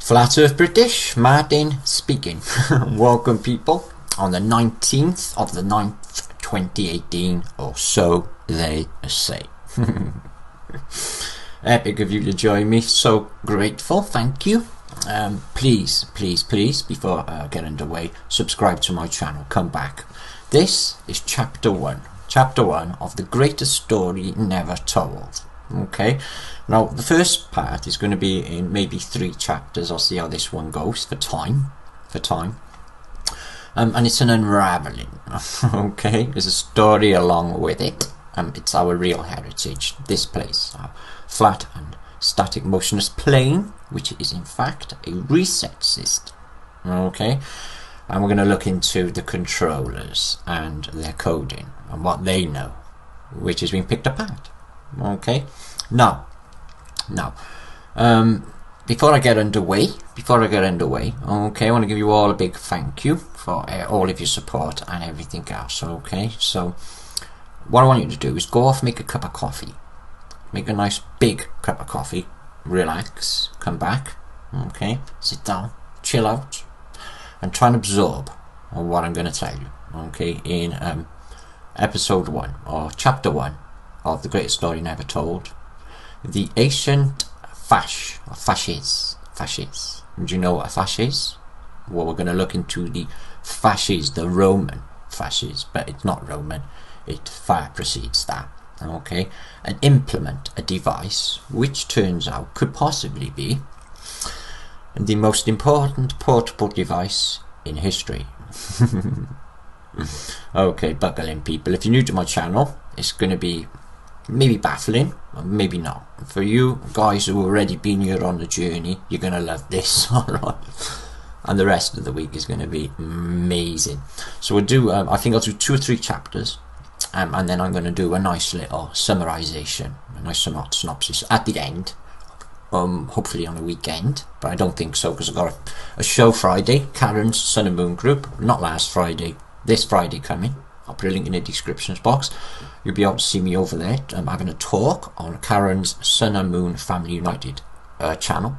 Flat Earth British, Martin speaking. Welcome people on the 19th of the 9th 2018, or so they say. Epic of you to join me, so grateful, thank you. Please, before I get underway, subscribe to my channel, come back. This is chapter 1 of the greatest story never told. Okay, now the first part is going to be in maybe 3 chapters. I'll see how this one goes for time. And it's an unraveling. Okay, there's a story along with it. It's our real heritage, this place, our flat and static motionless plane, which is in fact a reset system. Okay, and we're going to look into the controllers and their coding and what they know, which has been picked apart. Okay, now, before I get underway, okay, I want to give you all a big thank you for all of your support and everything else. Okay, so what I want you to do is go off, make a cup of coffee, make a nice big cup of coffee, relax, come back, okay, sit down, chill out, and try and absorb on what I'm going to tell you. Okay, in episode 1 or chapter 1 of the greatest story never told, the ancient fasces. Do you know what a fasce is? Well, we're going to look into the fasces, the Roman fasces, but it's not Roman, it far precedes that. Okay, an implement, a device, which turns out could possibly be the most important portable device in history. Okay, buckle in people. If you're new to my channel, it's going to be maybe baffling, or maybe not. For you guys who have already been here on the journey, you're going to love this. Alright, and the rest of the week is going to be amazing. So we'll do, I think I'll do 2 or 3 chapters, and then I'm going to do a nice little summarization, a nice synopsis at the end, hopefully on a weekend, but I don't think so, because I've got a show Friday, Karen's Sun and Moon group, not last Friday, this Friday coming. I'll put a link in the descriptions box. You'll be able to see me over there. I'm having a talk on Karen's Sun and Moon Family United channel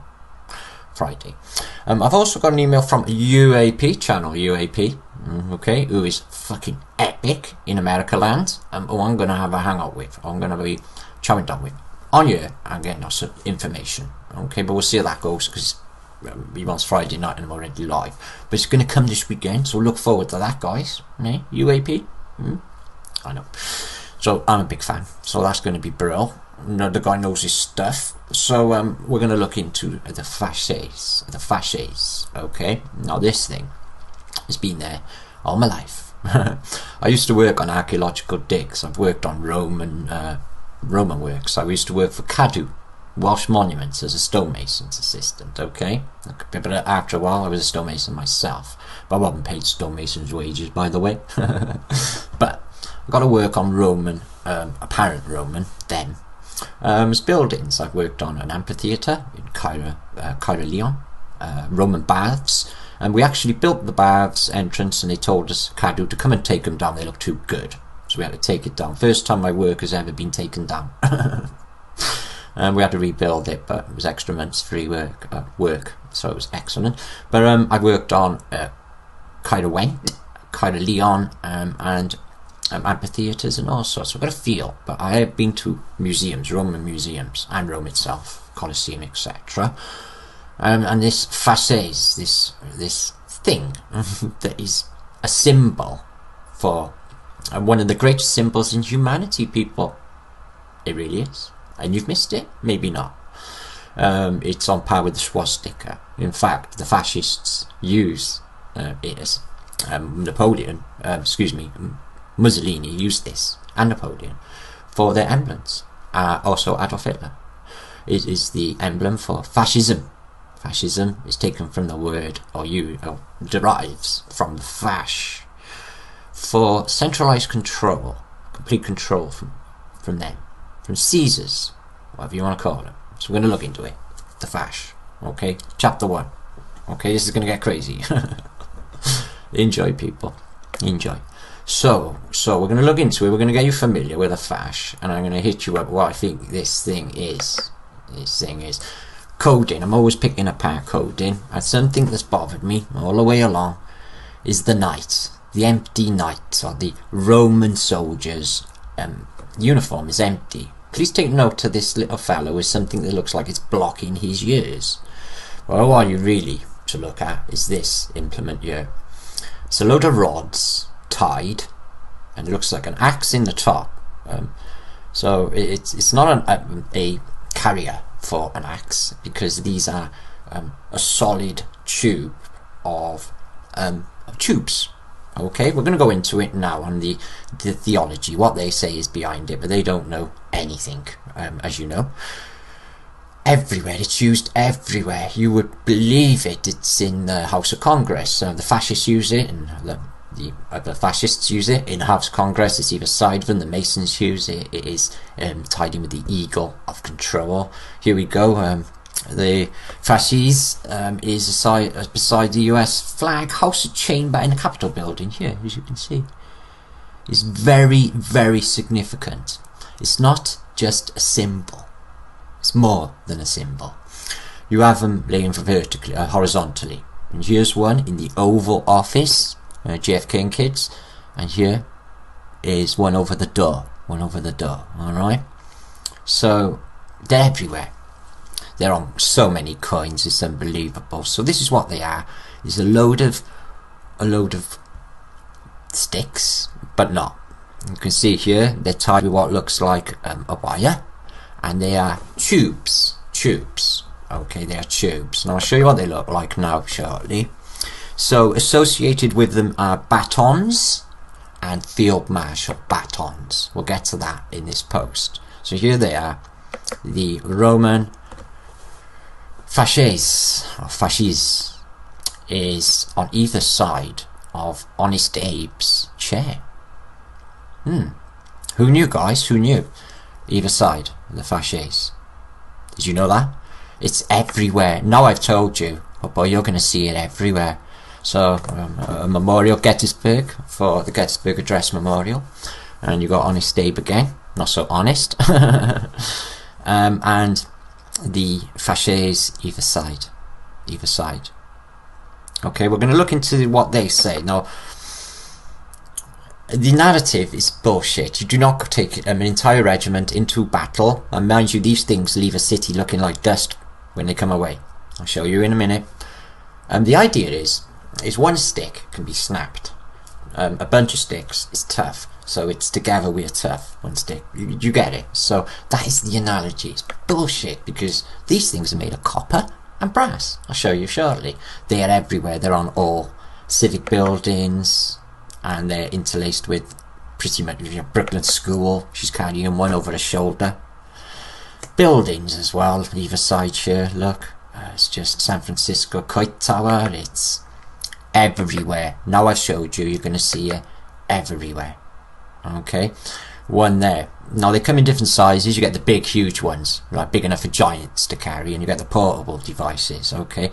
Friday. I've also got an email from UAP channel, okay, who is fucking epic in America land, who I'm going to have a hangout with. I'm going to be chowing down with on here and getting us some information. Okay, but we'll see how that goes, because he wants Friday night and I'm already live, but it's going to come this weekend, so look forward to that, guys. UAP, I know. So I'm a big fan, so that's going to be brilliant. The guy knows his stuff. So we're going to look into the fasces. Okay, now this thing has been there all my life. I used to work on archaeological digs. I've worked on Roman works. I used to work for Cadw, Welsh Monuments, as a stonemason's assistant. Okay, but after a while I was a stonemason myself, but I wasn't paid stonemason's wages, by the way. But I got to work on Roman, apparent Roman then, buildings. I've worked on an amphitheatre in Cairo, Leon, Roman baths, and we actually built the baths entrance, and they told us, Cadw, to come and take them down, they look too good, so we had to take it down. First time my work has ever been taken down. And we had to rebuild it, but it was extra months free work, so it was excellent. But I worked on Cairo Leon, and amphitheatres and all sorts. I've got a feel, but I have been to museums, Roman museums, and Rome itself, Colosseum, etc. And this fasces, this thing that is a symbol for one of the greatest symbols in humanity, people. It really is. And you've missed it? Maybe not. It's on par with the swastika. In fact, the fascists use it as Mussolini used this, and Napoleon, for their emblems. Also Adolf Hitler. It is the emblem for fascism. Fascism is taken from the word, or derives from the fasc, for centralized control, complete control from them, from Caesars, whatever you want to call them. So we're going to look into it, the fasc. Okay, chapter 1. Okay, this is going to get crazy. Enjoy, people, enjoy. So we're going to look into it. We're going to get you familiar with a fasc, and I'm going to hit you up what I think this thing is. coding. I'm always picking apart coding, and something that's bothered me all the way along is the knight, the empty knight, or the Roman soldier's uniform is empty. Please take note of this little fellow is something that looks like it's blocking his ears. Well, all you really to look at is this implement here. It's a load of rods tied, and it looks like an axe in the top. So it's not a carrier for an axe, because these are a solid tube of tubes. Okay, we're going to go into it now on the theology, what they say is behind it, but they don't know anything, as you know. Everywhere, it's used everywhere. You would believe it. It's in the House of Congress. The fascists use it, and the other fascists use it in the House of Congress. It's either side of them. The Masons use it. It is tied in with the eagle of control. Here we go. The fasces is beside the US flag, House of Chamber in the Capitol building here, as you can see. It's very, very significant. It's not just a symbol. It's more than a symbol. You have them laying vertically, horizontally. And here's one in the Oval Office, JFK and kids. And here is one over the door. Alright? So, they're everywhere. They're on so many coins, it's unbelievable. So this is what they are. It's a load of sticks, but not. You can see here they're tied with what looks like a wire, and they are tubes. Okay, they are tubes. And I'll show you what they look like now shortly. So associated with them are batons and field marshal batons. We'll get to that in this post. So here they are, the Roman fasces, or fasces, is on either side of Honest Abe's chair. Who knew, guys? Who knew? Either side of the fasces. Did you know that? It's everywhere. Now I've told you, oh boy, you're going to see it everywhere. So, a memorial, Gettysburg, for the Gettysburg Address Memorial. And you got Honest Abe again. Not so honest. And the fasces either side. Okay, we're going to look into what they say. Now, the narrative is bullshit. You do not take an entire regiment into battle, and mind you, these things leave a city looking like dust when they come away. I'll show you in a minute. The idea is one stick can be snapped. A bunch of sticks is tough. So it's together we're tough, one stick. You get it? So that is the analogy. It's bullshit, because these things are made of copper and brass. I'll show you shortly. They are everywhere. They're on all civic buildings, and they're interlaced with pretty much Brooklyn School. She's carrying one over her shoulder. Buildings as well, either side here. Look, it's just San Francisco Kite Tower. It's everywhere. Now I've showed you, you're going to see it everywhere. Okay, one there. Now they come in different sizes. You get the big, huge ones, right, big enough for giants to carry, and you get the portable devices. Okay,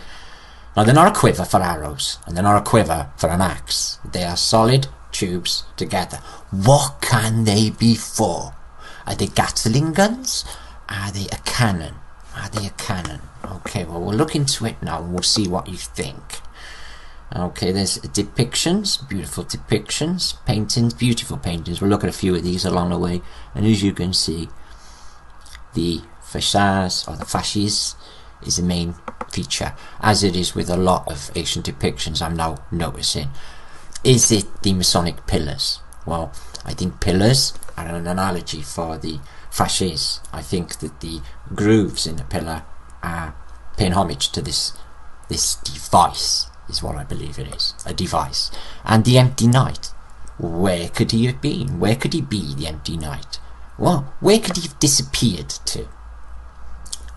now they're not a quiver for arrows, and they're not a quiver for an axe. They are solid tubes together. What can they be for? Are they Gatling guns? Are they a cannon? Okay, well, we'll look into it now, and we'll see what you think. Okay, there's depictions, beautiful depictions, paintings, beautiful paintings. We'll look at a few of these along the way, and as you can see, the facades or the fasces is the main feature, as it is with a lot of ancient depictions I'm now noticing. Is it the Masonic pillars? Well, I think pillars are an analogy for the fasces. I think that the grooves in the pillar are paying homage to this device, is what I believe it is, a device. And the empty knight, where could he have been? Where could he be, the empty knight? Well, where could he have disappeared to?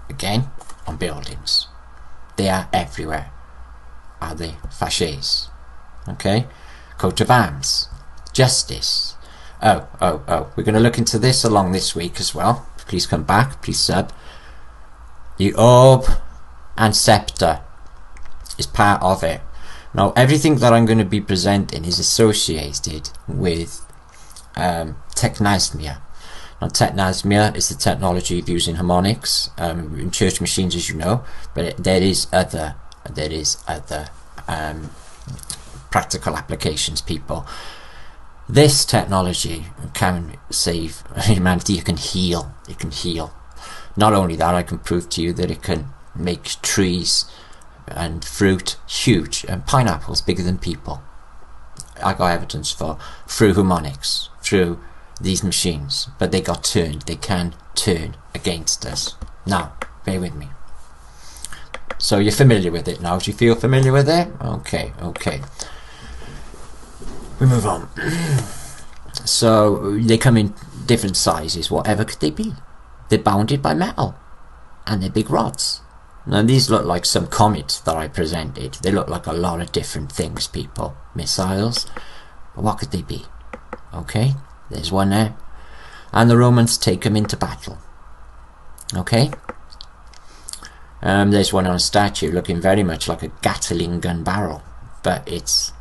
Again, on buildings. They are everywhere, are the fasces. Okay, coat of arms, justice. Oh, we're going to look into this along this week as well. Please come back, please sub. The orb and scepter is part of it. Now, everything that I'm going to be presenting is associated with technismia. Now, technasmia is the technology of using harmonics in church machines, as you know, but there is other practical applications, people. This technology can save humanity. It can heal. It can heal. Not only that, I can prove to you that it can make trees and fruit huge, and pineapples bigger than people. I got evidence through harmonics, through these machines, but they got turned. They can turn against us. Now, bear with me. So you're familiar with it now. Do you feel familiar with it? Okay. We move on. So they come in different sizes. Whatever could they be? They're bounded by metal, and they're big rods. Now these look like some comet that I presented. They look like a lot of different things, people. Missiles. But what could they be? Okay, there's one there. And the Romans take them into battle. Okay. There's one on a statue looking very much like a Gatling gun barrel, but it's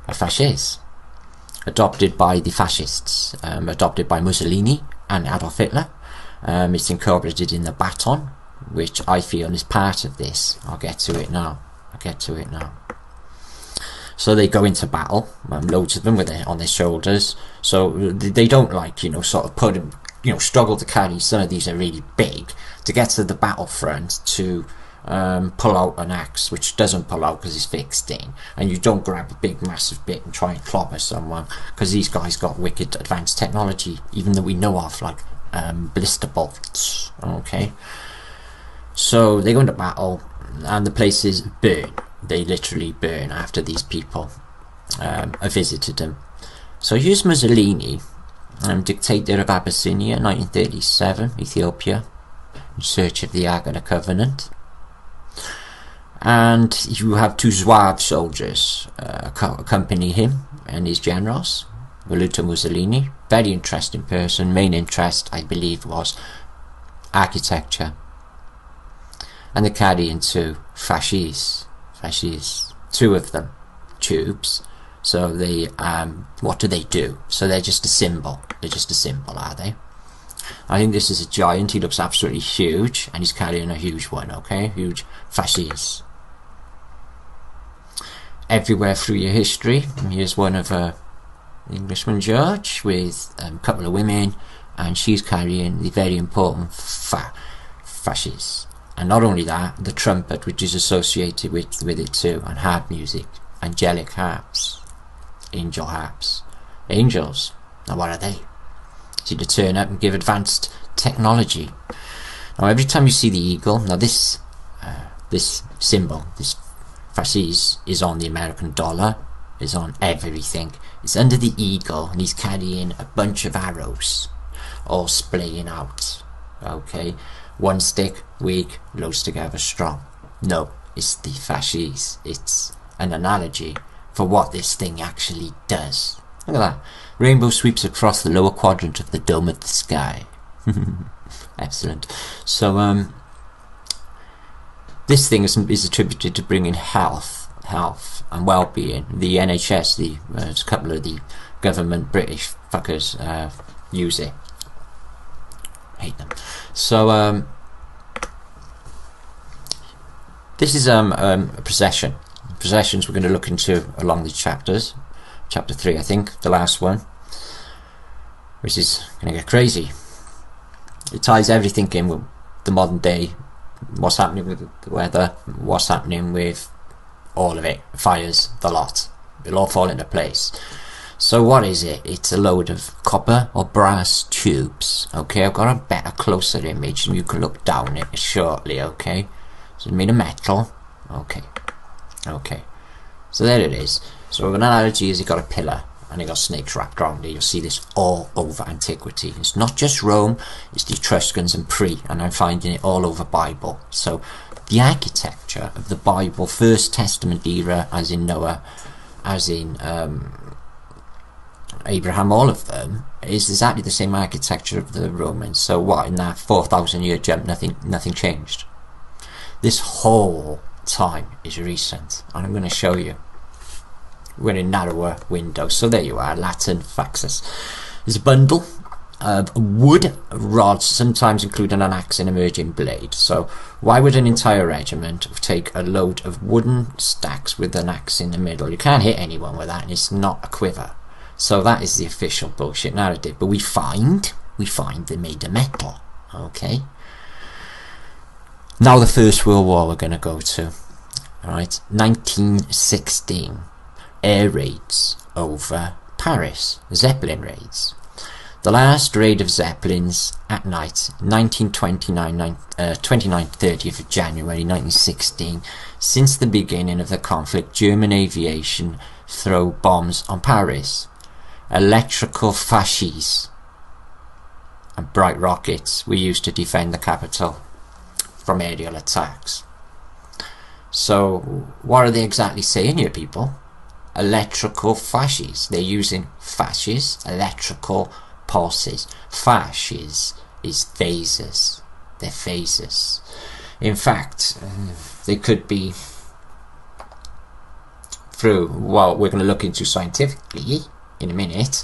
a fascist. Adopted by the fascists, adopted by Mussolini and Adolf Hitler. It's incorporated in the baton, which I feel is part of this. I'll get to it now. So they go into battle, loads of them with on their shoulders. So they don't sort of put them, struggle to carry. Some of these are really big to get to the battlefront to pull out an axe, which doesn't pull out because it's fixed in, and you don't grab a big massive bit and try and clobber someone, because these guys got wicked advanced technology, even that we know of, like blister bolts. Okay, so they go into battle and the places burn. They literally burn after these people have visited them. So here's Mussolini, dictator of Abyssinia, 1937, Ethiopia, in search of the Ark of the Covenant. And you have two Zouave soldiers accompany him and his generals. Voluto Mussolini, very interesting person. Main interest, I believe, was architecture. And they carry into fascists, two of them, tubes. So they, what do? So they're just a symbol. Are they? I think this is a giant. He looks absolutely huge, and he's carrying a huge one. Okay, huge fascists. Everywhere through your history, here's one of Englishman George with a couple of women, and she's carrying the very important fascists. And not only that, the trumpet, which is associated with it too, and harp music, angelic harps, angel harps, angels. Now what are they? To turn up and give advanced technology. Now every time you see the eagle, now this symbol, this fascist, is on the American dollar, is on everything. It's under the eagle, and he's carrying a bunch of arrows, all splaying out. Okay, one stick, weak, loads together, strong. No, it's the fascist. It's an analogy for what this thing actually does. Look at that. Rainbow sweeps across the lower quadrant of the dome of the sky. Excellent. So, this thing is attributed to bringing health and well-being. The NHS, a couple of the government British fuckers use it. Hate them. So, this is a procession. Processions we're going to look into along these chapters. Chapter 3, I think, the last one, which is going to get crazy. It ties everything in with the modern day, what's happening with the weather, what's happening with all of it, fires, the lot. It'll all fall into place. So what is it? It's a load of copper or brass tubes. Okay, I've got a better, closer image, and you can look down it shortly. Okay, so it's made of metal. Okay. So there it is. So an analogy is, you've got a pillar and you've got snakes wrapped around it. You'll see this all over antiquity. It's not just Rome, it's the Etruscans and and I'm finding it all over Bible. So the architecture of the Bible, First Testament era, as in Noah, as in Abraham, all of them, is exactly the same architecture of the Romans. So what, in that 4,000 year jump, nothing changed. This whole time is recent, and I'm going to show you. We're in narrower windows. So there you are, Latin Faxus. There's a bundle wood rods, sometimes including an axe and emerging blade. So why would an entire regiment take a load of wooden stacks with an axe in the middle? You can't hit anyone with that, and it's not a quiver. So that is the official bullshit narrative. But we find they made of metal. Okay. Now the First World War we're going to go to. Alright, 1916. Air raids over Paris. Zeppelin raids. The last raid of Zeppelins at night, 30th of January 1916. Since the beginning of the conflict, German aviation throw bombs on Paris. Electrical fasces and bright rockets were used to defend the capital from aerial attacks. So what are they exactly saying here, people? Electrical fasces. They're using fasces, electrical pulses. Fasces is phases. They're phases. In fact, they could be through what we're going to look into scientifically in a minute.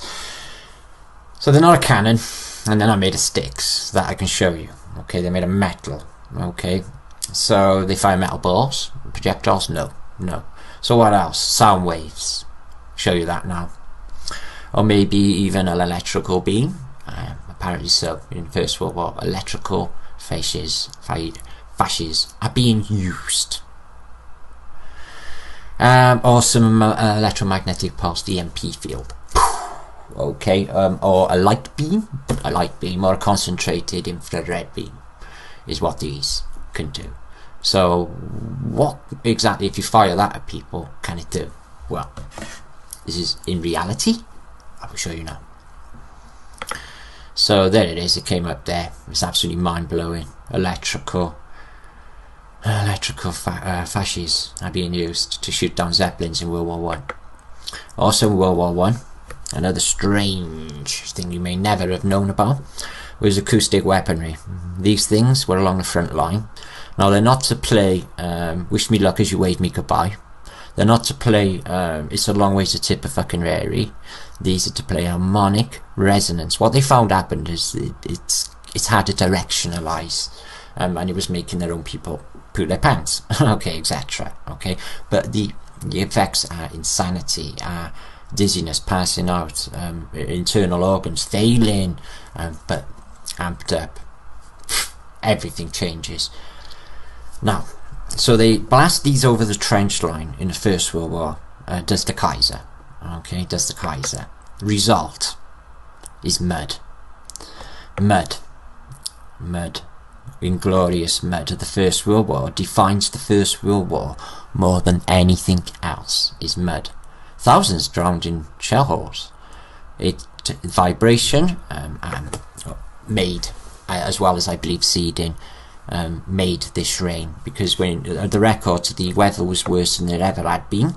So they're not a cannon, and they're not made of sticks that I can show you. Okay, they're made of metal. Okay, so they fire metal balls, projectiles. No. So what else? Sound waves. Show you that now. Or maybe even an electrical beam. Apparently so in the First World War. Electrical fasces are being used. Or some electromagnetic pulse, the EMP field. Okay, or a light beam, or a concentrated infrared beam is what these can do. So what exactly, if you fire that at people, can it do? Well, this is in reality. I will show you now. So there it is, it came up there. It's absolutely mind-blowing. Electrical fasces are being used to shoot down Zeppelins in World War One. Also in World War One, another strange thing you may never have known about was acoustic weaponry. These things were along the front line. Now they're not to play Wish Me Luck as You Wave Me Goodbye. They're not to play It's a Long Way to Tip a Fucking Rary. These are to play harmonic resonance. What they found happened is it's hard to directionalize, and it was making their own people poo their pants. Okay, etc. Okay, but the effects are insanity, dizziness, passing out, internal organs failing, but amped up. Everything changes. Now, so they blast these over the trench line in the First World War. Does the Kaiser. Okay, does the Kaiser. Result is mud. Mud. Inglorious mud of the First World War defines the First World War more than anything else, is mud. Thousands drowned in shell holes. Vibration made, as well as I believe seeding, made this rain, because when the records, the weather was worse than it ever had been,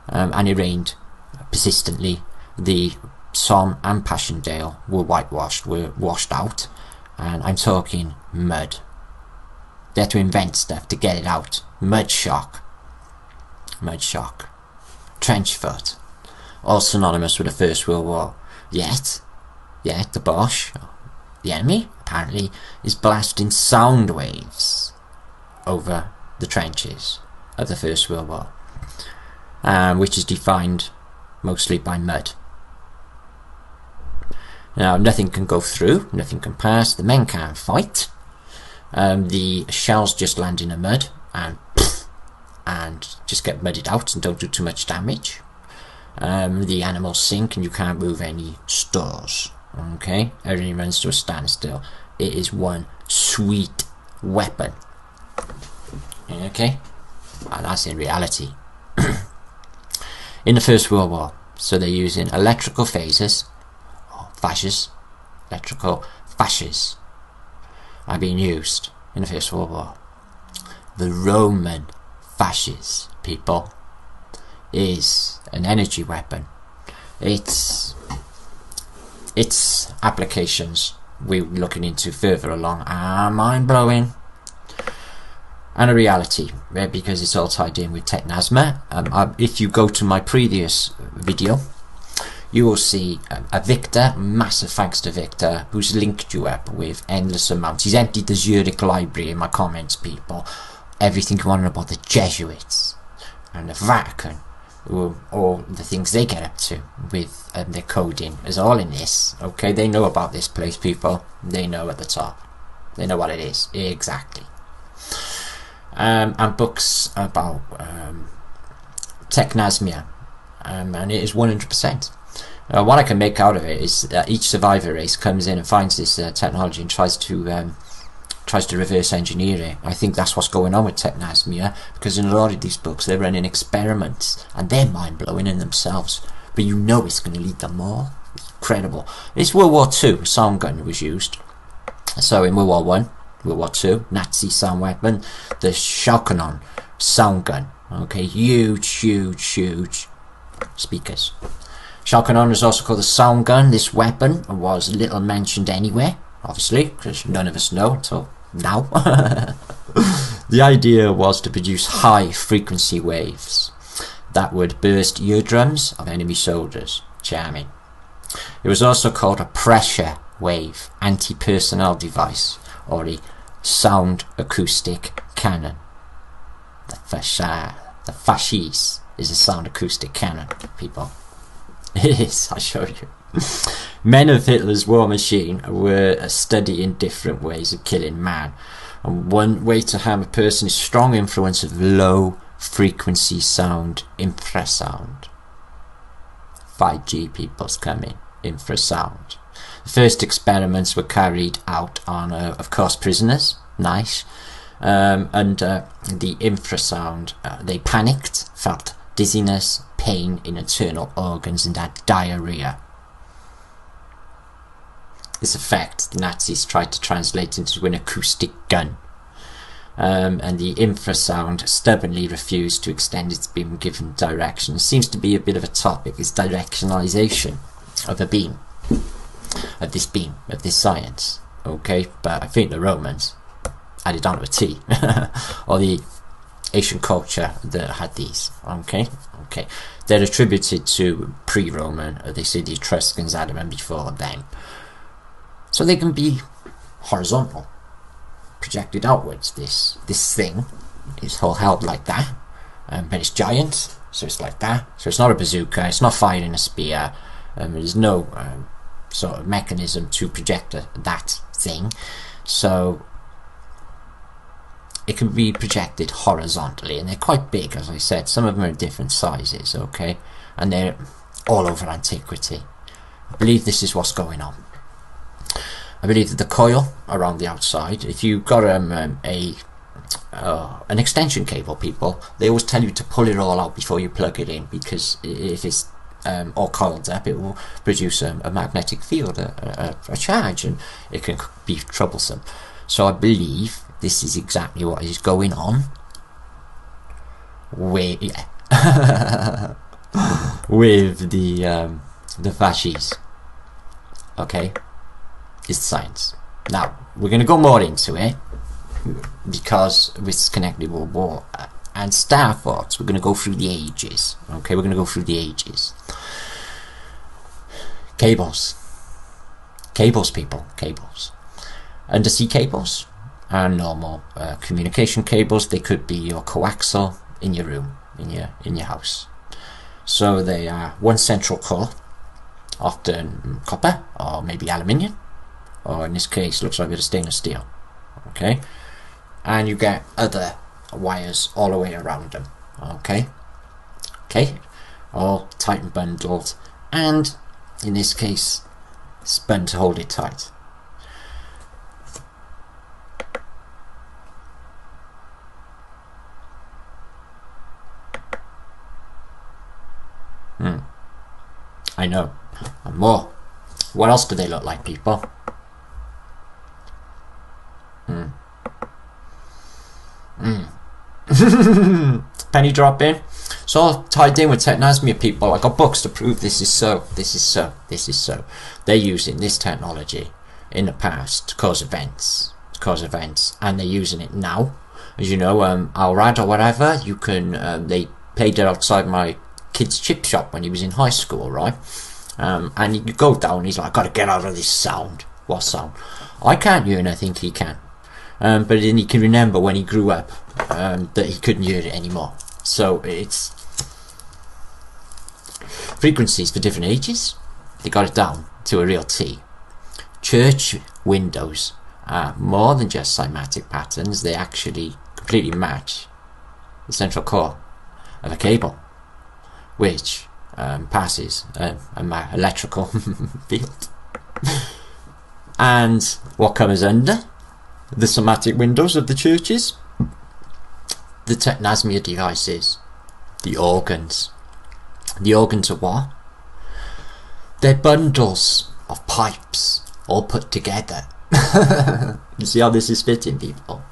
and it rained persistently. The Somme and Passchendaele were washed out, and I'm talking mud. They had to invent stuff to get it out. Mud shock, trench foot, all synonymous with the First World War. Yet the Boche, the enemy, apparently is blasting sound waves over the trenches of the First World War, which is defined mostly by mud. Now nothing can go through, nothing can pass, the men can't fight, the shells just land in the mud and just get mudded out and don't do too much damage. The animals sink and you can't move any stores. Okay, everything runs to a standstill. It is one sweet weapon. Okay, and that's in reality. In the First World War, so they're using electrical phases, or fasces. Electrical fasces are being used in the First World War. The Roman fasces, people, is an energy weapon. Its applications we're looking into further along are mind-blowing, and a reality, because it's all tied in with technasma. If you go to my previous video, you will see a Victor, massive thanks to Victor, who's linked you up with endless amounts. He's emptied the Zurich library in my comments, people. Everything you want to know about the Jesuits and the Vatican, all the things they get up to with their coding is all in this. Okay, they know about this place, people. They know at the top. They know what it is exactly. And books about technasmia, and it is 100%. What I can make out of it is that each survivor race comes in and finds this technology and tries to reverse engineer it. I think that's what's going on with technasmia, because in a lot of these books they're running experiments and they're mind-blowing in themselves, but you know it's going to lead them more. It's incredible. It's World War II, a sound gun was used. So in World War One, World War II, Nazi sound weapon, the Shaukanon sound gun. Okay, huge speakers. Shaukanon is also called the sound gun. This weapon was little mentioned anywhere, obviously, because none of us know until now. The idea was to produce high frequency waves that would burst eardrums of enemy soldiers. Charming. It was also called a pressure wave anti-personnel device, or a sound acoustic cannon. The fasciste is a sound acoustic cannon, people. It is, I show you. Men of Hitler's war machine were studying different ways of killing man, and one way to harm a person is strong influence of low frequency sound, infrasound. 5G people's coming, infrasound. The first experiments were carried out on, of course, prisoners. Nice. Under the infrasound, they panicked, felt dizziness, pain in internal organs, and had diarrhea. This effect the Nazis tried to translate into an acoustic gun, and the infrasound stubbornly refused to extend its beam given direction. Seems to be a bit of a topic, is directionalization of a beam, of this beam, of this science. Okay, but I think the Romans had it down to a T, or the Asian culture that had these. Okay, they're attributed to pre-Roman, or they say the Etruscans had them before them. So they can be horizontal, projected outwards. This thing is all held like that, but it's giant, so it's like that. So it's not a bazooka, it's not firing a spear, there's no sort of mechanism to project that thing, so it can be projected horizontally, and they're quite big, as I said. Some of them are different sizes, okay, and they're all over antiquity. I believe this is what's going on. I believe that the coil around the outside, if you've got an extension cable, people, they always tell you to pull it all out before you plug it in, because if it's all coiled up, it will produce a magnetic field, a charge, and it can be troublesome. So I believe this is exactly what is going on with, with the fascists. Okay, it's science. Now we're going to go more into it, because it's connected with war and Star Fox. We're going to go through the ages. Okay, we're going to go through the ages. Cables, people, cables. Undersea cables and normal communication cables. They could be your coaxial in your room, in your house. So they are one central core, often copper or maybe aluminium, or in this case looks like a bit of stainless steel. Okay, and you get other wires all the way around them. Okay, all tight and bundled, and in this case spun to hold it tight. I know. And more. What else do they look like, people? Penny dropping. It's all tied in with technasmia, people. I got books to prove this is so. This is so. They're using this technology in the past to cause events. And they're using it now. As you know, Alrad or whatever, you can, they played it outside my kid's chip shop when he was in high school, right? And you go down, he's like, I gotta get out of this sound. What sound? I can't hear, and I think he can. But then he can remember when he grew up that he couldn't hear it anymore. So it's frequencies for different ages. They got it down to a real T. Church windows are more than just cymatic patterns. They actually completely match the central core of a cable, which passes an electrical field. And what comes under the cymatic windows of the churches? The technasmia devices, the organs. The organs are what? They're bundles of pipes all put together. You see how this is fitting, people?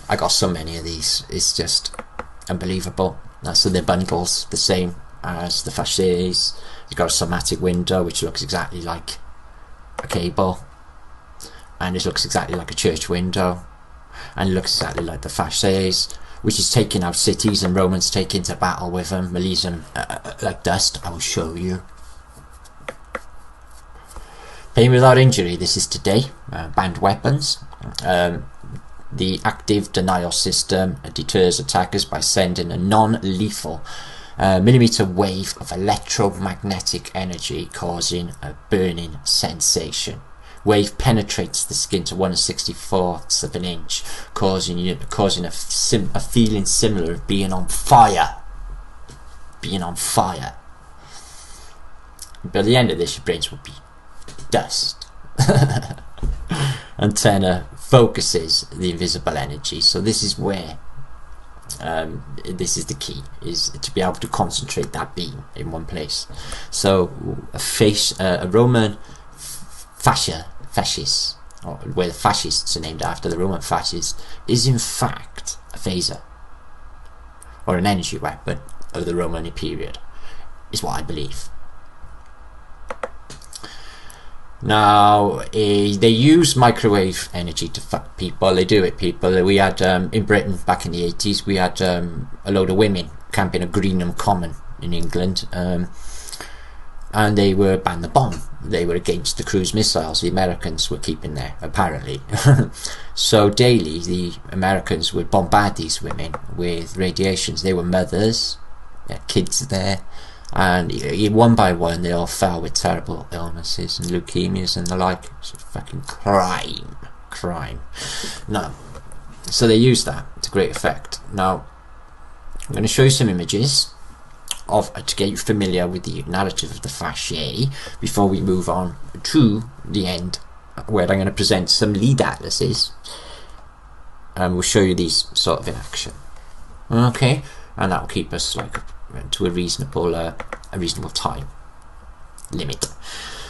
I got so many of these, it's just unbelievable. So they're bundles, the same as the fasces. You've got a cymatic window which looks exactly like a cable, and it looks exactly like a church window, and it looks exactly like the fasces, which is taking out cities and Romans take into battle with them, release them like dust. I will show you. Pain without injury, this is today. Banned weapons. The active denial system deters attackers by sending a non-lethal millimeter wave of electromagnetic energy, causing a burning sensation. Wave penetrates the skin to 1/64 of an inch, causing a feeling similar of being on fire. Being on fire. But at the end of this, your brains will be dust. Antenna focuses the invisible energy, so this is where this is the key, is to be able to concentrate that beam in one place. So a Roman fascist, or where the fascists are named after, the Roman fascist, is in fact a phaser or an energy weapon of the Roman period, is what I believe. Now, they use microwave energy to fuck people. They do it, people. We had, in Britain, back in the 80s, we had a load of women camping at Greenham Common in England, and they were banned the bomb. They were against the cruise missiles the Americans were keeping there, apparently. So daily, the Americans would bombard these women with radiations. They were mothers, they had kids there, and one by one they all fell with terrible illnesses and leukemias and the like. It's a fucking crime. No, so they used that to great effect. Now I'm going to show you some images to get you familiar with the narrative of the fasciae before we move on to the end, where I'm going to present some lead atlases and we'll show you these sort of in action. Okay, and that will keep us like to a reasonable time limit.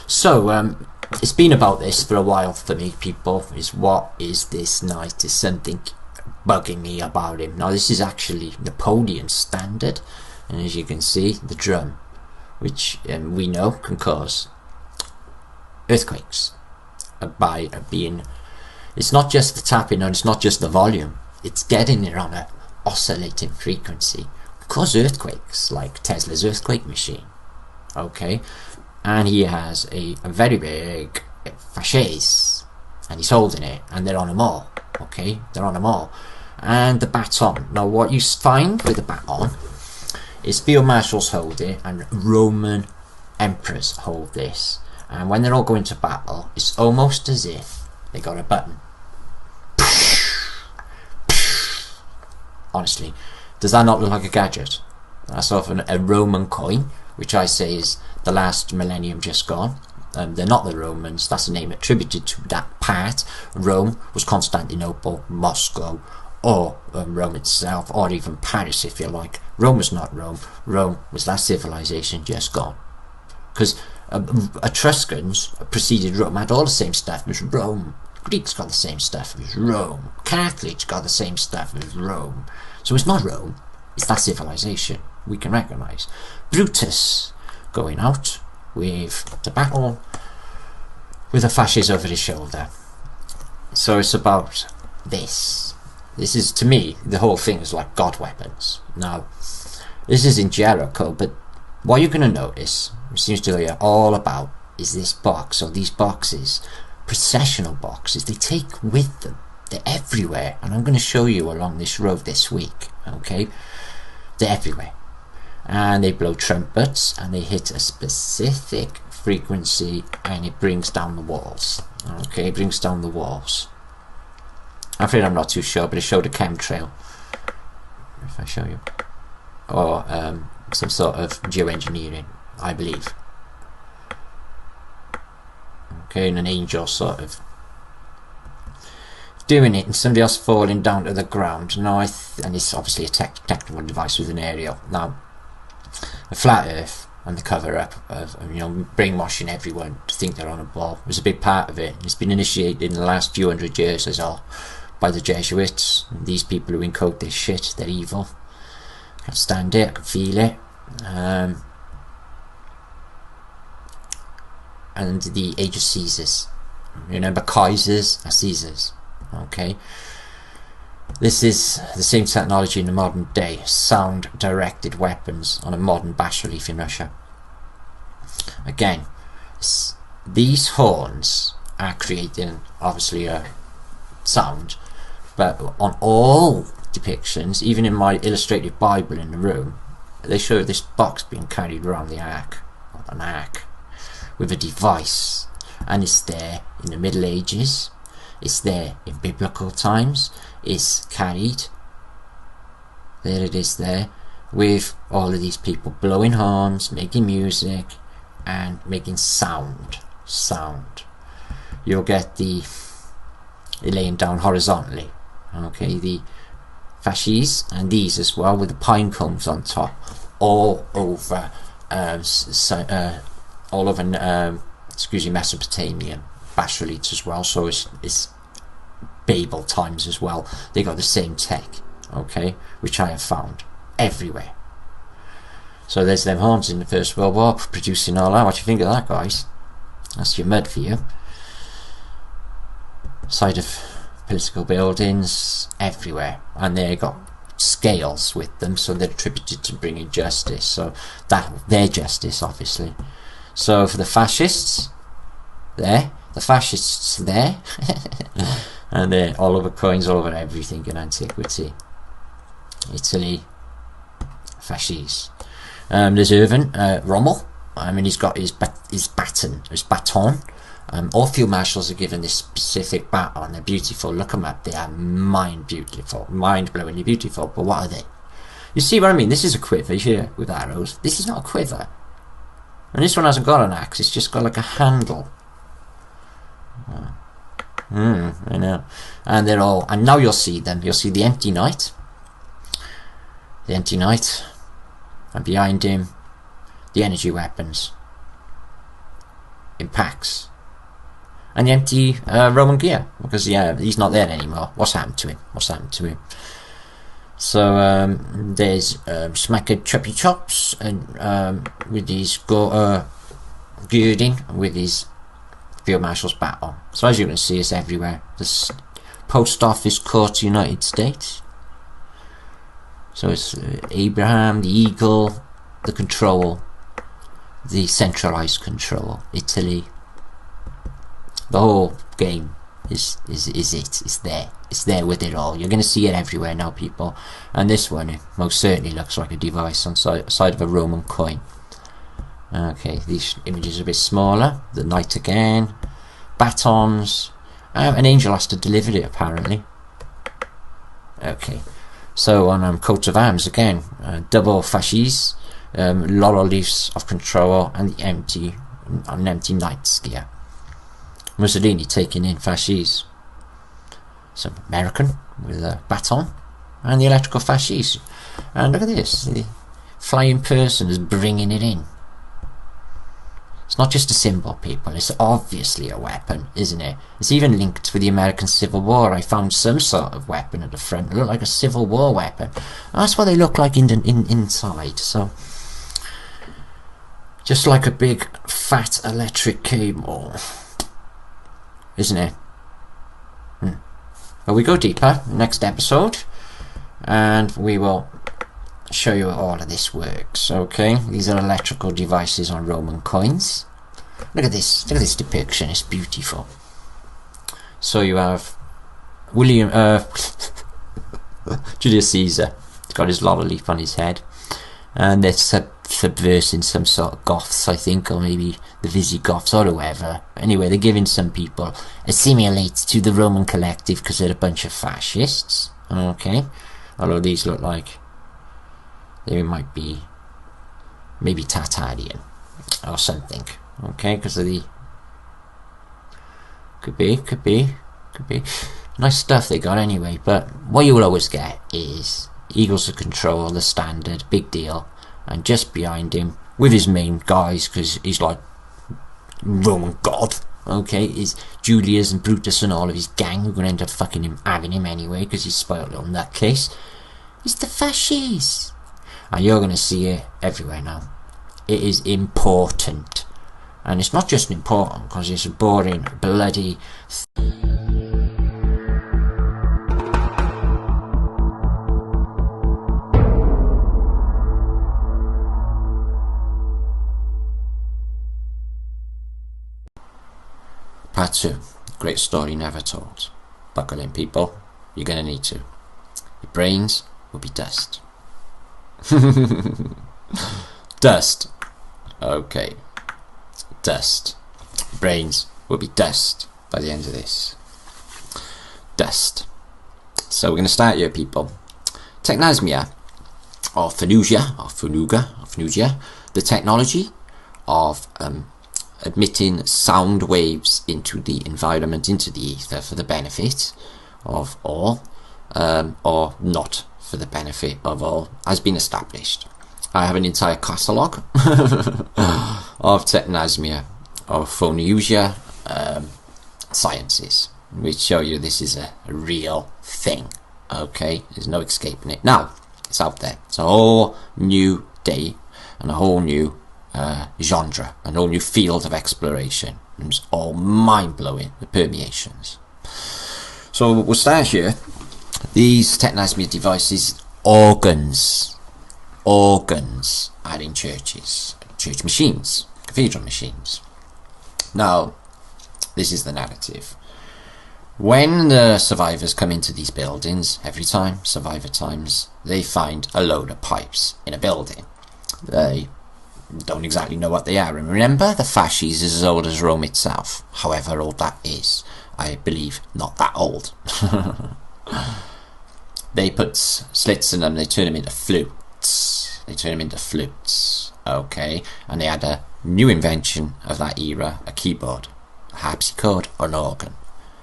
So it's been about this for a while for me, people. Is what is this knight? Is something bugging me about him? Now this is actually Napoleon's standard, and as you can see, the drum, which we know can cause earthquakes by being, it's not just the tapping and it's not just the volume, it's getting it on a oscillating frequency. Cause earthquakes, like Tesla's earthquake machine. Okay, and he has a very big fasces, and he's holding it, and they're on them all. Okay, they're on them all, and the baton. Now what you find with the baton is field marshals hold it, and Roman emperors hold this, and when they're all going to battle, it's almost as if they got a button. Honestly, does that not look like a gadget? That's often a Roman coin, which I say is the last millennium just gone. They're not the Romans, that's a name attributed to that part. Rome was Constantinople, Moscow, or Rome itself, or even Paris if you like. Rome was not Rome. Rome was that civilization just gone. Because Etruscans preceded Rome, had all the same stuff as Rome. Greeks got the same stuff as Rome. Catholics got the same stuff as Rome. So it's not Rome, it's that civilization we can recognise. Brutus going out with the battle with the fasces over his shoulder. So it's about this. This is, to me, the whole thing is like god weapons. Now, this is in Jericho, but what you're going to notice, it seems to be all about, is this box, or these boxes, processional boxes. They take with them, they're everywhere, and I'm going to show you along this road this week. Okay, they're everywhere, and they blow trumpets, and they hit a specific frequency, and it brings down the walls. Okay, it brings down the walls. I'm afraid I'm not too sure, but it showed a chemtrail. If I show you, or some sort of geoengineering, I believe. Okay, and an angel sort of doing it, and somebody else falling down to the ground. Now, and it's obviously a technical device with an aerial. Now, a flat Earth and the cover up of, you know, brainwashing everyone to think they're on a ball was a big part of it. It's been initiated in the last few hundred years as well by the Jesuits. These people who encode this shit, they're evil. I can stand it, I can feel it. And the age of Caesars. Remember, Kaisers are Caesars. Okay. This is the same technology in the modern day. Sound directed weapons on a modern bas relief in Russia. Again, these horns are creating obviously a sound, but on all depictions, even in my illustrated Bible in the room, they show this box being carried around the ark, an ark, with a device, and it's there in the Middle Ages, it's there in biblical times, it's carried, there it is there, with all of these people blowing horns, making music, and making sound. You'll get the laying down horizontally, okay, the fasces, and these as well, with the pine cones on top, all over Mesopotamian bas reliefs as well. So it's Babel times as well. They got the same tech, okay, which I have found everywhere. So there's them horns in the First World War producing all that. What do you think of that, guys? That's your mud for you. Side of political buildings everywhere, and they got scales with them, so they're attributed to bringing justice. So that their justice, obviously. So for the fascists, there, and they're all over coins, all over everything in antiquity. Italy, fasces. There's Irvin Rommel. I mean, he's got his baton. All field marshals are given this specific baton. They're beautiful. Look them up. They are mind-blowingly beautiful. But what are they? You see what I mean? This is a quiver here with arrows. This is not a quiver. And this one hasn't got an axe. It's just got like a handle. I know. And they're all. And now you'll see them. You'll see the empty knight. And behind him, the energy weapons in packs. And the empty Roman gear, because he's not there anymore. What's happened to him? So there's Smacker Choppy Chops, and with his girding, with his Field Marshal's baton. So as you can see, it's everywhere. This Post Office Court, United States. So it's Abraham, the eagle, the control, the centralized control, Italy. The whole game is it. It's there. It's there with it all. You're going to see it everywhere now, people. And this one, it most certainly looks like a device on side of a Roman coin. Okay, these images are a bit smaller. The knight again, batons. An angel has to deliver it, apparently. Okay, so on coat of arms again, double fasces, laurel leaves of control, and the empty knight's gear. Mussolini taking in fasces. Some American with a baton, and the electrical fasces. And look at this, the flying person is bringing it in. It's not just a symbol, people, it's obviously a weapon, isn't it? It's even linked with the American Civil War. I found some sort of weapon at the front. It looked like a Civil War weapon. And that's what they look like inside. So, just like a big fat electric cable, isn't it? But we go deeper next episode, and we will show you how all of this works. Okay, these are electrical devices on Roman coins. Look at this depiction, it's beautiful. So you have Julius Caesar, he's got his laurel leaf on his head, and they're subversing some sort of Goths, I think, or maybe the Visigoths or whoever. Anyway, they're giving some people assimilate to the Roman collective because they're a bunch of fascists. Okay, although these look like they might be maybe Tartarian or something. Okay, because of the could be nice stuff they got anyway. But what you will always get is Eagles of Control, the standard, big deal, and just behind him with his main guys, because he's like Roman god. Okay, is Julius and Brutus and all of his gang who are going to end up fucking him, having him anyway, because he's spoiled little nutcase. It's the fascists, and you're going to see it everywhere now. It is important. And it's not just important because it's a boring, bloody... Part 2. Great story never told. Buckle in, people. You're going to need to. Your brains will be dust. Dust. Okay. Dust. Brains will be dust by the end of this. Dust. So we're going to start here, people. Technosmia, or Phanugia, the technology of emitting sound waves into the environment, into the ether, for the benefit of all, or not for the benefit of all, has been established. I have an entire catalogue of technosmia, of Phanugia sciences, which show you this is a real thing. Okay, there's no escaping it. Now, it's out there. It's a whole new day and a whole new genre, a whole new field of exploration. It's all mind-blowing, the permeations. So we'll start here. These technosmia devices, organs are in churches, church machines, cathedral machines. Now, this is the narrative. When the survivors come into these buildings, every time, survivor times, they find a load of pipes in a building. They don't exactly know what they are. And remember, the fasces is as old as Rome itself. However old that is, I believe not that old. They put slits in them, they turn them into flutes. Okay, and they had a new invention of that era, a keyboard. A harpsichord or an organ.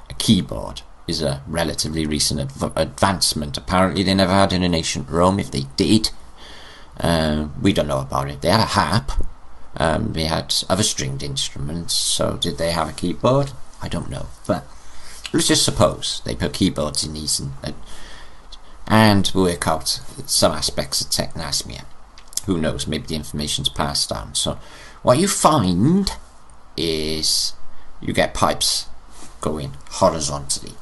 A keyboard is a relatively recent advancement. Apparently they never had it in ancient Rome. If they did, we don't know about it. They had a harp, they had other stringed instruments, so did they have a keyboard? I don't know, but let's just suppose they put keyboards in these and work out some aspects of technosmia. Who knows, maybe the information's passed down. So what you find is you get pipes going horizontally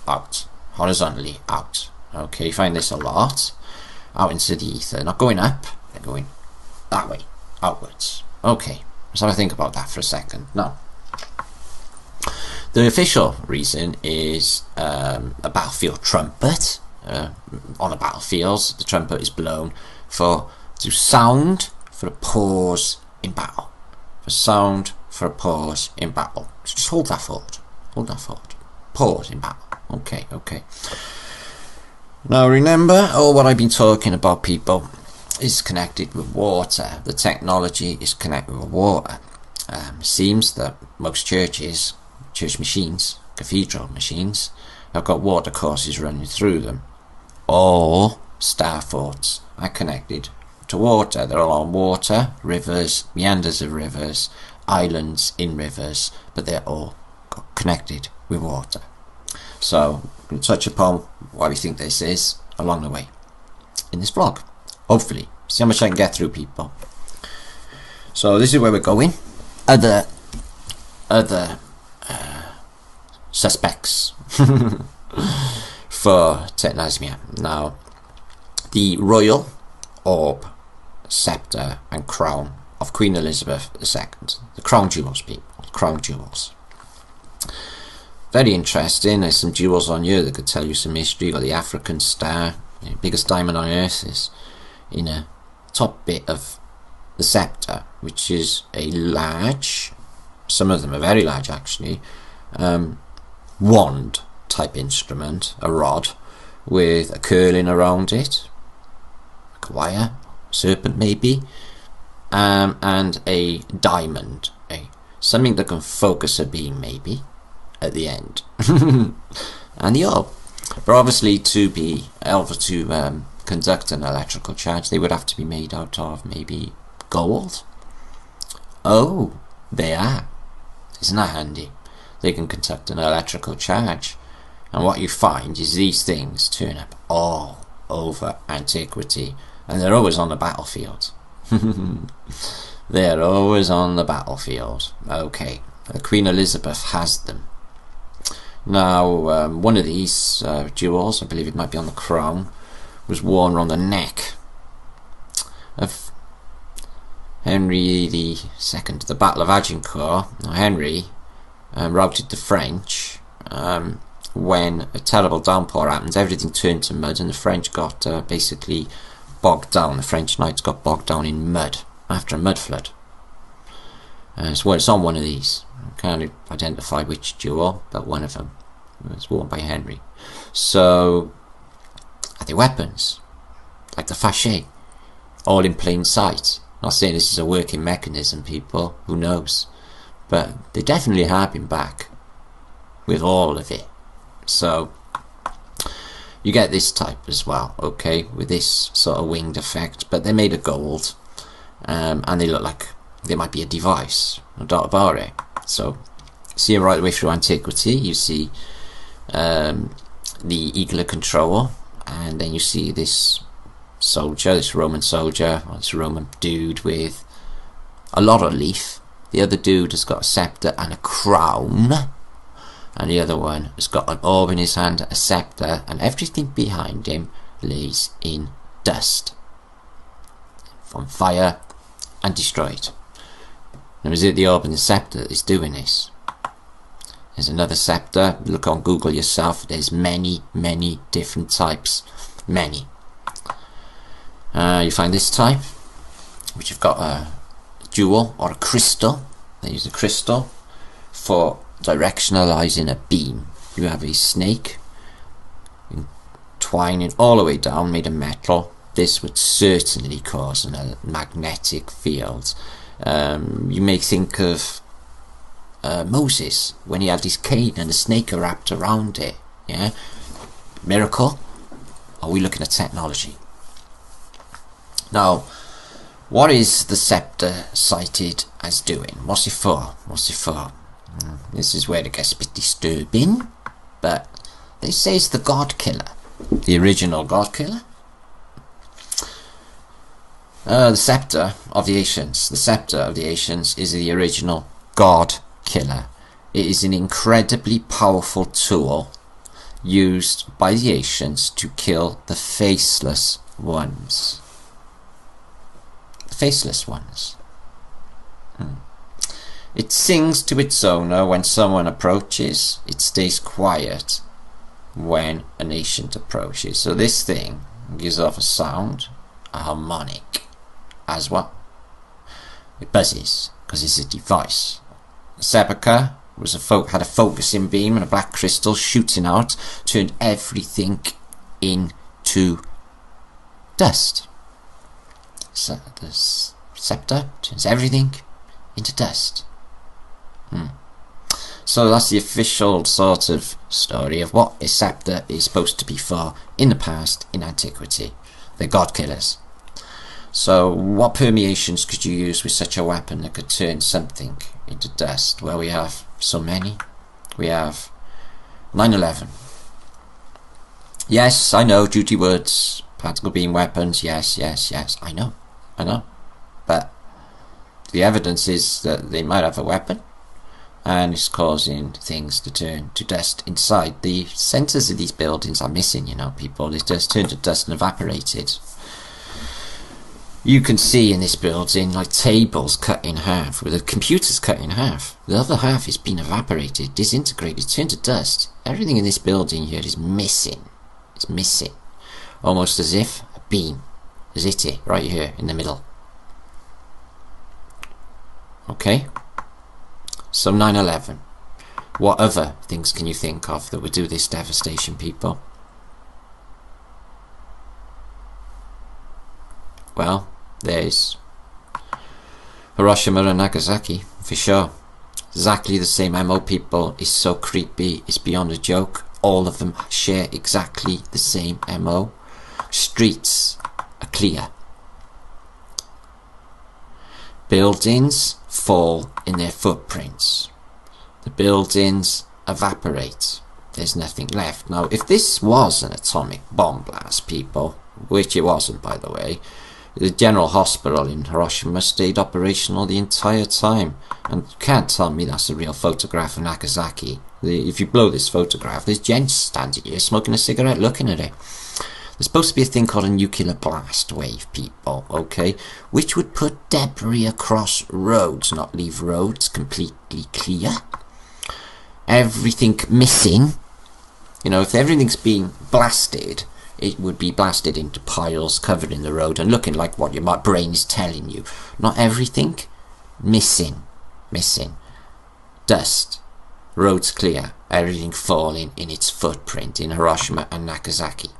out. Okay, you find this a lot out into the ether, not going up, they're going that way, outwards. Okay, let's have a think about that for a second. Now, the official reason is a battlefield trumpet. On the battlefields, the trumpet is blown to sound for a pause in battle. For a pause in battle. So just hold that thought. Pause in battle. Okay. Now remember, all what I've been talking about, people, is connected with water. The technology is connected with water. Seems that most churches, church machines, cathedral machines, have got water courses running through them. All star forts are connected to water. They're all on water, rivers, meanders of rivers, islands in rivers, but they're all connected with water. So I'm going to touch upon why we think this is along the way in this vlog. Hopefully, see how much I can get through, people. So this is where we're going. Other suspects for technosmia. Now, the royal orb, sceptre and crown of Queen Elizabeth II. The crown jewels, people. Crown jewels. Very interesting. There's some jewels on here that could tell you some history. You've got the African star. The biggest diamond on earth is in a top bit of the sceptre, which is a large, some of them are very large actually, wand type instrument, a rod with a curling around it, like a wire, serpent maybe, and a diamond, something that can focus a beam maybe at the end. And the orb. But obviously to be able to conduct an electrical charge, they would have to be made out of maybe gold. Oh, they are. Isn't that handy? They can conduct an electrical charge. And what you find is these things turn up all over antiquity. And they're always on the battlefield. They're always on the battlefield. Okay, Queen Elizabeth has them. Now, one of these jewels, I believe it might be on the crown, was worn on the neck of Henry II, the Battle of Agincourt. Now, Henry routed the French when a terrible downpour happened. Everything turned to mud and the French got basically bogged down. The French knights got bogged down in mud after a mud flood. So it's on one of these. I can't identify which jewel, but one of them was worn by Henry. So, are they weapons? Like the fachet? All in plain sight? Not saying this is a working mechanism, people. Who knows? But they definitely have been back with all of it. So, you get this type as well, okay? With this sort of winged effect. But they're made of gold. And they look like they might be a device. No doubt about it. So, see right the way through antiquity, you see the eagle of control, and then you see this soldier, this Roman soldier, or this Roman dude with a lot of leaf. The other dude has got a sceptre and a crown, and the other one has got an orb in his hand, a sceptre, and everything behind him lays in dust from fire and destroyed. Now, is it the orb and the sceptre that is doing this? There's another sceptre. Look on Google yourself. There's many, many different types. Many. You find this type, which have got a jewel or a crystal. They use a crystal for directionalizing a beam. You have a snake twining all the way down, made of metal. This would certainly cause a magnetic field. You may think of Moses when he had his cane and the snake wrapped around it. Yeah, miracle. Or are we looking at technology? Now, what is the sceptre cited as doing? What's it for? What's it for? This is where it gets a bit disturbing. But they say it's the God Killer, the original God Killer. The sceptre of the ancients. The sceptre of the ancients is the original God Killer. It is an incredibly powerful tool used by the ancients to kill the faceless ones. The faceless ones. It sings to its owner when someone approaches. It stays quiet when an ancient approaches. So this thing gives off a sound, a harmonic. As well, it buzzes because it's a device. The sepulchre was had a focusing beam and a black crystal shooting out, turned everything into dust. So the sceptre turns everything into dust. So that's the official sort of story of what a sceptre is supposed to be for in the past, in antiquity. They're God killers. So what permeations could you use with such a weapon that could turn something into dust? Well, we have so many. We have 9/11. Yes, I know, duty words, particle beam weapons, yes, I know. But the evidence is that they might have a weapon, and it's causing things to turn to dust inside. The centres of these buildings are missing, you know, people. They just turned to dust and evaporated. You can see in this building like tables cut in half, with the computers cut in half. The other half has been evaporated, disintegrated, turned to dust. Everything in this building here is missing. It's missing. Almost as if a beam has hit it right here in the middle. Okay? So 9/11. What other things can you think of that would do this devastation, people? Well, there's Hiroshima and Nagasaki, for sure. Exactly the same MO, people. It's so creepy, it's beyond a joke. All of them share exactly the same MO. Streets are clear. Buildings fall in their footprints. The buildings evaporate. There's nothing left. Now, if this was an atomic bomb blast, people, which it wasn't, by the way, the general hospital in Hiroshima stayed operational the entire time. And you can't tell me that's a real photograph of Nagasaki. If you blow this photograph, there's gents standing here smoking a cigarette looking at it. There's supposed to be a thing called a nuclear blast wave, people, okay? Which would put debris across roads, not leave roads completely clear. Everything missing, you know, if everything's being blasted, it would be blasted into piles covered in the road and looking like what your brain is telling you. Not everything. Missing. Dust. Roads clear. Everything falling in its footprint in Hiroshima and Nagasaki.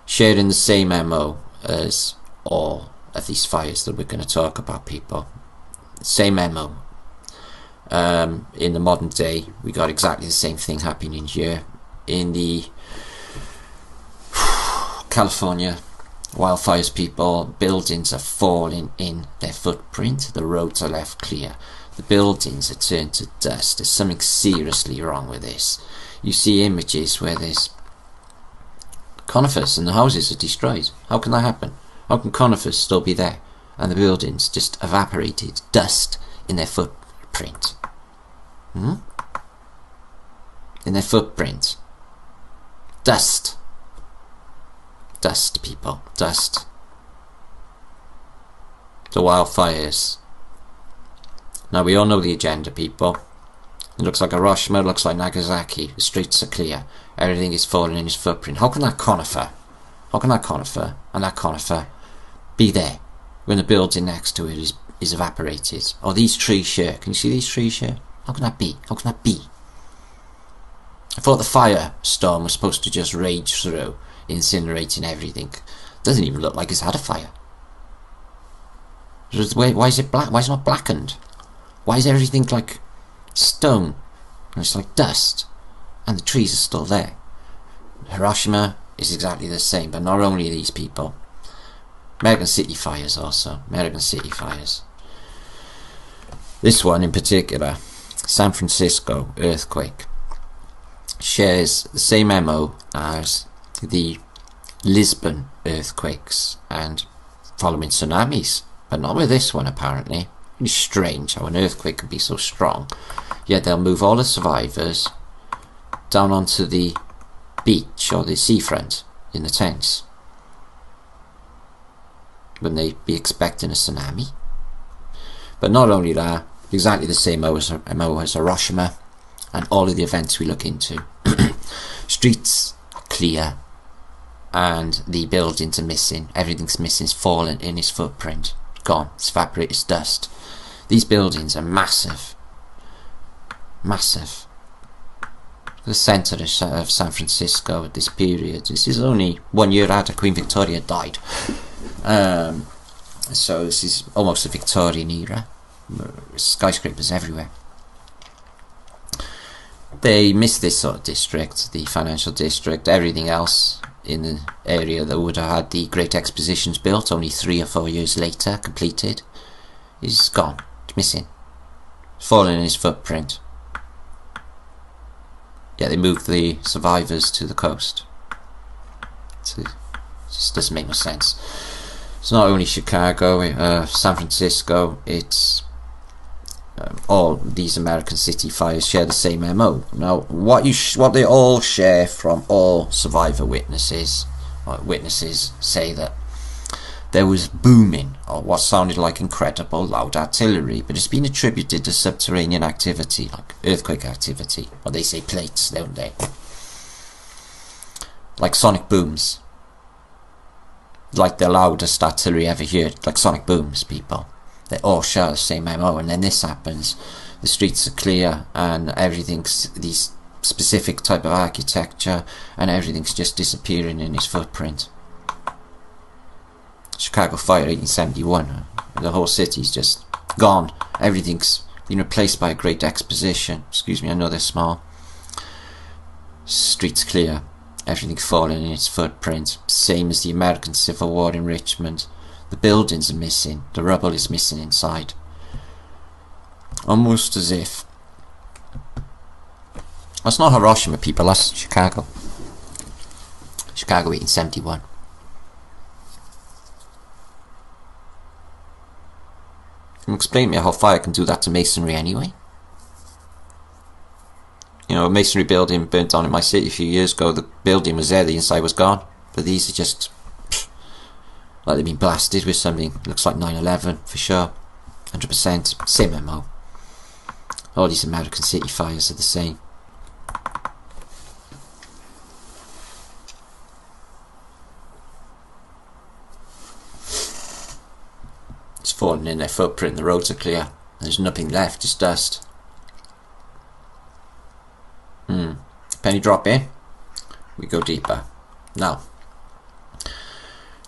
Sharing the same MO as all of these fires that we're going to talk about, people. Same MO. In the modern day, we got exactly the same thing happening here. In the California wildfires, people, buildings are falling in their footprint. The roads are left clear. The buildings are turned to dust. There's something seriously wrong with this. You see images where there's conifers and the houses are destroyed. How can that happen? How can conifers still be there and the buildings just evaporated, dust in their footprint? In their footprint. Dust. Dust, people. Dust. The wildfires. Now, we all know the agenda, people. It looks like Hiroshima, it looks like Nagasaki. The streets are clear. Everything is falling in its footprint. How can that conifer and that conifer be there when the building next to it is evaporated? Or these trees here. Can you see these trees here? How can that be? How can that be? I thought the firestorm was supposed to just rage through, incinerating everything. Doesn't even look like it's had a fire. Why is it black? Why is it not blackened? Why is everything like stone? And it's like dust. And the trees are still there. Hiroshima is exactly the same, but not only these, people. American City fires also. American City fires. This one in particular, San Francisco earthquake, shares the same MO as the Lisbon earthquakes and following tsunamis, but not with this one apparently. It's strange how an earthquake can be so strong, yet they'll move all the survivors down onto the beach or the seafront in the tents. Wouldn't they be expecting a tsunami? But not only that, exactly the same MO as Hiroshima and all of the events we look into. Streets are clear and the buildings are missing. Everything's missing. It's fallen in its footprint. It's gone. It's evaporated. It's dust. These buildings are massive. Massive. The centre of San Francisco at this period. This is only 1 year after Queen Victoria died. So this is almost a Victorian era. Skyscrapers everywhere. They missed this sort of district, the financial district. Everything else in the area that would have had the Great Expositions built only 3 or 4 years later, completed, is gone. It's missing. It's fallen in its footprint. Yeah, they moved the survivors to the coast. It just doesn't make much sense. It's not only Chicago, San Francisco, it's all these American city fires share the same MO. Now, what they all share from all survivor witnesses say that there was booming, or what sounded like incredible loud artillery, but it's been attributed to subterranean activity, like earthquake activity. Well, they say plates, don't they? Like sonic booms. Like the loudest artillery ever heard, like sonic booms, people. They all share the same MO, and then this happens. The streets are clear, and everything's these specific type of architecture, and everything's just disappearing in its footprint. Chicago Fire 1871, the whole city's just gone. Everything's been replaced by a great exposition. Excuse me, I know they're small. Streets clear, everything's falling in its footprint. Same as the American Civil War in Richmond. The buildings are missing, the rubble is missing inside. Almost as if... That's not Hiroshima, people, that's Chicago. Chicago 1871. Can you explain to me how fire can do that to masonry anyway? You know, a masonry building burnt down in my city a few years ago. The building was there, the inside was gone. But these are just... like they've been blasted with something. Looks like 9/11 for sure. 100%. Same MO. All these American city fires are the same. It's falling in their footprint, the roads are clear. There's nothing left, just dust. Penny drop in. We go deeper. Now,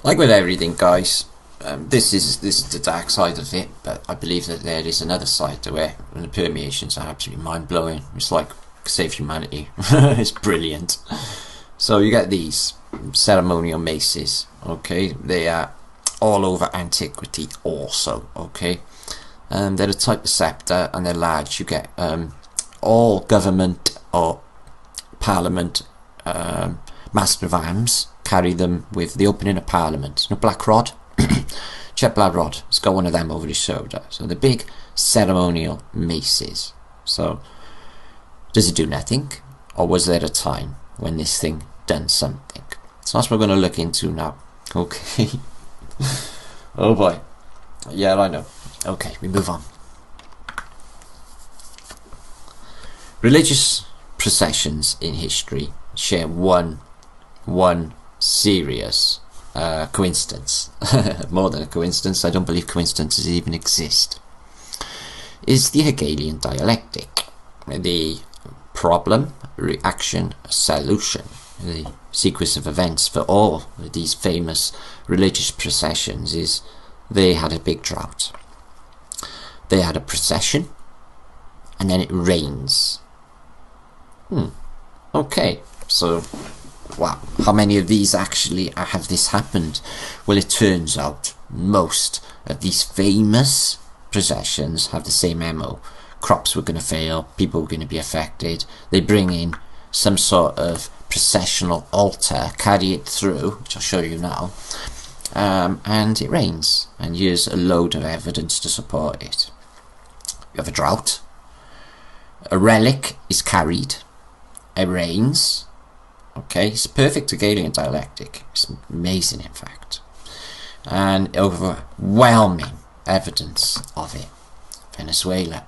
like with everything, guys, this is the dark side of it, but I believe that there is another side to it, and the permeations are absolutely mind-blowing. It's like save humanity. It's brilliant. So you get these ceremonial maces, okay? They are all over antiquity also, okay? They're a type of scepter, and they're large. You get all government or parliament master of arms carry them with the opening of parliament. You know, black rod? Jet black rod. It's got one of them over his shoulder. So the big ceremonial maces. So does it do nothing, or was there a time when this thing done something? So that's what we're going to look into now. Okay. Oh boy. Yeah, I know. Okay, we move on. Religious processions in history share one serious coincidence. More than a coincidence, I don't believe coincidences even exist. Is the Hegelian dialectic. The problem, reaction, solution. The sequence of events for all these famous religious processions is they had a big drought. They had a procession, and then it rains. Okay, so wow, how many of these actually have this happened? Well, it turns out most of these famous processions have the same MO. Crops were going to fail, people were going to be affected. They bring in some sort of processional altar, carry it through, which I'll show you now, and it rains, and here's a load of evidence to support it. You have a drought, a relic is carried, it rains. Okay, it's perfect Hegelian dialectic. It's amazing, in fact, and overwhelming evidence of it. Venezuela,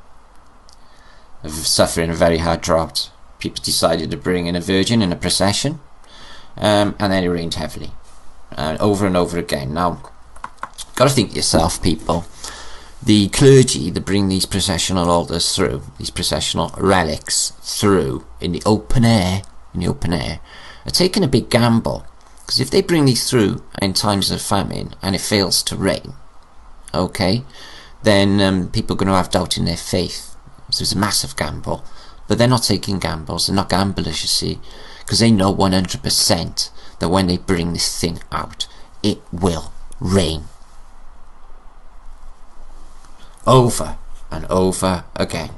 suffering a very hard drought. People decided to bring in a virgin in a procession, and then it rained heavily, over and over again. Now, got to think to yourself, people. The clergy that bring these processional altars through, these processional relics through in the open air, are taking a big gamble, because if they bring these through in times of famine and it fails to rain, okay, then people are going to have doubt in their faith. So it's a massive gamble. But they're not taking gambles, they're not gamblers, you see, because they know 100% that when they bring this thing out, it will rain. Over and over again,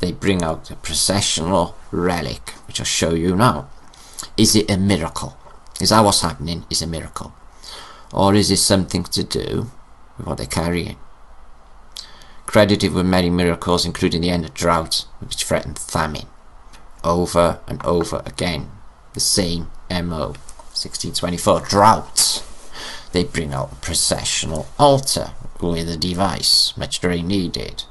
they bring out the processional relic, which I'll show you now. Is it a miracle? Is that what's happening? Is a miracle? Or is it something to do with what they're carrying? Credited with many miracles, including the end of drought, which threatened famine. Over and over again, the same MO. 1624, drought. they bring out a processional altar with a device, much very needed.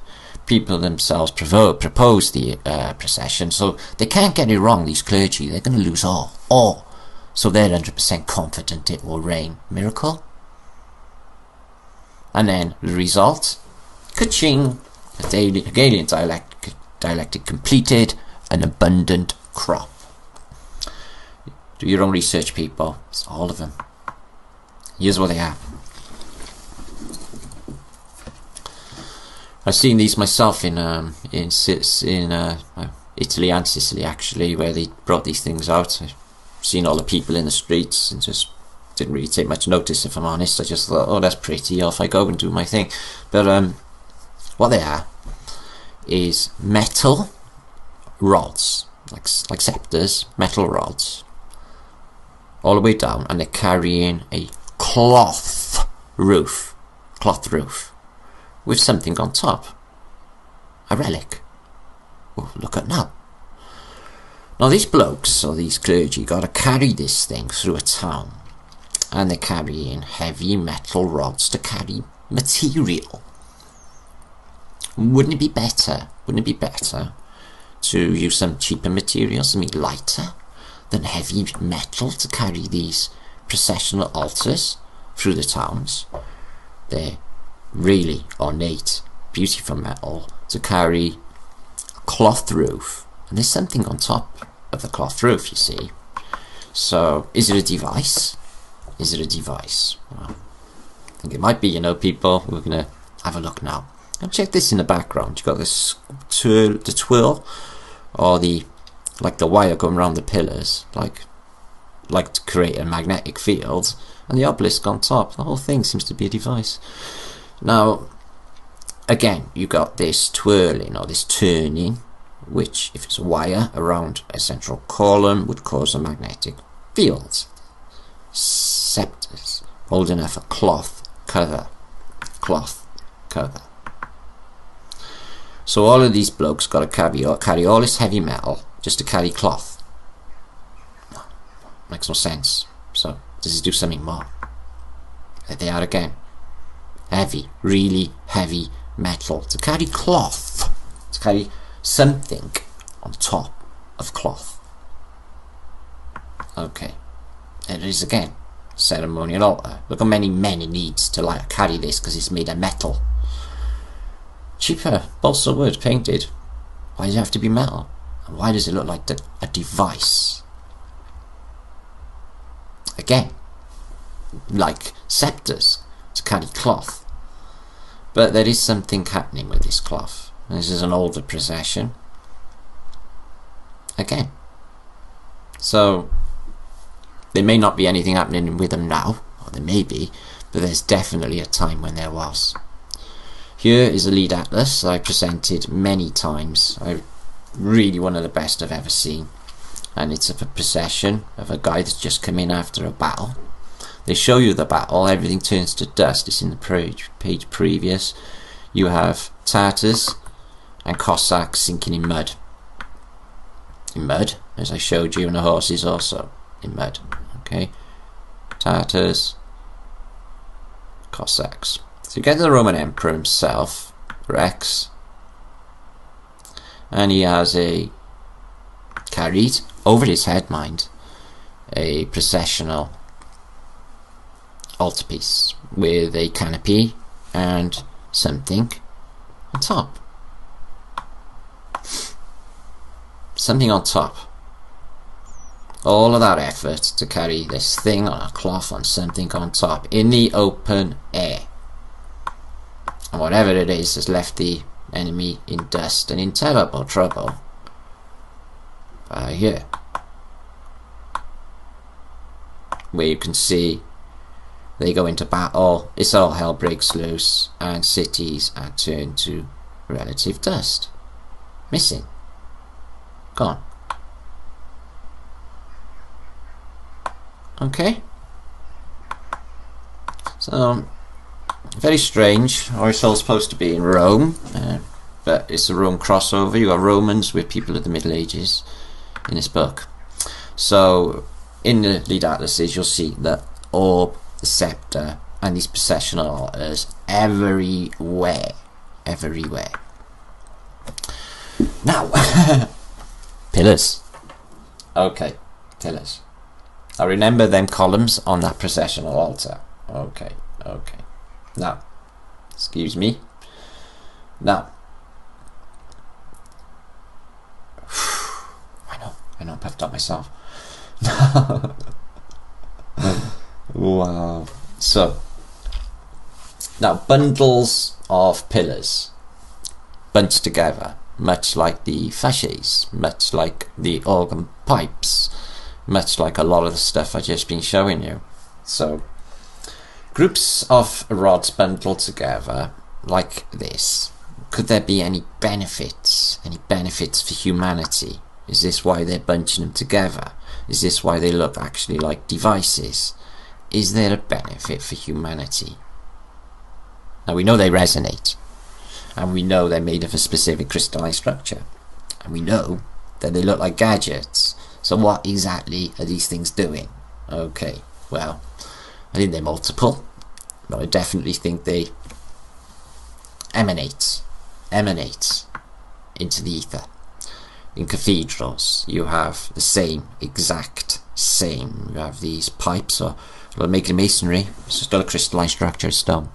People themselves propose the procession, so they can't get it wrong, these clergy. They're going to lose all. So they're 100% confident it will rain. Miracle? And then the result, ka-ching, a Hegelian dialectic completed, an abundant crop. Do your own research, people. It's all of them. Here's what they are. I've seen these myself in Italy and Sicily, actually, where they brought these things out. I've seen all the people in the streets and just didn't really take much notice, if I'm honest. I just thought, oh, that's pretty, off I go and do my thing. But what they are is metal rods, like scepters, metal rods, all the way down, and they're carrying a cloth roof, with something on top, a relic. Oh, look at now. Now these blokes, or these clergy, got to carry this thing through a town, and they're carrying heavy metal rods to carry material. Wouldn't it be better to use some cheaper materials, something lighter than heavy metal, to carry these processional altars through the towns? They're really ornate, beautiful metal to carry a cloth roof, and there's something on top of the cloth roof, you see. So is it a device? Well, I think it might be, you know, people. We're gonna have a look now. And check this in the background. You've got this the twirl, or the wire going around the pillars, like to create a magnetic field, and the obelisk on top. The whole thing seems to be a device. Now, again, you got this twirling, or this turning, which, if it's a wire around a central column, would cause a magnetic field. Scepters holding up a cloth cover. So all of these blokes got to carry all this heavy metal just to carry cloth. Makes no sense. So does it do something more? There they are again. Heavy, really heavy metal to carry cloth, to carry something on top of cloth. Okay, there it is again. Ceremonial altar. Look how many men it needs to carry this, because it's made of metal. Cheaper balsa wood painted. Why does it have to be metal? And why does it look like a device? Again, like scepters to carry cloth. But there is something happening with this cloth. This is an older procession. Again. So there may not be anything happening with them now, or there may be, but there's definitely a time when there was. Here is a lead atlas I presented many times. Really one of the best I've ever seen. And it's a procession of a guy that's just come in after a battle. They show you the battle, everything turns to dust. It's in the page previous. You have Tartars and Cossacks sinking in mud. In mud, as I showed you, and the horses also in mud. Okay, Tartars, Cossacks. So you get the Roman Emperor himself, Rex, and he has carried over his head, mind, a processional altarpiece with a canopy and something on top. Something on top. All of that effort to carry this thing on a cloth on something on top in the open air. And whatever it is has left the enemy in dust and in terrible trouble. Here, where you can see they go into battle, it's all hell breaks loose, and cities are turned to relative dust. Missing. Gone. Okay. So, very strange. Or it's all supposed to be in Rome, but it's a Rome crossover. You got Romans with people of the Middle Ages in this book. So, in the lead atlases, you'll see the orb the scepter and these processional altars everywhere. Everywhere. Now, pillars. Okay, pillars. I remember them columns on that processional altar. Okay, okay. Now, excuse me. Now, I know, puffed up myself. Wow. So, now bundles of pillars bunched together, much like the fasces, much like the organ pipes, much like a lot of the stuff I've just been showing you. So, groups of rods bundled together like this. Could there be any benefits? Any benefits for humanity? Is this why they're bunching them together? Is this why they look actually like devices? Is there a benefit for humanity? Now we know they resonate, and we know they're made of a specific crystalline structure, and we know that they look like gadgets. So what exactly are these things doing? Okay, well, I think they're multiple, but I definitely think they emanate into the ether. In cathedrals, you have the same, exact same. You have these pipes, or making masonry, it's still a crystalline structure, stone.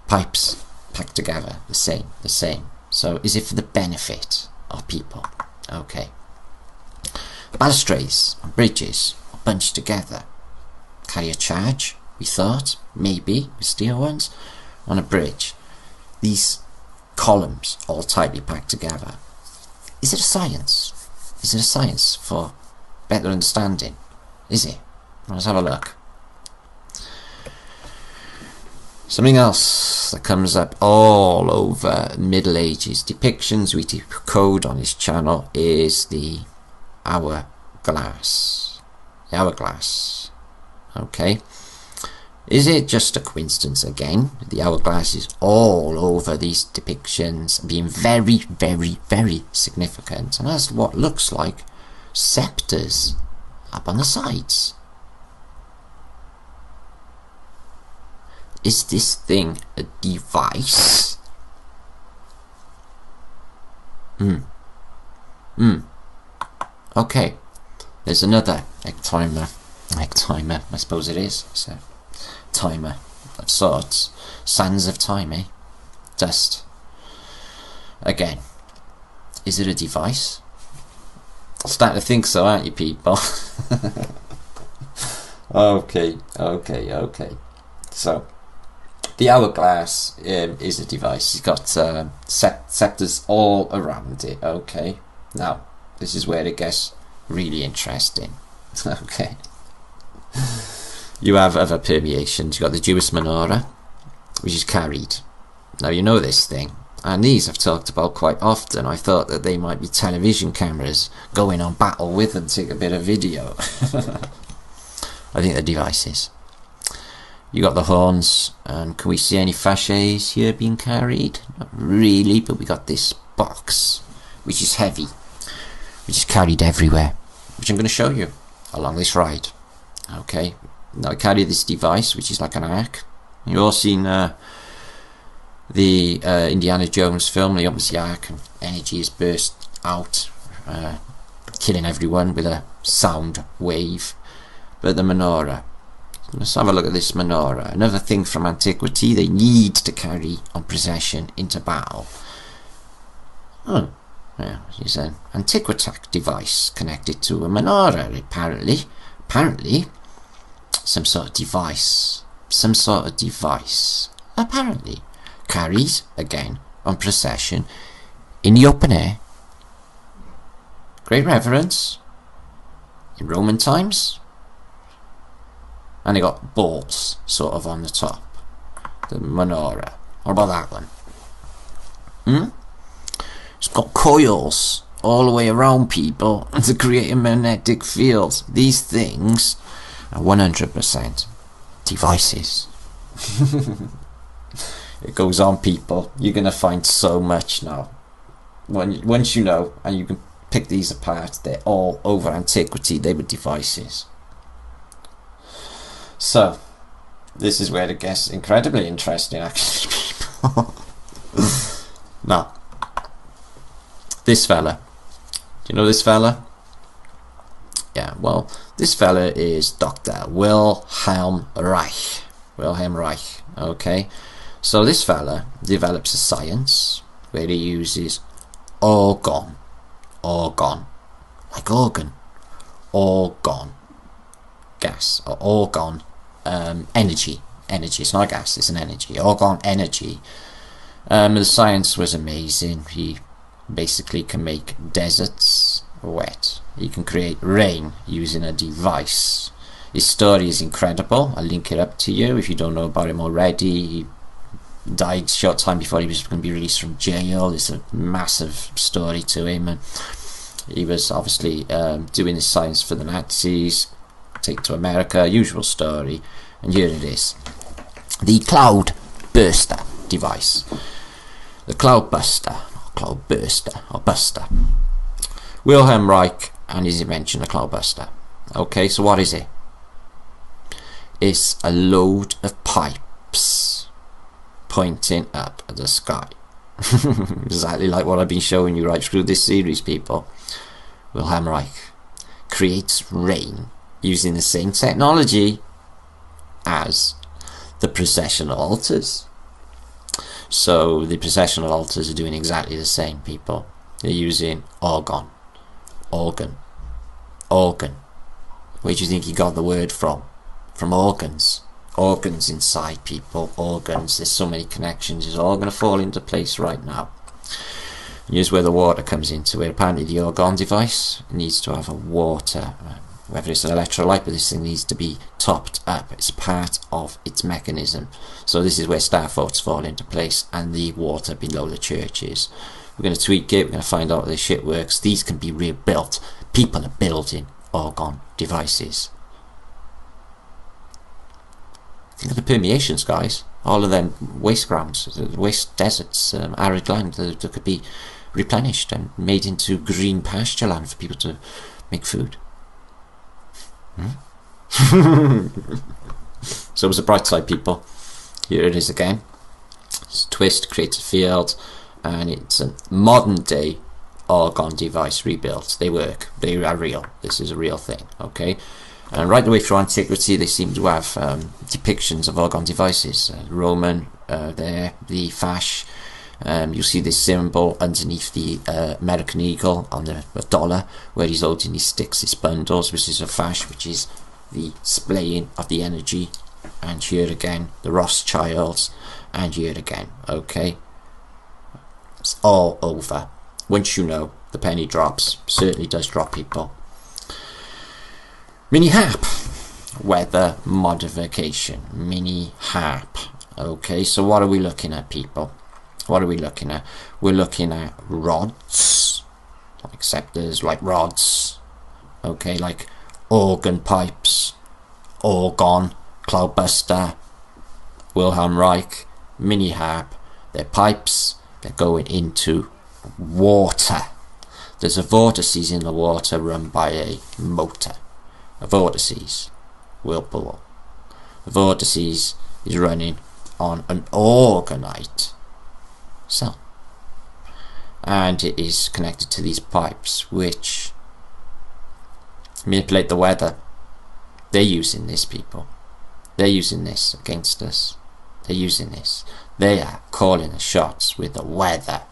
Pipes packed together, the same. So is it for the benefit of people? Okay. Balustrades and bridges are bunched together. Carry a charge, we thought, maybe, with steel ones, on a bridge. These columns all tightly packed together. Is it a science? Is it a science for better understanding? Is it? Let's have a look. Something else that comes up all over Middle Ages depictions we decode on this channel is the hourglass. The hourglass. Okay. Is it just a coincidence again? The hourglass is all over these depictions, being very, very, very significant, and has what looks like scepters up on the sides. Is this thing a device? Okay. There's another egg timer, I suppose it is. So, timer of sorts. Sands of time, eh? Dust. Again, is it a device? Starting to think so, aren't you, people? Okay. So, the hourglass is a device. It's got scepters all around it. Okay. Now, this is where it gets really interesting. Okay. You have other permeations. You've got the Jewish menorah, which is carried. Now you know this thing, and these I've talked about quite often. I thought that they might be television cameras going on battle with them, take a bit of video. I think they're devices. You got the horns, and can we see any fasces here being carried? Not really, but we got this box, which is heavy, which is carried everywhere, which I'm going to show you along this ride. Okay. Now I carry this device, which is like an arc. You've all seen the Indiana Jones film. He opens the arc and energy is burst out, killing everyone with a sound wave. But the menorah, let's have a look at this menorah. Another thing from antiquity they need to carry on procession into battle. Oh, yeah, it's an antiquitac device connected to a menorah, apparently. Some sort of device, apparently, carries, again, on procession, in the open air. Great reverence, in Roman times, and they got balls, sort of, on the top, the menorah. What about that one? It's got coils all the way around people to create a magnetic field. These things are 100% devices. It goes on, people. You're going to find so much now. Once you know, and you can pick these apart, they're all over antiquity. They were devices. So, This is where it gets incredibly interesting, actually, people. Now, this fella. Do you know this fella? Yeah, well, this fella is Dr. Wilhelm Reich. Wilhelm Reich, okay? So this fella develops a science where he uses argon, like organ, argon, gas, or argon, energy, it's not gas, it's an energy, argon energy. The science was amazing. He basically can make deserts wet. He can create rain using a device. His story is incredible. I'll link it up to you if you don't know about him already. He died short time before he was going to be released from jail. It's a massive story to him, and he was obviously doing his science for the Nazis, taken to America, usual story, and here it is. The cloud burster device. The cloud burster, or buster. Wilhelm Reich and his invention, the cloud burster. Okay, so what is it? It's a load of pipes pointing up at the sky. Exactly like what I've been showing you right through this series, people. Wilhelm Reich creates rain using the same technology as the processional altars. So the processional altars are doing exactly the same, people. They're using organ. Where do you think he got the word from? From organs. Organs inside, people. Organs. There's so many connections. It's all going to fall into place right now. And here's where the water comes into it. Apparently the organ device needs to have a water, whether it's an electrolyte, but this thing needs to be topped up. It's part of its mechanism. So this is where star forts fall into place, and the water below the churches. We're going to tweak it. We're going to find out how this shit works. These can be rebuilt. People are building organ devices. Think of the permeations, guys. All of them waste grounds, waste deserts, arid land that could be replenished and made into green pasture land for people to make food. So it was a bright side, people. Here it is again. It's a twist, creates a field, and it's a modern day organ device rebuilt. They work. They are real. This is a real thing. Okay. And right the way through antiquity, they seem to have depictions of organ devices. Roman, there, the fash. You'll see this symbol underneath the American eagle on the dollar, where he's holding his sticks, his bundles, which is a fash, which is the splaying of the energy. And here again, the Rothschilds, and here again. Okay, it's all over. Once you know, the penny drops. Certainly does drop, people. Mini harp, weather modification, mini harp. Okay, so what are we looking at, people? What are we looking at? We're looking at rods, like scepters, like rods. Okay, like organ pipes, organ, cloudbuster, Wilhelm Reich, mini harp. They're pipes. They're going into water. There's a vortices in the water run by a motor. A vortices, whirlpool. A vortices is running on an orgonite cell, and it is connected to these pipes which manipulate the weather. They're using this, people. They're using this against us. They're using this. They are calling the shots with the weather.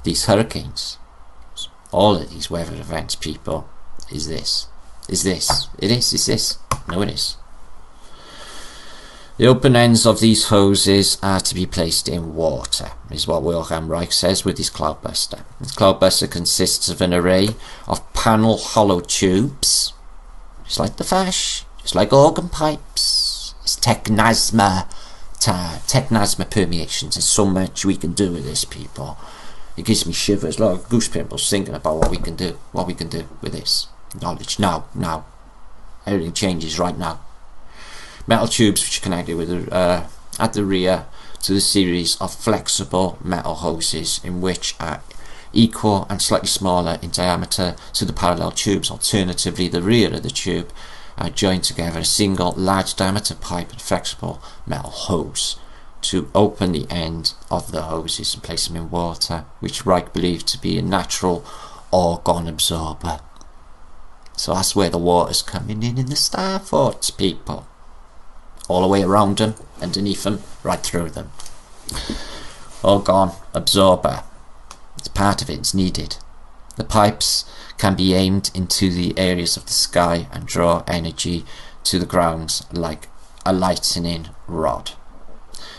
These hurricanes, all of these weather events, people, is this. Is this. It is. Is this. No, it is. The open ends of these hoses are to be placed in water, is what Wilhelm Reich says with his cloudbuster. This cloudbuster consists of an array of panel hollow tubes, just like the fash, just like organ pipes. It's technasma permeations. There's so much we can do with this, people. It gives me shivers, a lot of goose pimples thinking about what we can do with this knowledge. Now everything changes right now. Metal tubes which are connected with at the rear to the series of flexible metal hoses, in which are equal and slightly smaller in diameter to the parallel tubes. Alternatively, the rear of the tube are joined together a single large diameter pipe and flexible metal hose. To open the end of the hoses and place them in water, which Reich believed to be a natural argon absorber. So that's where the water's coming in the star forts, people. All the way around them, underneath them, right through them. Argon absorber. It's part of it, it's needed. The pipes can be aimed into the areas of the sky and draw energy to the ground like a lightning rod.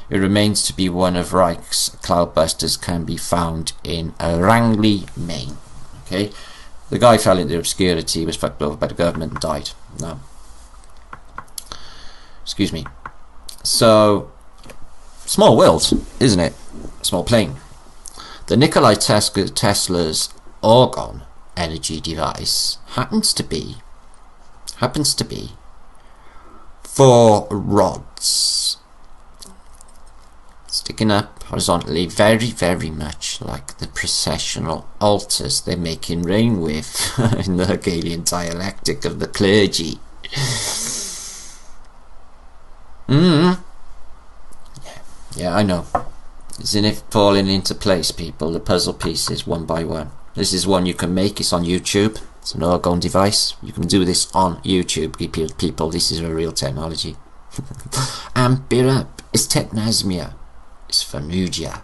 It remains to be one of Reich's cloudbusters can be found in Rangley, Maine. Okay, the guy fell into obscurity, was fucked over by the government and died. No. Excuse me. So, small world, isn't it? Small plane. The Nikola Tesla's argon energy device happens to be 4 rods sticking up horizontally, very, very much like the processional altars they make in rain with in the Hegelian dialectic of the clergy. Yeah, I know. Isn't it falling into place, people? The puzzle pieces, one by one. This is one you can make. It's on YouTube. It's an argon device. You can do this on YouTube, people. This is a real technology. Amp it up. It's technasmia. It's Fanugia.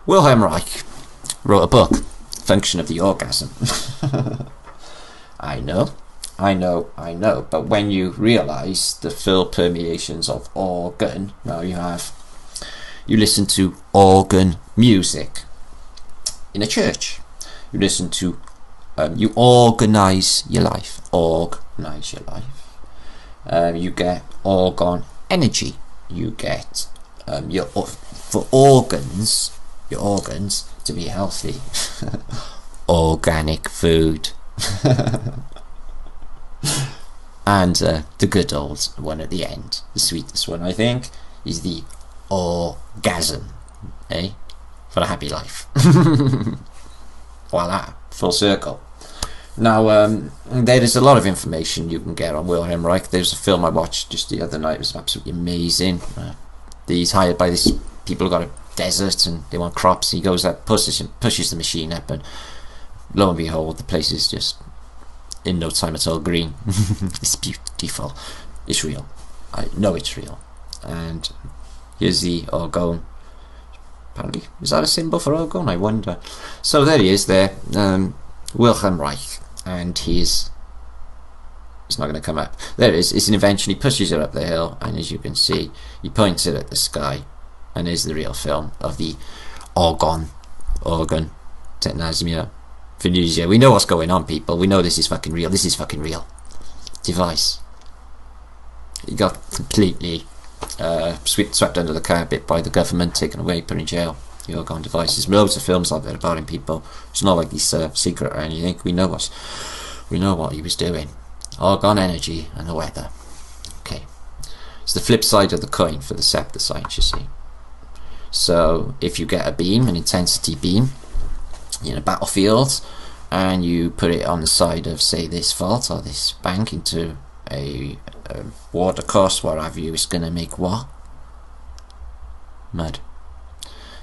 Wilhelm Reich wrote a book, Function of the Orgasm. I know. But when you realise the full permeations of organ, now you listen to organ music in a church. You listen to, you organise your life. You get organ energy. You get for your organs to be healthy. Organic food. And the good old one at the end, the sweetest one, I think, is the orgasm, for a happy life. Voila, full circle. Now, there is a lot of information you can get on Wilhelm Reich. There's a film I watched just the other night. It was absolutely amazing. He's hired by this people who got a desert and they want crops. He goes up, pushes the machine up, and lo and behold, the place is just in no time at all green. It's beautiful. It's real. I know it's real. And here's the argon. Apparently, is that a symbol for argon? I wonder. So there he is there, Wilhelm Reich, and it's not going to come up. There it is. It's an invention. He pushes it up the hill, and as you can see, he points it at the sky, and there's the real film of the organ, technasmia, Fanugia. We know what's going on, people. We know this is fucking real. This is fucking real. Device. He got completely swept under the carpet by the government, taken away, put in jail. The organ device. There's loads of films out there about him, people. It's not like he's secret or anything. We know what he was doing. Argon energy and the weather. Okay, it's the flip side of the coin for the scepter science, you see. So if you get a beam, an intensity beam, in a battlefield, and you put it on the side of, say, this fault or this bank into a water course, what have you, it's going to make what? Mud.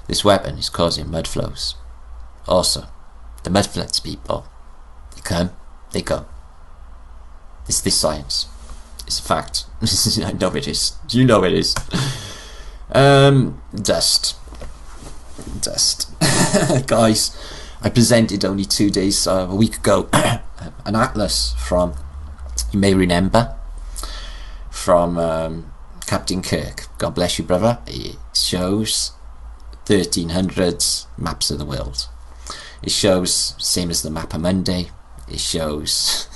This weapon is causing mud flows. Also, the mud floods, people. They come, they go. It's this science. It's a fact. I know it is. You know it is. Dust. Guys, I presented only 2 days, a week ago, an atlas from, you may remember, from Captain Kirk. God bless you, brother. It shows 1300s maps of the world. It shows, same as the map of Monday, it shows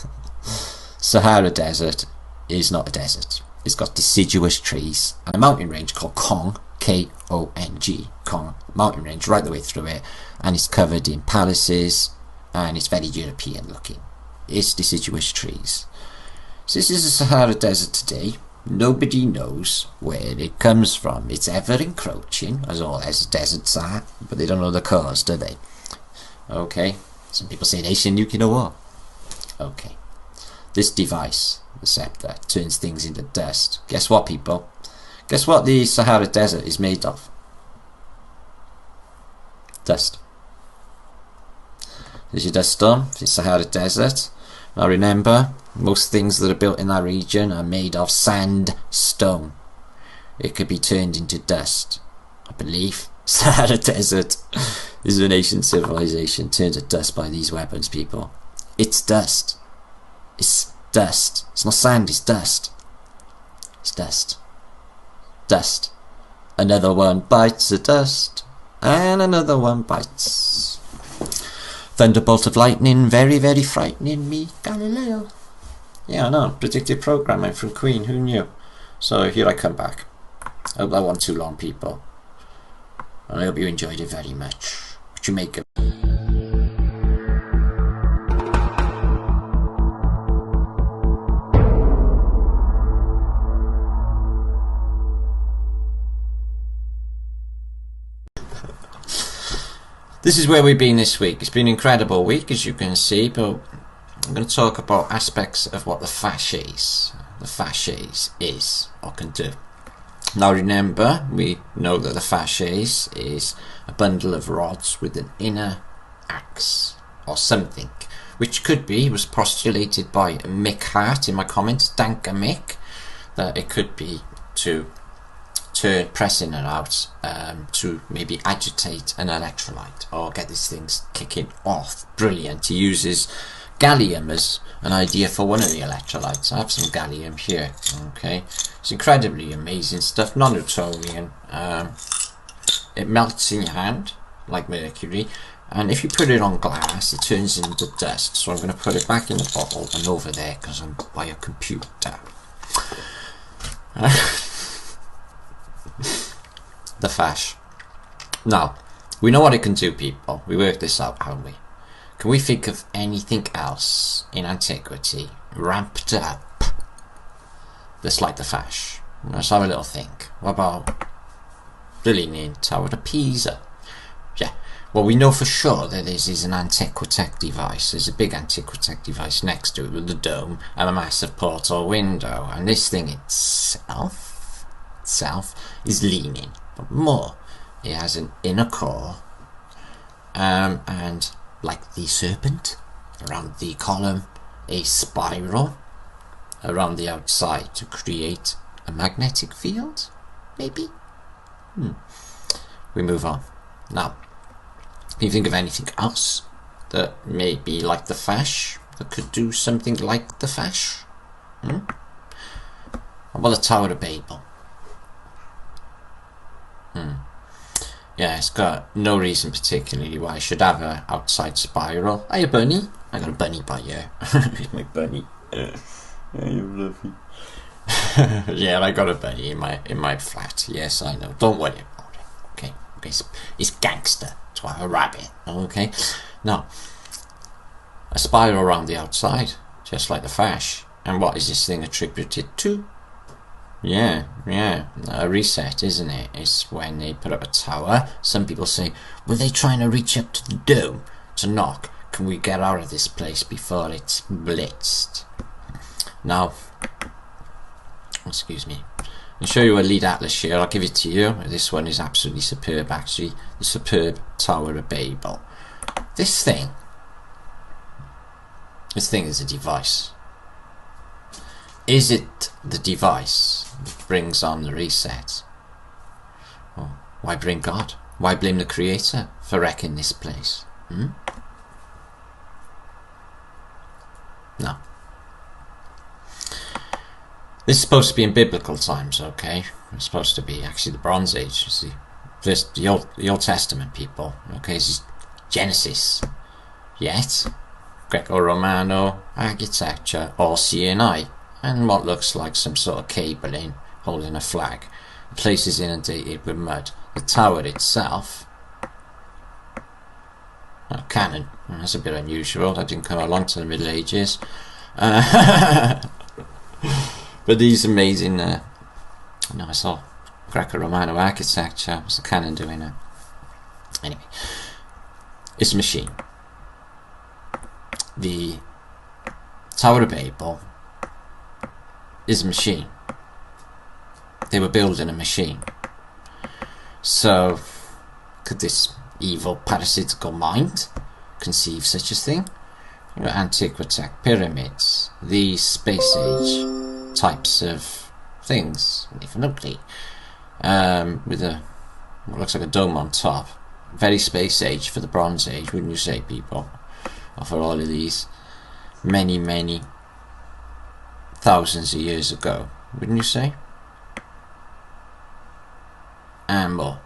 Sahara Desert is not a desert. It's got deciduous trees and a mountain range called Kong, K-O-N-G, Kong mountain range right the way through it, and it's covered in palaces and it's very European looking. It's deciduous trees. So this is the Sahara Desert today. Nobody knows where it comes from. It's ever encroaching, as all deserts are, but they don't know the cause, do they? Okay, some people say they see nuclear war. Okay, This device, the scepter, turns things into dust. Guess what, people? Guess what the Sahara Desert is made of? Dust. There's your dust storm, the Sahara Desert. Now remember, most things that are built in that region are made of sandstone. It could be turned into dust. I believe Sahara Desert is an ancient civilization turned to dust by these weapons, people. It's dust. It's dust. It's not sand, it's dust. It's dust. Dust. Another one bites the dust, and another one bites. Thunderbolt of lightning, very, very frightening me, Galileo. Yeah, I know, predictive programming from Queen, who knew? So here I come back. I hope that wasn't too long, people. And I hope you enjoyed it very much. What you make of it? This is where we've been this week. It's been an incredible week, as you can see, but I'm going to talk about aspects of what the fasces is or can do. Now remember, we know that the fasces is a bundle of rods with an inner axe or something, which could be, was postulated by Mick Hart in my comments, Danka Mick, that it could be to turn, pressing it out to maybe agitate an electrolyte or get these things kicking off. Brilliant. He uses gallium as an idea for one of the electrolytes. I have some gallium here. Okay, it's incredibly amazing stuff, non-Newtonian. It melts in your hand like mercury, and if you put it on glass it turns into dust. So I'm going to put it back in the bottle and over there because I'm by a computer. The fash. Now, we know what it can do, people. We worked this out, haven't we? Can we think of anything else in antiquity ramped up that's like the fash? Let's have a little think. What about the Leaning Tower of Pisa? Yeah, well, we know for sure that this is an Antiquitech device. There's a big Antiquitech device next to it with a dome and a massive portal window, and this thing itself is leaning, but more, it has an inner core, and like the serpent around the column, a spiral around the outside to create a magnetic field, maybe? We move on. Now, can you think of anything else that may be like the fash, that could do something like the fash? Well, the Tower of Babel. Yeah, it's got no reason particularly why I should have an outside spiral. Hiya, bunny. I got a bunny by here. Here's my bunny. Yeah, you're lovely. Yeah, I got a bunny in my flat. Yes, I know. Don't worry about it. Okay, it's gangster to have a rabbit. Okay, now a spiral around the outside, just like the fash. And what is this thing attributed to? Yeah, a reset, isn't it? It's when they put up a tower. Some people say, were they trying to reach up to the dome to knock? Can we get out of this place before it's blitzed? Now, excuse me, I'll show you a lead atlas here. I'll give it to you. This one is absolutely superb, actually. The superb Tower of Babel. This thing is a device. Is it the device that brings on the reset? Well, why bring God? Why blame the Creator for wrecking this place? No. This is supposed to be in biblical times, okay? It's supposed to be actually the Bronze Age. The Old Testament, people. Okay, this is Genesis. Yet, Greco-Romano architecture, all CNI. And what looks like some sort of cabling holding a flag. The place is inundated with mud. The tower itself, a cannon. That's a bit unusual. That didn't come along to the Middle Ages. But these amazing, I saw Greco-Romano architecture. What's the cannon doing now? Anyway, it's a machine. The Tower of Babel is a machine. They were building a machine. So, could this evil parasitical mind conceive such a thing? You know, Antiquitech, pyramids, these space age types of things, even ugly, with a what looks like a dome on top. Very space age for the Bronze Age, wouldn't you say, people? Or for all of these many thousands of years ago, wouldn't you say? And more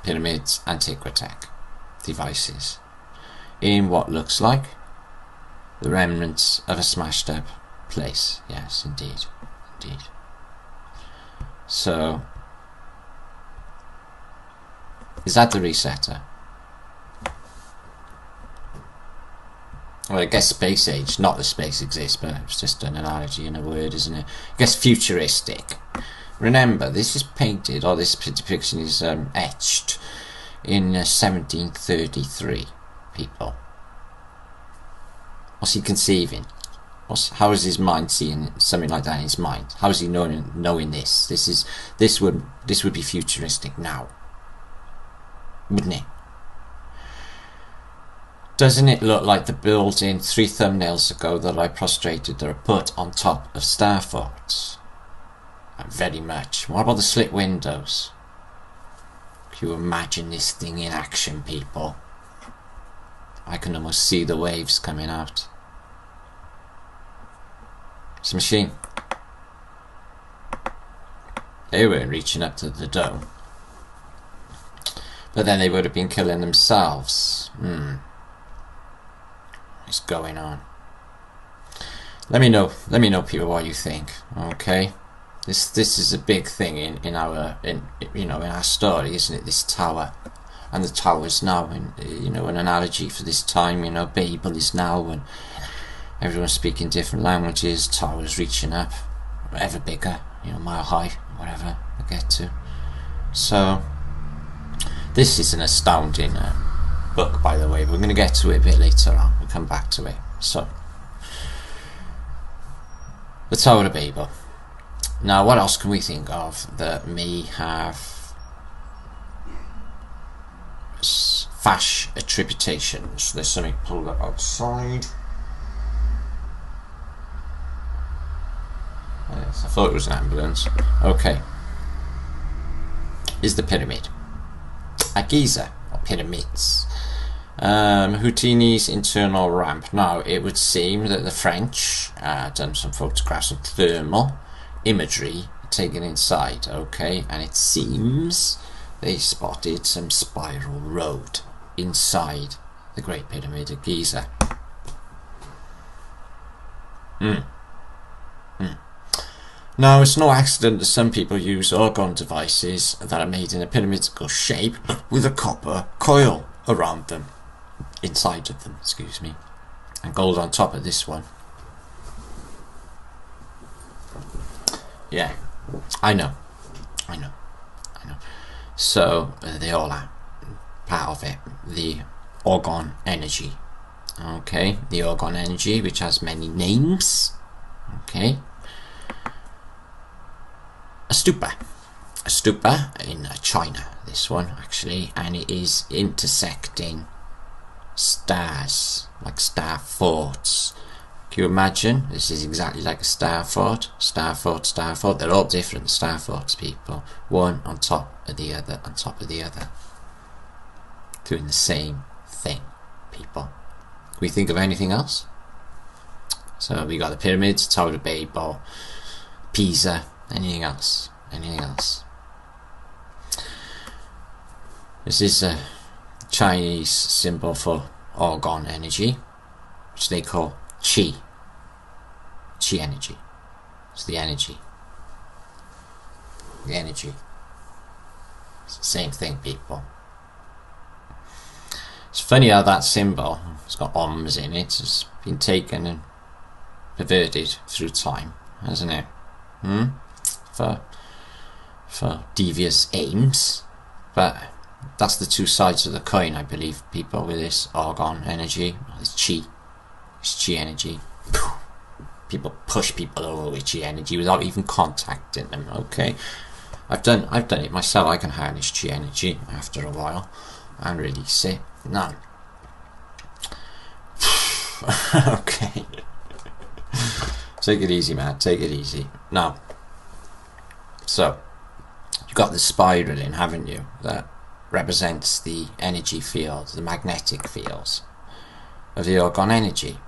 pyramids, Antiquitech devices in what looks like the remnants of a smashed up place. Yes, indeed. So, is that the resetter? Well, I guess space age, not the space exists, but it's just an analogy in a word, isn't it? I guess futuristic. Remember, this is painted, or this depiction is etched in 1733, people. What's he conceiving? How is his mind seeing something like that in his mind? How is he knowing this? This would be futuristic now, wouldn't it? Doesn't it look like the building 3 thumbnails ago that I prostrated that are put on top of star forts? Very much. What about the slit windows? Can you imagine this thing in action, people? I can almost see the waves coming out. It's a machine. They weren't reaching up to the dome. But then they would have been killing themselves. What's going on? Let me know people what you think. Okay? This is a big thing in our story, isn't it? This tower. And the tower is now an analogy for this time. Babel is now, and everyone's speaking different languages. Towers reaching up, ever bigger, mile high, whatever they get to. So this is an astounding book, by the way. We're going to get to it a bit later on. We'll come back to it. So, the Tower of Babel. Now, what else can we think of that may have fash attributations? There's something pulled up outside. Yes, I thought it was an ambulance. Okay. Is the pyramid at Giza, or pyramids? Houdini's internal ramp. Now, it would seem that the French done some photographs of thermal imagery taken inside, okay, and it seems they spotted some spiral road inside the Great Pyramid of Giza. Now, it's no accident that some people use orgone devices that are made in a pyramidal shape with a copper coil around them, inside of them, excuse me, and gold on top of this one. Yeah, I know. So they all are part of it. The orgone energy. Okay, the orgone energy, which has many names. Okay. A stupa in China, this one actually, and it is intersecting stars, like star forts. Can you imagine? This is exactly like a star fort. They're all different star forts, people. One on top of the other, on top of the other. Doing the same thing, people. Can we think of anything else? So we got the pyramids, Tower of Babel, Pisa. Anything else? This is a Chinese symbol for orgone energy, which they call qi. Qi energy. It's the energy. It's the same thing, people. It's funny how that symbol, it's got ohms in it, has been taken and perverted through time, hasn't it? For devious aims, but that's the two sides of the coin, I believe, people, with this orgone energy, this qi energy. People push people over with chi energy without even contacting them. Okay, I've done it myself. I can harness chi energy after a while and release it. Now, okay, take it easy, man. Take it easy. Now, so you've got the spiraling, haven't you? That represents the energy fields, the magnetic fields of the orgone energy.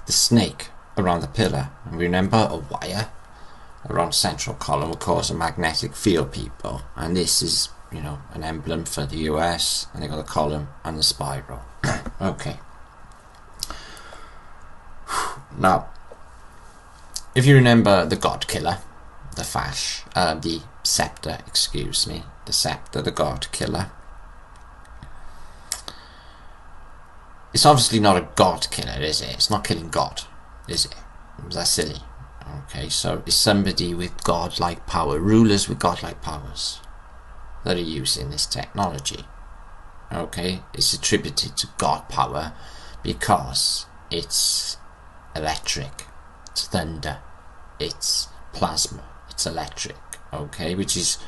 The snake around the pillar, and remember, a wire around central column will cause a magnetic field, people, and this is, you know, an emblem for the US, and they got the column and the spiral. Okay, now if you remember the god killer, the scepter, excuse me, the scepter, the god killer, it's obviously not a god killer, is it? It's not killing God, is it? That's silly. Okay, so it's somebody with godlike power, rulers with godlike powers that are using this technology. Okay, it's attributed to god power because it's electric, it's thunder, it's plasma, it's electric. Okay, which is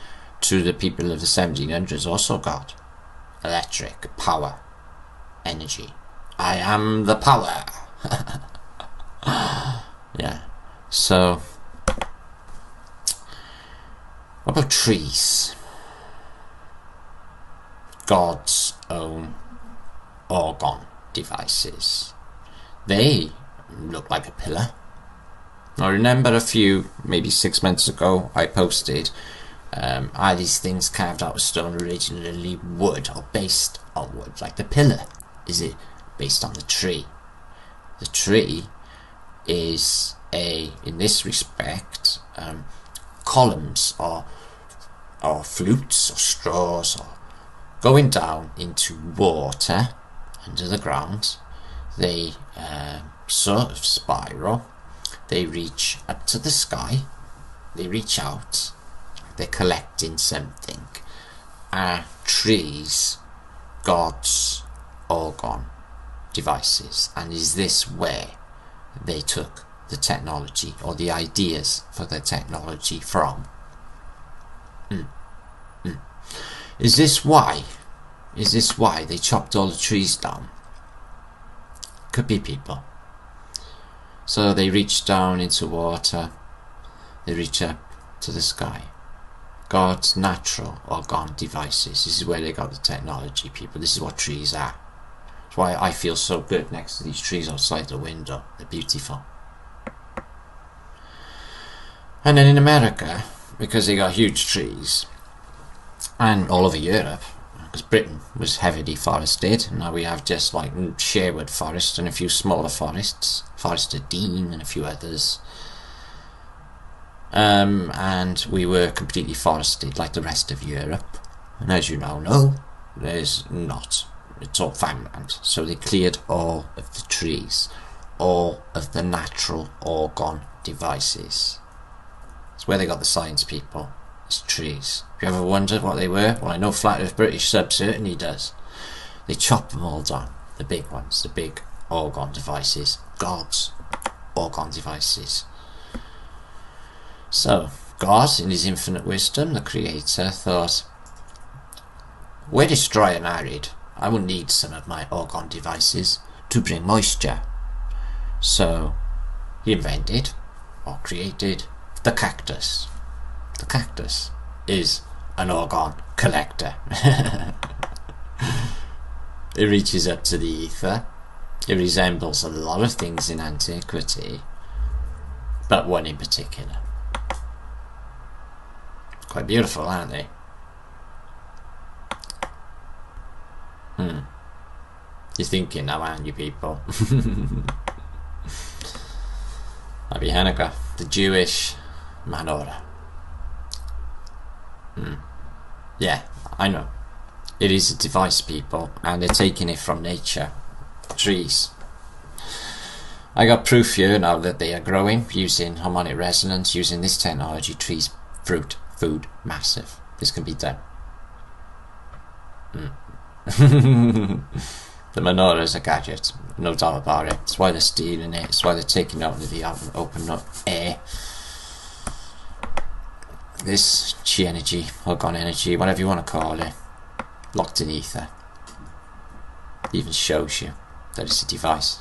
to the people of the 1700s also God. Electric, power, energy. I am the power. Yeah. So, what about trees? God's own orgone devices. They look like a pillar. I remember a few, maybe 6 months ago, I posted are these things carved out of stone originally wood or based on wood, like the pillar? Is it based on the tree? The tree is in this respect, columns or flutes or straws or going down into water under the ground. They sort of spiral. They reach up to the sky. They reach out. They're collecting something. Are trees God's orgone devices? And is this where they took the technology or the ideas for the technology from? Is this why they chopped all the trees down? Could be, people. So they reach down into water, they reach up to the sky. God's natural orgone devices. This is where they got the technology, people. This is what trees are. That's why I feel so good next to these trees outside the window. They're beautiful. And then in America, because they got huge trees, and all over Europe, because Britain was heavily forested, and now we have just like Sherwood Forest and a few smaller forests, Forest of Dean and a few others, and we were completely forested like the rest of Europe. And as you now know, there's not. It's all farmland. So they cleared all of the trees, all of the natural orgone devices. That's where they got the science, people. It's trees. If you ever wondered what they were, well, I know Flat Earth British Sub certainly does. They chop them all down. The big ones, the big orgone devices. God's orgone devices. So, God, in his infinite wisdom, the creator, thought, where it's dry and arid, I will need some of my orgone devices to bring moisture. So, he invented, or created, the cactus. The cactus is an orgone collector. It reaches up to the ether. It resembles a lot of things in antiquity, but one in particular. Quite beautiful, aren't they? You're thinking now, aren't you, people? Happy Hanukkah, the Jewish menorah. Yeah, I know. It is a device, people, and they're taking it from nature. Trees. I got proof here now that they are growing using harmonic resonance, using this technology. Trees, fruit, food, massive. This can be done. The menorah is a gadget, no doubt about it. It's why they're stealing it. It's why they're taking it out into the open air. This chi energy, Hogon energy, whatever you want to call it, locked in ether. Even shows you that it's a device.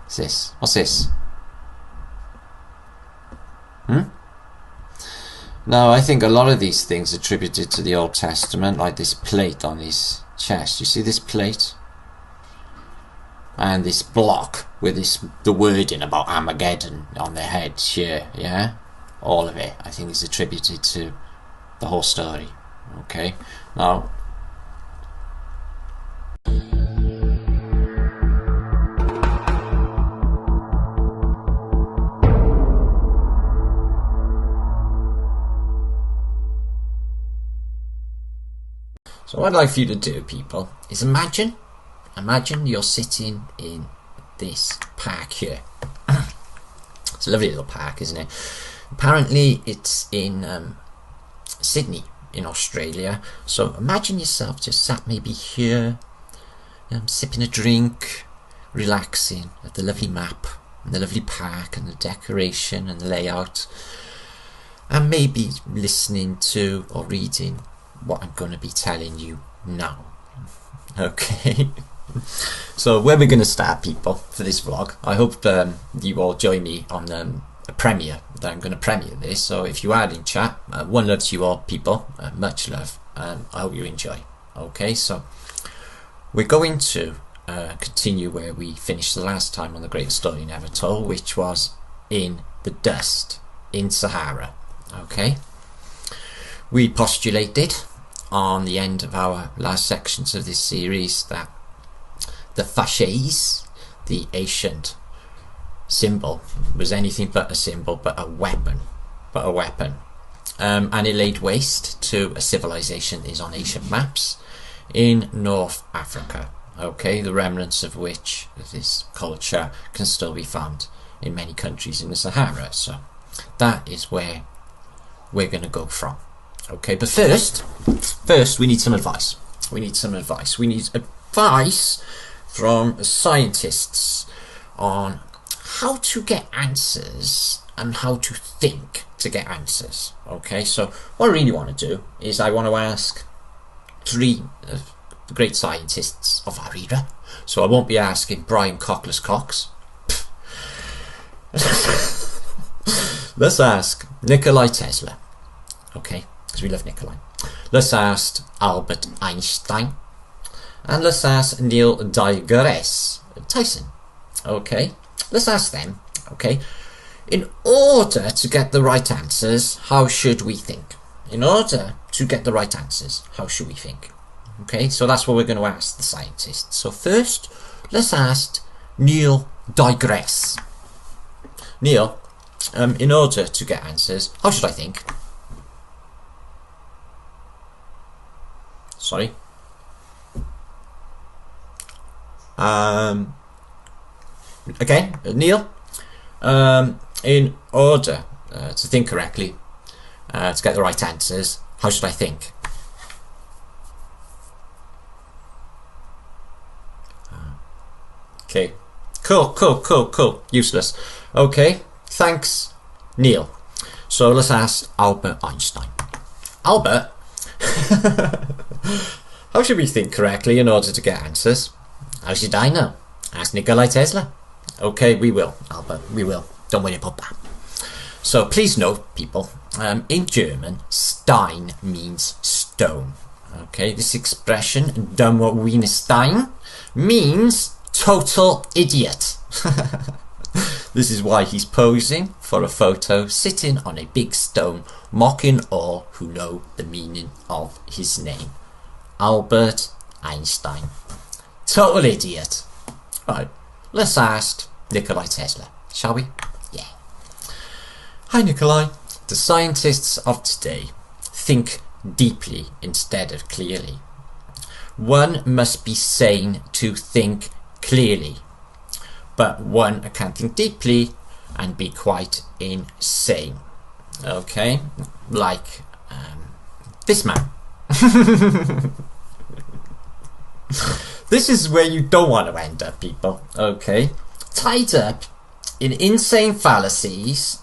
What's this? What's this? No, I think a lot of these things attributed to the Old Testament, like this plate on his chest. You see this plate? And this block with the wording about Armageddon on their heads here, yeah? All of it, I think, is attributed to the whole story. Okay? Now, so what I'd like for you to do, people, is imagine you're sitting in this park here. It's a lovely little park, isn't it? Apparently it's in Sydney in Australia. So imagine yourself just sat maybe here, sipping a drink, relaxing at the lovely map and the lovely park and the decoration and the layout, and maybe listening to or reading what I'm going to be telling you now. Okay. So where we're going to start, people, for this vlog, I hope you all join me on a premiere that I'm going to premiere this. So if you are in chat, one love to you all, people, much love, and I hope you enjoy. Okay, so we're going to continue where we finished the last time on the Greatest Story Never Told, which was in the dust in Sahara. Okay, we postulated on the end of our last sections of this series that the fasces, the ancient symbol, was anything but a symbol, but a weapon. And it laid waste to a civilization that is on ancient maps in North Africa. Okay, the remnants of which, this culture, can still be found in many countries in the Sahara. So that is where we're going to go from. Okay, but first we need some advice. We need advice from scientists on how to get answers and how to think to get answers. Okay, so what I really want to do is I want to ask three of the great scientists of our era. So I won't be asking Brian Cockless Cox. Let's ask Nikola Tesla. Okay, because we love Nikola. Let's ask Albert Einstein. And let's ask Neil deGrasse Tyson. Okay, let's ask them. Okay, in order to get the right answers, how should we think? In order to get the right answers, how should we think? Okay, so that's what we're going to ask the scientists. So first, let's ask Neil deGrasse. Neil, in order to get answers, how should I think? Sorry. Again, Neil, in order to think correctly, to get the right answers, how should I think? Okay, cool, useless. Okay, thanks, Neil. So let's ask Albert Einstein. Albert, how should we think correctly in order to get answers? How should I know? Ask Nikola Tesla. Okay, we will, Albert, we will. Don't worry about that. So please note, people, in German, Stein means stone. Okay, this expression, dummer wie ein Stein, means total idiot. This is why he's posing for a photo sitting on a big stone, mocking all who know the meaning of his name. Albert Einstein. Total idiot. Right, let's ask Nikola Tesla, shall we? Yeah. Hi Nikolai. The scientists of today think deeply instead of clearly. One must be sane to think clearly, but one can think deeply and be quite insane. Okay, like this man. this is where you don't want to end up, people. Okay, tied up in insane fallacies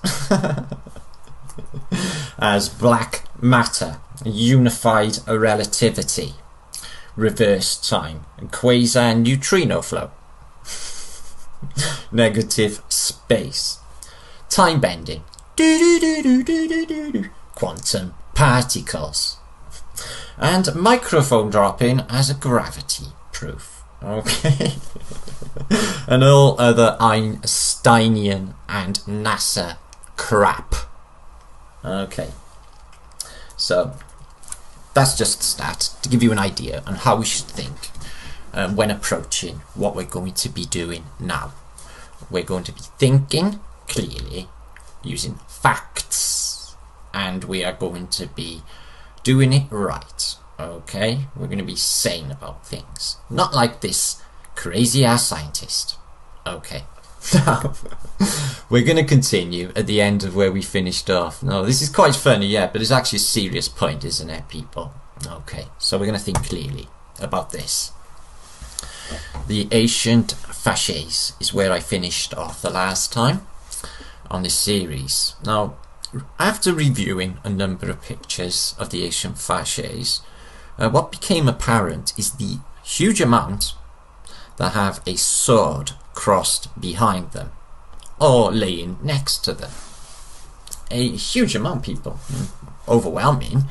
as black matter, unified relativity, reverse time, and quasar neutrino flow, negative space, time bending, quantum particles, and microphone dropping as a gravity proof. Okay. And all other Einsteinian and NASA crap. Okay. So that's just that to give you an idea on how we should think when approaching what we're going to be doing now. We're going to be thinking clearly, using facts, and we are going to be doing it right. Okay, we're going to be sane about things, not like this crazy ass scientist. Okay, now we're going to continue at the end of where we finished off. No, this is quite funny, yeah, but it's actually a serious point, isn't it, people? Okay, so we're going to think clearly about this. The ancient fasces is where I finished off the last time on this series. Now, after reviewing a number of pictures of the ancient fasces, what became apparent is the huge amount that have a sword crossed behind them or laying next to them. A huge amount, people. Overwhelming.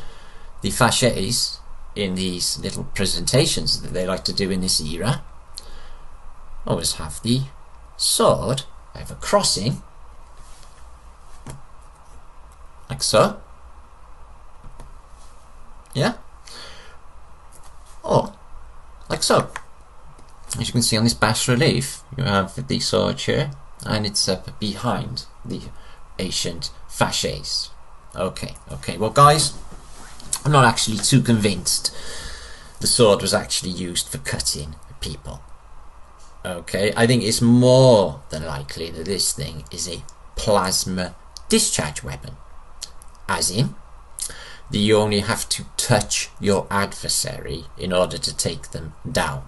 The fasces in these little presentations that they like to do in this era always have the sword either crossing like so, yeah, or like so. As you can see on this bas relief, you have the sword here, and it's up behind the ancient fasces. Okay, well guys, I'm not actually too convinced the sword was actually used for cutting people. Okay, I think it's more than likely that this thing is a plasma discharge weapon. As in, that you only have to touch your adversary in order to take them down.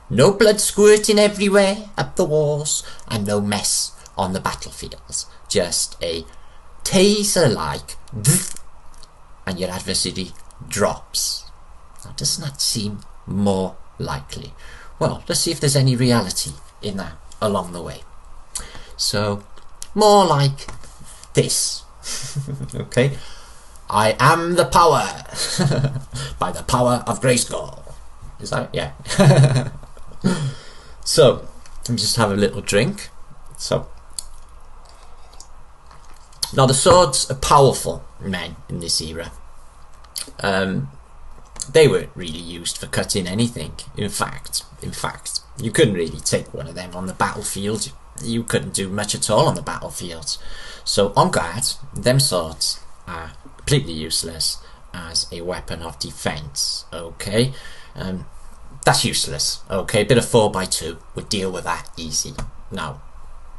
No blood squirting everywhere up the walls, and no mess on the battlefields. Just a taser-like, and your adversary drops. Now, doesn't that seem more likely? Well, let's see if there's any reality in that along the way. So, more like this. Okay, I am the power by the power of Grayskull. Is that it? Yeah. So let me just have a little drink. So now the swords are powerful men in this era. They weren't really used for cutting anything. In fact, you couldn't really take one of them on the battlefield. You couldn't do much at all on the battlefield. So on guard, them swords are completely useless as a weapon of defense. Okay, that's useless. Okay, a bit of 4x2 would deal with that easy. Now,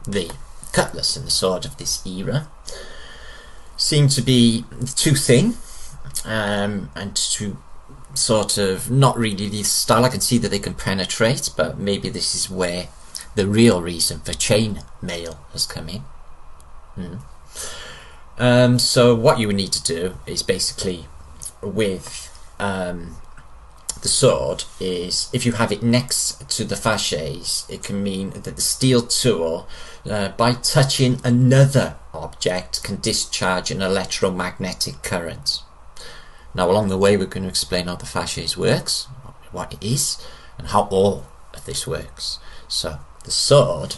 the cutlass and the sword of this era seem to be too thin, and to sort of not really the style. I can see that they can penetrate, but maybe this is where the real reason for chain mail has come in. So what you would need to do is basically with the sword is, if you have it next to the fasces, it can mean that the steel tool, by touching another object, can discharge an electromagnetic current. Now along the way we're going to explain how the fasces works, what it is, and how all of this works. So the sword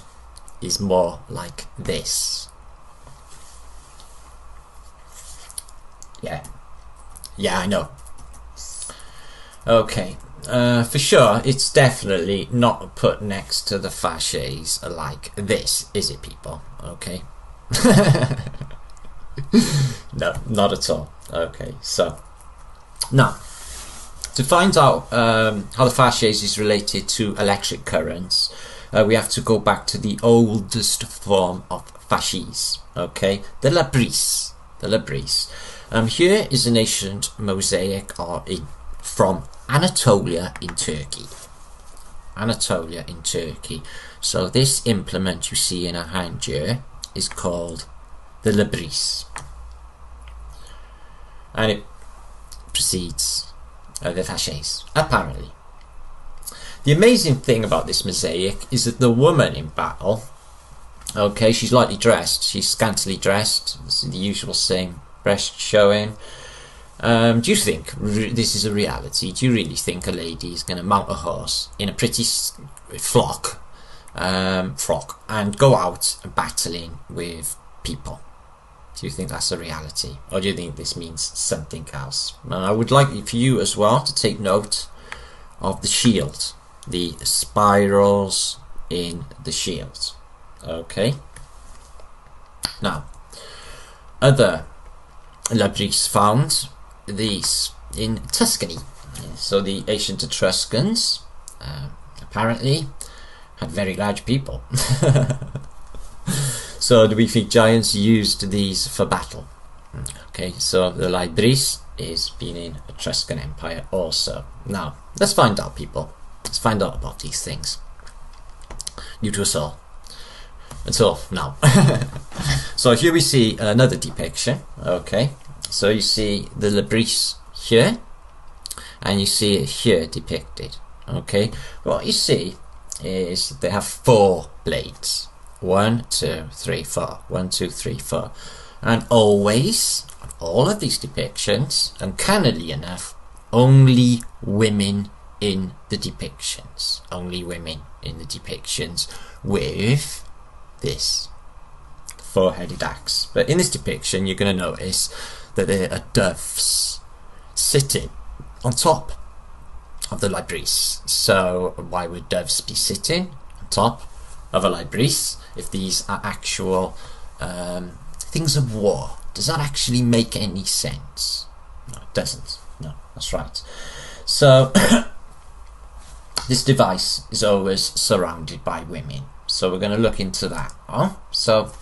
is more like this. Yeah, I know. Okay, for sure, it's definitely not put next to the fasces like this, is it, people? Okay. No, not at all. Okay, so now to find out how the fasces is related to electric currents, we have to go back to the oldest form of fasces. Okay, the labris. Here is an ancient mosaic from Anatolia in Turkey. Anatolia in Turkey. So this implement you see in her hand here is called the labris, and it precedes the fasces, apparently. The amazing thing about this mosaic is that the woman in battle, okay, she's lightly dressed, she's scantily dressed, this is the usual same, breast showing. Do you think this is a reality? Do you really think a lady is going to mount a horse in a pretty frock and go out battling with people? Do you think that's a reality, or do you think this means something else? And I would like for you as well to take note of the shield, the spirals in the shield. Okay. Now, other labris found these in Tuscany. So the ancient Etruscans apparently had very large people. So do we think giants used these for battle? Okay, so the labris is being in Etruscan Empire also. Now, let's find out, people. Let's find out about these things. New to us all. Until now. So here we see another depiction. Okay, so you see the labris here, and you see it here depicted. Okay, what you see is they have 4 blades. 1, 2, 3, 4. 1, 2, 3, 4. And always, on all of these depictions, uncannily enough, only women in the depictions. Only women in the depictions with this 4-headed axe. But in this depiction, you're going to notice that there are doves sitting on top of the labris. So why would doves be sitting on top of a labris if these are actual things of war? Does that actually make any sense? No, it doesn't. No, that's right. So this device is always surrounded by women. So we're going to look into that. So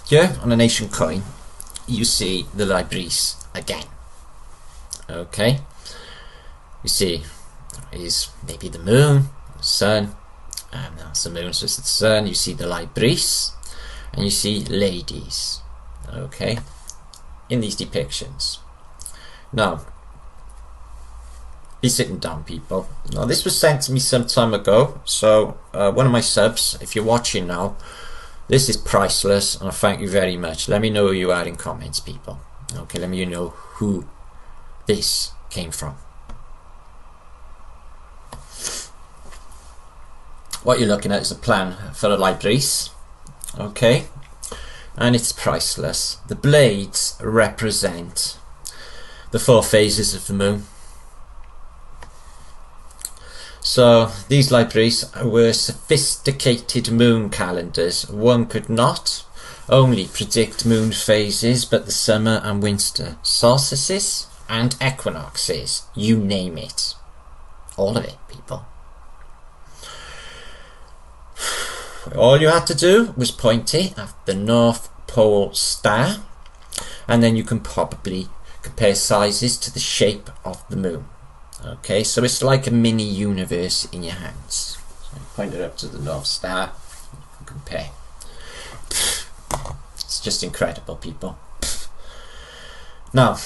here on an ancient coin, you see the labris again. Okay, you see is maybe the moon, the sun. No, it's the moon, so it's the sun. You see the labris, and you see ladies. Okay, in these depictions. Now, be sitting down, people. Now, this was sent to me some time ago, so one of my subs, if you're watching now, this is priceless, and I thank you very much. Let me know who you are in comments, people. Okay, let me know who this came from. What you're looking at is a plan for a labris, okay, and it's priceless. The blades represent the 4 phases of the moon. So these labris were sophisticated moon calendars. One could not only predict moon phases, but the summer and winter solstices and equinoxes, you name it. All of it, people. All you had to do was point it at the North Pole star, and then you can probably compare sizes to the shape of the moon. Okay, so it's like a mini universe in your hands. So point it up to the North Star and compare. It's just incredible, people. Now,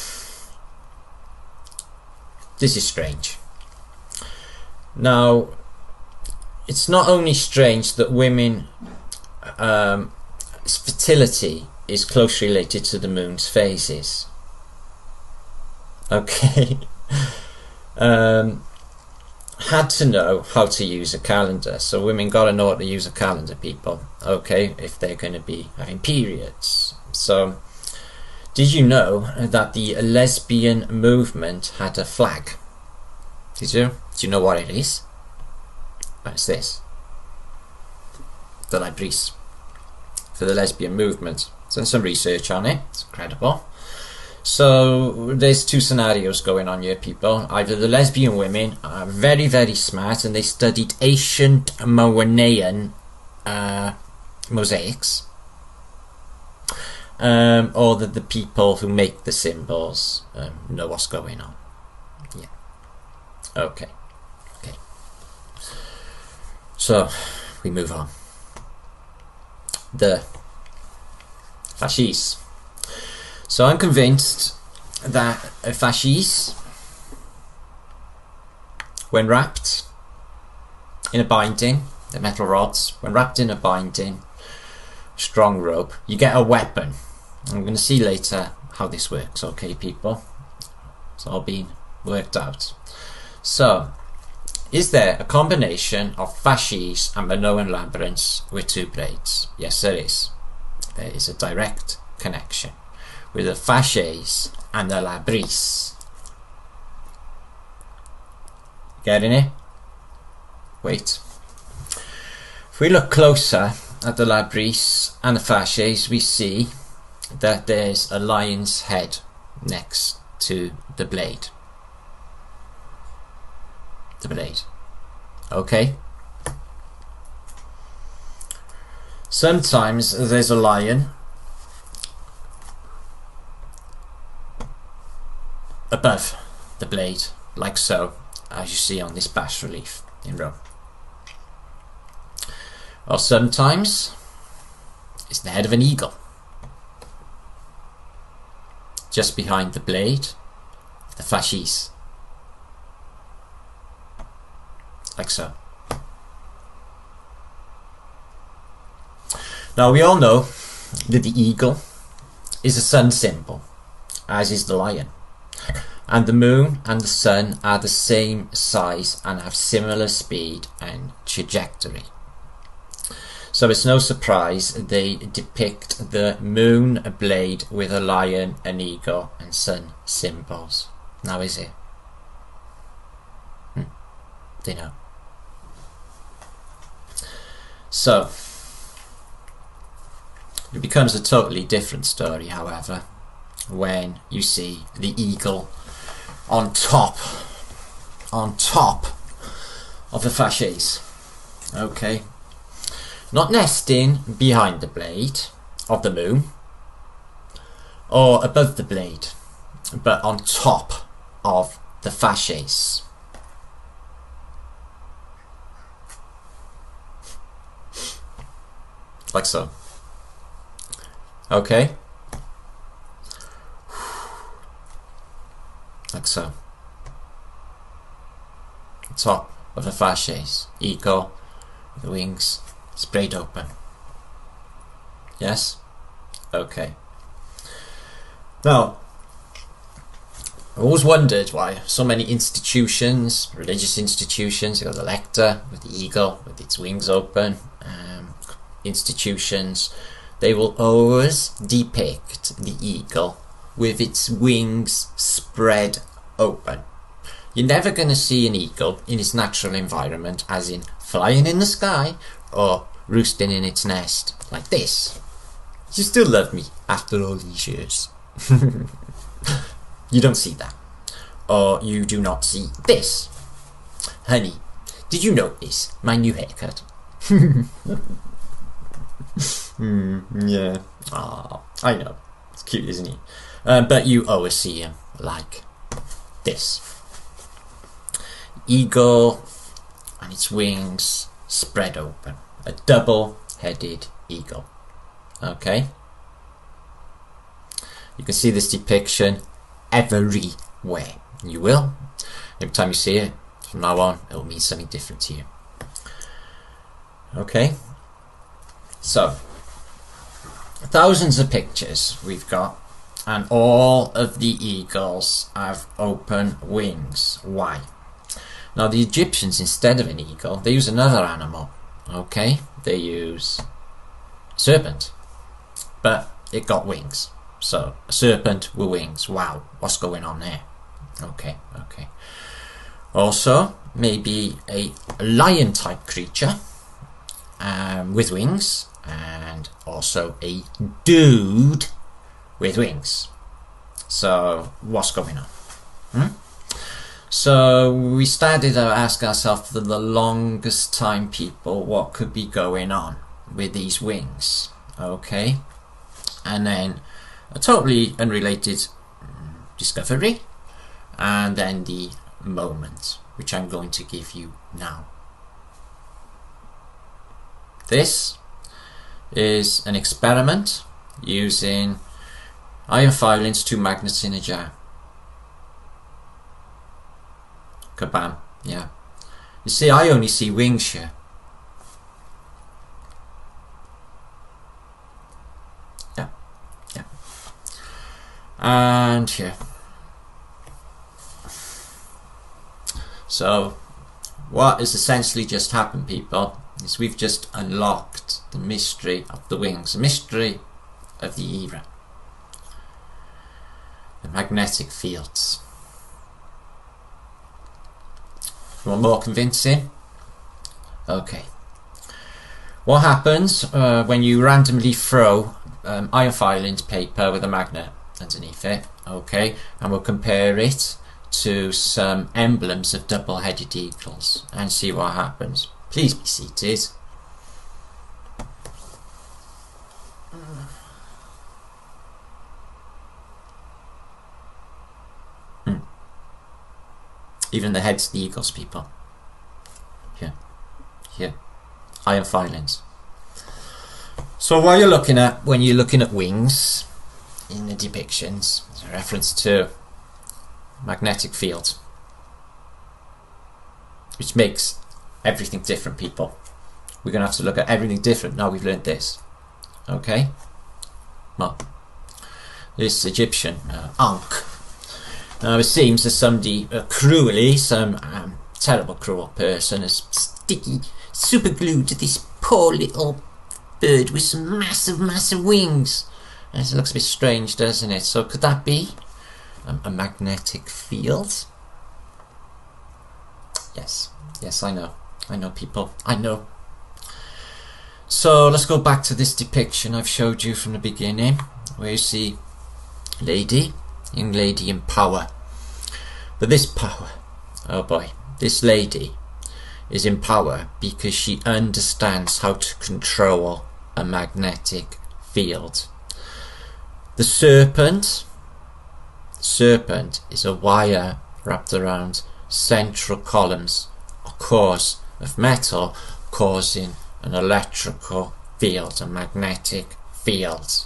this is strange. Now, it's not only strange that women, fertility is closely related to the moon's phases. Okay. Had to know how to use a calendar. So women got to know how to use a calendar, people. Okay, if they're going to be having periods. So, did you know that the lesbian movement had a flag? Did you? Do you know what it is? It's this. The labris for the lesbian movement. Done some research on it. It's incredible. So there's 2 scenarios going on here, people. Either the lesbian women are very, very smart and they studied ancient Moanean mosaics, or that the people who make the symbols know what's going on. Yeah. Okay. Okay. So we move on. The fasces. So I'm convinced that a fasces, when wrapped in a binding, the metal rods, when wrapped in a binding, strong rope, you get a weapon. I'm going to see later how this works, okay people? It's all been worked out. So, is there a combination of fasces and Minoan labyrinths with 2 blades? Yes, there is. There is a direct connection with the fasces and the labyrinths. Getting it? Wait. If we look closer at the labyrinths and the fasces, we see that there's a lion's head next to the blade. The blade. Okay? Sometimes there's a lion above the blade, like so, as you see on this bas relief in Rome. Or sometimes it's the head of an eagle just behind the blade, the fasces, like so. Now we all know that the eagle is a sun symbol, as is the lion, and the moon and the sun are the same size and have similar speed and trajectory. So it's no surprise they depict the moon blade with a lion, an eagle and sun symbols. Now is it? They know. So it becomes a totally different story, however, when you see the eagle on top of the fasces. Okay. Not nesting behind the blade of the moon or above the blade, but on top of the fasces. Like so. Okay. Like so. Top of the fasces. Eagle with the wings sprayed open. Yes? Okay. Now, I've always wondered why so many institutions, religious institutions, you've got the lector with the eagle with its wings open, institutions, they will always depict the eagle with its wings spread open. You're never going to see an eagle in its natural environment, as in flying in the sky or roosting in its nest like this. You still love me after all these years. You don't see that. Or you do not see this. Honey, did you notice my new haircut? Yeah. Oh, I know. It's cute, isn't he? But you always see him like this. Eagle and its wings spread open. A double-headed eagle. Okay? You can see this depiction everywhere. You will. Every time you see it, from now on, it will mean something different to you. Okay? So, thousands of pictures we've got, and all of the eagles have open wings. Why? Now the Egyptians, instead of an eagle, they use another animal. Okay? They use a serpent, but it got wings. So a serpent with wings. Wow, what's going on there? Okay, okay. Also, maybe a lion type creature with wings, and also a dude with wings. So what's going on? So we started to ask ourselves for the longest time, people, what could be going on with these wings. Okay, and then a totally unrelated discovery, and then the moment. which I'm going to give you now. This is an experiment using iron filings, 2 magnets in a jar. Kabam, yeah. You see, I only see wings here. Yeah, yeah. And here. So, what has essentially just happened, people, is we've just unlocked the mystery of the wings, the mystery of the era. The magnetic fields. You want more convincing? Okay. What happens when you randomly throw iron filings paper with a magnet underneath it? Okay, and we'll compare it to some emblems of double-headed eagles and see what happens. Please be seated. Even the heads of the eagles, people. Here. Here. Iron filings. So what you're looking at when you're looking at wings in the depictions is a reference to magnetic field, which makes everything different, people. We're going to have to look at everything different now we've learned this. Okay? Well, this Egyptian Ankh. Now it seems that somebody cruelly, some terrible cruel person has sticky super glued to this poor little bird with some massive wings. And it looks a bit strange, doesn't it? So could that be a magnetic field? Yes, yes, I know people, I know. So let's go back to this depiction I've showed you from the beginning, where you see young lady in power. But this power, oh boy, this lady is in power because she understands how to control a magnetic field. The serpent is a wire wrapped around central columns, a cores of metal causing an electrical field, a magnetic field.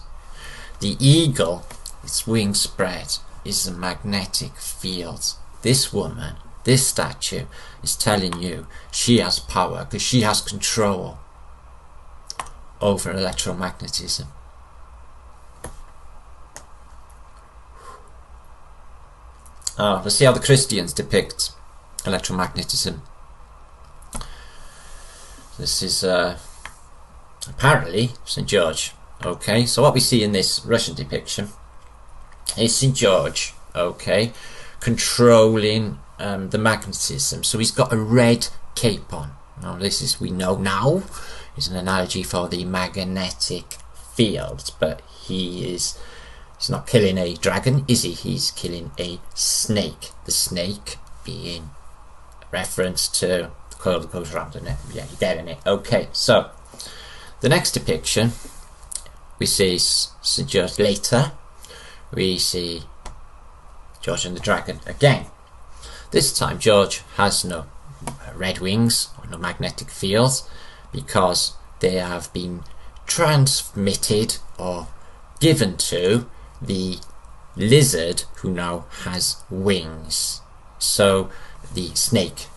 The eagle, its wings spread, is a magnetic field. This woman, this statue, is telling you she has power because she has control over electromagnetism. Let's see how the Christians depict electromagnetism. This is apparently St. George. Okay, so what we see in this Russian depiction is St. George, okay, controlling the magnetism. So he's got a red cape on. Now this is, we know now, is an analogy for the magnetic field, but he's not killing a dragon, is he? He's killing a snake. The snake being a reference to the coil that goes around in it. Yeah, you're getting it. Okay, so the next depiction, we see St. George later. We see George and the dragon again. This time George has no red wings or no magnetic fields because they have been transmitted or given to the lizard who now has wings. So the snake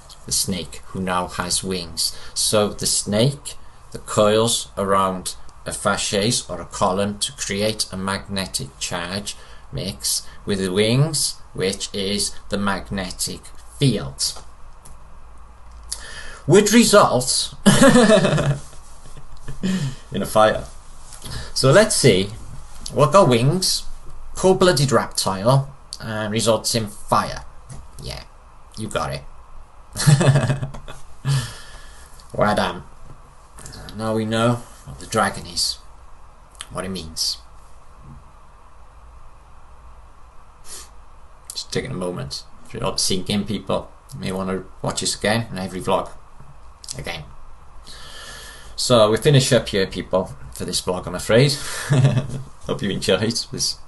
who now has wings. So the snake, the coils around a fasces or a column to create a magnetic charge mix with the wings, which is the magnetic field, would result in a fire. So let's see what got wings, cold-blooded reptile, and results in fire. Yeah, you got it. Well done. Now we know what the dragon is, what it means. Just taking a moment for it all to sink in, people. You may want to watch this again in every vlog again. So we finish up here, people, for this vlog, I'm afraid. Hope you enjoyed. This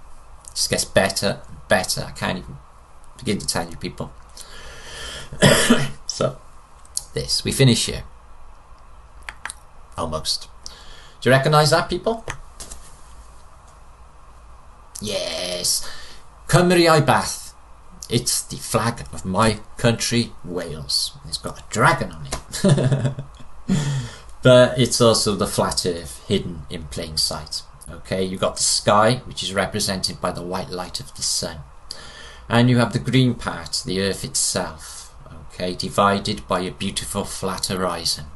just gets better and better. I can't even begin to tell you, people. So, we finish here. Almost. Do you recognise that, people? Yes. Cymru I Bath. It's the flag of my country, Wales. It's got a dragon on it. But it's also the flat earth hidden in plain sight. Okay, you've got the sky, which is represented by the white light of the sun. And you have the green part, the earth itself. Okay, divided by a beautiful flat horizon.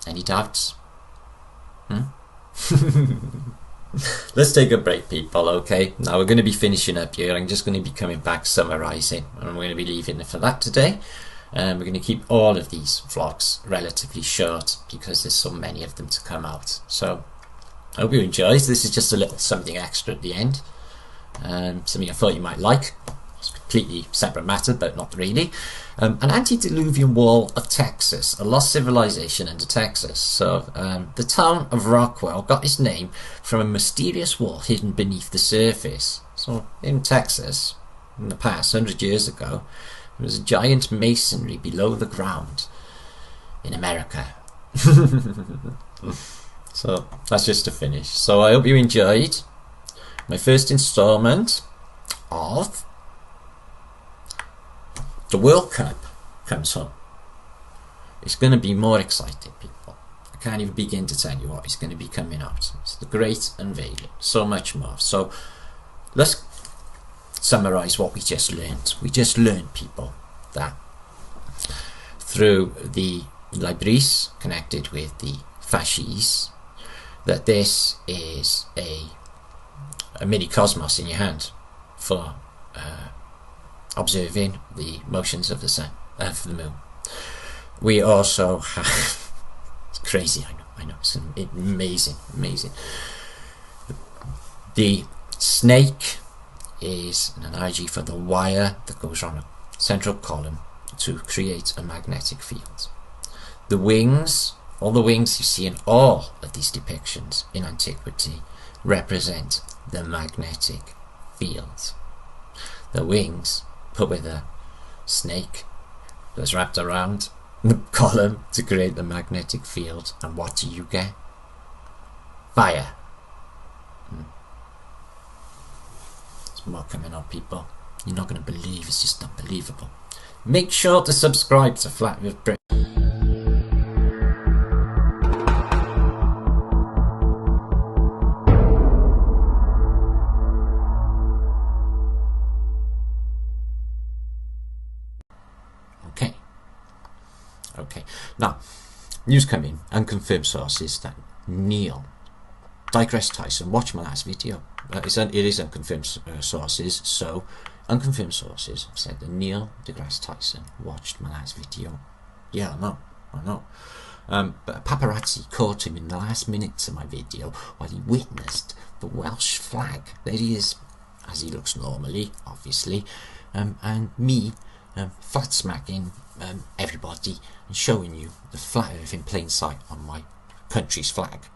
Any doubts? Let's take a break, people, okay? Now we're going to be finishing up here. I'm just going to be coming back summarising, and we're going to be leaving it for that today. We're going to keep all of these vlogs relatively short because there's so many of them to come out. So I hope you enjoyed. This is just a little something extra at the end. Something I thought you might like. It's a completely separate matter, but not really. An antediluvian wall of Texas, a lost civilization under Texas. So the town of Rockwell got its name from a mysterious wall hidden beneath the surface. So in Texas, in the past, 100 years ago, there was a giant masonry below the ground in America. So that's just to finish. So I hope you enjoyed my first installment of the World Cup comes home. It's going to be more exciting, people. I can't even begin to tell you what is going to be coming out. It's the great unveiling. So much more. So let's summarise what we just learned. We just learned, people, that through the libraries connected with the fasces, that this is a mini cosmos in your hand for observing the motions of the sun, of the moon. We also have, it's crazy, I know, it's amazing. The snake is an analogy for the wire that goes on a central column to create a magnetic field. The wings, all the wings you see in all of these depictions in antiquity, represent the magnetic field. The wings put with a snake that's wrapped around the column to create the magnetic field, and what do you get? Fire. There's more coming on, people. You're not going to believe, it's just unbelievable. Make sure to subscribe to Flat with Brit. Okay, now, news coming, unconfirmed sources that Neil deGrasse Tyson watched my last video. It is unconfirmed sources, so unconfirmed sources said that Neil deGrasse Tyson watched my last video. Yeah, I know. But a paparazzi caught him in the last minutes of my video while he witnessed the Welsh flag. There he is, as he looks normally, obviously, and me flat smacking everybody and showing you the flat earth in plain sight on my country's flag.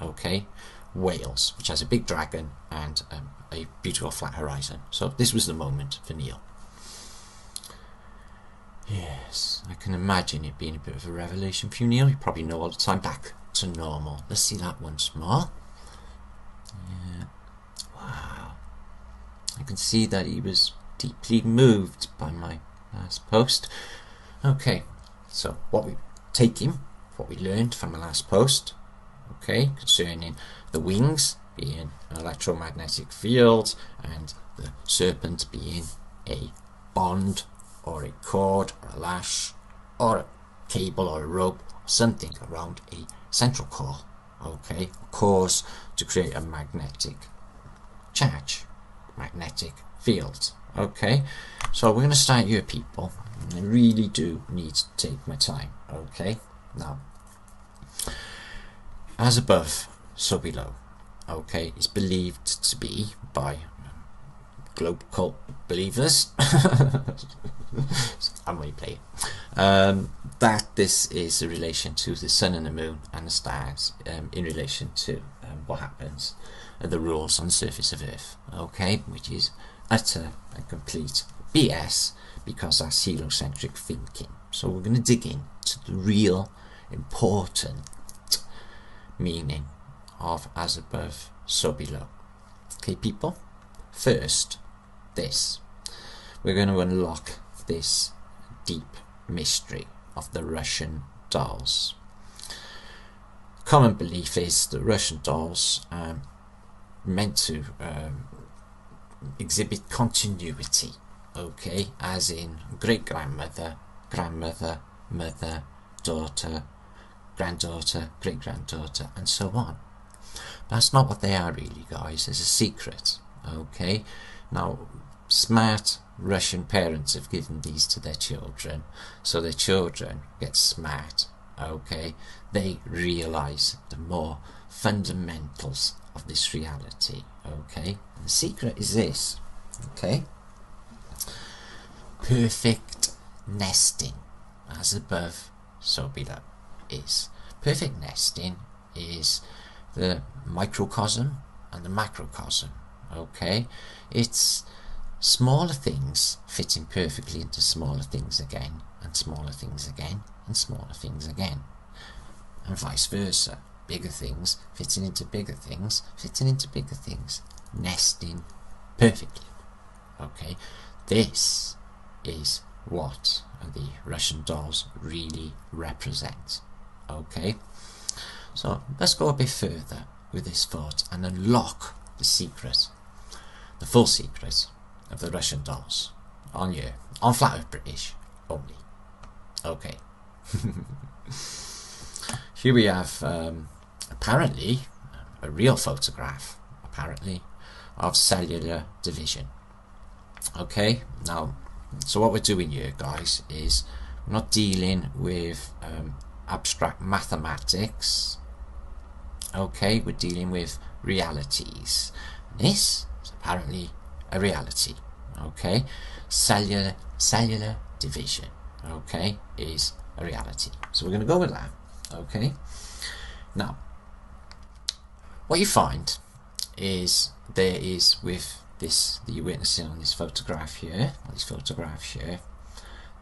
Okay, Wales, which has a big dragon and a beautiful flat horizon. So this was the moment for Neil. Yes, I can imagine it being a bit of a revelation for you, Neil. You probably know all the time. Back to normal. Let's see that once more. Yeah. Wow. I can see that he was deeply moved by my last post. Okay, so what we learned from the last post, okay, concerning the wings being an electromagnetic field and the serpent being a bond or a cord or a lash or a cable or a rope or something around a central core, okay, cause to create a magnetic charge, magnetic field. Okay, so we're going to start here, people. I really do need to take my time. Okay, now, as above, so below. Okay, it's believed to be by globe cult believers. I'm going to play it. That this is a relation to the sun and the moon and the stars, in relation to what happens, the rules on the surface of Earth. Okay, which is utter and complete BS, because that's heliocentric thinking. So we're going to dig into the real important meaning of as above, so below. Okay, people? First, this. We're going to unlock this deep mystery of the Russian dolls. Common belief is that Russian dolls are meant to exhibit continuity, okay, as in great-grandmother, grandmother, mother, daughter, granddaughter, great-granddaughter, and so on. That's not what they are really, guys. It's a secret, okay? Now, smart Russian parents have given these to their children, so their children get smart, okay? They realize the more fundamentals of this reality, okay? And the secret is this, okay? Perfect nesting, as above, so below, is. Perfect nesting is the microcosm and the macrocosm, okay? It's smaller things fitting perfectly into smaller things again, and smaller things again, and smaller things again, and vice versa. Bigger things fitting into bigger things, fitting into bigger things, nesting perfectly, okay? This is what the Russian dolls really represent, okay? So let's go a bit further with this thought and unlock the secret, the full secret of the Russian dolls on you, on Flat Earth British only. Okay. Here we have apparently a real photograph, apparently, of cellular division. Okay, now, so what we're doing here, guys, is we're not dealing with abstract mathematics. Okay, we're dealing with realities. This is apparently a reality. Okay, cellular division, okay, is a reality. So we're going to go with that. Okay, now what you find is there is, with this that you're witnessing on this photograph here,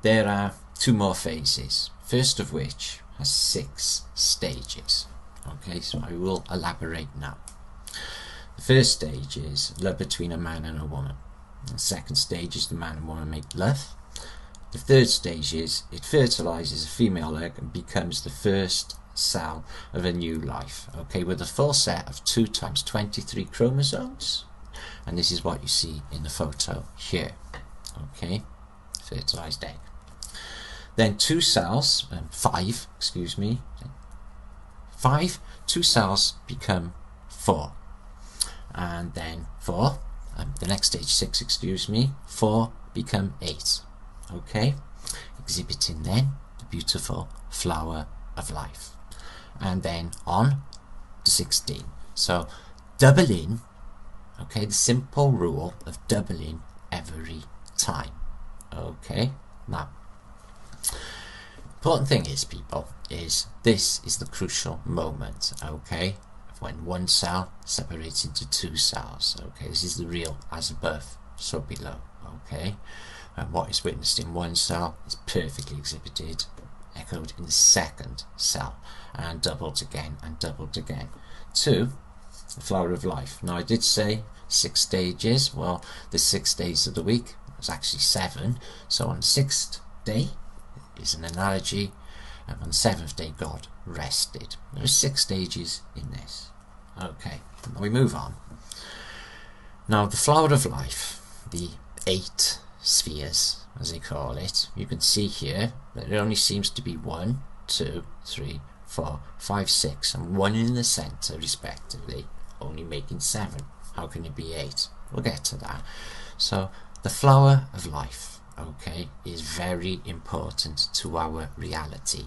there are two more phases, first of which has 6 stages. Okay, so I will elaborate now. The first stage is love between a man and a woman. The second stage is the man and woman make love. The third stage is it fertilizes a female egg and becomes the first cell of a new life, okay, with a full set of 2 times 23 chromosomes, and this is what you see in the photo here, okay, fertilized egg. Then 2 cells, 5, excuse me, 2 cells become 4, and then 4, the next stage 6, excuse me, 4 become 8, okay, exhibiting then the beautiful flower of life, and then on to 16. So doubling, okay, the simple rule of doubling every time, okay. Now, important thing is, people, is this is the crucial moment, okay, when one cell separates into 2 cells, okay. This is the real as above, so below, okay. And what is witnessed in one cell is perfectly exhibited, echoed in the second cell, and doubled again and doubled again to the flower of life. Now, I did say 6 stages. Well, the 6 days of the week was actually 7. So on the 6th day is an analogy, and on the 7th day God rested. There are 6 stages in this. Okay, now we move on. Now, the flower of life, the 8 spheres, as they call it, you can see here that it only seems to be 1, 2, 3, 4, 5, 6, and 1 in the center, respectively, only making 7. How can it be 8? We'll get to that. So the flower of life, okay, is very important to our reality.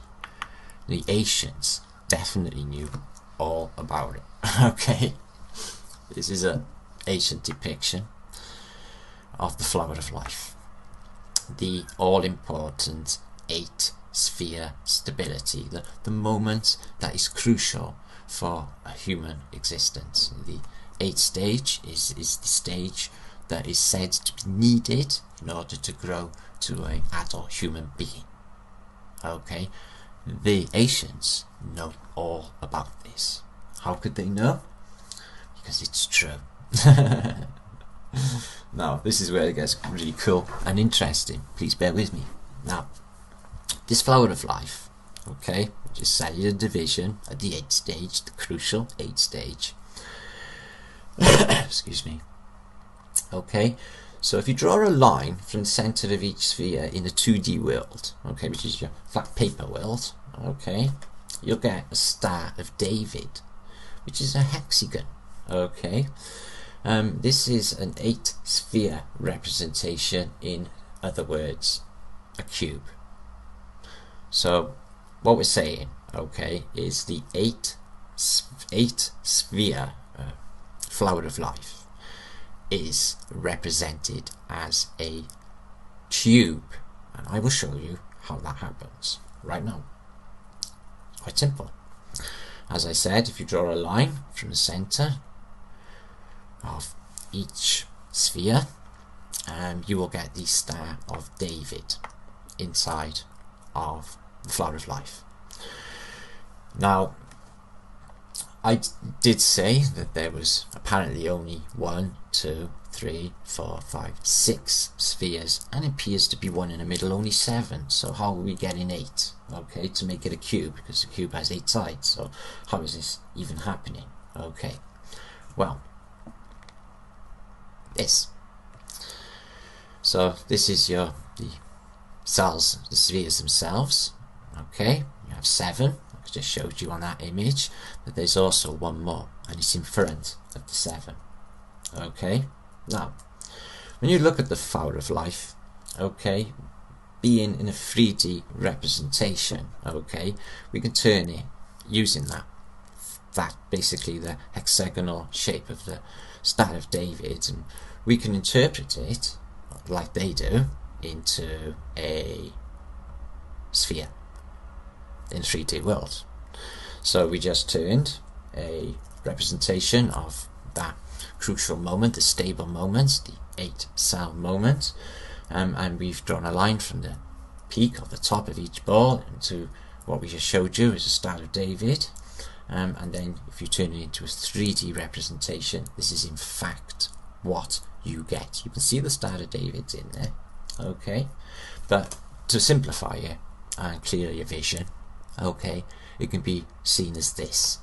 The ancients definitely knew all about it. Okay, this is an ancient depiction of the flower of life, the all-important 8 sphere stability, the moment that is crucial for a human existence. The 8th stage is the stage that is said to be needed in order to grow to an adult human being. Okay, the Asians know all about this. How could they know? Because it's true. Now, this is where it gets really cool and interesting. Please bear with me. Now, this flower of life, okay, which is cellular division at the 8th stage, the crucial 8th stage. Excuse me. Okay, so if you draw a line from the center of each sphere in a 2D world, okay, which is your flat paper world, okay, you'll get a Star of David, which is a hexagon. Okay, this is an 8 sphere representation, in other words, a cube. So what we're saying, okay, is the 8 sphere flower of life is represented as a cube, and I will show you how that happens right now. It's quite simple. As I said, if you draw a line from the center of each sphere, you will get the Star of David inside of the flower of life. Now, I did say that there was apparently only 1, 2, 3, 4, 5, 6 spheres, and it appears to be one in the middle, only 7. So how are we getting 8? Okay, to make it a cube, because the cube has 8 sides. So how is this even happening? Okay, well, this. So this is the cells, the spheres themselves. Okay, you have 7. I just showed you on that image, but there's also one more, and it's in front of the 7. Okay, now when you look at the flower of life, okay, being in a 3D representation, okay, we can turn it using that basically the hexagonal shape of the Star of David, and we can interpret it like they do into a sphere in 3D world. So we just turned a representation of that crucial moment, the stable moment, the 8 cell moment, and we've drawn a line from the peak or the top of each ball into what we just showed you as a Star of David, and then if you turn it into a 3D representation, this is in fact what you get. You can see the Star of David's in there, okay, but to simplify it and clear your vision, okay, it can be seen as this: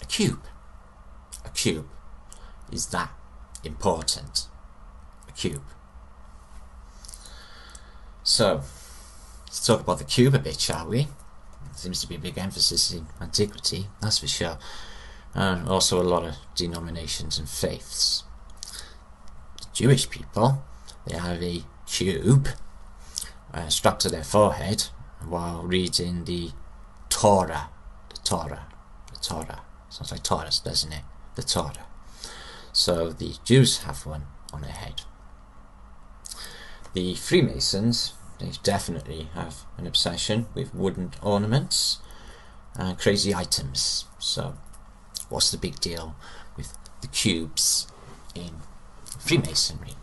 a cube. A cube is that important. A cube. So let's talk about the cube a bit, shall we? Seems to be a big emphasis in antiquity, that's for sure, and also a lot of denominations and faiths. The Jewish people, they have a cube strapped to their forehead while reading the Torah. The Torah. The Torah. Sounds like Taurus, doesn't it? The Torah. So the Jews have one on their head. The Freemasons, they definitely have an obsession with wooden ornaments and crazy items. So what's the big deal with the cubes in Freemasonry?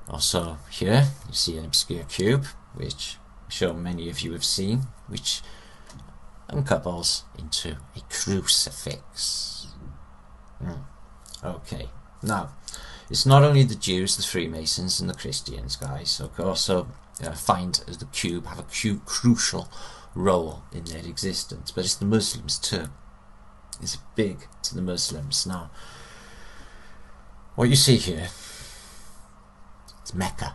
Also here you see an obscure cube, which I'm sure many of you have seen, which uncouples into a crucifix. Okay, now it's not only the Jews, the Freemasons and the Christians, guys, who also find the cube have a crucial role in their existence, but it's the Muslims too. It's big to the Muslims. Now what you see here, it's Mecca.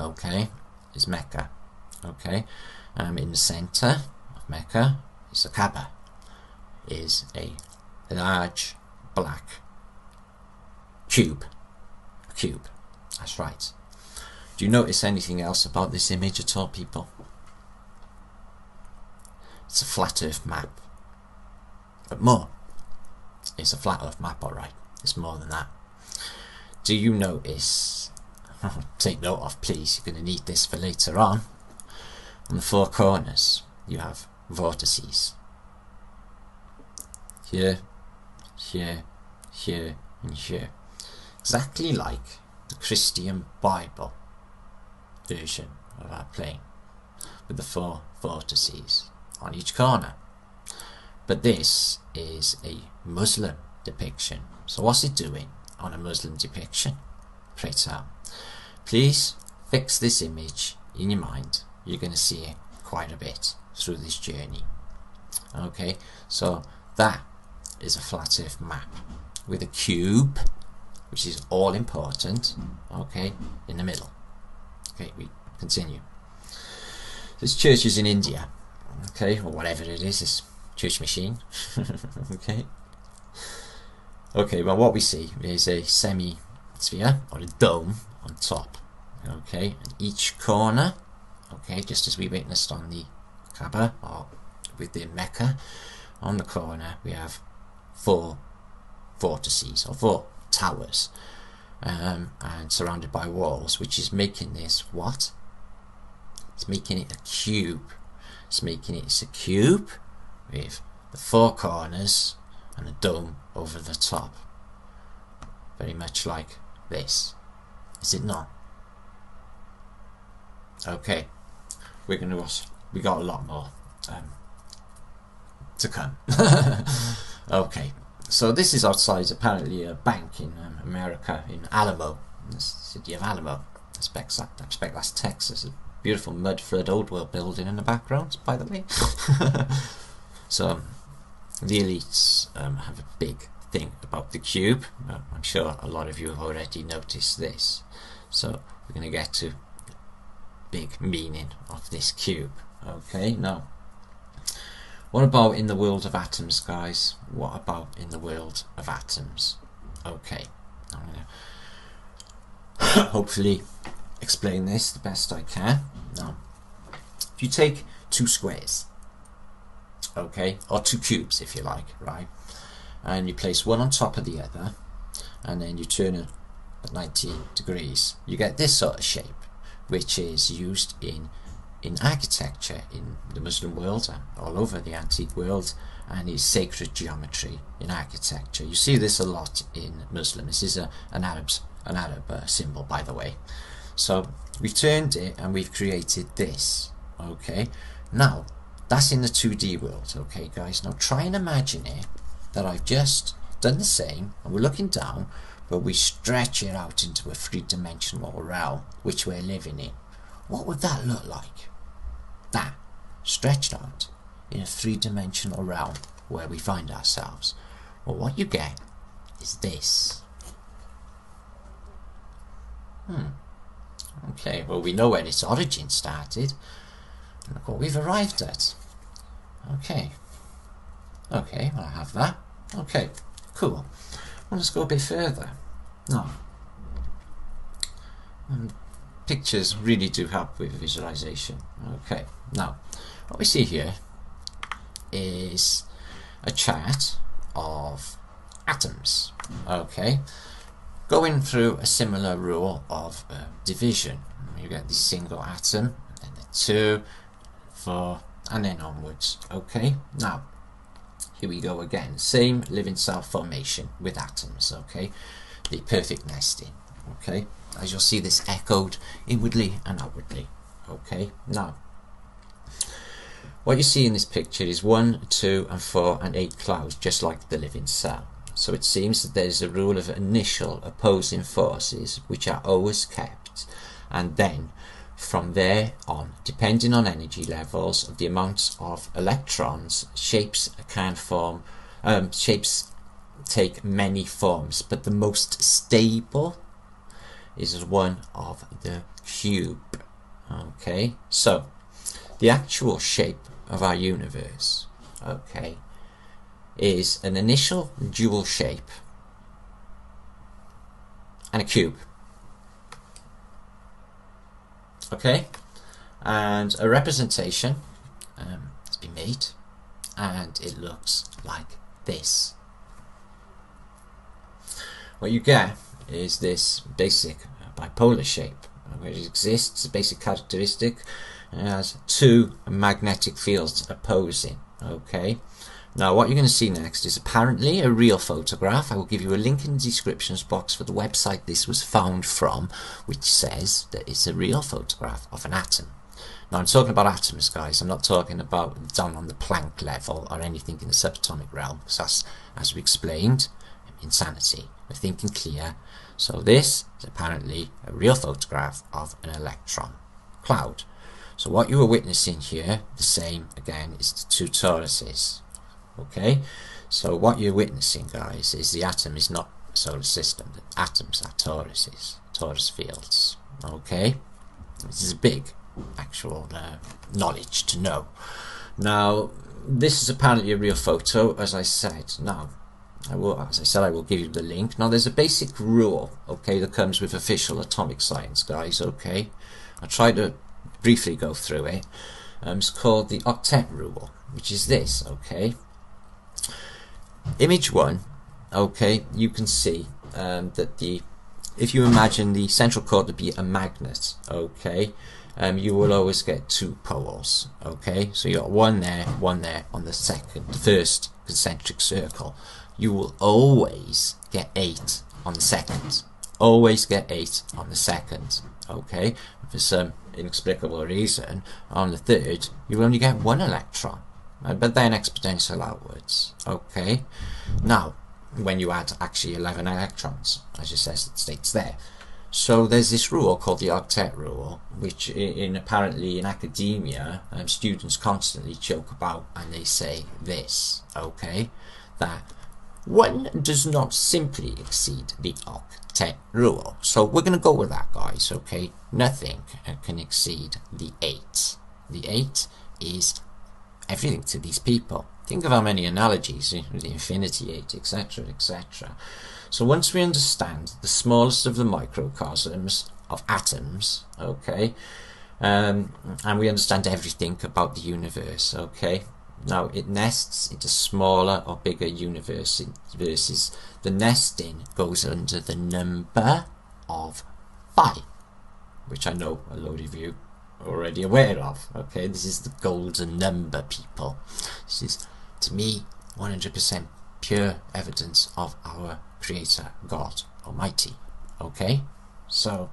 Okay, it's Mecca. Okay, in the center of Mecca is the Kaaba, is a large black cube. A cube, that's right. Do you notice anything else about this image at all, people? It's a flat earth map, but more, it's a flat earth map, alright. It's more than that. Do you notice, take note of please, you're going to need this for later on the 4 corners you have vortices here here, here, and here. Exactly like the Christian Bible version of our plane, with the 4 vortices on each corner. But this is a Muslim depiction. So what's it doing on a Muslim depiction? Pray tell. Please fix this image in your mind. You're going to see it quite a bit through this journey. Okay, so that is a flat earth map with a cube, which is all important, okay, in the middle. Okay, we continue. There's churches in India, okay, or whatever it is, this church machine. Okay, well, what we see is a semi-sphere or a dome on top, okay, and each corner, okay, just as we witnessed on the Kaaba or with the Mecca, on the corner we have 4 vortices or 4 towers, and surrounded by walls, which is making this what? It's making it a cube. It's making it a cube with the 4 corners and a dome over the top, very much like this, is it not? Okay, we got a lot more to come. Okay, so this is outside apparently a bank in America, in Alamo, in the city of Alamo. I expect that's Texas. A beautiful mud flood old world building in the background, by the way. So the elites have a big thing about the cube. I'm sure a lot of you have already noticed this. So we're going to get to big meaning of this cube. Okay, now what about in the world of atoms, guys? What about in the world of atoms? Okay, I'm going to hopefully explain this the best I can. Now, if you take 2 squares, okay, or 2 cubes if you like, right, and you place one on top of the other, and then you turn it at 90 degrees, you get this sort of shape, which is used in architecture in the Muslim world and all over the antique world, and is sacred geometry in architecture. You see this a lot in Muslim. This is an Arab symbol, by the way. So we've turned it and we've created this. Okay, now that's in the 2D world. Okay, guys, now try and imagine it that I've just done the same, and we're looking down, but we stretch it out into a 3-dimensional realm which we're living in. What would that look like? That stretched out in a 3-dimensional realm where we find ourselves. Well, what you get is this. Okay, well, we know where its origin started, and look what we've arrived at. Okay, well, I have that. Okay, cool. Well, let's go a bit further. Now, pictures really do help with visualization. Okay, now what we see here is a chart of atoms. Okay, going through a similar rule of division. You get the single atom, and then the 2, 4, and then onwards. Okay, now here we go again, same living cell formation with atoms. Okay, the perfect nesting. Okay, as you'll see, this echoed inwardly and outwardly. Okay, now what you see in this picture is 1, 2, and 4, and 8 clouds, just like the living cell. So it seems that there's a rule of initial opposing forces which are always kept, and then from there on, depending on energy levels of the amounts of electrons, shapes take many forms, but the most stable is one of the cube. Okay, so the actual shape of our universe, okay, is an initial dual shape and a cube. Okay, and a representation has been made, and it looks like this. What you get is this basic bipolar shape, where it exists, a basic characteristic, and it has 2 magnetic fields opposing. Okay, Now what you're going to see next is apparently a real photograph. I will give you a link in the descriptions box for the website this was found from, which says that it's a real photograph of an atom. Now I'm talking about atoms, guys. I'm not talking about down on the Planck level or anything in the subatomic realm, because that's, as we explained, insanity. We're thinking clear. So this is apparently a real photograph of an electron cloud. So what you are witnessing here, the same again, is the two toruses. Okay, so what you're witnessing, guys, is the atom is not a solar system. The atoms are toruses, torus fields. Okay, this is a big actual knowledge to know. Now this is apparently a real photo, as I said. Now I will give you the link. Now there's a basic rule, okay, that comes with official atomic science, guys. Okay, I'll try to briefly go through it. It's called the octet rule, which is this. Okay, image 1, okay, you can see that if you imagine the central core to be a magnet, okay, you will always get 2 poles. Okay, so you got one there on the first concentric circle. You will always get 8 on the second. Always get 8 on the second. Okay, for some inexplicable reason, on the third you only get 1 electron, but then exponential outwards. Okay, now when you add actually 11 electrons, as it says, it states there. So there's this rule called the octet rule, which apparently in academia students constantly joke about, and they say this, okay, that 1 does not simply exceed the octet rule. So we're going to go with that, guys. Okay, nothing can exceed the 8. The 8 is everything to these people. Think of how many analogies, the infinity 8, etc, etc. So once we understand the smallest of the microcosms of atoms, okay, and we understand everything about the universe, okay, now it nests into smaller or bigger universes. The nesting goes under the number of pi, which I know a load of you are already aware of. Okay, this is the golden number, people. This is, to me, 100% pure evidence of our Creator, God Almighty. Okay, so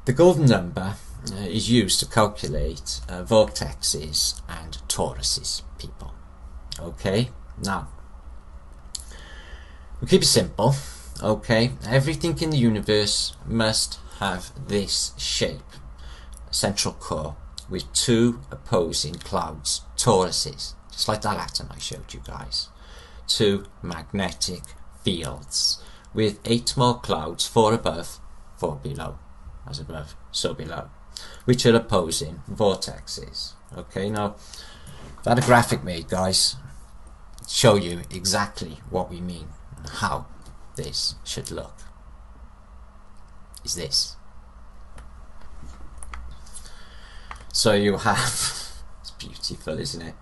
the golden number is used to calculate vortexes and toruses, people. Okay, now we'll keep it simple. Okay, everything in the universe must have this shape, a central core with 2 opposing clouds, toruses, just like that atom I showed you guys. 2 magnetic fields with 8 more clouds, 4 above, 4 below, as above, so below, which are opposing vortexes. Okay, now I've had a graphic made, guys, to show you exactly what we mean and how this should look. Is this. So you have, it's beautiful, isn't it?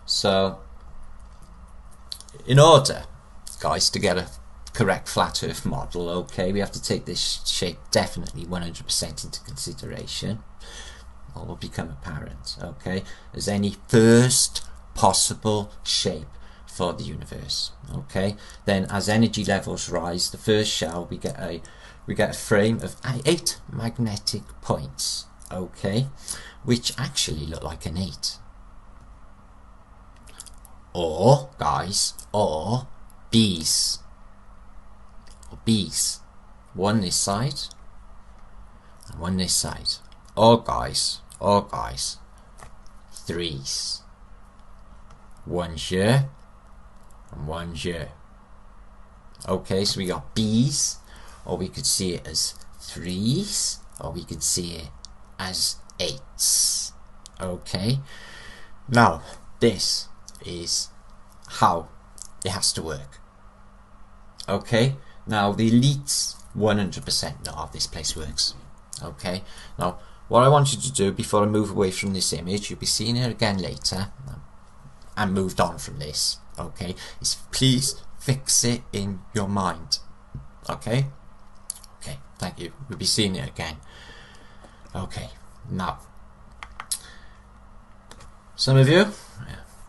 So in order, guys, to get a correct flat earth model, okay, we have to take this shape definitely 100% into consideration. All will become apparent, okay, as any first possible shape for the universe. Okay, then as energy levels rise, the first shell, we get a frame of 8 magnetic points, okay, which actually look like an 8. Or, guys, or B's. Or B's. One this side and one this side. Or guys, 3's. One here and one here. Okay, so we got B's, or we could see it as 3's, or we could see it as 8's. Okay, now this is how it has to work. Okay, now the elites 100% know how this place works. Okay, now what I want you to do before I move away from this image, you'll be seeing it again later and moved on from this, okay, is please fix it in your mind. Okay, okay, thank you. We'll be seeing it again. Okay, now some of you,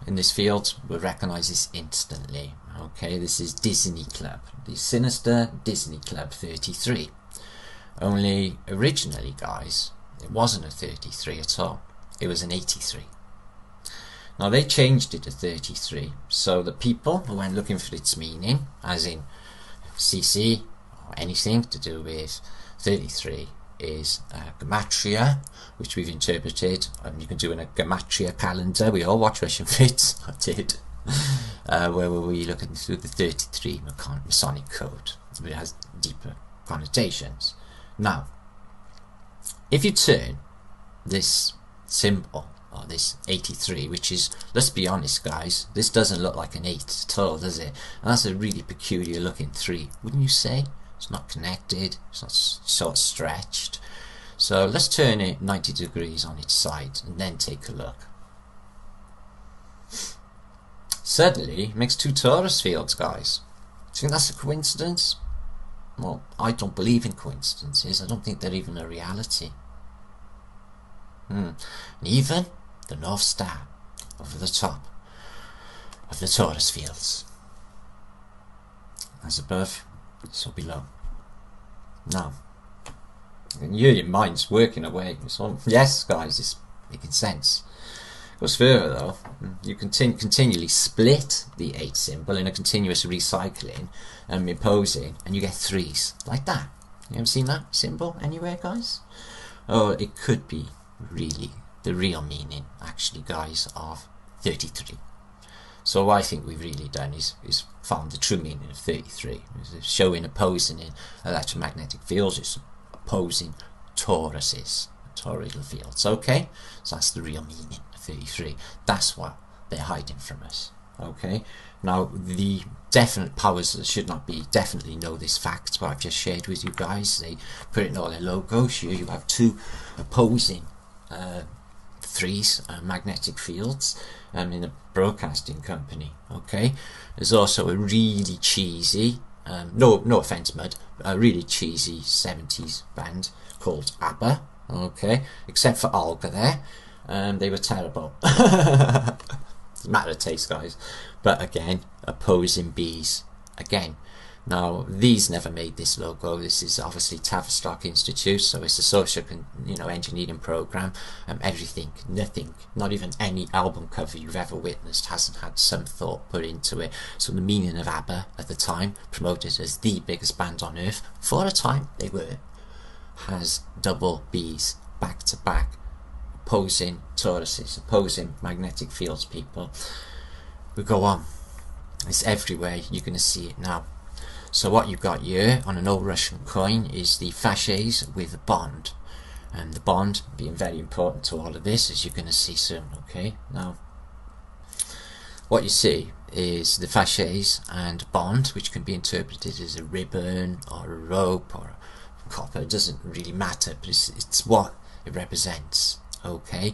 in this field will recognize this instantly. Okay, this is Disney Club, the sinister Disney Club 33. Only originally, guys, it wasn't a 33 at all, it was an 83. Now they changed it to 33 so the people who went looking for its meaning, as in CC or anything to do with 33, is gematria, which we've interpreted. You can do in a gematria calendar. We all watch Russian Fits. I did. Where were we looking through the 33 Masonic code? It has deeper connotations. Now, if you turn this symbol, or this 83, which is, let's be honest guys, this doesn't look like an 8 at all, does it? And that's a really peculiar looking 3, wouldn't you say? It's not connected, it's not sort of stretched. So let's turn it 90 degrees on its side and then take a look. Suddenly it makes 2 torus fields, guys. Do you think that's a coincidence? Well, I don't believe in coincidences. I don't think they're even a reality. And even the North Star over the top of the torus fields. As above, so below. Now, your mind's working away. So, yes, guys, it's making sense. It goes further though. You continually split the 8 symbol in a continuous recycling and imposing, and you get 3s like that. You ever seen that symbol anywhere, guys? Oh, it could be really the real meaning, actually, guys, of 33. So what I think we've really done is found the true meaning of 33. It's showing opposing in electromagnetic fields, it's opposing toruses, toroidal fields. Okay, so that's the real meaning of 33. That's what they're hiding from us. Okay, now the definite powers that should not be definitely know this fact, what I've just shared with you guys. They put it in all their logos. Here you have 2 opposing 3s, magnetic fields, in a broadcasting company. Okay, there's also a really cheesy, no offense Mud, a really cheesy 70s band called ABBA. Okay, except for Olga there, they were terrible. Matter of taste, guys. But again, opposing bees again. Now these never made this logo. This is obviously Tavistock Institute, so it's a social engineering program. Everything, nothing, not even any album cover you've ever witnessed hasn't had some thought put into it. So the meaning of ABBA at the time, promoted as the biggest band on earth for a time, they were, has double B's back to back, opposing toruses, opposing magnetic fields, people. We go on, it's everywhere, you're going to see it now. So what you've got here on an old Russian coin is the fasces with a bond, and the bond being very important to all of this, as you're going to see soon. Okay, now what you see is the fasces and bond, which can be interpreted as a ribbon or a rope or a copper. It doesn't really matter, but it's what it represents. Okay,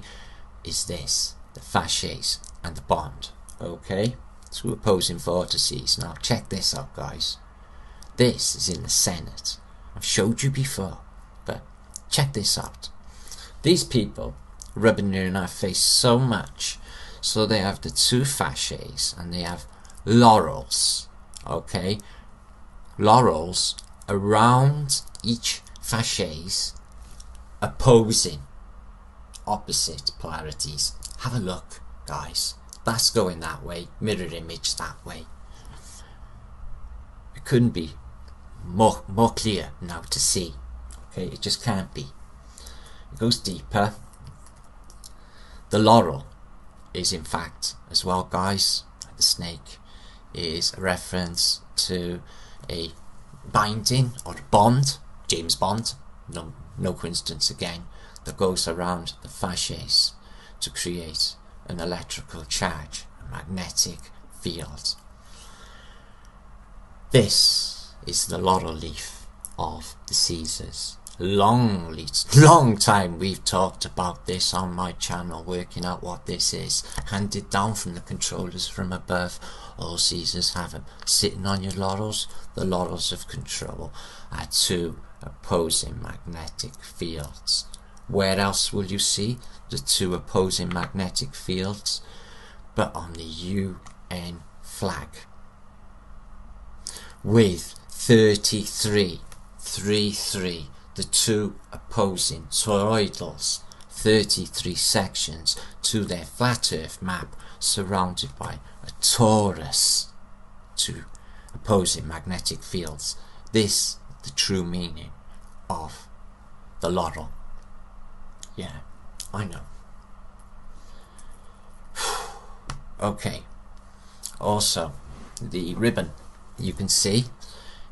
is this the fasces and the bond? Okay, 2 opposing vortices. Now check this out, guys. This is in the Senate. I've showed you before, but check this out. These people rubbing it in our face so much, so they have the 2 fasces and they have laurels. Okay, laurels around each fasces, opposing, opposite polarities. Have a look, guys. That's going that way, mirror image that way. It couldn't be more clear now to see. Okay, it just can't be. It goes deeper. The laurel is in fact, as well, guys, the snake is a reference to a binding or a bond, James Bond, no coincidence again, that goes around the fasces to create an electrical charge, a magnetic field. This is the laurel leaf of the Caesars. Long time we've talked about this on my channel, working out what this is, handed down from the controllers from above. All Caesars have them sitting on your laurels. The laurels of control are 2 opposing magnetic fields. Where else will you see the 2 opposing magnetic fields? but on the UN flag, with 33, the two opposing toroidals, 33 sections to their flat earth map, surrounded by a torus, two opposing magnetic fields. This the true meaning of the laurel. Yeah, I know. Okay, also the ribbon you can see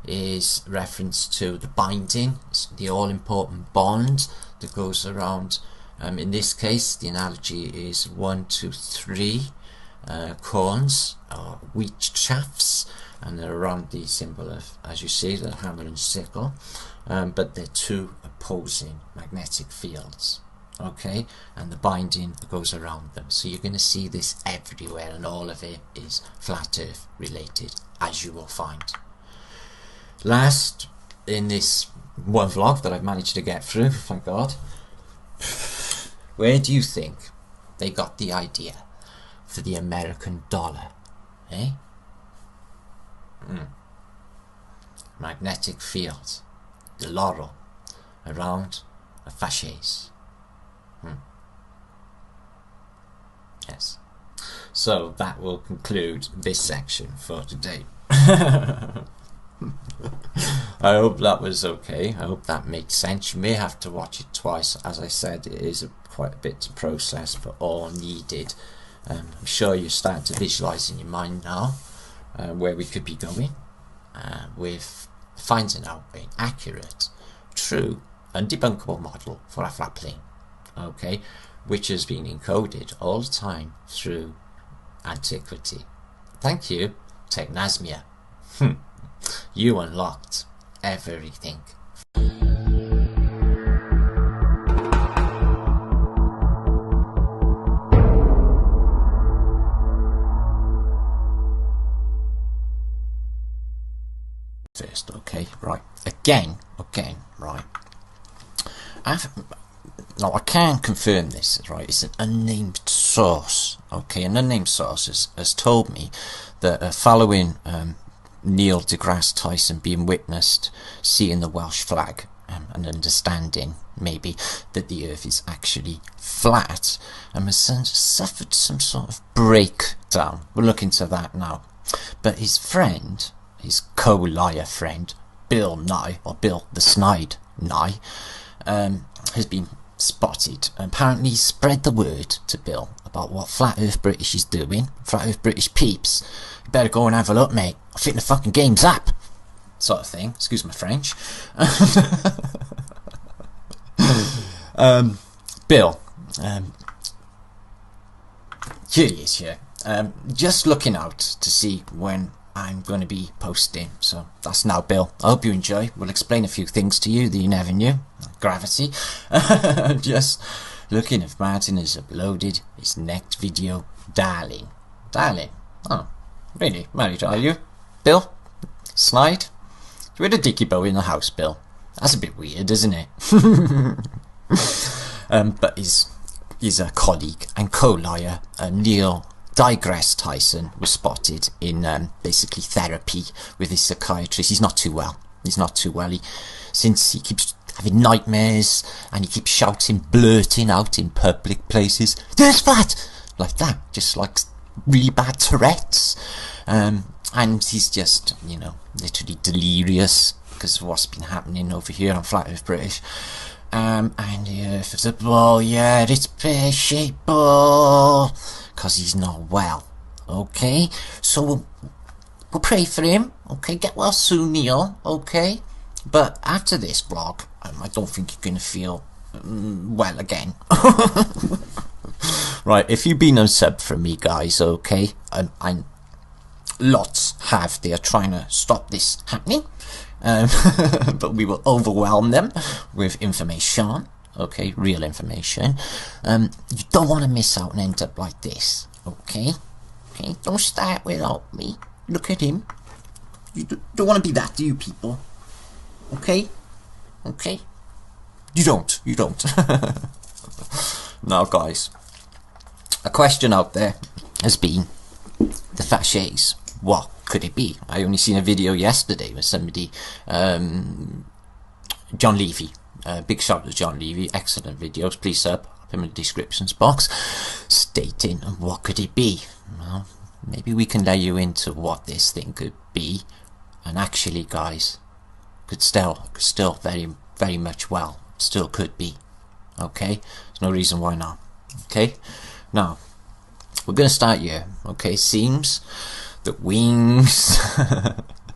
is reference to the binding. It's the all-important bond that goes around. In this case, the analogy is 1, 2, 3 corns or wheat chaffs, and they're around the symbol of, as you see, the hammer and sickle, but they're two opposing magnetic fields. Okay, and the binding goes around them. So you're going to see this everywhere, and all of it is flat earth related, as you will find. Last in this one vlog that I've managed to get through, thank God, where do you think they got the idea for the American dollar? Eh? Magnetic field, the laurel around a fasces. Yes. So that will conclude this section for today. I hope that was okay. I hope that makes sense. You may have to watch it twice. As I said, it is quite a bit to process, but all needed. I'm sure you're starting to visualise in your mind now where we could be going with finding out an accurate, true, undebunkable model for a flat plane. Okay, which has been encoded all the time through antiquity. Thank you, Technasmia. You unlocked everything. First, okay, right. Again, right. No, I can't confirm this, right? It's an unnamed source, okay? An unnamed source has told me that following Neil deGrasse Tyson being witnessed seeing the Welsh flag and understanding, maybe, that the Earth is actually flat, and has suffered some sort of breakdown. We'll look into that now. But his friend, his co-liar friend, Bill Nye, or Bill the Snide Nye, has been spotted. Apparently spread the word to Bill about what Flat Earth British is doing. Flat Earth British peeps, you better go and have a look, mate. I think the fucking game's up, sort of thing. Excuse my French. Bill, here he is here. Just looking out to see when I'm going to be posting. So that's now, Bill. I hope you enjoy. We'll explain a few things to you that you never knew. Gravity. Just looking if Martin has uploaded his next video. Darling. Oh, really? Married, are you? Bill? Snide? You had a dicky bow in the house, Bill. That's a bit weird, isn't it? But his colleague and co-liar, Neil deGrasse Tyson, was spotted in basically therapy with his psychiatrist. He's not too well. Since he keeps having nightmares and he keeps shouting, blurting out in public places, "There's flat!" like that, just like really bad Tourette's. And he's just, you know, literally delirious because of what's been happening over here on Flat Earth British. And the Earth is a ball, yeah, it's pear-shaped ball, because he's not well. Okay, so we'll pray for him. Okay, get well soon, Neil. Okay, but after this vlog, I don't think you're gonna feel well again. Right, if you've been unsubbed from me, guys, okay, and lots have, they are trying to stop this happening. But we will overwhelm them with information, okay, real information. You don't want to miss out and end up like this, okay? Okay, don't start without me. Look at him. You don't want to be that, do you, people? Okay? Okay? You don't. Now, guys, a question out there has been the Faches. What could it be? I only seen a video yesterday with somebody, John Levy. Big shout out to John Levy, excellent videos. Please sub, up in the descriptions box, stating what could it be. Well, maybe we can lay you into what this thing could be, and actually, guys, could still very much well still could be. Okay, there's no reason why not. Okay, now we're gonna start here. Okay, seems that wings,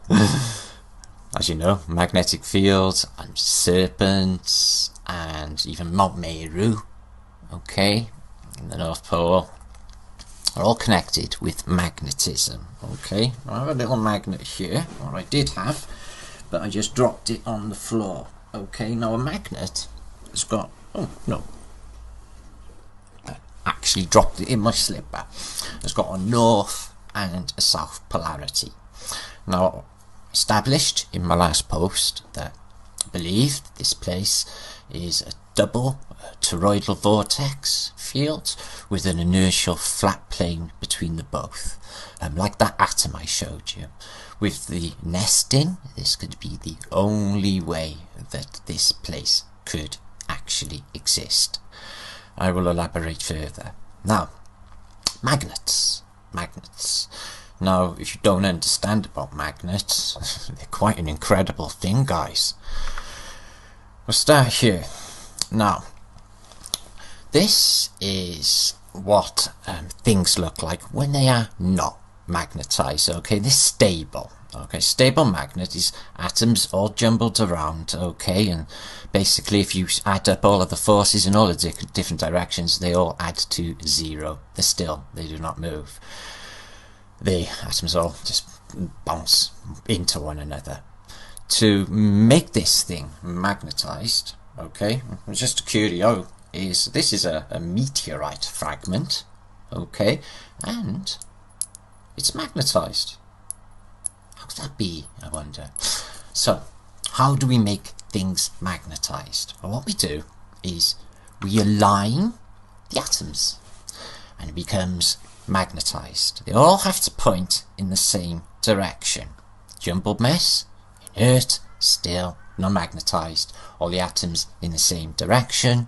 as you know, magnetic fields and serpents and even Mount Meru, okay, in the North Pole, are all connected with magnetism. Okay, I have a little magnet here, or I did have, but I just dropped it on the floor. Okay, now a magnet has got, oh no, I actually dropped it in my slipper. It's got a north and a south polarity. Now, established in my last post that I believe this place is a double toroidal vortex field with an inertial flat plane between the both, like that atom I showed you. With the nesting, this could be the only way that this place could actually exist. I will elaborate further. Now, magnets. Now, if you don't understand about magnets, they're quite an incredible thing, guys. We'll start here. Now, this is what things look like when they are not magnetized. Okay, they're stable. Okay, stable magnet is atoms all jumbled around. Okay, and basically if you add up all of the forces in all the different directions, they all add to zero. They're still, they do not move. The atoms all just bounce into one another. To make this thing magnetized, okay, just a curio, is this is a meteorite fragment, okay, and it's magnetized. How could that be, I wonder? So, how do we make things magnetized? Well, what we do is we align the atoms and it becomes magnetized. They all have to point in the same direction. Jumbled mess, inert, still, non-magnetized. All the atoms in the same direction,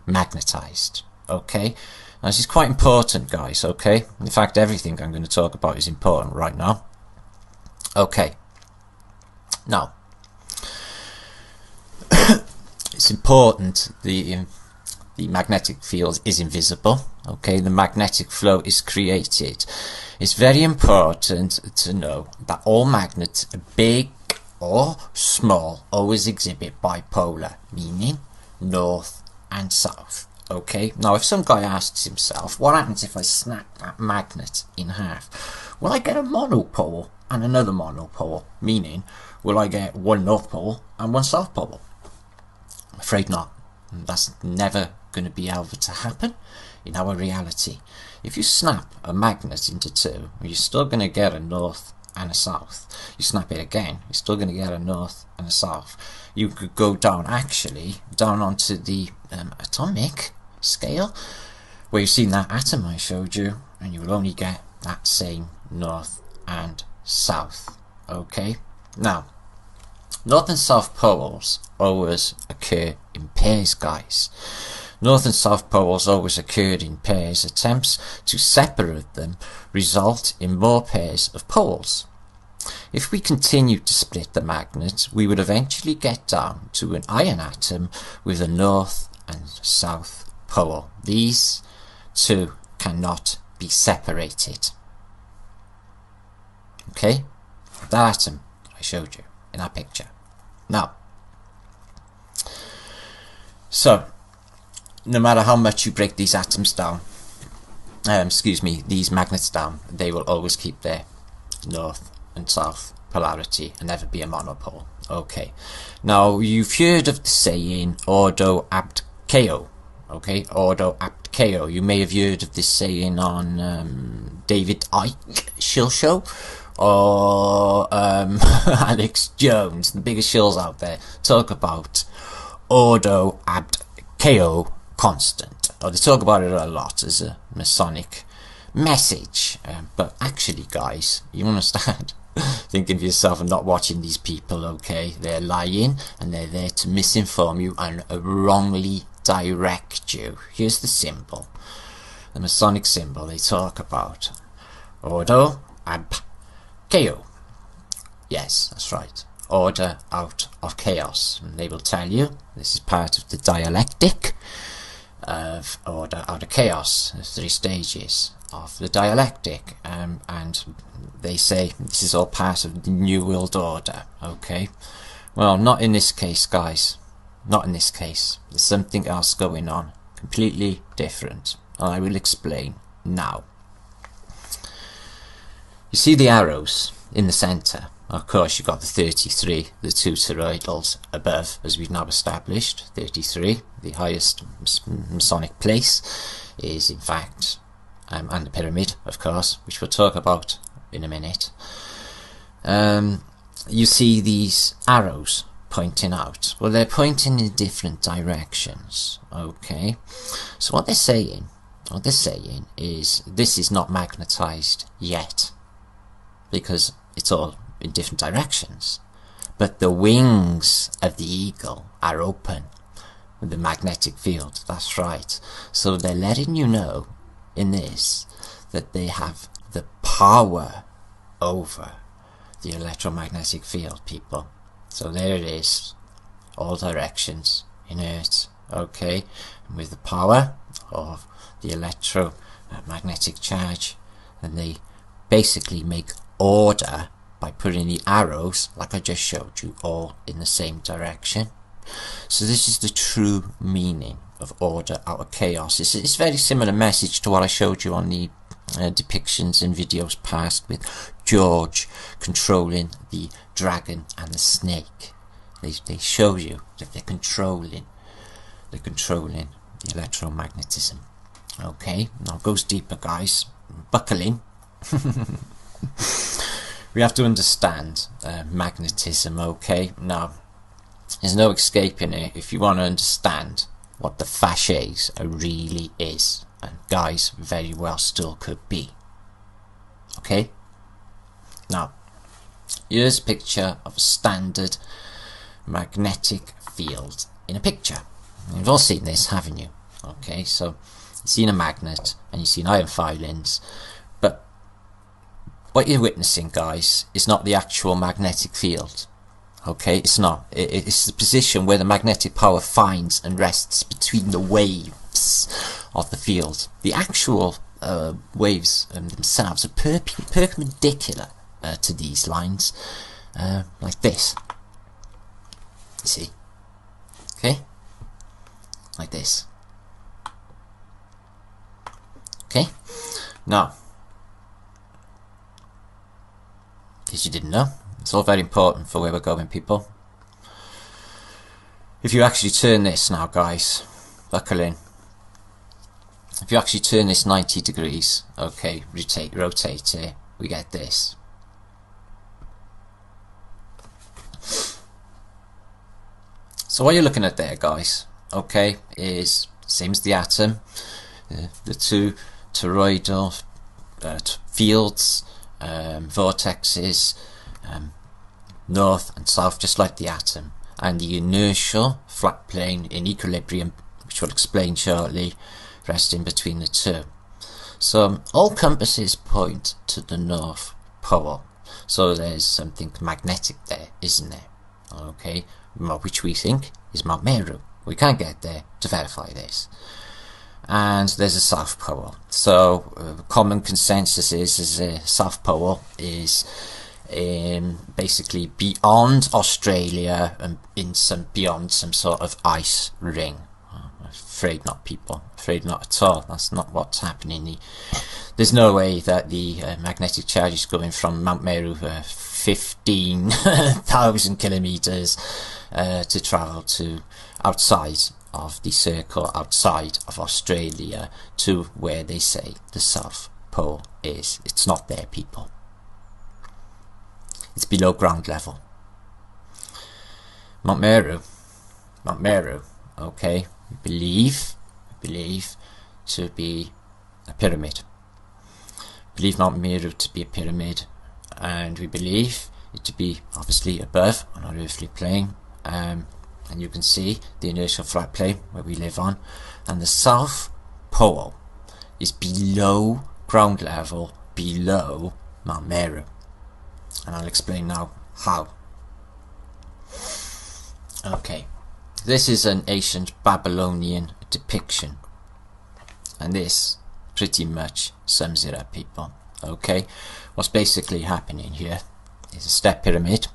magnetized. Okay, now this is quite important, guys. Okay, in fact everything I'm going to talk about is important right now. Okay, now it's important the magnetic field is invisible. Okay, the magnetic flow is created. It's very important to know that all magnets, big or small, always exhibit bipolar, meaning north and south. Okay, now if some guy asks himself, what happens if I snap that magnet in half? Will I get a monopole and another monopole? Meaning, will I get one north pole and one south pole? I'm afraid not. That's never going to be able to happen in our reality. If you snap a magnet into two, you're still going to get a north and a south. You snap it again, you're still going to get a north and a south. You could go down, actually, down onto the atomic scale, where you've seen that atom I showed you, and you will only get that same north and south. Okay, now north and south poles always occur in pairs, guys. North and south poles always occurred in pairs. Attempts to separate them result in more pairs of poles. If we continued to split the magnet, we would eventually get down to an iron atom with a north and south pole. These two cannot be separated. Okay, that atom I showed you in that picture. Now, so no matter how much you break these atoms down, these magnets down, they will always keep their north and south polarity and never be a monopole. Okay, now you've heard of the saying ordo abt chaos. Okay, ordo abt chaos. You may have heard of this saying on David Icke shill show, or Alex Jones, the biggest shills out there, talk about ordo abt chaos constant. Or they talk about it a lot as a Masonic message. But actually, guys, you understand? Thinking for yourself and not watching these people, okay? They're lying and they're there to misinform you and wrongly direct you. Here's the symbol, the Masonic symbol they talk about. Ordo ab chaos. Yes, that's right. Order out of chaos. And they will tell you this is part of the dialectic of order out of chaos. There's 3 stages of the dialectic, and they say this is all part of the New World Order. Okay, well, not in this case, guys. Not in this case. There's something else going on, completely different, and I will explain now. You see the arrows in the centre. Of course, you've got the 33, the 2 toroidals above, as we've now established. 33, the highest Masonic place, is in fact, and the pyramid, of course, which we'll talk about in a minute. You see these arrows pointing out. Well, they're pointing in different directions. Okay, so what they're saying is this is not magnetized yet, because it's all in different directions, but the wings of the eagle are open with the magnetic field. That's right. So they're letting you know in this that they have the power over the electromagnetic field, people. So there it is, all directions, inert, okay, and with the power of the electromagnetic charge, and they basically make order by putting the arrows, like I just showed you, all in the same direction. So this is the true meaning of order out of chaos. It's a very similar message to what I showed you on the depictions in videos past, with George controlling the dragon and the snake. They show you that they're controlling the electromagnetism. Okay, now it goes deeper, guys. Buckle in. We have to understand magnetism, okay? Now, there's no escaping it if you want to understand what the fasces really is, and guys, very well still could be. Okay? Now, here's a picture of a standard magnetic field in a picture. You've all seen this, haven't you? Okay, so you've seen a magnet and you've seen iron filings, but what you're witnessing, guys, is not the actual magnetic field. Okay, it's not. It's the position where the magnetic power finds and rests between the waves of the field. The actual waves themselves are perpendicular to these lines, like this. You see? Okay? Like this. Okay? Now, in case you didn't know, it's all very important for where we're going, people. If you actually turn this now, guys, buckle in. If you actually turn this 90 degrees, okay, rotate it, we get this. So what you're looking at there, guys, okay, is same as the atom, the 2 toroidal fields, vortexes, north and south, just like the atom, and the inertial flat plane in equilibrium, which we'll explain shortly, resting between the 2. So all compasses point to the North Pole. So there's something magnetic there, isn't there? Okay, which we think is Mount Meru. We can't get there to verify this. And there's a South Pole. So common consensus is the South Pole is basically beyond Australia and beyond some sort of ice ring. I'm afraid not, people. Afraid not at all. That's not what's happening. There's no way that the magnetic charge is going from Mount Meru 15,000 kilometers to travel to outside of the circle, outside of Australia, to where they say the South Pole is. It's not there, people. It's below ground level. Mount Meru, okay, we believe to be a pyramid. believe Mount Meru to be a pyramid, and we believe it to be obviously above on our earthly plane, and you can see the inertial flat plane where we live on, and the South Pole is below ground level, below Mount Meru, and I'll explain now how. Okay, this is an ancient Babylonian depiction, and this pretty much sums it up, people. Okay, what's basically happening here is a step pyramid,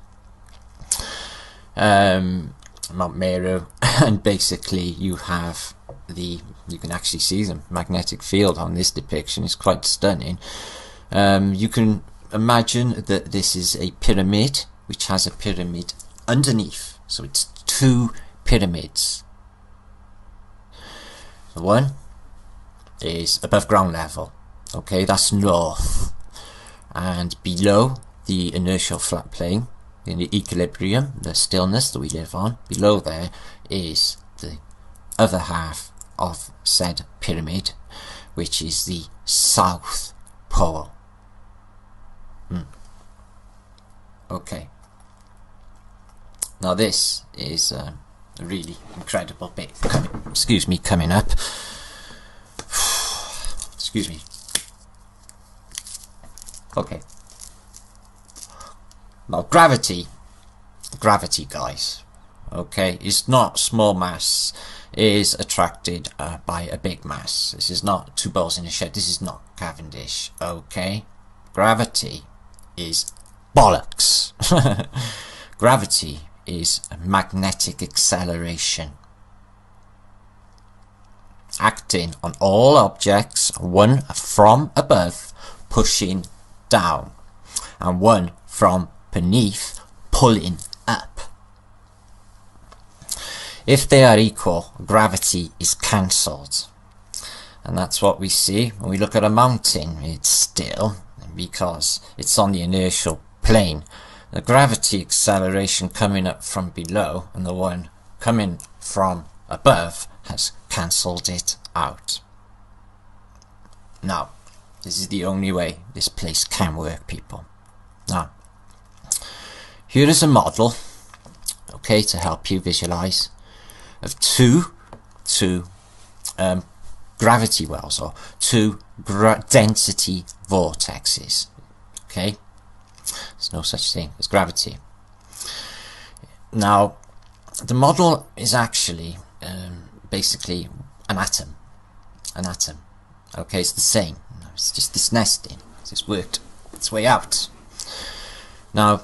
Mount Meru, and basically you have you can actually see the magnetic field on this depiction. It's quite stunning. You can imagine that this is a pyramid which has a pyramid underneath, so it's two pyramids. The one is above ground level, okay, that's north, and below the inertial flat plane, in the equilibrium, the stillness that we live on, below there is the other half of said pyramid, which is the South Pole. Okay, now this is a really incredible bit coming up. Excuse me. Okay. Now gravity guys, okay, is not small mass is attracted by a big mass. This is not two balls in a shed. This is not Cavendish, okay? Gravity is bollocks. Gravity is a magnetic acceleration acting on all objects, one from above pushing down and one from beneath pulling up. If they are equal, gravity is cancelled, and that's what we see when we look at a mountain. It's still, because it's on the inertial plane, the gravity acceleration coming up from below and the one coming from above has cancelled it out. Now, this is the only way this place can work, people. Now, here is a model, okay, to help you visualize, of two gravity wells, or two density vortexes. Okay, there's no such thing as gravity. Now, the model is actually basically an atom. Okay, it's the same. It's just this nesting. It's worked its way out. Now,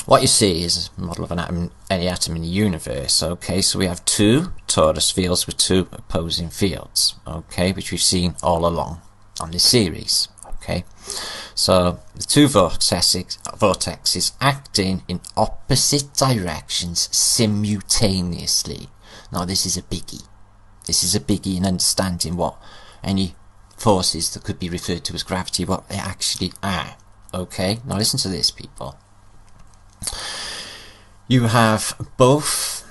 what you see is a model of an atom, any atom in the universe. Okay, so we have two torus fields with two opposing fields, okay, which we've seen all along on this series. Okay, so the two vortexes acting in opposite directions simultaneously. Now this is a biggie. This is a biggie in understanding what any forces that could be referred to as gravity, what they actually are. Okay, now listen to this, people. You have both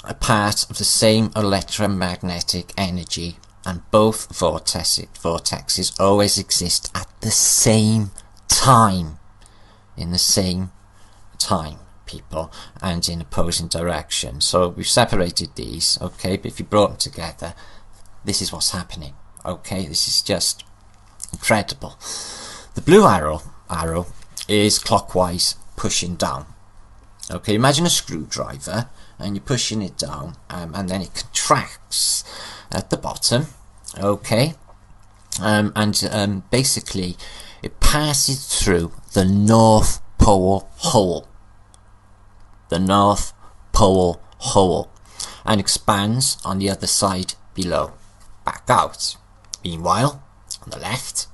a part of the same electromagnetic energy, and both vortexes always exist at the same time, in the same time, people, and in opposing directions. So we've separated these, okay, but if you brought them together, this is what's happening. Okay, this is just incredible. The blue arrow is clockwise pushing down. Okay, imagine a screwdriver and you're pushing it down, and then it contracts at the bottom. Okay, and basically it passes through the North Pole hole. The North Pole hole, and expands on the other side below, back out. Meanwhile, on the left,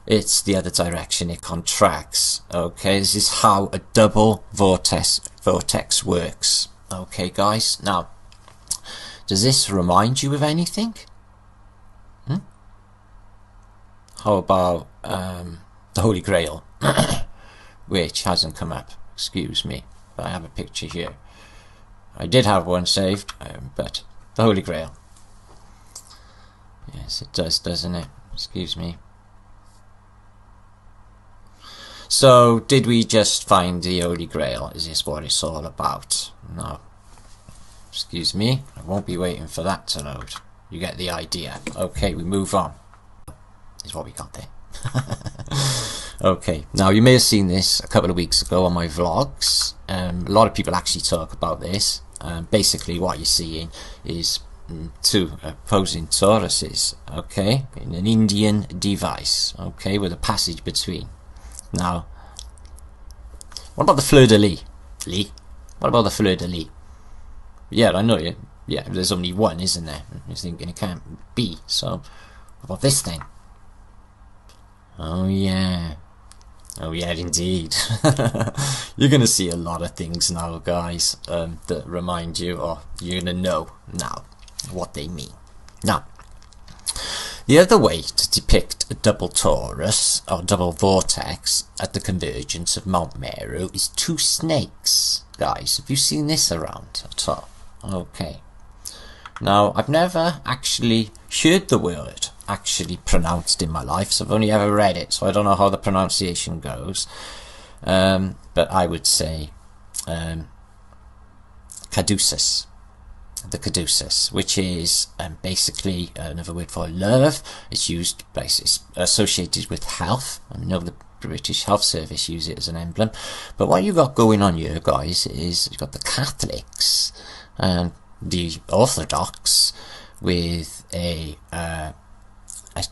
it's the other direction, it contracts. Okay, this is how a double vortex works. Okay, guys, now, does this remind you of anything? How about the Holy Grail, which hasn't come up, excuse me, but I have a picture here. I did have one saved, but the Holy Grail. Yes, it does, doesn't it? Excuse me. So, did we just find the Holy Grail? Is this what it's all about? No. Excuse me, I won't be waiting for that to load. You get the idea. Okay, we move on. Is what we got there. Okay, now you may have seen this a couple of weeks ago on my vlogs. A lot of people actually talk about this. Basically what you're seeing is two opposing toruses, okay, in an Indian device, okay, with a passage between. Now, what about the fleur-de-lis? Lee? What about the fleur-de-lis? Yeah, I know you. Yeah, there's only one, isn't there? You're thinking it can't be, so what about this thing? Oh yeah. Oh yeah, indeed. You're going to see a lot of things now, guys, that remind you, or you're going to know now what they mean. Now, the other way to depict a double torus, or double vortex, at the convergence of Mount Meru is two snakes. Guys, have you seen this around at all? Okay. Now, I've never actually heard the word actually pronounced in my life, so I've only ever read it, so I don't know how the pronunciation goes, but I would say caduceus, the caduceus, which is basically another word for love. It's used, it's associated with health. I know the British Health Service use it as an emblem, but what you got going on here, guys, is you've got the Catholics and the Orthodox with a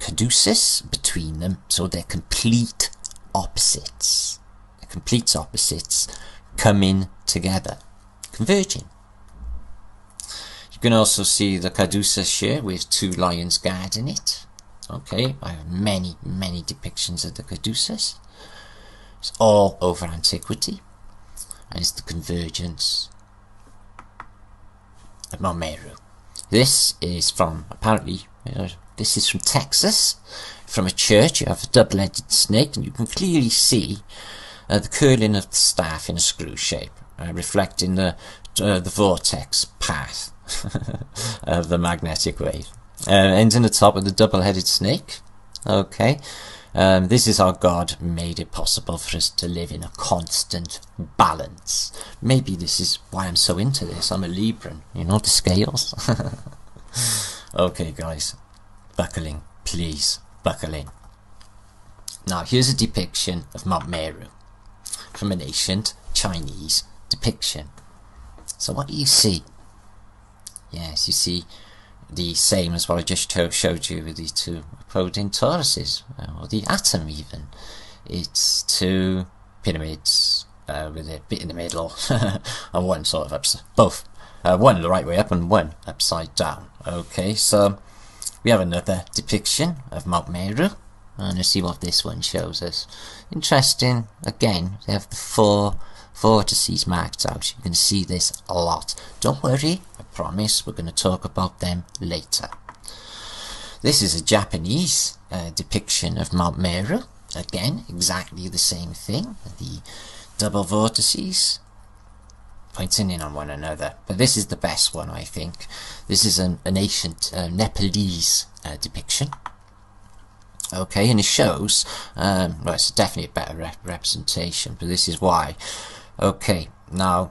caduceus between them, so they're complete opposites. They're complete opposites coming together, converging. You can also see the caduceus here with two lions guarding it. Okay, I have many depictions of the caduceus. It's all over antiquity, and it's the convergence of Mount Meru. This is from, apparently, this is from Texas, from a church. You have a double-headed snake, and you can clearly see the curling of the staff in a screw shape, reflecting the vortex path of the magnetic wave. Ending the top with the double-headed snake. Okay, this is how God made it possible for us to live in a constant balance. Maybe this is why I'm so into this. I'm a Libran, you know, the scales. Okay, guys, buckle in, please, buckle in. Now, here's a depiction of Mount Meru from an ancient Chinese depiction. So what do you see? Yes, you see the same as what I just showed you with these two opposing toruses, or the atom even. It's two pyramids with a bit in the middle, and one sort of upside, both, one the right way up and one upside down. Okay, so we have another depiction of Mount Meru, and let's see what this one shows us. Interesting, again, they have the four vortices marked out. You can see this a lot. Don't worry, I promise we're going to talk about them later. This is a Japanese depiction of Mount Meru. Again, exactly the same thing. The double vortices pointing in on one another. But this is the best one, I think. This is an ancient Nepalese depiction. Okay, and it shows, well, it's definitely a better representation, but this is why. Okay, now,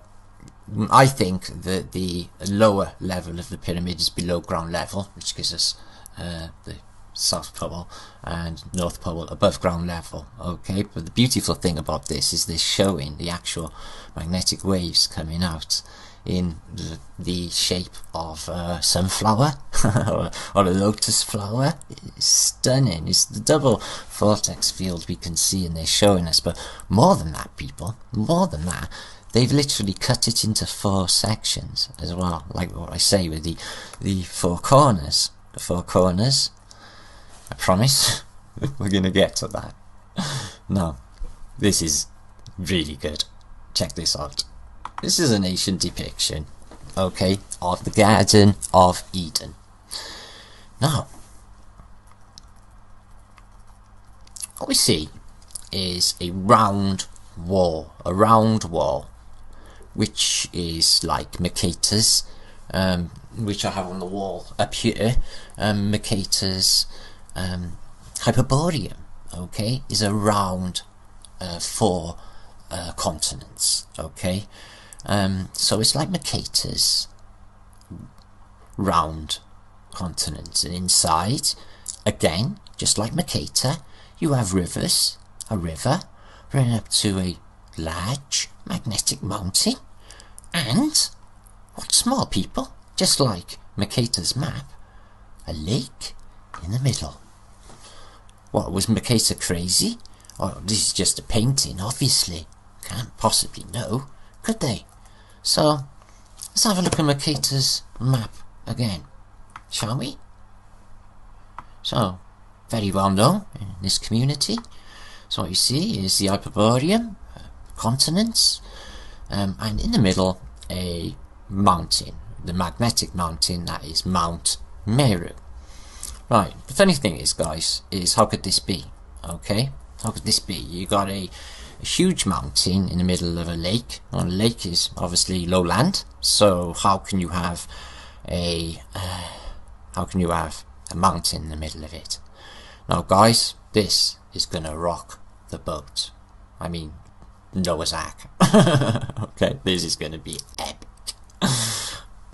I think that the lower level of the pyramid is below ground level, which gives us the South Pole and North Pole above ground level. Okay, but the beautiful thing about this is they're showing the actual magnetic waves coming out in the shape of a sunflower or a lotus flower. It's stunning. It's the double vortex field we can see, and they're showing us. But more than that, people, more than that, they've literally cut it into 4 sections as well, like what I say with the 4 corners. The 4 corners, I promise we're gonna get to that. No, this is really good. Check this out. This is an ancient depiction, okay, of the Garden of Eden. Now, what we see is a round wall, which is like Mercator's, which I have on the wall up here. Mercator's Hyperboreum, okay, is a round four continents. Okay, so it's like Mercator's round continents, and inside, again, just like Mercator, you have rivers, a river running up to a large magnetic mountain, and what's more, people, just like Mercator's map, a lake in the middle. What, was Mercator crazy? Oh, this is just a painting, obviously. Can't possibly know, could they? So, let's have a look at Mercator's map again, shall we? So, very well known in this community. So what you see is the Hyperborean, continents, and in the middle a mountain, the magnetic mountain, that is Mount Meru. Right, the funny thing is, guys, is how could this be? Okay, how could this be? You got a huge mountain in the middle of a lake. Well, a lake is obviously lowland, so how can you have a mountain in the middle of it? Now, guys, this is gonna rock the boat. I mean, Noah's Ark. Okay, this is gonna be epic.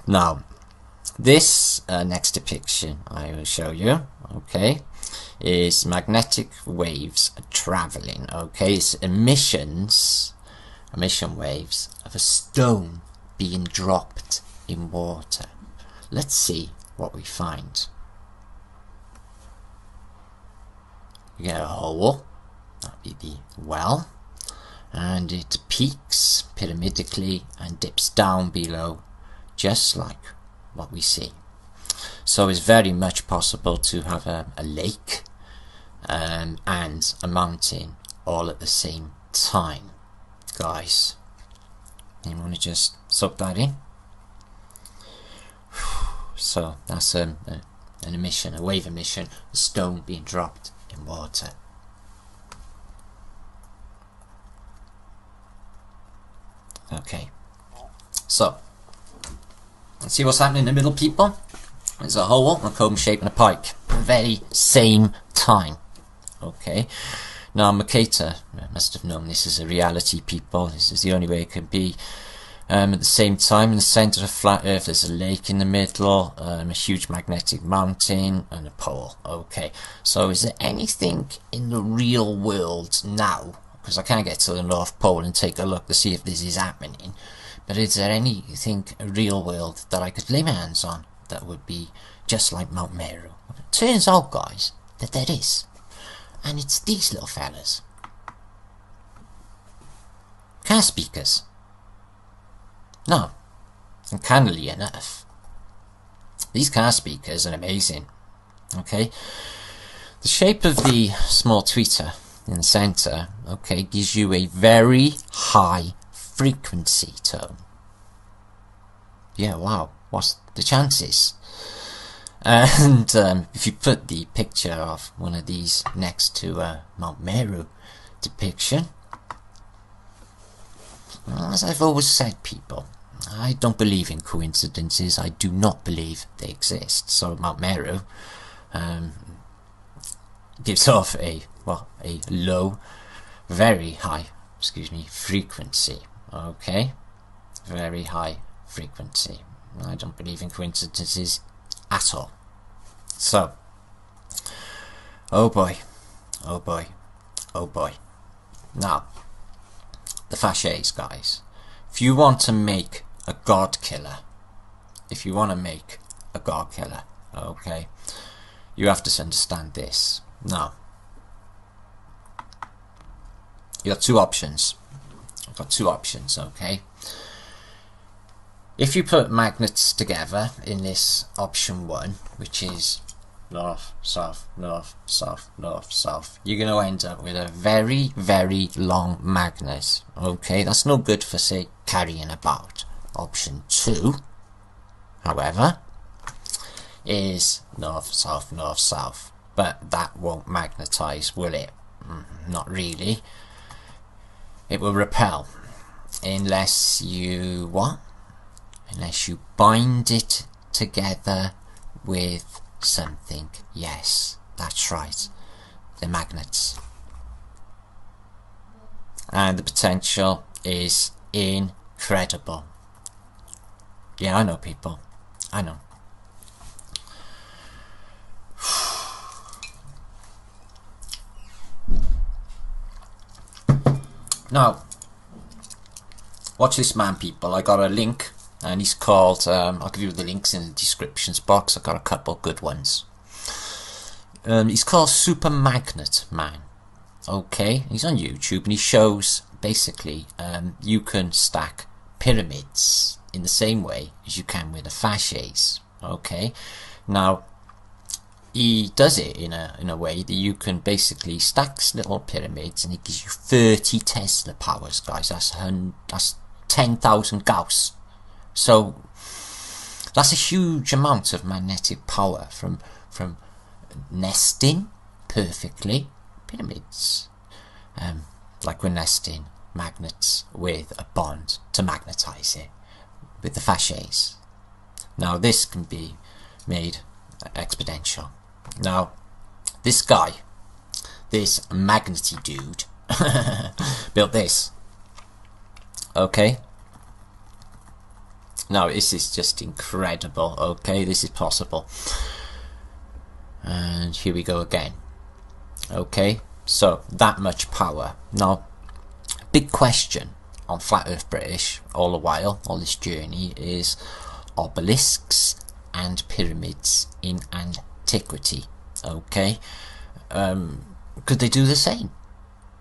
Now, this next depiction I will show you, okay, is magnetic waves traveling. Okay, it's emission waves of a stone being dropped in water. Let's see what we find. You get a hole, that'll be the well, and it peaks pyramidically and dips down below, just like what we see. So it's very much possible to have a lake and a mountain all at the same time, guys. You want to just soak that in? So that's an emission, a wave emission, a stone being dropped in water. Okay, so let's see what's happening in the middle, people. There's a hole, a cone shape, and a pike. Very same time. Okay, now Mercator must have known this is a reality, people. This is the only way it could be. At the same time, in the centre of flat Earth, there's a lake in the middle, a huge magnetic mountain, and a pole. Okay, so is there anything in the real world now? Because I can't get to the North Pole and take a look to see if this is happening. But is there anything real world that I could lay my hands on that would be just like Mount Meru? Turns out, guys, that there is. And it's these little fellas. Car speakers. No, uncannily enough, these car speakers are amazing. Okay, the shape of the small tweeter in the center, okay, gives you a very high frequency tone. Yeah, wow, what's the chances? And if you put the picture of one of these next to Mount Meru depiction, well, as I've always said, people, I don't believe in coincidences. I do not believe they exist. So Mount Meru gives off a low, very high, frequency. Okay, very high frequency. I don't believe in coincidences at all. So, oh boy, oh boy, oh boy. Now, the fascists, guys. If you want to make a god killer, okay, you have to understand this. Now, you got two options. I've got two options, okay. If you put magnets together in this option 1, which is north, south, north, south, north, south, you're going to end up with a very, very long magnet. Okay, that's no good for, say, carrying about. Option 2, however, is north, south, north, south. But that won't magnetize, will it? Not really. It will repel. Unless you, what? Unless you bind it together with something. Yes, that's right. The magnets. and the potential is incredible. Yeah, I know, people. I know. Now, watch this man, people. I got a link, and he's called, I'll give you the links in the descriptions box. I got a couple good ones. He's called Super Magnet Man. Okay, he's on YouTube, and he shows basically you can stack pyramids in the same way as you can with a fasces. Okay, now he does it in a way that you can basically stack little pyramids, and he gives you 30 Tesla powers, guys. That's 10,000 Gauss. So that's a huge amount of magnetic power from nesting perfectly pyramids, like we're nesting magnets with a bond to magnetize it with the fasces. Now this can be made exponential. Now this guy, this magnety dude built this. Okay, now this is just incredible. Okay, this is possible. And here we go again. Okay, so that much power. Now, big question on Flat Earth British all the while, all this journey, is obelisks and pyramids in antiquity. Okay, could they do the same?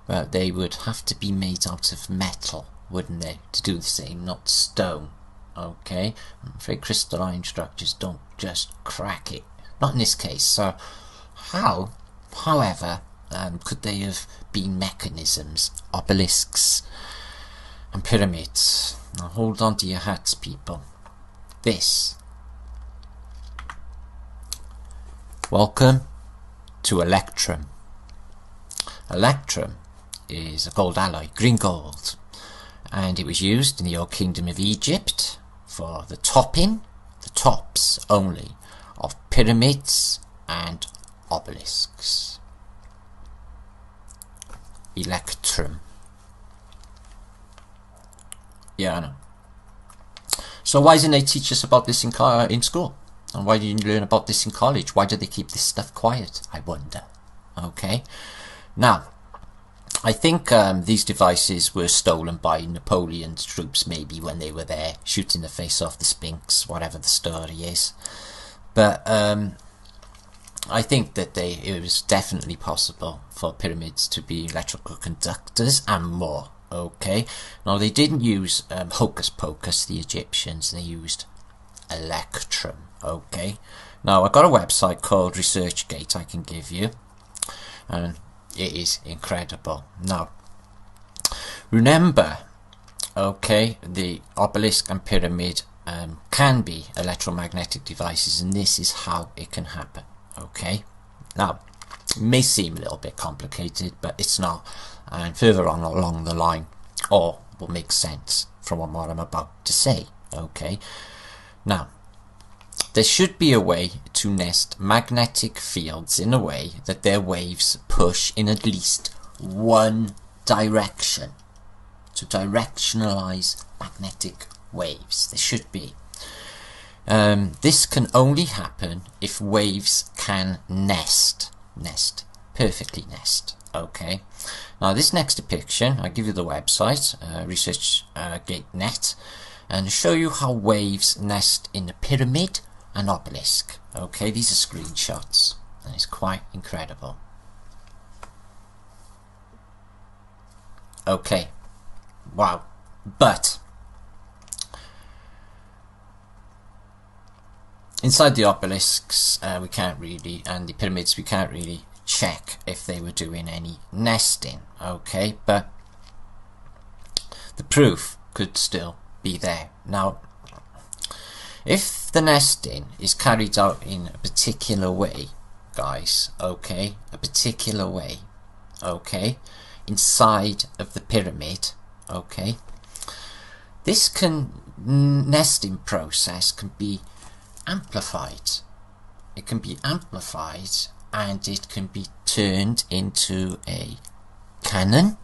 Well, they would have to be made out of metal, wouldn't they, to do the same, not stone. Okay, I'm afraid crystalline structures don't just crack it. Not in this case. So how, however, could they have been mechanisms, obelisks and pyramids? Now hold on to your hats, people. This. Welcome to electrum. Electrum is a gold alloy, green gold, and it was used in the Old Kingdom of Egypt for the tops only, of pyramids and obelisks. Electrum. Yeah, I know. So why didn't they teach us about this in school? And why didn't you learn about this in college? Why did they keep this stuff quiet, I wonder? Okay. Now, I think these devices were stolen by Napoleon's troops, maybe, when they were there, shooting the face off the Sphinx, whatever the story is. But I think that it was definitely possible for pyramids to be electrical conductors and more. Okay, now they didn't use hocus pocus, the Egyptians. They used electrum. Okay, now I've got a website called ResearchGate I can give you, and it is incredible. Now remember, okay, the obelisk and pyramid can be electromagnetic devices, and this is how it can happen. Okay, now it may seem a little bit complicated, but it's not, and further on along the line all will make sense from what I'm about to say. Okay, now there should be a way to nest magnetic fields in a way that their waves push in at least one direction, to directionalize magnetic waves. There should be. This can only happen if waves can perfectly nest. Okay, now this next depiction, I'll give you the website, ResearchGate.net, and show you how waves nest in a pyramid and obelisk. Okay, these are screenshots, and it's quite incredible. Okay, wow, but inside the obelisks we can't really, and the pyramids we can't really check if they were doing any nesting. Okay, but the proof could still be there. Now, if the nesting is carried out in a particular way, guys, okay, a particular way, okay, inside of the pyramid, okay, this nesting process can be amplified. It can be amplified, and it can be turned into a cannon,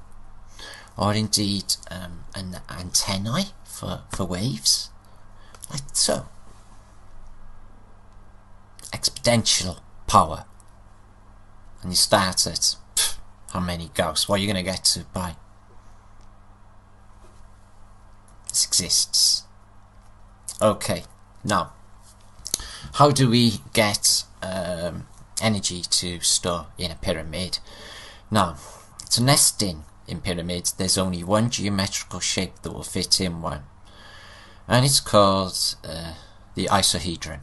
or indeed an antennae for waves, like so. Exponential power. And you start at how many Gauss? What are you going to get to by? This exists. Okay, now how do we get energy to store in a pyramid? Now, to nest in pyramids, there's only one geometrical shape that will fit in one, and it's called the isohedron.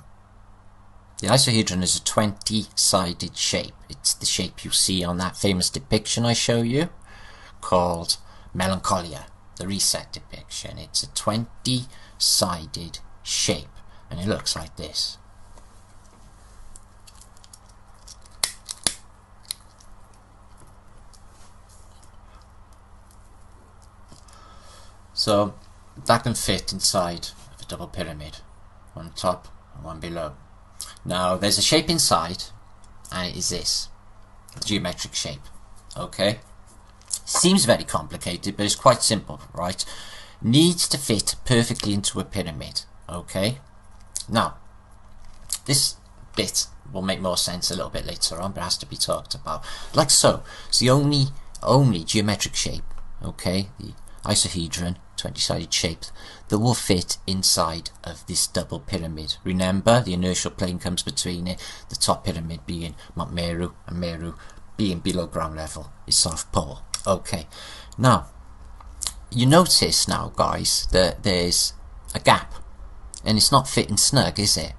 The isohedron is a 20-sided shape. It's the shape you see on that famous depiction I show you called Melancholia, the reset depiction. It's a 20-sided shape and it looks like this. So that can fit inside of a double pyramid, one top and one below. Now there's a shape inside, and it is this, a geometric shape. Okay, seems very complicated, but it's quite simple, right? Needs to fit perfectly into a pyramid. Okay, now this bit will make more sense a little bit later on, but it has to be talked about like so. It's the only geometric shape, okay, the isohedron, 20-sided shape, that will fit inside of this double pyramid. Remember, the inertial plane comes between it, the top pyramid being Mount Meru, and Meru being below ground level is South Pole. Okay, now you notice now, guys, that there's a gap, and it's not fitting snug, is it?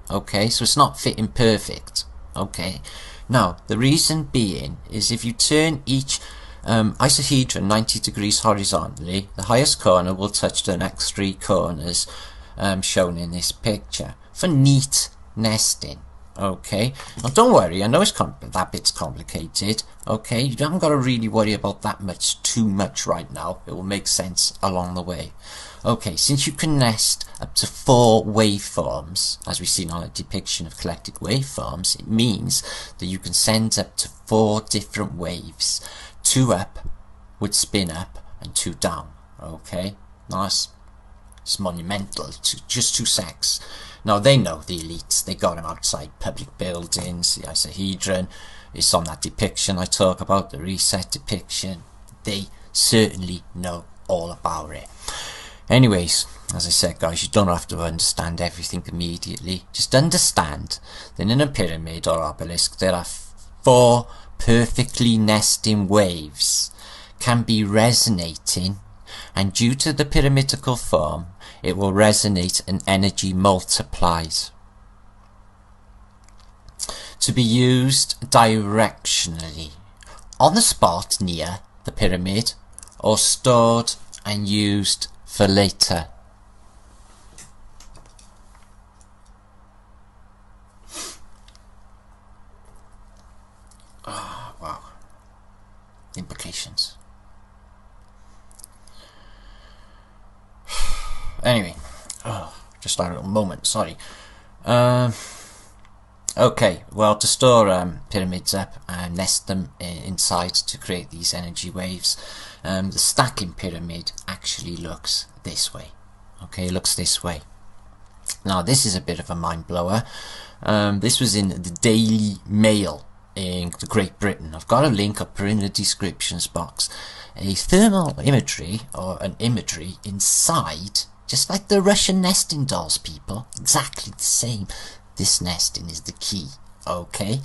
Okay, so it's not fitting perfect. Okay, now the reason being is if you turn each isohedron 90 degrees horizontally, the highest corner will touch the next three corners shown in this picture for neat nesting. Okay, now don't worry, I know that bit's complicated. Okay, you haven't got to really worry about that too much right now. It will make sense along the way. Okay, since you can nest up to 4 waveforms, as we've seen on a depiction of collected waveforms, it means that you can send up to 4 different waves. 2 up would spin up and 2 down. Okay, nice. It's monumental. Just 2 secs. Now they know, the elites, they got them outside public buildings. The isohedron is on that depiction I talk about, the reset depiction. They certainly know all about it. Anyways, as I said, guys, you don't have to understand everything immediately. Just understand that in a pyramid or obelisk there are 4 perfectly nesting waves, can be resonating, and due to the pyramidical form it will resonate and energy multiplies to be used directionally on the spot near the pyramid, or stored and used for later. Oh, wow. Implications. Anyway, just a little moment, sorry. Okay, well, to store pyramids up and nest them inside to create these energy waves, the stacking pyramid actually looks this way. Okay, it looks this way. Now, this is a bit of a mind blower. This was in the Daily Mail in Great Britain. I've got a link up in the descriptions box. A thermal imagery, or an imagery inside, just like the Russian nesting dolls, people. Exactly the same. This nesting is the key. Okay,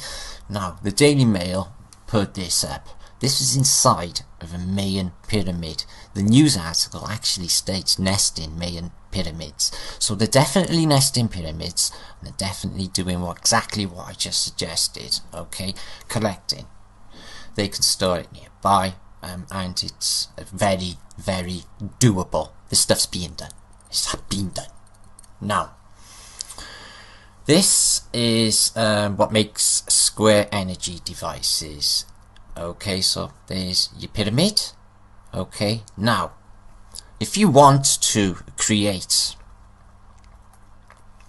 now the Daily Mail put this up. This is inside of a Mayan pyramid. The news article actually states nesting Mayan pyramids. So they're definitely nesting pyramids, and they're definitely doing exactly what I just suggested. Okay, collecting. They can store it nearby, and it's very, very doable. This stuff's being done. It's been done. Now, this is what makes square energy devices. Okay, so there's your pyramid. Okay, now if you want to create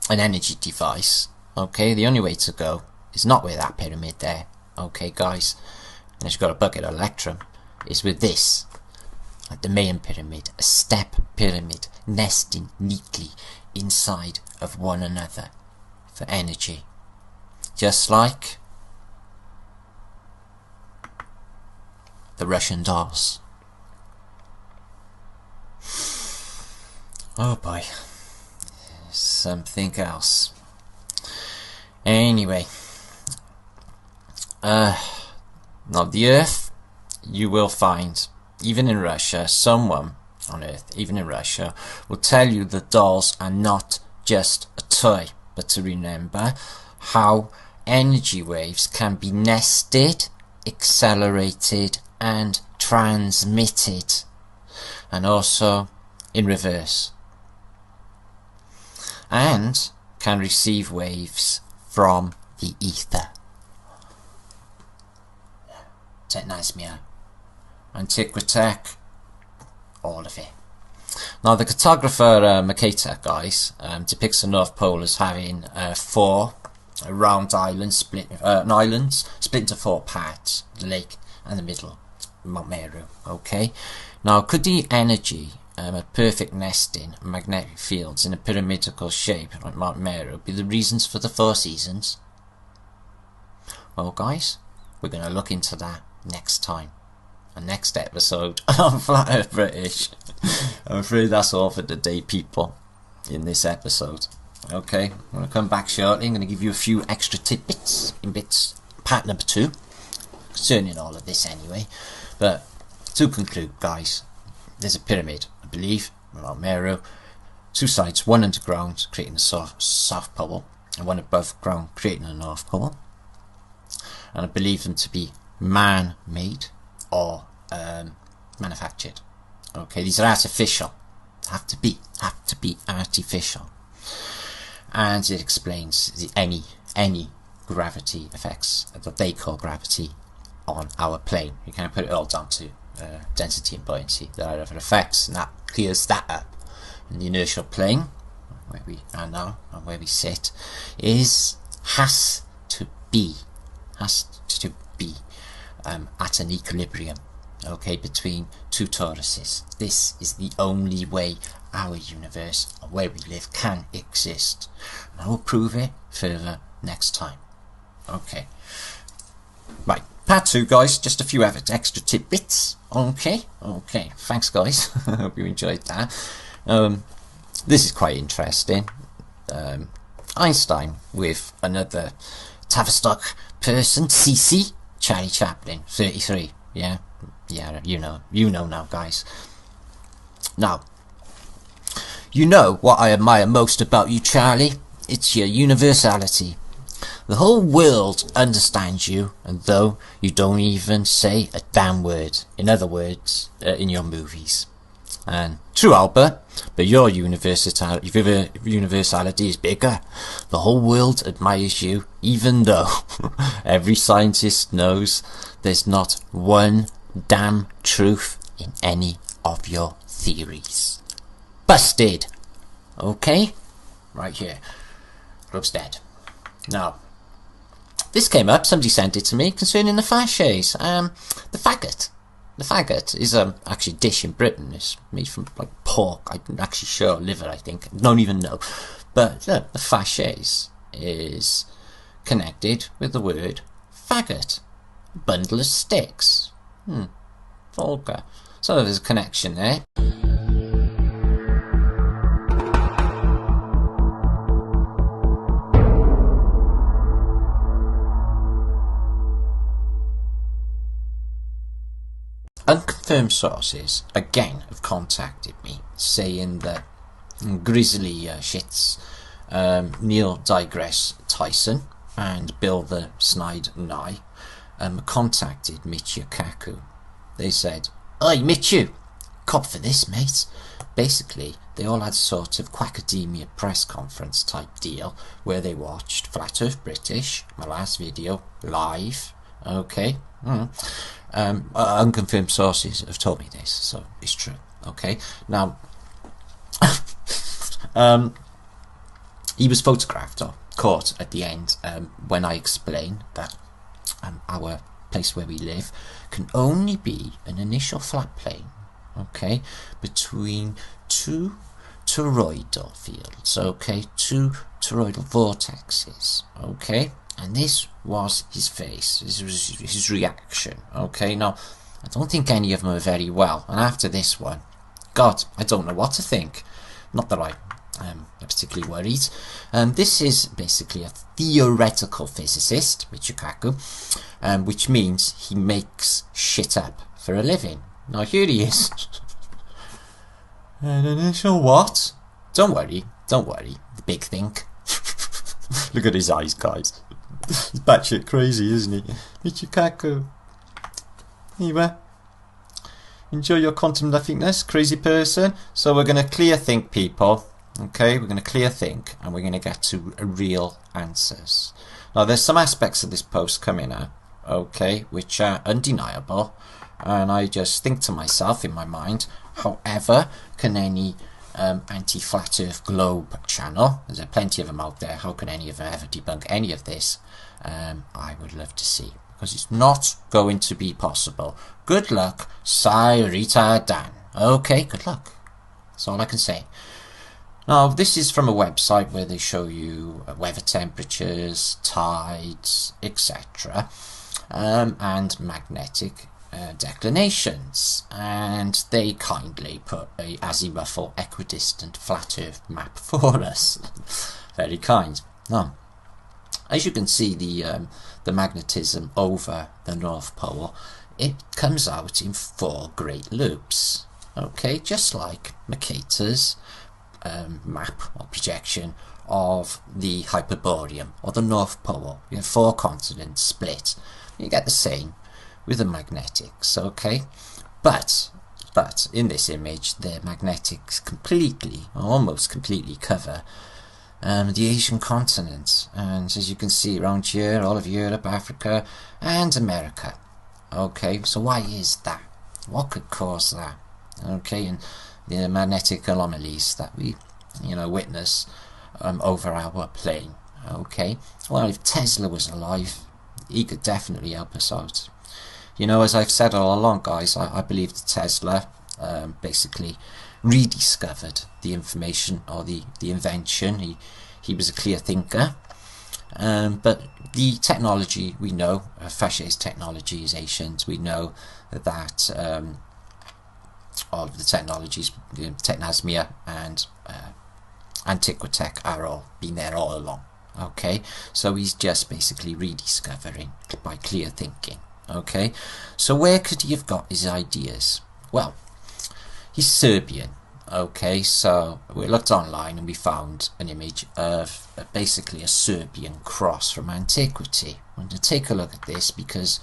an energy device, okay, the only way to go is not with that pyramid there. Okay, guys, unless you've got a bucket of electrum, is with this, like the main pyramid, a step pyramid, nesting neatly inside of one another for energy. Just like the Russian dolls. Oh boy, something else. Anyway, now the Earth, you will find, even in Russia, someone on Earth, even in Russia, will tell you that dolls are not just a toy, but to remember how energy waves can be nested, accelerated and transmitted, and also in reverse, and can receive waves from the ether. Technismia, Antiquitech, all of it. Now the cartographer Makita, guys, depicts the North Pole as having 4 round islands split, islands split into 4 parts: the lake and the middle, Mount Meru. Okay, now could the energy of perfect nesting magnetic fields in a pyramidical shape like Mount Meru be the reasons for the 4 seasons? Well, guys, we're going to look into that next time, a next episode of Flat Earth British. I'm afraid that's all for today, people, in this episode. Okay, I'm going to come back shortly. I'm going to give you a few extra tidbits in bits, part number 2, concerning all of this anyway. But to conclude, guys, there's a pyramid, I believe, Mount Meru, 2 sides, one underground creating the South Pole and one above ground creating the North Pole, and I believe them to be man-made or manufactured. Okay, these are artificial, have to be artificial, and it explains any gravity effects that they call gravity on our plane. You can't put it all down to density and buoyancy. There are other effects, and that clears that up. And the inertial plane, where we are now and where we sit, has to be at an equilibrium, okay, between 2 toruses. This is the only way our universe, or where we live, can exist. And I will prove it further next time. Okay, right, part 2, guys, just a few extra tidbits. Okay, thanks, guys. I hope you enjoyed that. This is quite interesting. Einstein with another Tavistock person, CC, Charlie Chaplin, 33. Yeah, you know now, guys. Now, you know what I admire most about you, Charlie? It's your universality. The whole world understands you, and though you don't even say a damn word, in other words, in your movies. And true, Albert, but your universality is bigger. The whole world admires you, even though every scientist knows there's not one damn truth in any of your theories. Busted. Okay? Right here. Globe's dead. Now, this came up, somebody sent it to me, concerning the fasces. The faggot. The faggot is actually a dish in Britain. It's made from like pork. I'm actually sure liver, I think. Don't even know. But the fasces is connected with the word faggot. Bundle of sticks. Vulgar. So there's a connection there. Unconfirmed sources again have contacted me saying that Grizzly shits Neil deGrasse Tyson and Bill the Snide Nye contacted Michio Kaku. They said, "Oi Michio, cop for this, mate." Basically, they all had sort of Quackademia press conference type deal where they watched Flat Earth British, my last video, live. Okay. Unconfirmed sources have told me this, so it's true. Okay, now he was photographed or caught at the end when I explained that our place where we live can only be an initial flat plane okay, between two toroidal fields, okay, two toroidal vortexes, okay, and this was his face, this was his reaction, okay. Now, I don't think any of them are very well, and after this one, God, I don't know what to think. Not that I'm particularly worried. This is basically a theoretical physicist, Michikaku, which means he makes shit up for a living. Now here he is. An initial what? Don't worry, the big think. Look at his eyes, guys. He's batshit crazy, isn't he? Michikaku. Anyway. Enjoy your quantum nothingness, crazy person. So we're going to clear think, people. Okay, we're going to clear think, and we're going to get to real answers. Now, there's some aspects of this post coming up, okay, which are undeniable, and I just think to myself in my mind, however can any anti-flat earth globe channel, there's plenty of them out there, how can any of them ever debunk any of this? I would love to see. Because it's not going to be possible. Good luck, Sairita Dan. Okay, good luck. That's all I can say. Now, this is from a website where they show you weather temperatures, tides, etc. And magnetic declinations. And they kindly put a azimuthal equidistant flat earth map for us. Very kind. Now, as you can see, the magnetism over the North Pole, it comes out in 4 great loops. Okay, just like Mercator's map or projection of the Hyperborean or the North Pole. You have 4 continents split. You get the same with the magnetics. Okay, but in this image, the magnetics completely, almost completely cover the Asian continent, and as you can see around here, all of Europe, Africa and America. Okay, so why is that? What could cause that? Okay, and the magnetic anomalies that we witness over our plane. Okay, well, if Tesla was alive, he could definitely help us out. As I've said all along, guys, I believe that Tesla basically rediscovered the information or the invention. He was a clear thinker, but the technology we know, Fache's technology is ancient. We know that all of the technologies, Technasmia and Antiquitech are all been there all along. Okay, so he's just basically rediscovering by clear thinking. Okay, so where could he have got his ideas? Well, he's Serbian. Okay, so we looked online and we found an image of basically a Serbian cross from antiquity. I'm going to take a look at this because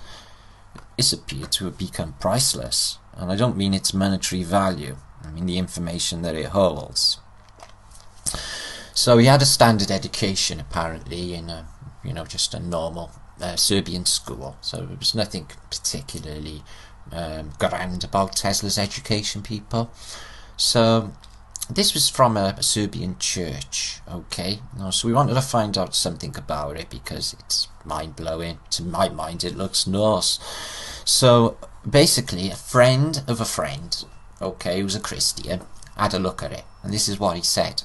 it's appeared to have become priceless, and I don't mean its monetary value, I mean the information that it holds. So he had a standard education apparently in a, just a normal Serbian school, so there was nothing particularly grand about Tesla's education, people. So this was from a Serbian church. Okay, so we wanted to find out something about it because it's mind-blowing. To my mind, it looks Norse. So basically, a friend of a friend, okay, who was a Christian, had a look at it, and this is what he said.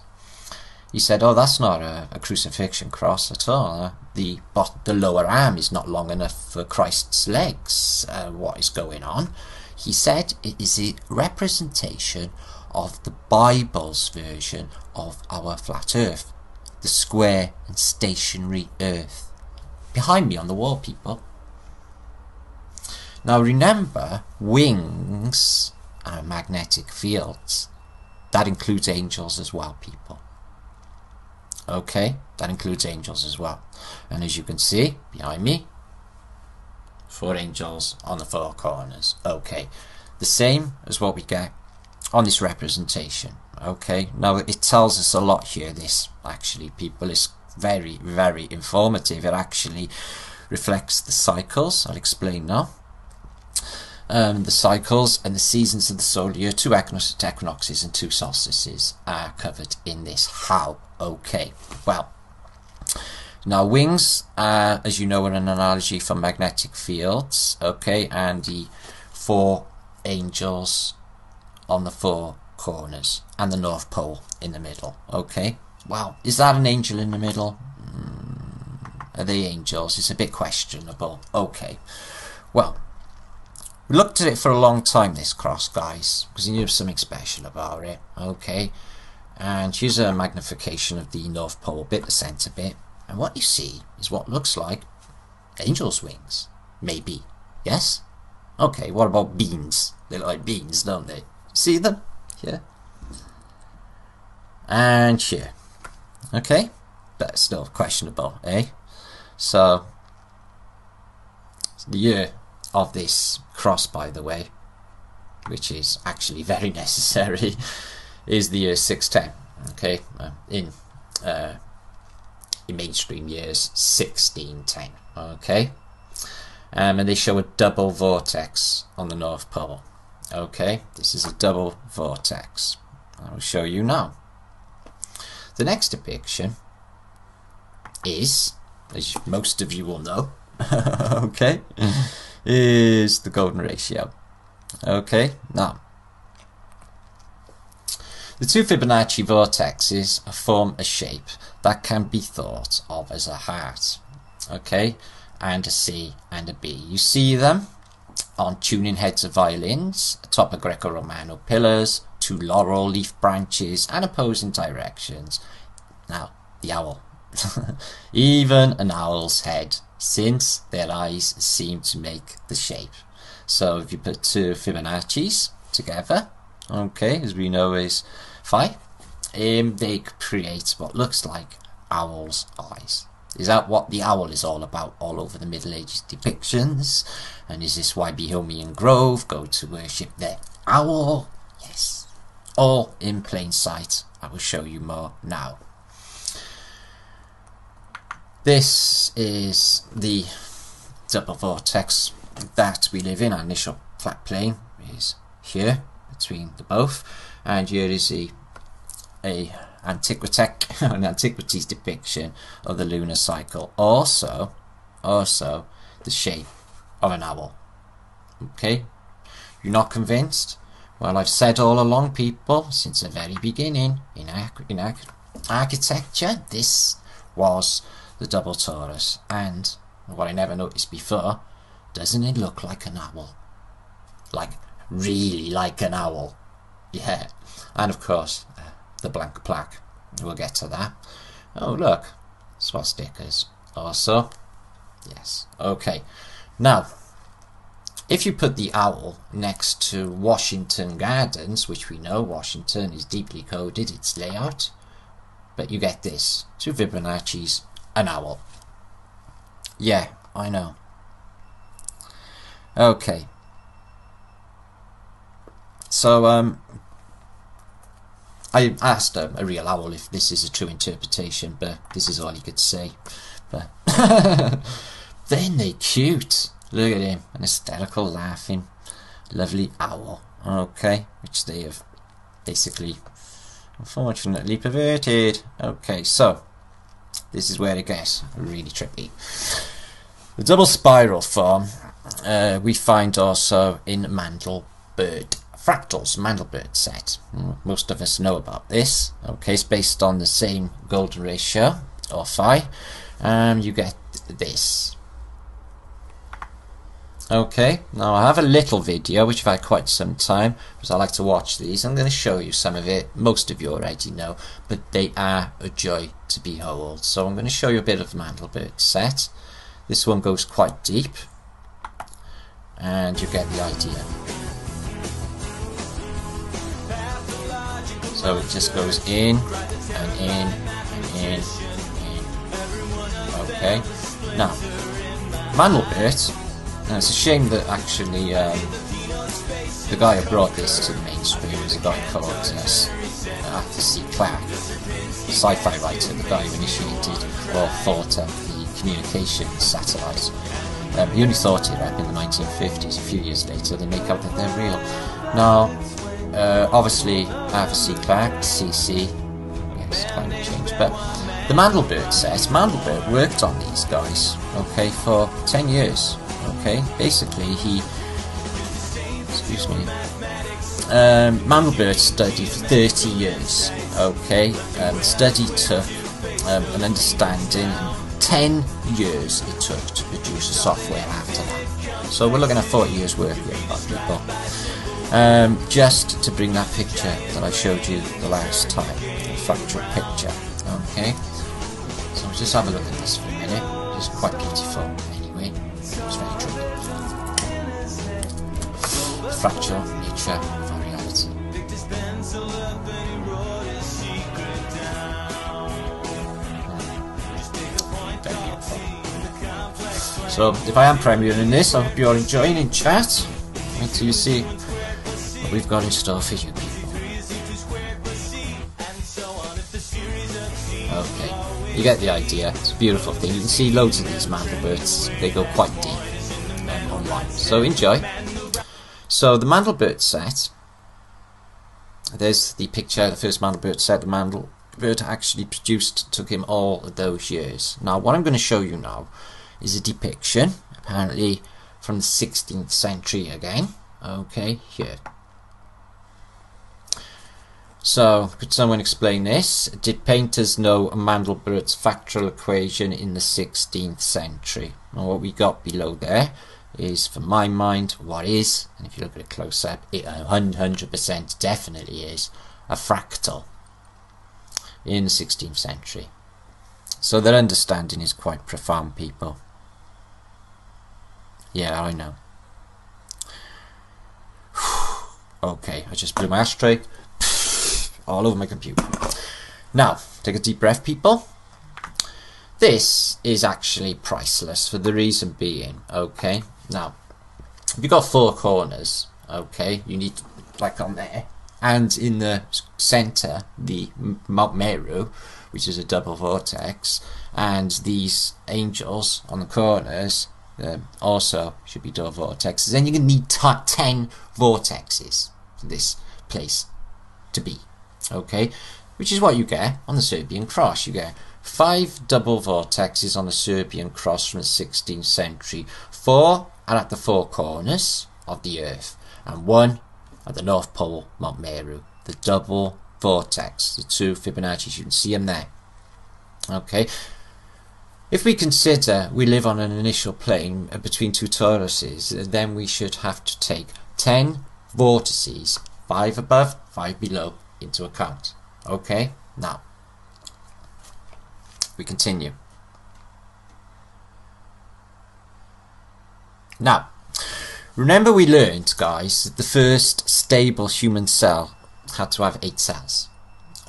He said, "Oh, that's not a crucifixion cross at all. The lower arm is not long enough for Christ's legs. What is going on?" He said it is a representation of the Bible's version of our flat earth, the square and stationary earth. Behind me on the wall, people. Now remember, wings are magnetic fields. That includes angels as well, people. Okay, that includes angels as well. And as you can see behind me, 4 angels on the 4 corners. Okay, the same as what we get on this representation. Okay, now it tells us a lot here. This actually, people, is very, very informative. It actually reflects the cycles. I'll explain now. The cycles and the seasons of the solar year, 2 equinoxes and 2 solstices are covered in this. How? Okay, well, now wings, as you know, are an analogy for magnetic fields. Okay, and the 4 angels on the four corners and the North Pole in the middle. Okay, well, is that an angel in the middle? Are they angels? It's a bit questionable. Okay, well, we looked at it for a long time, this cross, guys, because we knew something special about it. Okay, and here's a magnification of the North Pole bit, the centre bit, and what you see is what looks like angels' wings, maybe. Yes? Okay, what about beans? They look like beans, don't they? See them? Here. And here. Okay? But still questionable, eh? So, the year of this cross, by the way, which is actually very necessary, is the year 610. Okay? In mainstream years, 1610. Okay? And they show a double vortex on the North Pole. Okay, this is a double vortex. I will show you now. The next depiction is, as most of you will know, okay, is the golden ratio. Okay, now the two Fibonacci vortexes form a shape that can be thought of as a heart. Okay, and a C and a B. You see them on tuning heads of violins, atop of Greco-Romano pillars, two laurel leaf branches and opposing directions. Now, the owl. Even an owl's head, since their eyes seem to make the shape. So if you put two Fibonacci's together, okay, as we know is phi, they create what looks like owl's eyes. Is that what the owl is all about all over the Middle Ages depictions? And is this why Bohemian Grove go to worship their owl? Yes. All in plain sight. I will show you more now. This is the double vortex that we live in. Our initial flat plane is here between the both. And here is an antiquities depiction of the lunar cycle. Also the shape of an owl. Okay, you're not convinced? Well, I've said all along, people, since the very beginning, in architecture, this was the double torus. And what I never noticed before, doesn't it look like an owl? Like, really like an owl. Yeah, and of course, the blank plaque. We'll get to that. Oh, look, swastikas also. Yes, okay. Now, if you put the owl next to Washington Gardens, which we know Washington is deeply coded, its layout, but you get this, two Fibonacci's, an owl. Yeah, I know. Okay. So, I asked a real owl if this is a true interpretation, but this is all he could say. But then they cute. Look at him, an hysterical laughing, lovely owl. Okay, which they have basically, unfortunately, perverted. Okay, so this is where it gets really trippy. The double spiral form we find also in Mandelbrot fractals, Mandelbrot set. Most of us know about this. Okay, it's based on the same golden ratio, or phi. You get this. Okay, now I have a little video which I've had quite some time because I like to watch these. I'm going to show you some of it. Most of you already know, but they are a joy to behold. So I'm going to show you a bit of the Mandelbrot set. This one goes quite deep, and you get the idea. So it just goes in and in and in and in. Okay, now Mandelbrot. Now it's a shame that actually the guy who brought this to the mainstream is a guy called Arthur C. Clarke, sci-fi writer, the guy who initiated or thought up the communications satellite. He only thought it up in the 1950s. A few years later they make out that they're real. Now, obviously Arthur C. Clarke, CC, yes, climate change, but the Mandelbrot says Mandelbrot worked on these guys, okay, for 10 years. Okay, basically he, excuse me, Mandelbrot studied for 30 years. Okay, the study took an understanding. 10 years it took to produce the software after that. So we're looking at 40 years work here, people. Just to bring that picture that I showed you the last time, the fractal picture. Okay, so just have a look at this for a minute. It's quite beautiful anyway. It's very true. Fractal nature of our reality. So if I am premiering this, I hope you're enjoying in chat. Wait till you see what we've got in store for you people. Okay, you get the idea. It's a beautiful thing. You can see loads of these Mandelberts. They go quite deep online. So enjoy. So the Mandelbert set. There's the picture, the first Mandelbert set. The Mandelbert actually produced, took him all of those years. Now what I'm going to show you now is a depiction, apparently from the 16th century again. Okay, here. So, could someone explain this? Did painters know Mandelbrot's fractal equation in the 16th century? And what we got below there is, for my mind, what is, and if you look at it close up, it 100% definitely is a fractal in the 16th century. So their understanding is quite profound, people. Yeah, I know. Okay, I just blew my ashtray all over my computer. Now, take a deep breath, people. This is actually priceless for the reason being, okay, now, if you've got four corners, okay, you need, like on there, and in the center, the Mount Meru, which is a double vortex, and these angels on the corners also should be double vortexes. Then you're going to need 10 vortexes for this place to be, okay, which is what you get on the Serbian cross. You get 5 double vortexes on the Serbian cross from the 16th century. 4 are at the 4 corners of the earth, and 1 at the North Pole, Mount Meru. The double vortex, the 2 Fibonacci's, you can see them there. Okay, if we consider we live on an initial plane between 2 toruses, then we should have to take 10 vortices, 5 above, 5 below, into account. Okay, now we continue. Now, remember we learned, guys, that the first stable human cell had to have 8 cells.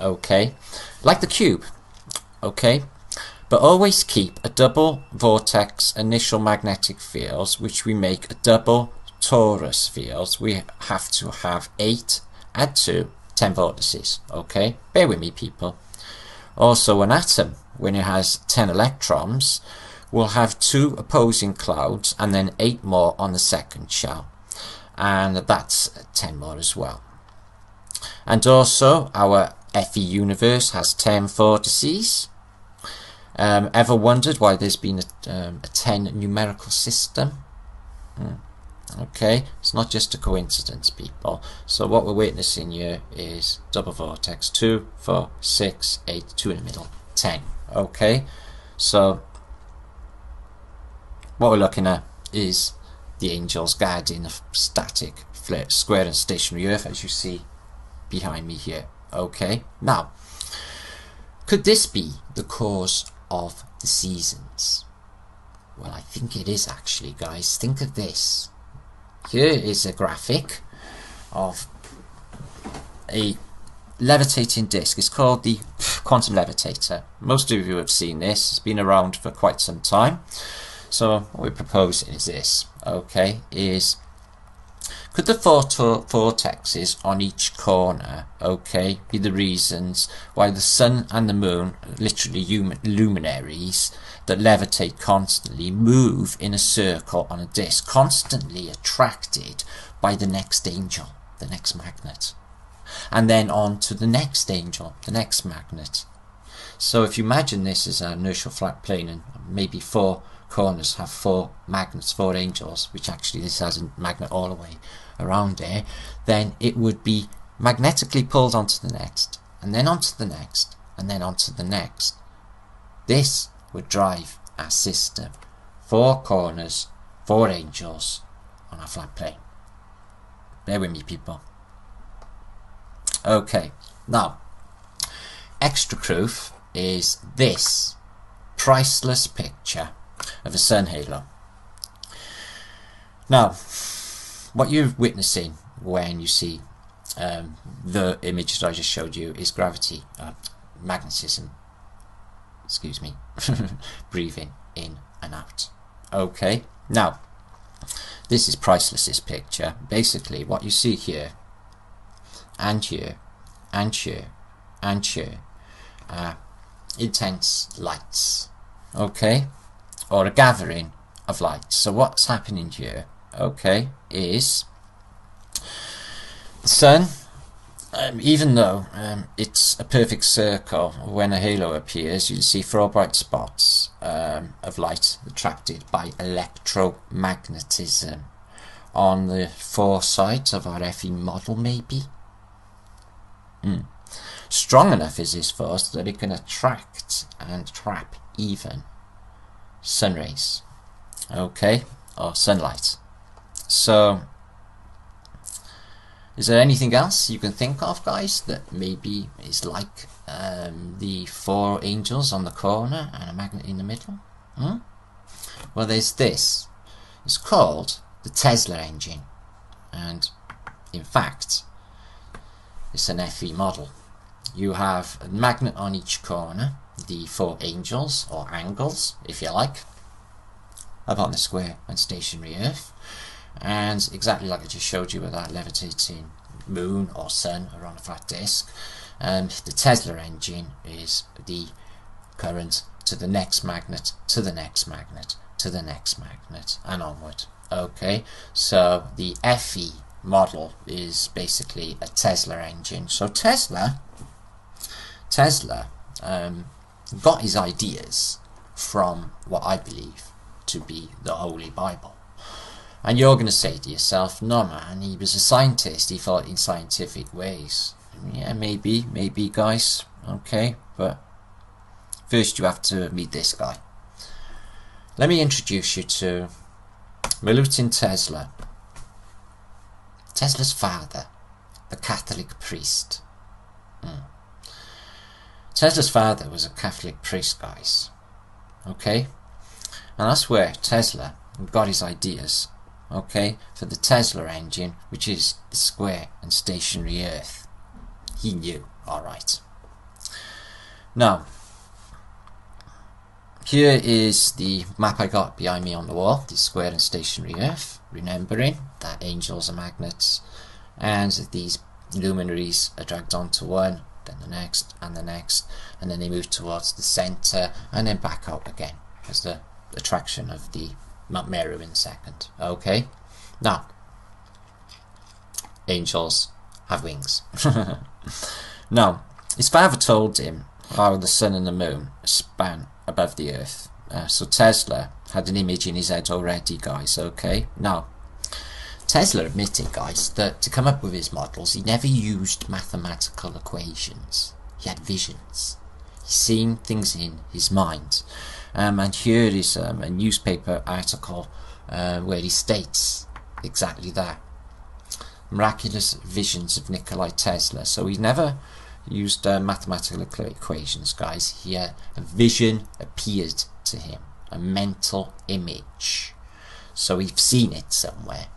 Okay, like the cube. Okay, but always keep a double vortex initial magnetic fields, which we make a double torus fields. We have to have 8, add 2, 10 vortices. Okay, bear with me, people. Also, an atom, when it has 10 electrons, will have 2 opposing clouds and then 8 more on the second shell, and that's 10 more as well. And also our FE universe has 10 vortices. Ever wondered why there's been a 10 numerical system? Okay, it's not just a coincidence, people. So what we're witnessing here is double vortex, 2, 4, 6, 8, 2 in the middle, 10. Okay, so what we're looking at is the angels guarding the static, flat, square and stationary earth, as you see behind me here. Okay, now, could this be the cause of the seasons? Well, I think it is actually, guys. Think of this. Here is a graphic of a levitating disc. It's called the quantum levitator. Most of you have seen this. It's been around for quite some time. So what we're proposing is this, okay, is could the 4 vortexes on each corner, okay, be the reasons why the sun and the moon, literally luminaries that levitate constantly, move in a circle on a disc, constantly attracted by the next angel, the next magnet, and then on to the next angel, the next magnet. So if you imagine this as an inertial flat plane and maybe 4 corners have 4 magnets, 4 angels, which actually this has a magnet all the way around there, then it would be magnetically pulled onto the next, and then onto the next, and then onto the next. This would drive our system. 4 corners, 4 angels on a flat plane. Bear with me, people. Okay, now extra proof is this priceless picture of a sun halo. Now, what you're witnessing when you see the image that I just showed you is gravity, magnetism, excuse me, breathing in and out. Okay, now this is priceless, this picture. Basically what you see here and here and here and here are intense lights, okay, or a gathering of light. So what's happening here, okay, is the sun, even though it's a perfect circle, when a halo appears you'll see 4 bright spots of light attracted by electromagnetism on the 4 sides of our Fe model, maybe. Strong enough is this force that it can attract and trap even sun rays, okay, or sunlight. So is there anything else you can think of, guys, that maybe is like the 4 angels on the corner and a magnet in the middle? Well, there's this. It's called the Tesla engine, and in fact it's an Fe model. You have a magnet on each corner, the 4 angels, or angles if you like, upon the square and stationary Earth. And exactly like I just showed you with that levitating moon or sun around a flat disk, the Tesla engine is the current to the next magnet, to the next magnet, to the next magnet, and onward. Okay, so the Fe model is basically a Tesla engine. So Tesla got his ideas from what I believe to be the Holy Bible. And you're going to say to yourself, no man, he was a scientist, he thought in scientific ways. Yeah, maybe guys, okay, but first you have to meet this guy. Let me introduce you to Milutin Tesla. Tesla's father, the Catholic priest. Tesla's father was a Catholic priest, guys, okay, and that's where Tesla got his ideas, okay, for the Tesla engine, which is the square and stationary Earth. He knew, alright. Now, here is the map I got behind me on the wall, the square and stationary Earth, remembering that angels are magnets, and these luminaries are dragged onto one, then the next, and then they move towards the centre, and then back out again as the attraction of the Mount Meru in the second. Okay, now angels have wings. Now, his father told him how the sun and the moon span above the Earth. So Tesla had an image in his head already, guys. Okay, now Tesla admitted, guys, that to come up with his models he never used mathematical equations. He had visions. He seen things in his mind. And here is a newspaper article where he states exactly that. Miraculous visions of Nikola Tesla. So he never used mathematical equations, guys. Here a vision appeared to him, a mental image. So we've seen it somewhere,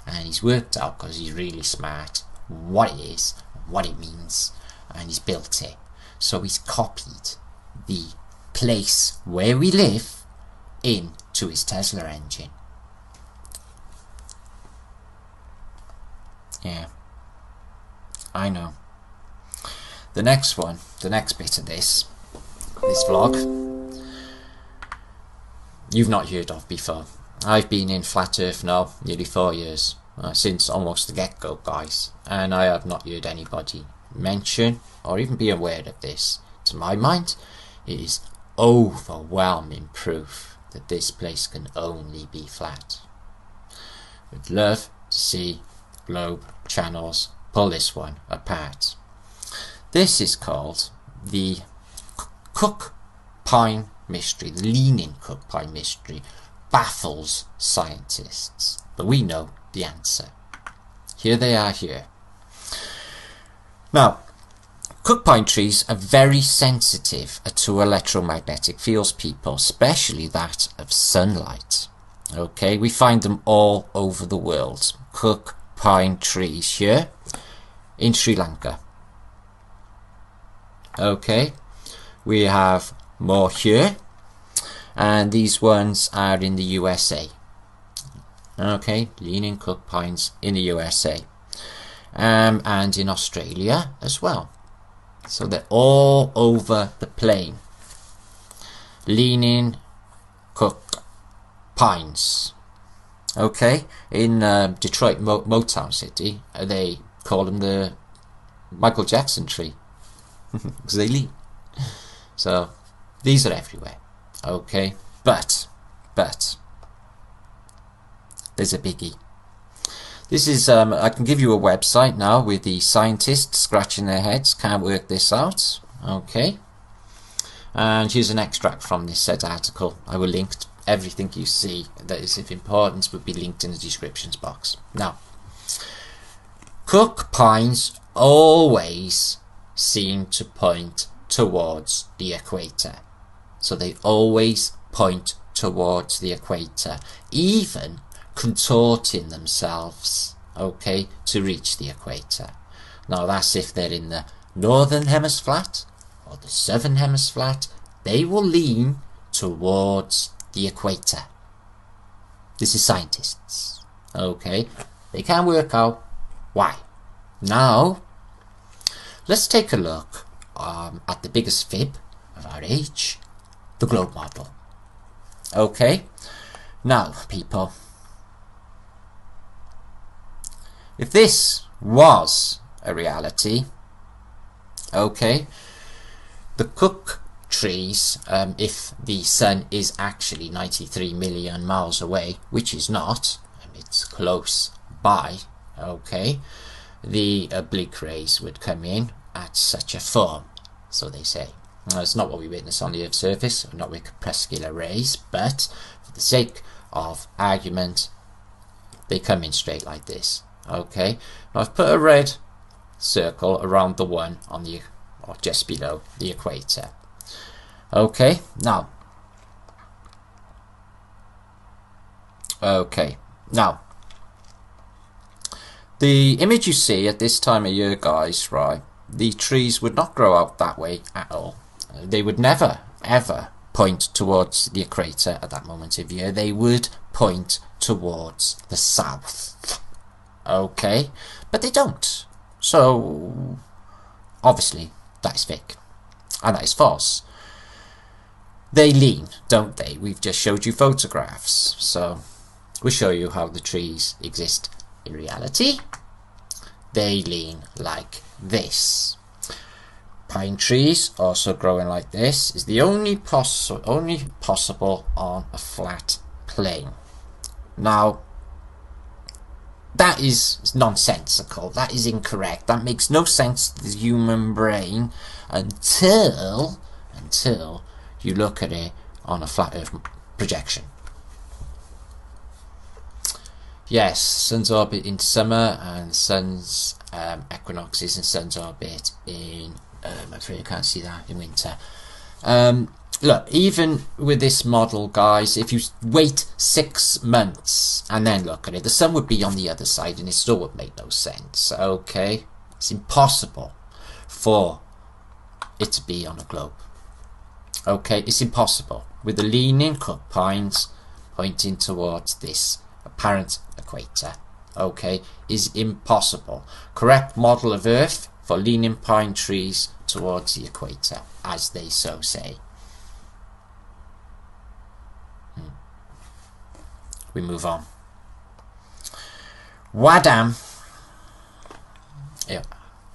and he's worked out, because he's really smart, what it is, what it means, and he's built it. So he's copied the place where we live into his Tesla engine. Yeah, I know. The next one, the next bit of this vlog, you've not heard of before. I've been in Flat Earth now nearly 4 years, since almost the get-go, guys, and I have not heard anybody mention or even be aware of this. To my mind, it is overwhelming proof that this place can only be flat. Would love to see globe channels pull this one apart. This is called the Cook Pine mystery. The leaning Cook Pine mystery baffles scientists, but we know the answer. Here they are here. Now, Cook pine trees are very sensitive to electromagnetic fields, people, especially that of sunlight. Okay, we find them all over the world. Cook pine trees here in Sri Lanka. Okay, we have more here, and these ones are in the USA. Okay, leaning Cook pines in the USA, and in Australia as well. So they're all over the plain. Leaning Cook pines. Okay, in Detroit, Motown City, they call them the Michael Jackson tree because they lean. So these are everywhere. Okay, but there's a biggie. This is, I can give you a website now with the scientists scratching their heads, can't work this out. Okay, and here's an extract from this said article. I will link everything you see that is of importance would be linked in the descriptions box. Now, Cook pines always seem to point towards the equator. So they always point towards the equator, even contorting themselves, okay, to reach the equator. Now that's if they're in the northern hemisphere or the southern hemisphere, they will lean towards the equator. This is scientists, okay? They can't work out why. Now, let's take a look at the biggest fib of our age, the globe model. Okay, now people, if this was a reality, okay, the Cook trees, if the sun is actually 93 million miles away, which is not, it's close by, okay, the oblique rays would come in at such a form, so they say. Now, it's not what we witness on the Earth's surface, not with crepuscular rays, but for the sake of argument, they come in straight like this. Okay, now I've put a red circle around the one on the, or just below the equator. Okay, now, the image you see at this time of year, guys, right, the trees would not grow out that way at all. They would never, ever point towards the equator at that moment of year. They would point towards the south. Okay, but they don't. So, obviously, that is fake. And that is false. They lean, don't they? We've just showed you photographs. So, we'll show you how the trees exist in reality. They lean like this. Pine trees also growing like this is the only possible on a flat plane. Now, that is nonsensical. That is incorrect. That makes no sense to the human brain until you look at it on a flat Earth projection. Yes, sun's orbit in summer and sun's equinoxes and sun's orbit in I'm afraid I can't see that in winter. Look, even with this model, guys, if you wait 6 months and then look at it, the sun would be on the other side and it still would make no sense. Okay, it's impossible for it to be on a globe. Okay, it's impossible with the leaning Cook pines pointing towards this apparent equator. Okay, is impossible. Correct model of Earth for leaning pine trees towards the equator, as they so say. We move on. Wadam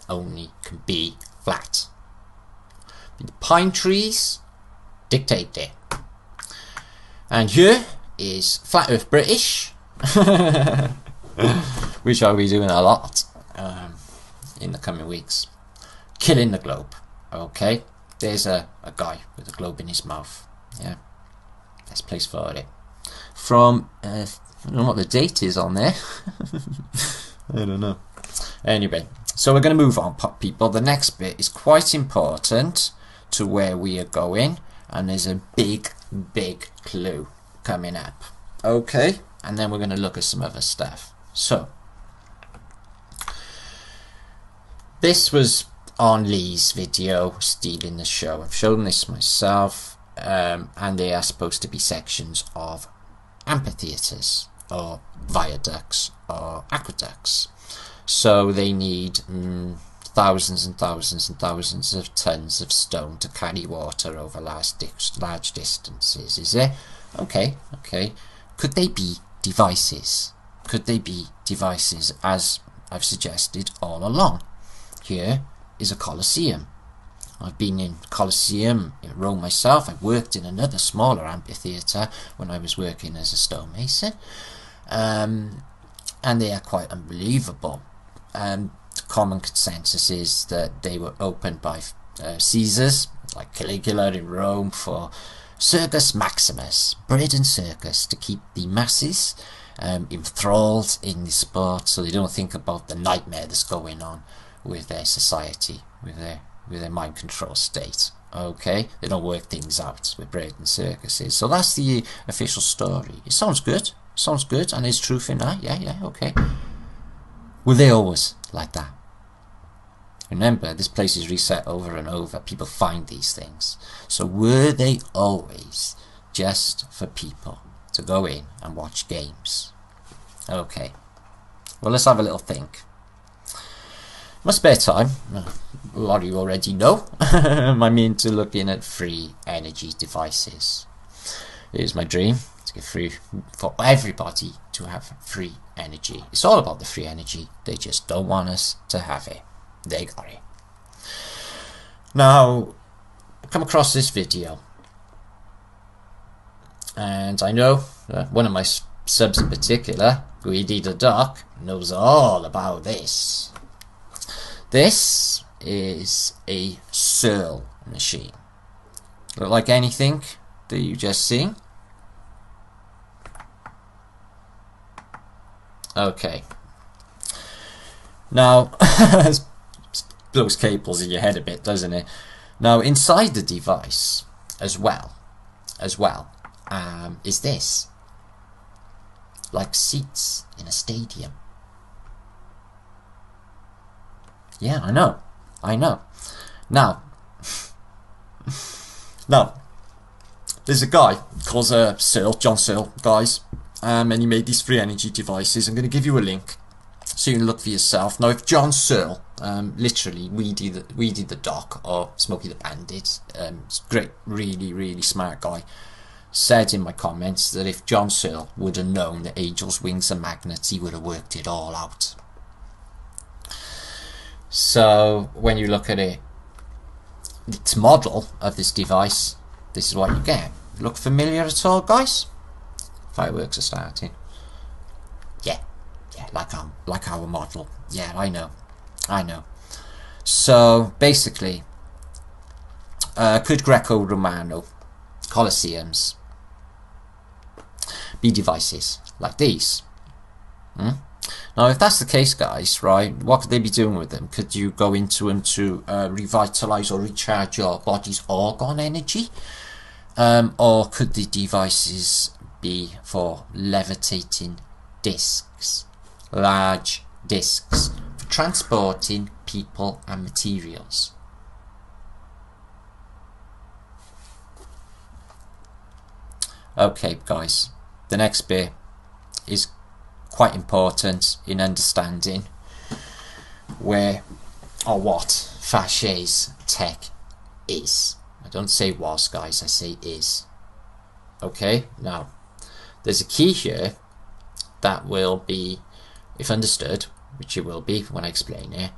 only can be flat. The pine trees dictate it. And here is Flat Earth British, which I'll be doing a lot in the coming weeks. Killing the globe. Okay, there's a guy with a globe in his mouth. Yeah, let's place for it. From, I don't know what the date is on there. I don't know. Anyway, so we're going to move on, people. The next bit is quite important to where we are going, and there's a big clue coming up. Okay, and then we're going to look at some other stuff. So, this was on Lee's video, Stealing the Show. I've shown this myself, and they are supposed to be sections of amphitheatres, or viaducts, or aqueducts. So they need thousands and thousands and thousands of tons of stone to carry water over large distances, is it? Okay. Could they be devices? Could they be devices, as I've suggested all along? Here is a Colosseum. I've been in Colosseum in Rome myself. I've worked in another smaller amphitheatre when I was working as a stonemason, and they are quite unbelievable. The common consensus is that they were opened by Caesars, like Caligula in Rome, for Circus Maximus, bread and circus, to keep the masses enthralled in the sport, so they don't think about the nightmare that's going on with their society, with their mind control state. Okay, they don't work things out with bread and circuses. So that's the official story. It sounds good, and there's truth in that. Yeah, okay. Were they always like that? Remember, this place is reset over and over. People find these things. So were they always just for people to go in and watch games? Okay, well, let's have a little think. My spare time, a lot of you already know, I'm into looking at free energy devices. It is my dream to get free, for everybody to have free energy. It's all about the free energy. They just don't want us to have it. They got it. Now, I come across this video, and I know one of my subs in particular, Greedy the Duck, knows all about this. This is a Searle machine. Look like anything that you just seen? Okay. Now, blows cables in your head a bit, doesn't it? Now, inside the device, as well, is this. Like seats in a stadium. Yeah, I know. Now, there's a guy called Searle, John Searle, guys, and he made these free energy devices. I'm going to give you a link so you can look for yourself. Now, if John Searle, literally Weedy the Doc, or Smokey the Bandit, great, really smart guy, said in my comments that if John Searle would have known that angels' wings are magnets, he would have worked it all out. So when you look at it, its model of this device, this is what you get. Look familiar at all, guys? Fireworks are starting. Yeah, like our model. Yeah, I know. So basically, could Greco-Romano Colosseums be devices like these? Now, if that's the case, guys, right, what could they be doing with them? Could you go into them to revitalise or recharge your body's organ energy? Or could the devices be for levitating discs, large discs, for transporting people and materials? Okay, guys, the next bit is quite important in understanding where or what Fabergé's tech is. I don't say was, guys, I say is. Okay, now there's a key here that will be, if understood, which it will be when I explain it,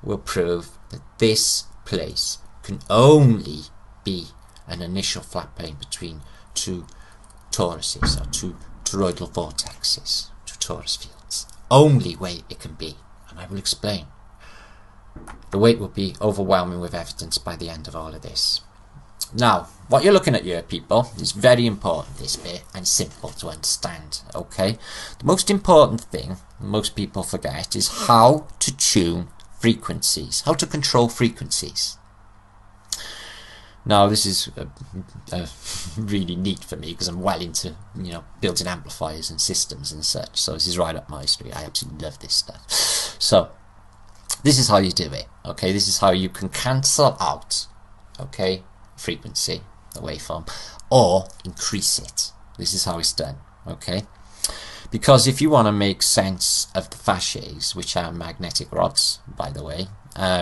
will prove that this place can only be an initial flat plane between two toruses, or two toroidal vortexes, two torus fields. Only way it can be, and I will explain. The weight will be overwhelming with evidence by the end of all of this. Now, what you're looking at here, people, is very important, this bit, and simple to understand, okay? The most important thing most people forget is how to tune frequencies, how to control frequencies. Now, this is really neat for me because I'm well into, you know, building amplifiers and systems and such, so this is right up my street. I absolutely love this stuff. So, this is how you do it, okay? This is how you can cancel out, okay, frequency, the waveform, or increase it. This is how it's done, okay? Because if you want to make sense of the fasces, which are magnetic rods, by the way,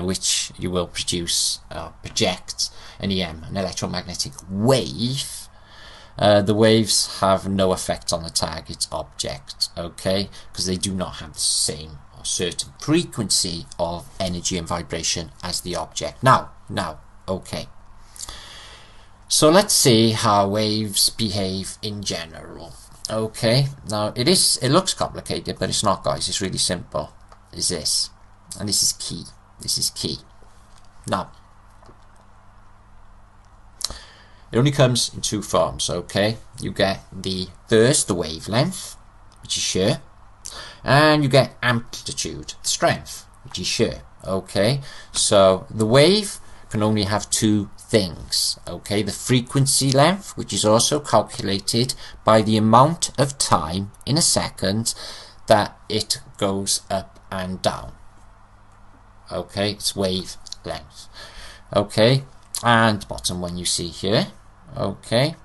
which you will produce, project an EM, an electromagnetic wave, the waves have no effect on the target object, okay? Because they do not have the same or certain frequency of energy and vibration as the object. Now, okay. So let's see how waves behave in general. Okay, now it looks complicated, but it's not, guys. It's really simple. Is this, and this is key. This is key. Now, it only comes in two forms. Okay, you get the wavelength, which is shear, and you get amplitude, strength, which is shear. Okay, so the wave can only have two things, okay? The frequency length, which is also calculated by the amount of time in a second that it goes up and down, okay? It's wave length, okay? And bottom one you see here, okay,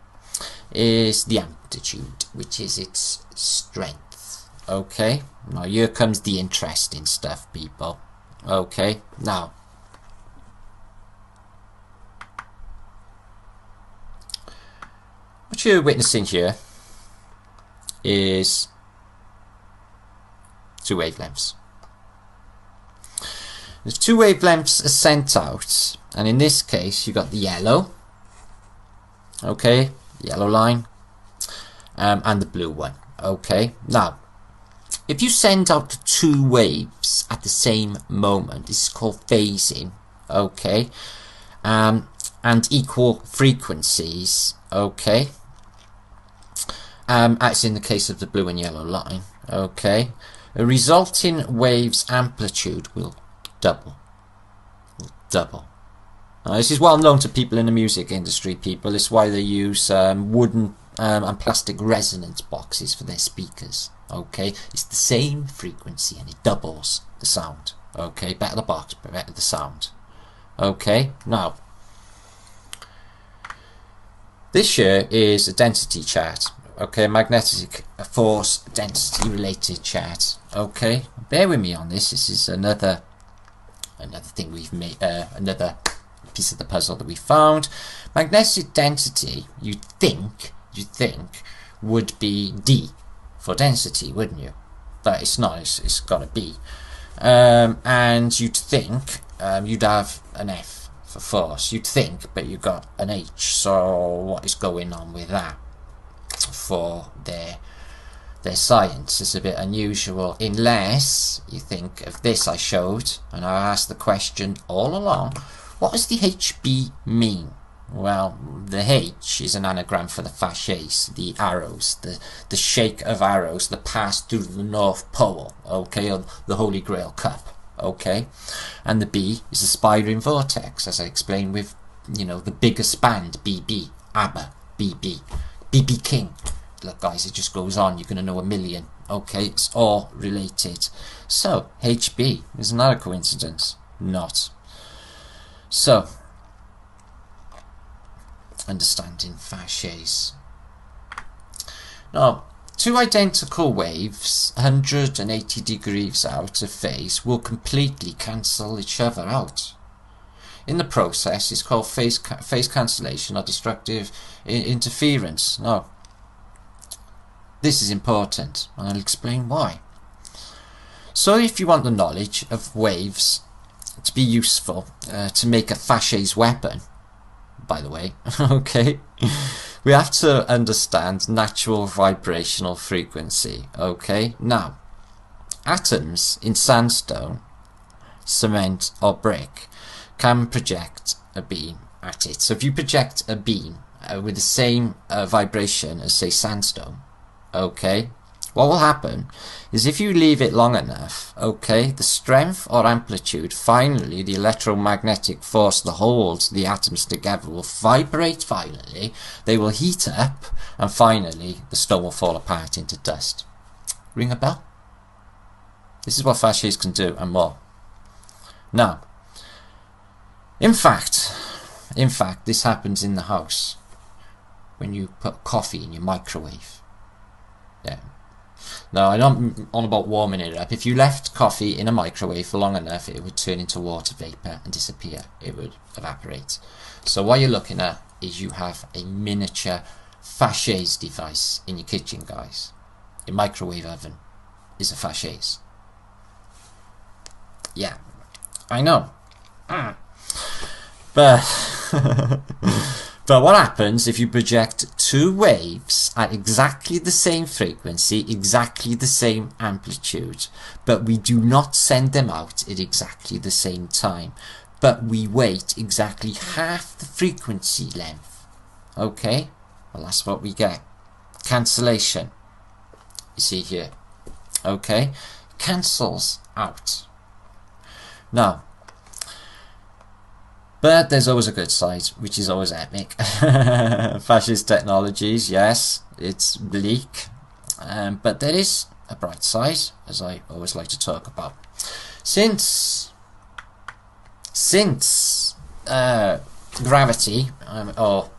is the amplitude, which is its strength, okay? Now here comes the interesting stuff, people, okay? Now, what you're witnessing here is two wavelengths. There's two wavelengths are sent out, and in this case you got the yellow, okay, yellow line, and the blue one, okay. Now, if you send out two waves at the same moment, this is called phasing, okay, and equal frequencies, okay. As in the case of the blue and yellow line, okay, a resulting wave's amplitude will double. Now, this is well known to people in the music industry, people. It's why they use wooden and plastic resonance boxes for their speakers, okay. It's the same frequency and it doubles the sound, okay. Better the box, but better the sound, okay. Now, this here is a density chart, okay, magnetic force density related chart, okay. Bear with me on this. This is another thing we've made, another piece of the puzzle that we found. Magnetic density, you'd think would be D for density, wouldn't you? But it's not. It's got to be, and you'd think you'd have an F for force, you'd think, but you got an H. So what is going on with that for their science? Is a bit unusual, unless you think of this I showed, and I asked the question all along, what does the HB mean? Well, the H is an anagram for the fasces, the arrows, the shake of arrows that pass through the North Pole, okay, or the Holy Grail Cup, okay, and the B is a spiraling vortex, as I explained with, you know, the biggest band, BB, ABBA, BB King. Look, guys, it just goes on. You're going to know a million, okay? It's all related. So, HB is not a coincidence. Not. So, understanding fasces. Now, two identical waves 180 degrees out of phase will completely cancel each other out. In the process, it's called phase cancellation or destructive interference. Now, this is important, and I'll explain why. So if you want the knowledge of waves to be useful to make a fasces weapon, by the way, okay, we have to understand natural vibrational frequency. Okay, now atoms in sandstone, cement or brick can project a beam at it. So if you project a beam with the same vibration as, say, sandstone, okay, what will happen is if you leave it long enough, okay, the strength or amplitude, finally the electromagnetic force that holds the atoms together will vibrate violently, they will heat up, and finally the stone will fall apart into dust. Ring a bell? This is what fascias can do and more. Now, in fact, this happens in the house when you put coffee in your microwave. Yeah. Now, I'm not on about warming it up. If you left coffee in a microwave for long enough, it would turn into water vapour and disappear. It would evaporate. So what you're looking at is you have a miniature fascias device in your kitchen, guys. Your microwave oven is a fascias. Yeah, I know. But but what happens if you project two waves at exactly the same frequency, exactly the same amplitude, but we do not send them out at exactly the same time, but we wait exactly half the frequency length? Okay, well, that's what we get. Cancellation. You see here. Okay, cancels out. Now, but there's always a good side, which is always epic. Fascist technologies, yes, it's bleak, but there is a bright side, as I always like to talk about. Since gravity or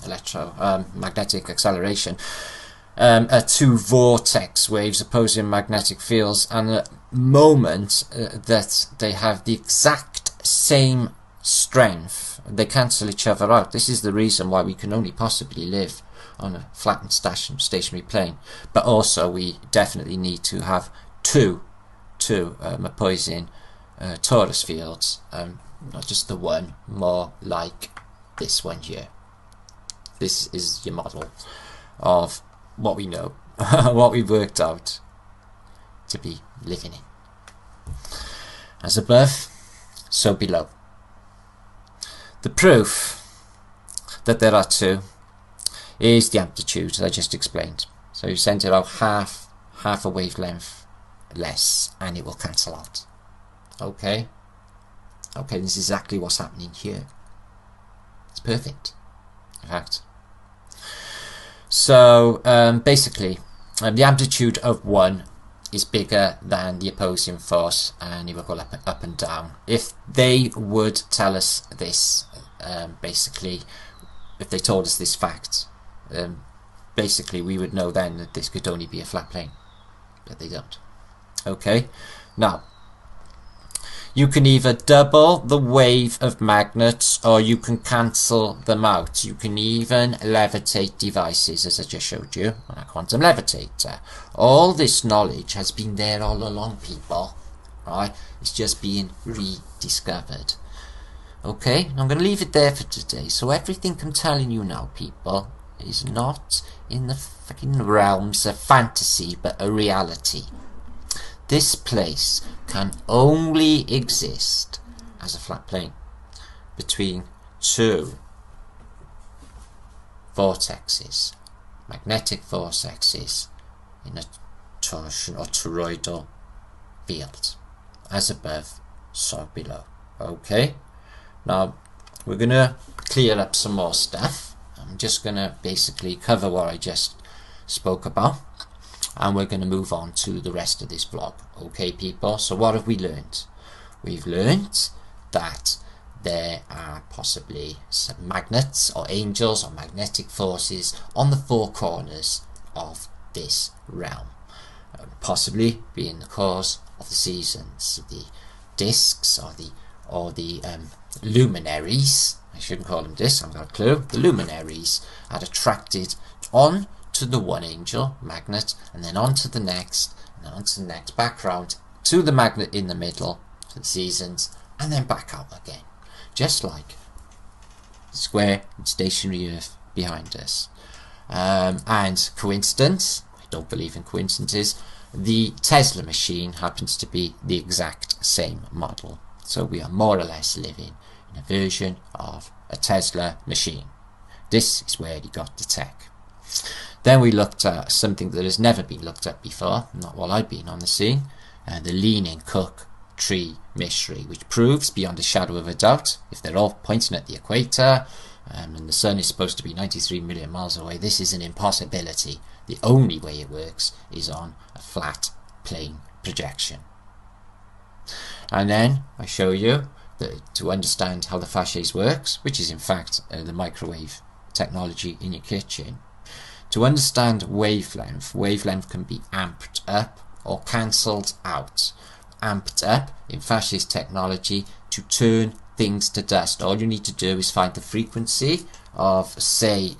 electromagnetic acceleration are two vortex waves opposing magnetic fields, and the moment that they have the exact same strength, they cancel each other out. This is the reason why we can only possibly live on a flattened stationary plane, but also we definitely need to have two opposing torus fields, not just the one, more like this one here. This is your model of what we know, what we've worked out to be living in. As above, so below. The proof that there are two is the amplitude that I just explained. So you send it out half a wavelength less, and it will cancel out. Okay, this is exactly what's happening here. It's perfect, in fact. So basically, the amplitude of one is bigger than the opposing force, and it will go up and down. If they would tell us this, basically, if they told us this fact, basically we would know then that this could only be a flat plane, but they don't. Okay, now you can either double the wave of magnets or you can cancel them out. You can even levitate devices, as I just showed you on a quantum levitator. All this knowledge has been there all along, people, right? It's just being rediscovered. Okay, I'm going to leave it there for today. So everything I'm telling you now, people, is not in the fucking realms of fantasy, but a reality. This place can only exist as a flat plane between two vortexes, magnetic vortexes, in a torsion or toroidal field. As above, so below. Okay, now we're going to clear up some more stuff. I'm just going to basically cover what I just spoke about, and we're going to move on to the rest of this vlog. Okay, people, so what have we learned? We've learned that there are possibly some magnets or angels or magnetic forces on the four corners of this realm, possibly being the cause of the seasons. The discs or the luminaries, I shouldn't call them discs, I've got a clue. The luminaries are attracted on to the one angel magnet, and then on to the next, and then on to the next, back round to the magnet in the middle, to the seasons, and then back out again. Just like the square and stationary Earth behind us. And coincidence, I don't believe in coincidences, the Tesla machine happens to be the exact same model. So we are more or less living in a version of a Tesla machine. This is where he got the tech. Then we looked at something that has never been looked at before, not while I've been on the scene, the Leaning Cook tree mystery, which proves beyond a shadow of a doubt, if they're all pointing at the equator, and the sun is supposed to be 93 million miles away, this is an impossibility. The only way it works is on a flat plane projection. And then I show you that to understand how the Faches works, which is in fact the microwave technology in your kitchen, to understand wavelength can be amped up or cancelled out. Amped up in Faches technology to turn things to dust. All you need to do is find the frequency of say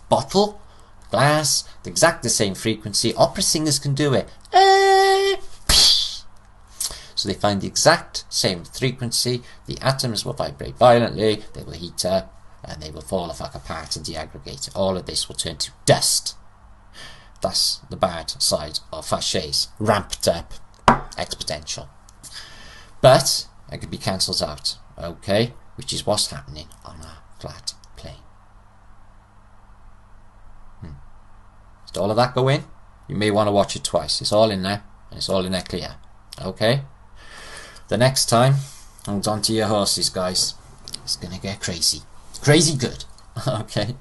bottle, glass, the same frequency. Opera singers can do it. So they find the exact same frequency, the atoms will vibrate violently, they will heat up, and they will fall the fuck apart and deaggregate. All of this will turn to dust. That's the bad side of Faches. Ramped up, exponential. But it can be cancelled out, okay? Which is what's happening on a flat plane. Did all of that go in? You may want to watch it twice. It's all in there, and it's all in there clear. Okay? The next time, hold on to your horses, guys. It's going to get crazy. Crazy good. Okay?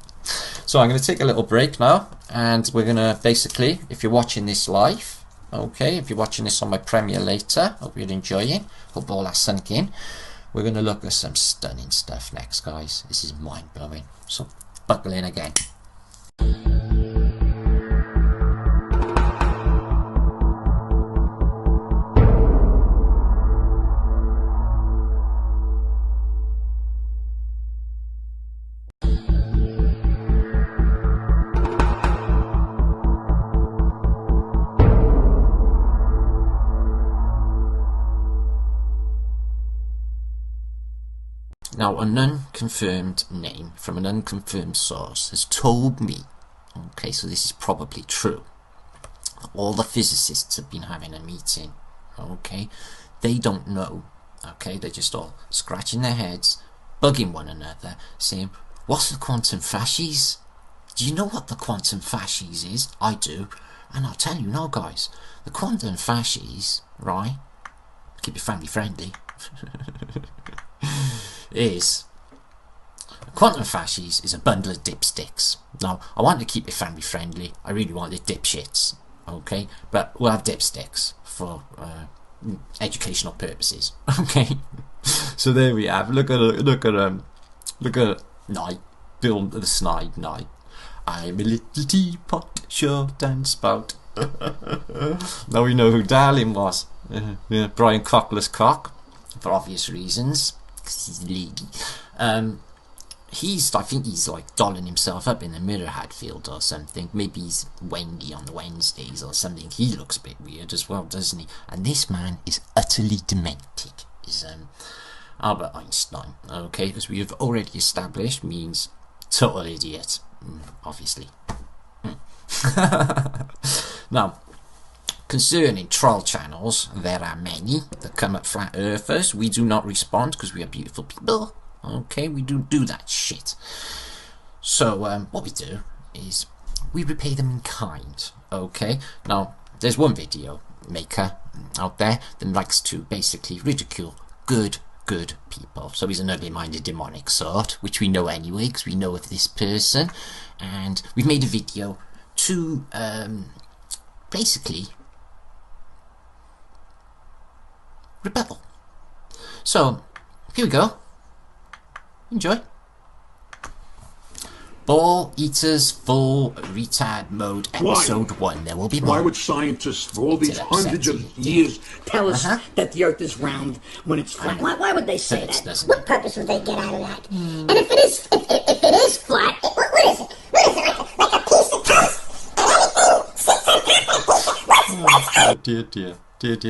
So I'm going to take a little break now, and we're going to basically, if you're watching this live, okay, if you're watching this on my premiere later, hope you're enjoying, hope all that sunk in. We're going to look at some stunning stuff next, guys. This is mind-blowing. So buckle in again. Now, an unconfirmed name from an unconfirmed source has told me, okay, so this is probably true, all the physicists have been having a meeting, okay, they don't know, okay, they're just all scratching their heads, bugging one another, saying, what's the quantum Faches? Do you know what the quantum Faches is? I do, and I'll tell you now, guys, the quantum Faches, right, keep it family friendly, is quantum Faches is a bundle of dipsticks. Now, I want to keep it family friendly. I really want the dipshits, okay? But we'll have dipsticks for educational purposes, okay? So there we have. Look at Knight, Bill the Snide Knight. I'm a little teapot, short and spout. Now we know who Darling was. Yeah, Brian Cockless Cock, for obvious reasons. He's a lady. I think he's like dolling himself up in the Mirror Hatfield or something. Maybe he's Wendy on the Wednesdays or something. He looks a bit weird as well, doesn't he? And this man is utterly demented. Is Albert Einstein, okay? As we have already established, means total idiot, obviously. Now, concerning troll channels, there are many that come at flat earthers. We do not respond because we are beautiful people. Okay, we do that shit. So what we do is we repay them in kind. Okay, now there's one video maker out there that likes to basically ridicule good people. So he's an ugly-minded demonic sort, which we know anyway because we know of this person, and we've made a video to basically rebuttal. So here we go. Enjoy. Ball Eaters Full Retard Mode Episode 1. There will be more. Why would scientists for all these hundreds of years tell us that the Earth is round when it's flat? Why would they say that? What purpose would they get out of that? And if it is flat, what is it? What is it, like a piece of toast? Oh,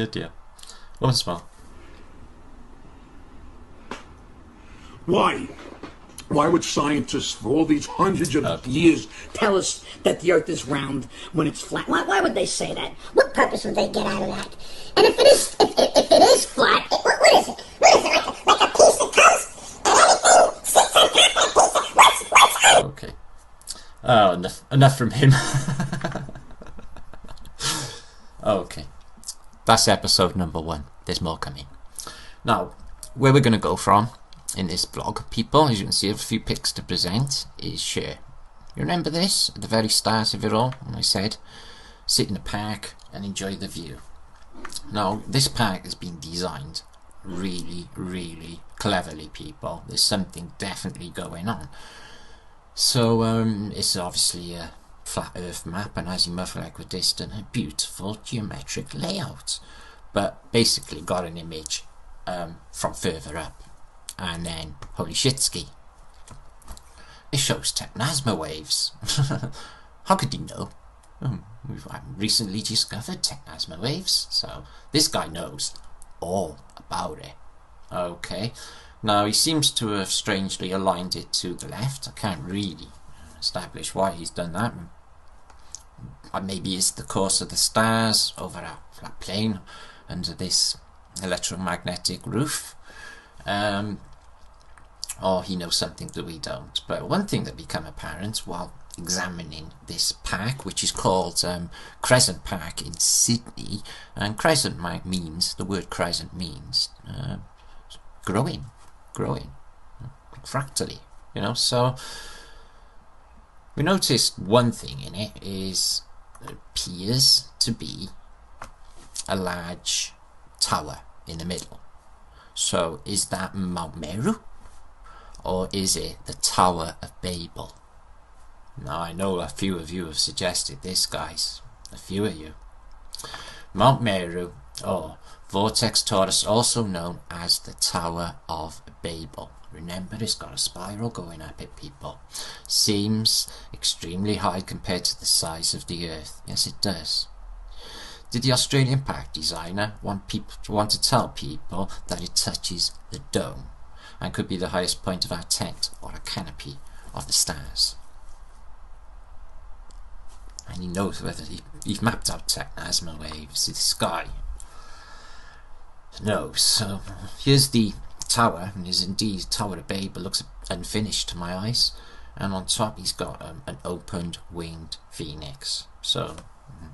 dear. Once more. Why? Why would scientists for all these hundreds of years tell us that the Earth is round when it's flat? Why would they say that? What purpose would they get out of that? And if it is flat, what is it? What is it, like a piece that comes and anything sits on top of that piece? What's Okay. Oh, enough from him. Okay. That's episode number 1. There's more coming. Now, where we're going to go from in this vlog, people, as you can see, I have a few pics to present, is share. You remember this at the very start of it all, when I said, sit in the park and enjoy the view. Now, this park has been designed really, really cleverly, people. There's something definitely going on. So, it's obviously a flat earth map, and azimuth equidistant, a beautiful geometric layout. But basically got an image from further up, and then holy shitski, it shows technasma waves. How could you know? We've recently discovered technasma waves, so this guy knows all about it. Okay, now he seems to have strangely aligned it to the left. I can't really establish why he's done that. Maybe it's the course of the stars over a flat plane under this electromagnetic roof, or he knows something that we don't. But one thing that became apparent while examining this park, which is called Crescent Park in Sydney, and crescent means, the word crescent means growing fractally, you know. So we noticed one thing in it is it appears to be a large tower in the middle. So is that Mount Meru, or is it the Tower of Babel? Now I know a few of you have suggested this, guys, a few of you. Mount Meru, or Vortex Taurus, also known as the Tower of Babel. Remember, it's got a spiral going up it, people. Seems extremely high compared to the size of the Earth. Yes, it does. Did the Australian park designer want to tell people that it touches the dome and could be the highest point of our tent or a canopy of the stars? And he knows whether he's mapped out technasma waves. This guy knows. So here's the tower, and is indeed Tower of Babel. Looks unfinished to my eyes, and on top he's got an opened winged phoenix. So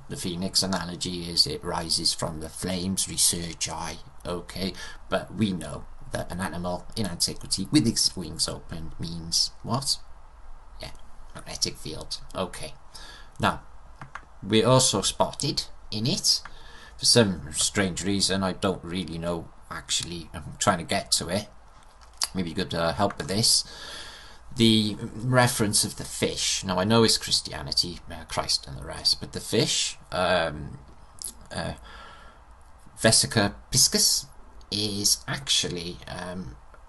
the phoenix analogy is it rises from the flames, resurgi. Okay, but we know that an animal in antiquity with its wings open means what? Yeah, magnetic field. Okay, now we also spotted in it, for some strange reason, I don't really know. Actually, I'm trying to get to it. Maybe you could help with this. The reference of the fish. Now I know it's Christianity, Christ and the rest, but the fish, Vesica piscis, is actually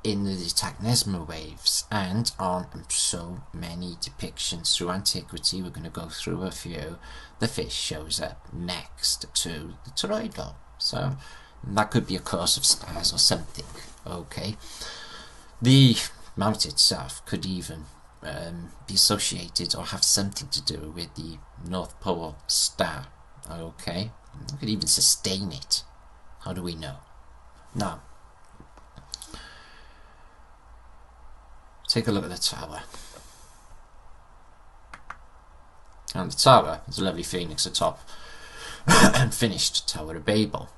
in the technasma waves, and on so many depictions through antiquity, we're going to go through a few, the fish shows up next to the toroidal. So that could be a course of stars or something. Okay, the mount itself could even be associated or have something to do with the North Pole star. Okay, it could even sustain it. How do we know? Now, take a look at the tower. And the tower is a lovely phoenix atop unfinished Tower of Babel.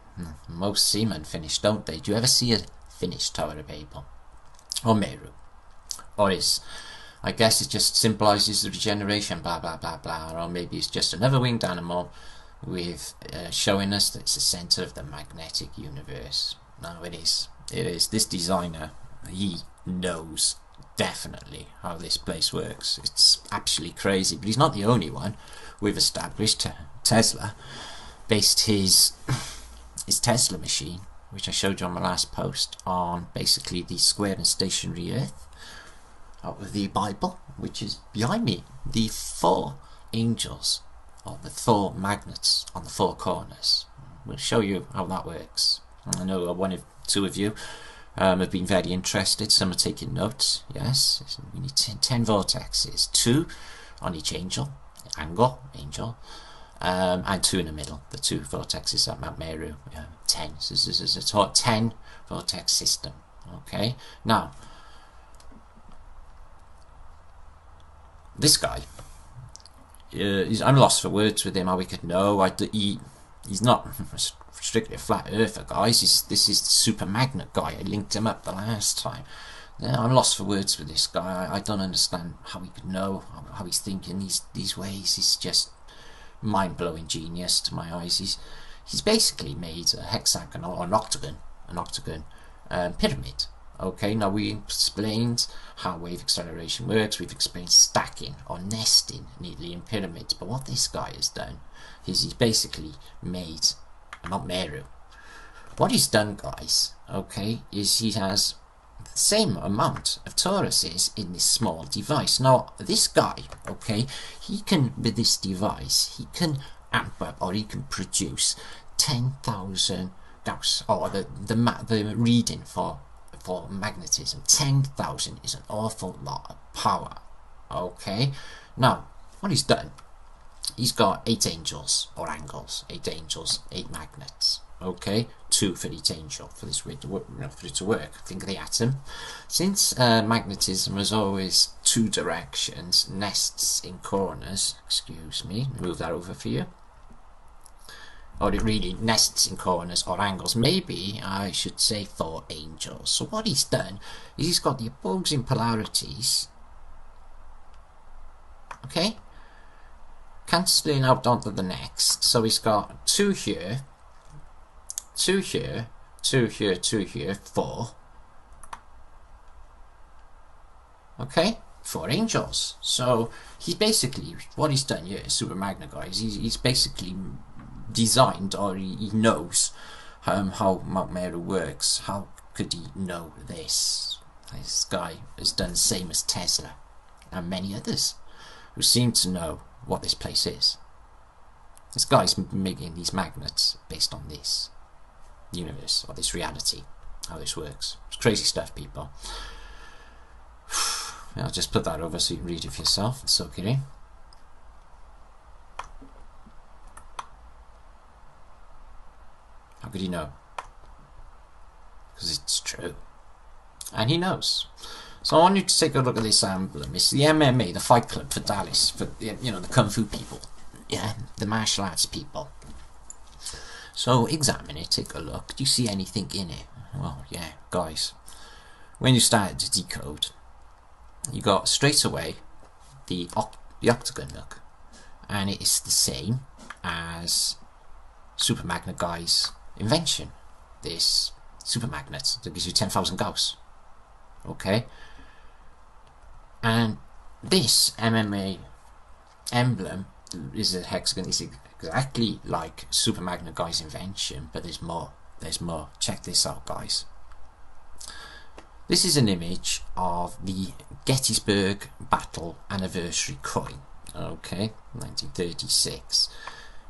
Most seem unfinished, don't they? Do you ever see a finished Tower of Babel? Or Meru? Or is, I guess it just symbolises the regeneration, blah blah blah blah, or maybe it's just another winged animal with showing us that it's the centre of the magnetic universe. No, it is. It is. This designer, he knows definitely how this place works. It's absolutely crazy, but he's not the only one. We've established Tesla based his Tesla machine, which I showed you on my last post, on basically the square and stationary Earth out of the Bible, which is behind me. The 4 angels, or the 4 magnets on the 4 corners. We'll show you how that works. I know one of 2 of you have been very interested. Some are taking notes. Yes, we need 10 vortexes, 2 on each angel, and 2 in the middle, the 2 vortexes at Mount Meru. 10. So this is a 10 vortex system. Okay, now this guy, I'm lost for words with him. How we could know? He's not strictly a flat earther, guys. This is the super magnet guy. I linked him up the last time. Yeah, I'm lost for words with this guy. I don't understand how he could know, how he's thinking these ways. He's just mind-blowing genius to my eyes. He's basically made a hexagon or an octagon pyramid. Okay, now we explained how wave acceleration works. We've explained stacking or nesting neatly in pyramids. But what this guy has done is he's basically made Mount Meru. What he's done, guys, okay, is he has the same amount of toruses in this small device. Now, this guy, okay, he can, with this device, he can amp up, or he can produce 10,000 Gauss, or the reading for magnetism. 10,000 is an awful lot of power. Okay, now what he's done, he's got 8 angels or angles, 8 angels, 8 magnets. Okay, 2 for each angel for this way to work, for it to work. Think of the atom. Since magnetism is always 2 directions, nests in corners. Excuse me, move that over for you. Or it really nests in corners or angles. Maybe I should say 4 angels. So what he's done is he's got the opposing polarities, okay, cancelling out onto the next. So he's got 2 here, 2 here, 2 here, 2 here, 4. Okay, 4 angels. So he's basically, what he's done here, Super Magna guys, he's basically designed, or he knows how Mount Meru works. How could he know this? This guy has done the same as Tesla and many others who seem to know what this place is. This guy's making these magnets based on this universe, or this reality, how this works. It's crazy stuff, people. I'll just put that over so you can read it for yourself and soak it in. How could he know? Because it's true. And he knows. So I want you to take a look at this emblem. It's the MMA, the Fight Club for Dallas, for, you know, the Kung Fu people. Yeah, the martial arts people. So examine it, take a look. Do you see anything in it? Well, yeah, guys. When you started to decode, you got straight away the octagon look. And it is the same as Super Magnet guy's invention, this super magnet that gives you 10,000 Gauss. Okay, and this MMA emblem is a hexagon. It's exactly like Super Magnet guy's invention, but there's more. There's more. Check this out, guys. This is an image of the Gettysburg Battle Anniversary coin. Okay, 1936.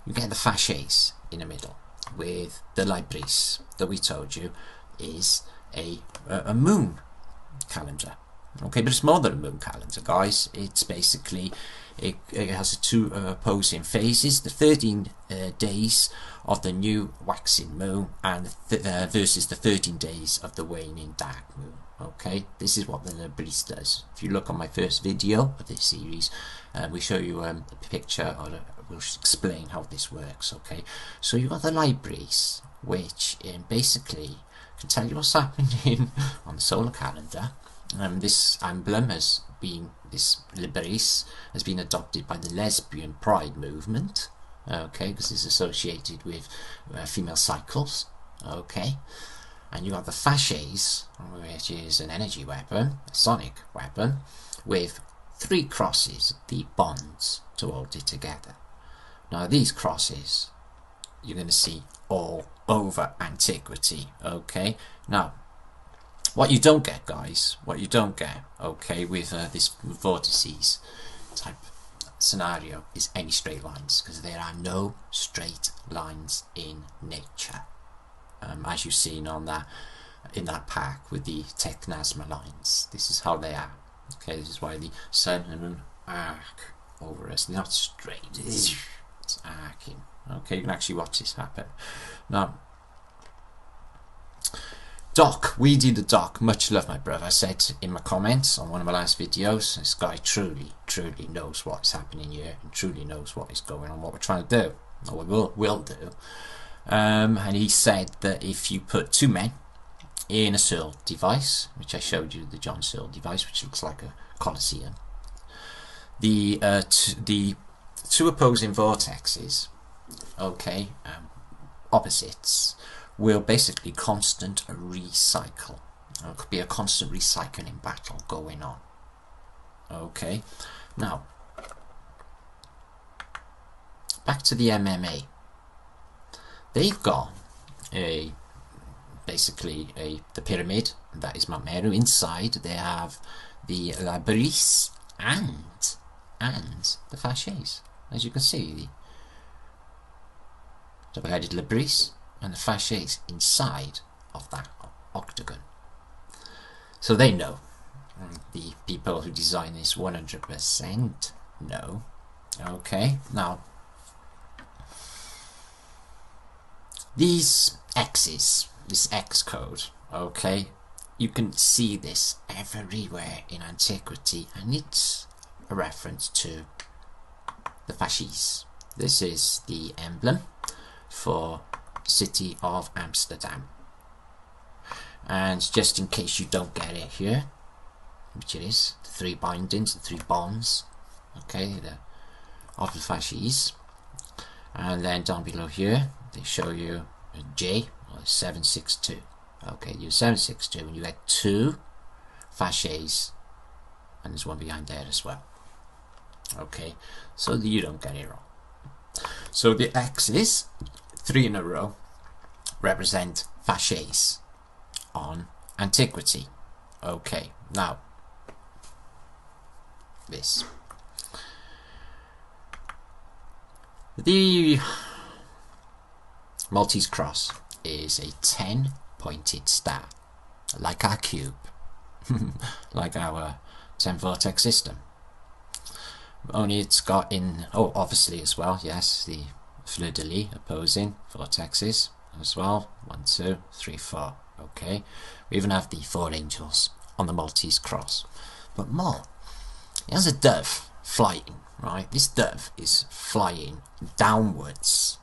You get the fasces in the middle, with the libris that we told you is a moon calendar. Okay, but it's more than a moon calendar, guys. It's basically, it has 2 opposing phases, the 13 days of the new waxing moon and versus the 13 days of the waning dark moon. Okay, this is what the libris does. If you look on my first video of this series, we show you a picture, or we'll explain how this works. Okay, so you've got the libris, which basically can tell you what's happening on the solar calendar. This emblem has been, this libris has been adopted by the lesbian pride movement. Okay, because it's associated with female cycles. Okay, and you got the fasces, which is an energy weapon, a sonic weapon, with 3 crosses, the bonds to hold it together. Now these crosses you're going to see all over antiquity. Okay, now what you don't get, guys, what you don't get, okay, with this vortices type scenario is any straight lines, because there are no straight lines in nature. As you've seen on that in that park with the Technasma lines. This is how they are. Okay, this is why the sun and moon arc over us. They're not straight, it's arcing. Okay, you can actually watch this happen. Now, Doc, Weedy the Doc, much love my brother. I said in my comments on one of my last videos, this guy truly knows what's happening here and truly knows what is going on, what we're trying to do, or we will do. And he said that if you put two men in a Searle device, which I showed you, the John Searle device, which looks like a Colosseum, the two opposing vortexes, okay, opposites, will basically constant recycle. It could be a constant recycling battle going on. Okay, now back to the MMA. They've got basically the pyramid, that is Mount Meru. Inside they have the Labris and the Fasces. As you can see, the double-headed Labris and the Fasces inside of that octagon. So they know. The people who design this 100% know. Okay, now these X's, this X code, okay, you can see this everywhere in antiquity, and it's a reference to the Fasces. This is the emblem for city of Amsterdam, and just in case you don't get it here, which it is, the three bindings, the three bonds, okay, of the Fasces. And then down below here they show you a J, or 762. okay, you 762 and you get two Fasces, and there's one behind there as well, okay, so that you don't get it wrong. So the X's, 3 in a row, represent Fasces on antiquity. Okay, now this. The Maltese cross is a 10-pointed star, like our cube, like our 10 vortex system. Only it's got in, oh, obviously as well, yes, the fleur-de-lis opposing vortexes as well. 1, 2, 3, 4. Okay, we even have the 4 angels on the Maltese cross. But more, it has a dove flying, right? This dove is flying downwards.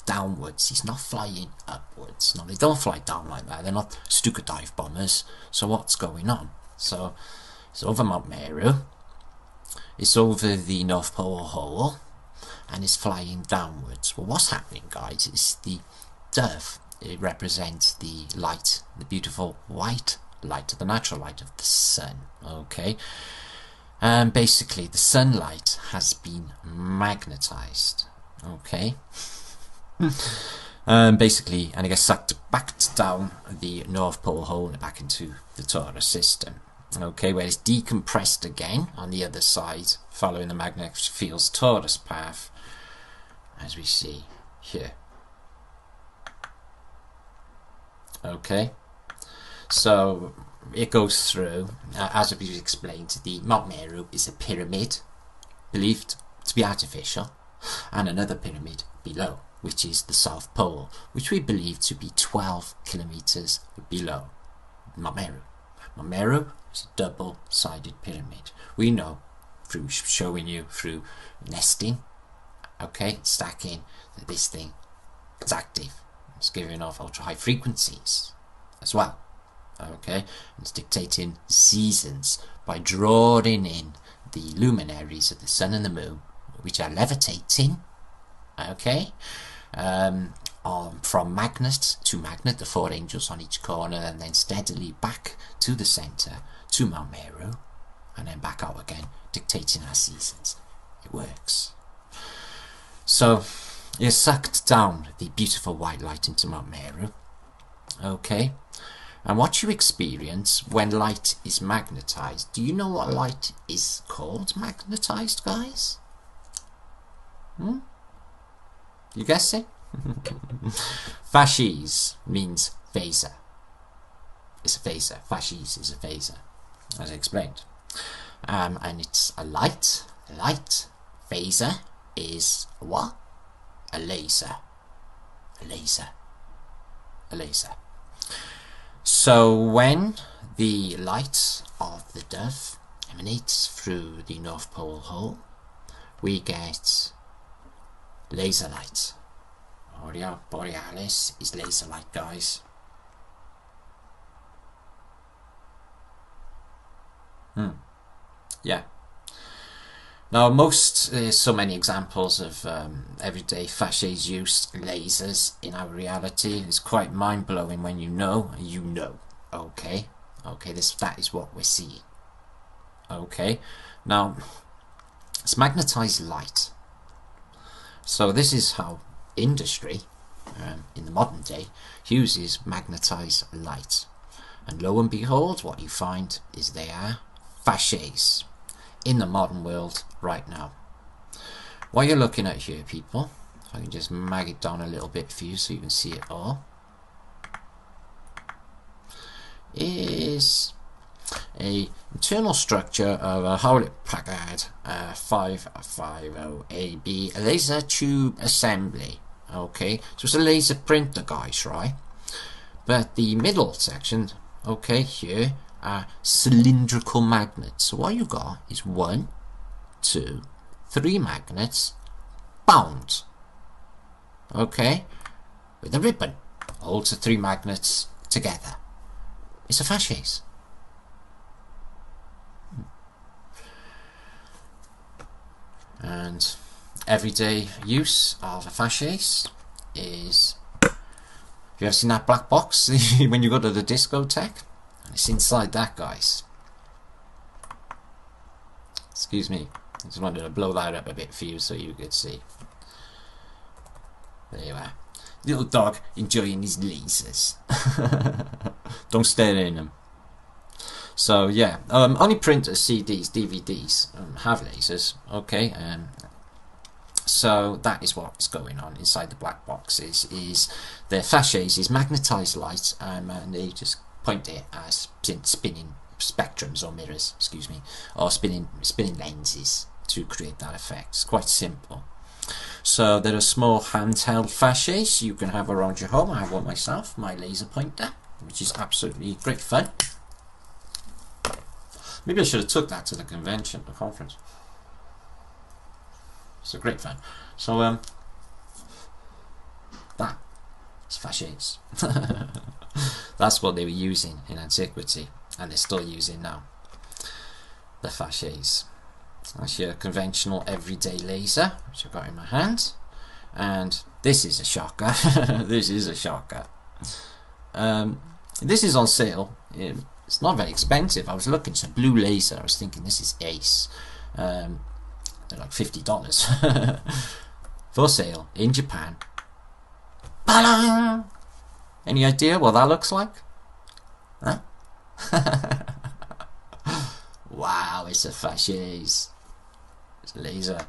He's not flying upwards. No, they don't fly down like that. They're not Stuka dive bombers. So what's going on? So it's over Mount Meru. It's over the North Pole hole, and it's flying downwards. Well, what's happening, guys, is the dove, it represents the light, the beautiful white light, the natural light of the sun, okay? And basically the sunlight has been magnetized, okay? Basically, and it gets sucked back down the North Pole hole and back into the Taurus system, okay, where it's decompressed again on the other side, following the magnetic field's Taurus path, as we see here. Okay, so it goes through, as I've explained, the Mount Meru is a pyramid believed to be artificial, and another pyramid below, which is the South Pole, which we believe to be 12 kilometers below Mount Meru. Mount Meru is a double-sided pyramid. We know through showing you through nesting, okay, stacking, that this thing is active. It's giving off ultra high frequencies as well, okay, it's dictating seasons by drawing in the luminaries of the sun and the moon, which are levitating, okay, from magnet to magnet, the 4 angels on each corner, and then steadily back to the center, to Mount Meru, and then back out again, dictating our seasons. It works. So you sucked down the beautiful white light into Mount Meru, okay, and what you experience when light is magnetized, do you know what light is called magnetized, guys? You guess it? Fasces means phaser. It's a phaser. Fasces is a phaser, as I explained. And it's a light. Light phaser is what? A laser. A laser. A laser. So when the light of the dove emanates through the North Pole hole, we get laser light. Aurora Borealis is laser light, guys. Yeah. Now, there's so many examples of everyday fasces use lasers in our reality. It's quite mind-blowing when you know. Okay, that is what we're seeing. Okay, now it's magnetized light. So this is how industry in the modern day uses magnetized light, and lo and behold, what you find is they are fasces in the modern world right now. What you're looking at here, people, if I can just mag it down a little bit for you so you can see it all, is a internal structure of a Hewlett-Packard 550AB laser tube assembly. Okay, so it's a laser printer, guys, right? But the middle section, okay, here are cylindrical magnets. So what you got is 1, 2, 3 magnets bound, okay, with a ribbon holds the 3 magnets together. It's a fasces. And everyday use of a fasces is, have you ever seen that black box when you go to the discotheque? And it's inside that, guys. Excuse me, I just wanted to blow that up a bit for you so you could see. There you are. Little dog enjoying his lasers. Don't stare in them. So yeah, only printers, CDs, DVDs have lasers. Okay, so that is what's going on inside the black boxes. Is the fasces is magnetized light, and they just point it as spinning spectrums or mirrors, excuse me, or spinning lenses to create that effect. It's quite simple. So there are small handheld fasces you can have around your home. I have one myself, my laser pointer, which is absolutely great fun. Maybe I should have took that to the convention, the conference. It's a great fun. So that's fasces. That's what they were using in antiquity, and they're still using now. The fasces. That's your conventional everyday laser, which I've got in my hand. And this is a shocker. This is a shocker. This is on sale. It's not very expensive. I was looking, it's a blue laser. I was thinking this is ace. They're like $50 for sale in Japan. Ba-dum! Any idea what that looks like? Huh? Wow, it's a fasces. It's a laser.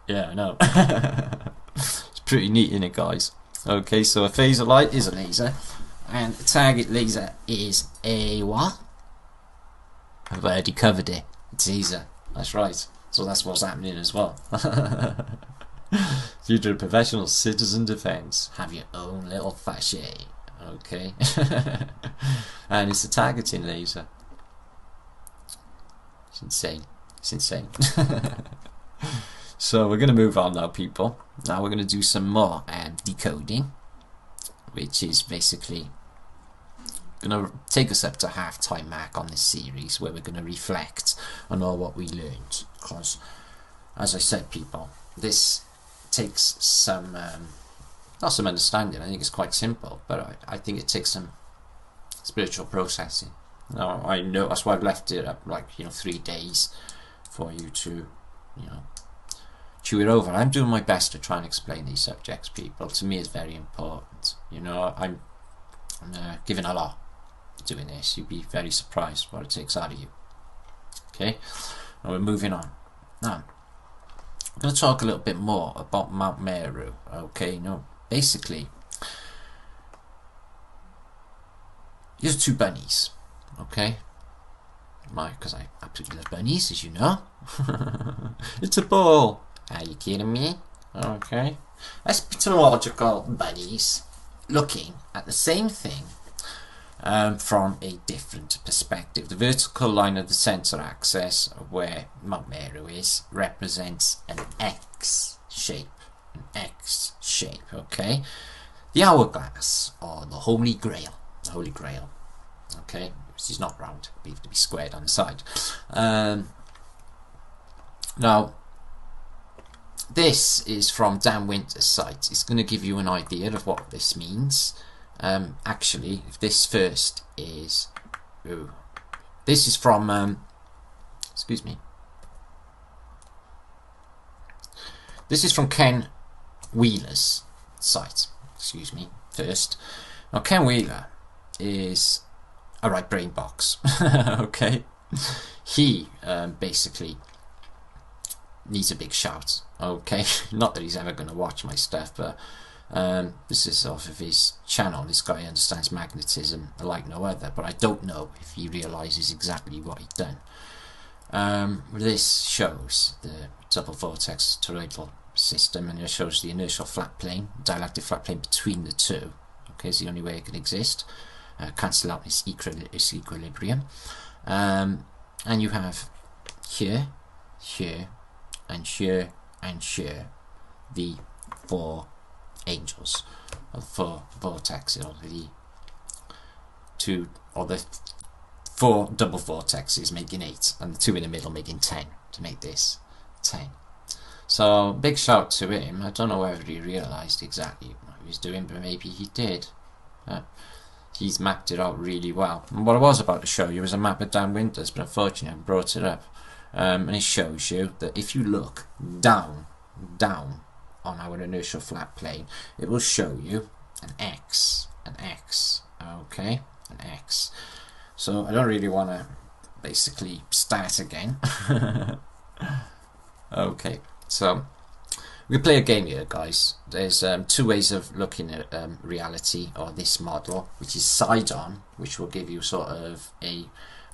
Yeah, I know. It's pretty neat, isn't it, guys? Okay, so a phaser light is a laser, and a target laser is a what? I've already covered it. It's laser. That's right. So that's what's happening as well. Future professional citizen defense. Have your own little fasces. Okay. And it's a targeting laser. It's insane. It's insane. So we're going to move on now, people. Now we're going to do some more decoding, which is basically going to take us up to half-time mark on this series, where we're going to reflect on all what we learned. Because, as I said, people, this takes some, not some understanding. I think it's quite simple, but I think it takes some spiritual processing. Now, I know that's why I've left it up, like, 3 days for you to, chew it over. I'm doing my best to try and explain these subjects, people. To me, it's very important. I'm giving a lot doing this. You'd be very surprised what it takes out of you. Okay, now we're moving on. Now, I'm going to talk a little bit more about Mount Meru. Okay, basically, here's two bunnies, okay? Because I absolutely love bunnies, as you know. It's a ball. Are you kidding me? Okay. Eschatological bunnies looking at the same thing from a different perspective. The vertical line of the centre axis, where Mount Meru is, represents an X shape. An X shape, okay? The hourglass, or the Holy Grail. The Holy Grail, okay? Which is not round, it needs to be squared on the side. Now, this is from Dan Winter's site. It's going to give you an idea of what this means. Actually, if this first is... Ooh, this is from... excuse me. This is from Ken Wheeler's site. Excuse me, first. Now, Ken Wheeler is a right brain box. Okay? He basically needs a big shout. Okay? Not that he's ever going to watch my stuff, but this is off of his channel. This guy understands magnetism like no other, but I don't know if he realises exactly what he's done. This shows the double vortex toroidal system, and it shows the inertial flat plane, dielectric flat plane between the two. Okay, it's the only way it can exist. Cancel out its equilibrium. And you have here, here, and here, and here, the four angels, or the four vortexes, or the two, or the four double vortexes making 8, and the two in the middle making 10, to make this 10. So, big shout to him. I don't know whether he realised exactly what he was doing, but maybe he did. He's mapped it out really well. And what I was about to show you was a map of Dan Winter's, but unfortunately I brought it up. And it shows you that if you look down on our inertial flat plane, it will show you an X, okay, an X. So I don't really want to basically start again. Okay, so we play a game here, guys. There's two ways of looking at reality, or this model, which is side on, which will give you sort of a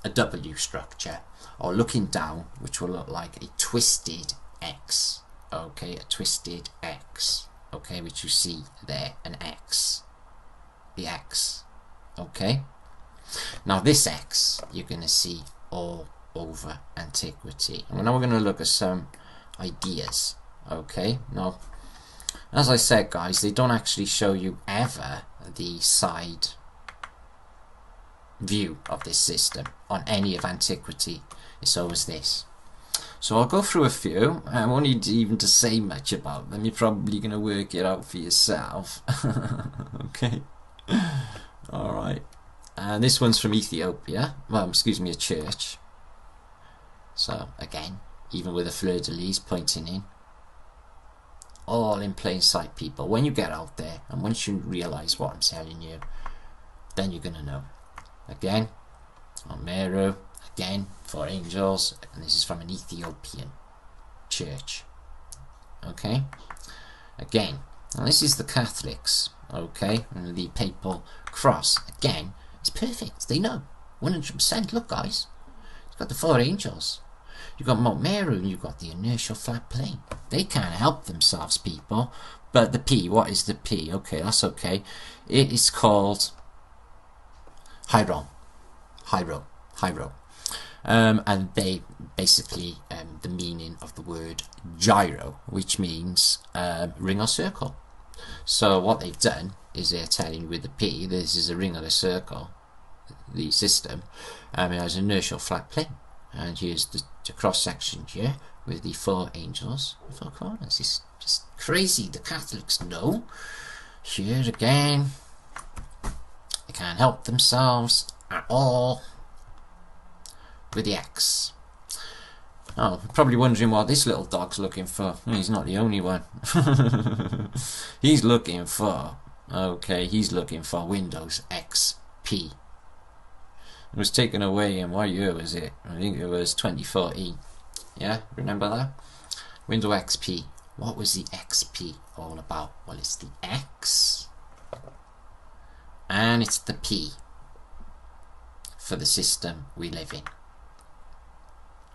W structure, or looking down, which will look like a twisted X. Okay, a twisted X. Okay, which you see there, an X. The X. Okay. Now this X, you're going to see all over antiquity. And now we're going to look at some ideas. Okay, now as I said, guys, they don't actually show you ever the side view of this system on any of antiquity. It's always this. So I'll go through a few. I won't need even to say much about them. You're probably going to work it out for yourself. Okay. Alright. And this one's from Ethiopia. Well, excuse me, a church. So, again, even with a fleur-de-lis pointing in. All in plain sight, people. When you get out there, and once you realise what I'm telling you, then you're going to know. Again, on Meru, again, 4 angels, and this is from an Ethiopian church. Okay? Again, now this is the Catholics, okay, and the papal cross. Again, it's perfect. They know. 100%. Look, guys. You've got the 4 angels. You've got Mount Meru, and you've got the inertial flat plane. They can't help themselves, people. But the P, what is the P? Okay, that's okay. It is called Hyron. And they basically, the meaning of the word gyro, which means ring or circle. So what they've done is they're telling you with the P, this is a ring or a circle, the system, it has an inertial flat plane. And here's the cross section here with the 4 angels, 4 corners. It's just crazy. The Catholics know. Here again, they can't help themselves at all with the X. Oh, you're probably wondering what this little dog's looking for. He's not the only one. He's looking for, okay, he's looking for Windows XP. It was taken away in what year was it? I think it was 2014. Yeah, remember that? Windows XP. What was the XP all about? Well, it's the X and it's the P. for the system we live in.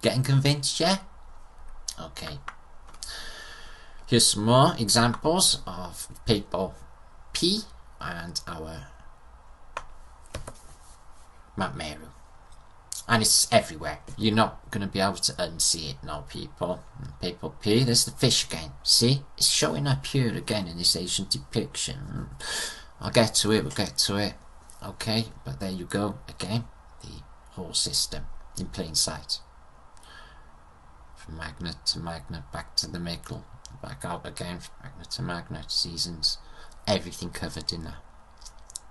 Getting convinced, yeah? Okay. Here's some more examples of people P and our Mount Meru. And it's everywhere. You're not going to be able to unsee it now, people. People P, there's the fish again. See? It's showing up here again in this Asian depiction. I'll get to it, we'll get to it. Okay, but there you go again. The whole system in plain sight. From magnet to magnet, back to the middle, back out again, from magnet to magnet, seasons, everything covered in a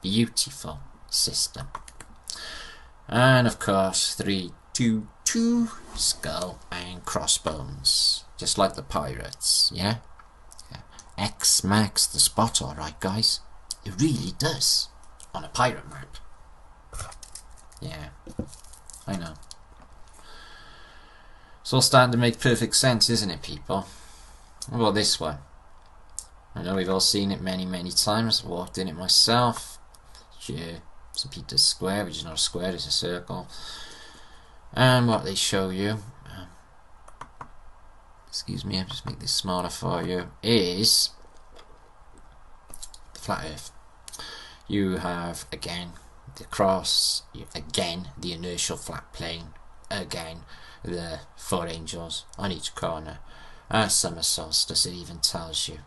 beautiful system. And of course 3, 2, 2, skull and crossbones, just like the pirates. Yeah, X marks the spot, alright guys, it really does on a pirate map. Yeah, I know. It's all starting to make perfect sense, isn't it, people? What about this one? I know we've all seen it many times. I walked in it myself. Yeah, St. Peter's Square, which is not a square, it's a circle. And what they show you, excuse me, I'll just make this smaller for you, is the flat earth. You have, again, the cross, again, the inertial flat plane, again, the 4 angels on each corner. Summer solstice, it even tells you,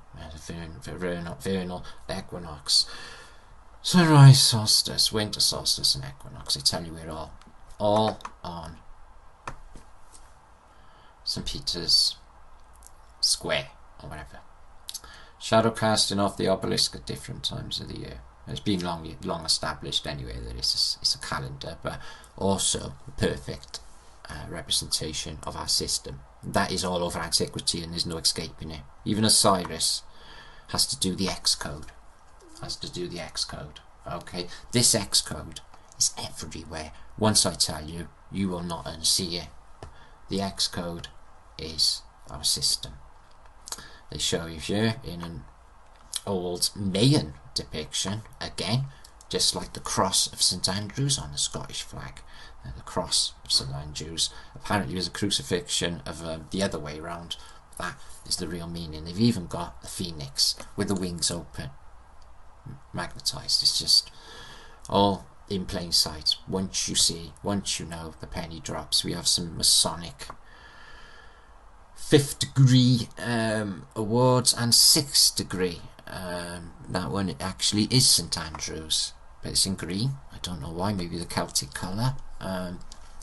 vernal equinox, sunrise solstice, winter solstice and equinox. They tell you we're all on St. Peter's Square or whatever. Shadow casting off the obelisk at different times of the year. It's been long established anyway that it's a calendar, but also a perfect representation of our system. That is all over antiquity and there's no escaping it. Even Osiris has to do the X code. Okay, this X code is everywhere. Once I tell you, you will not unsee it. The X code is our system. They show you here in an old Mayan depiction, again, just like the cross of St. Andrews on the Scottish flag. The cross of St. Andrews apparently was a crucifixion of the other way around. That is the real meaning. They've even got the phoenix with the wings open, magnetized. It's just all in plain sight. Once you see, once you know, the penny drops. We have some Masonic 5th degree awards and 6th degree. That one, it actually is St. Andrews, but it's in green. I don't know why, maybe the Celtic colour.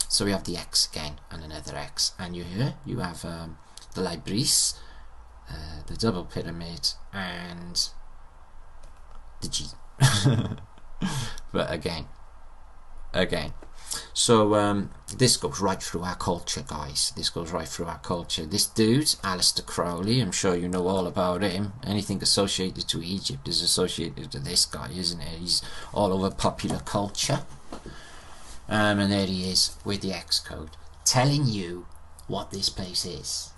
So we have the X again and another X, and you have the Libris, the double pyramid, and the G. But again, so this goes right through our culture, guys. This goes right through our culture. This dude, Aleister Crowley, I'm sure you know all about him. Anything associated to Egypt is associated to this guy, isn't it? He's all over popular culture. And there he is with the X code, telling you what this place is.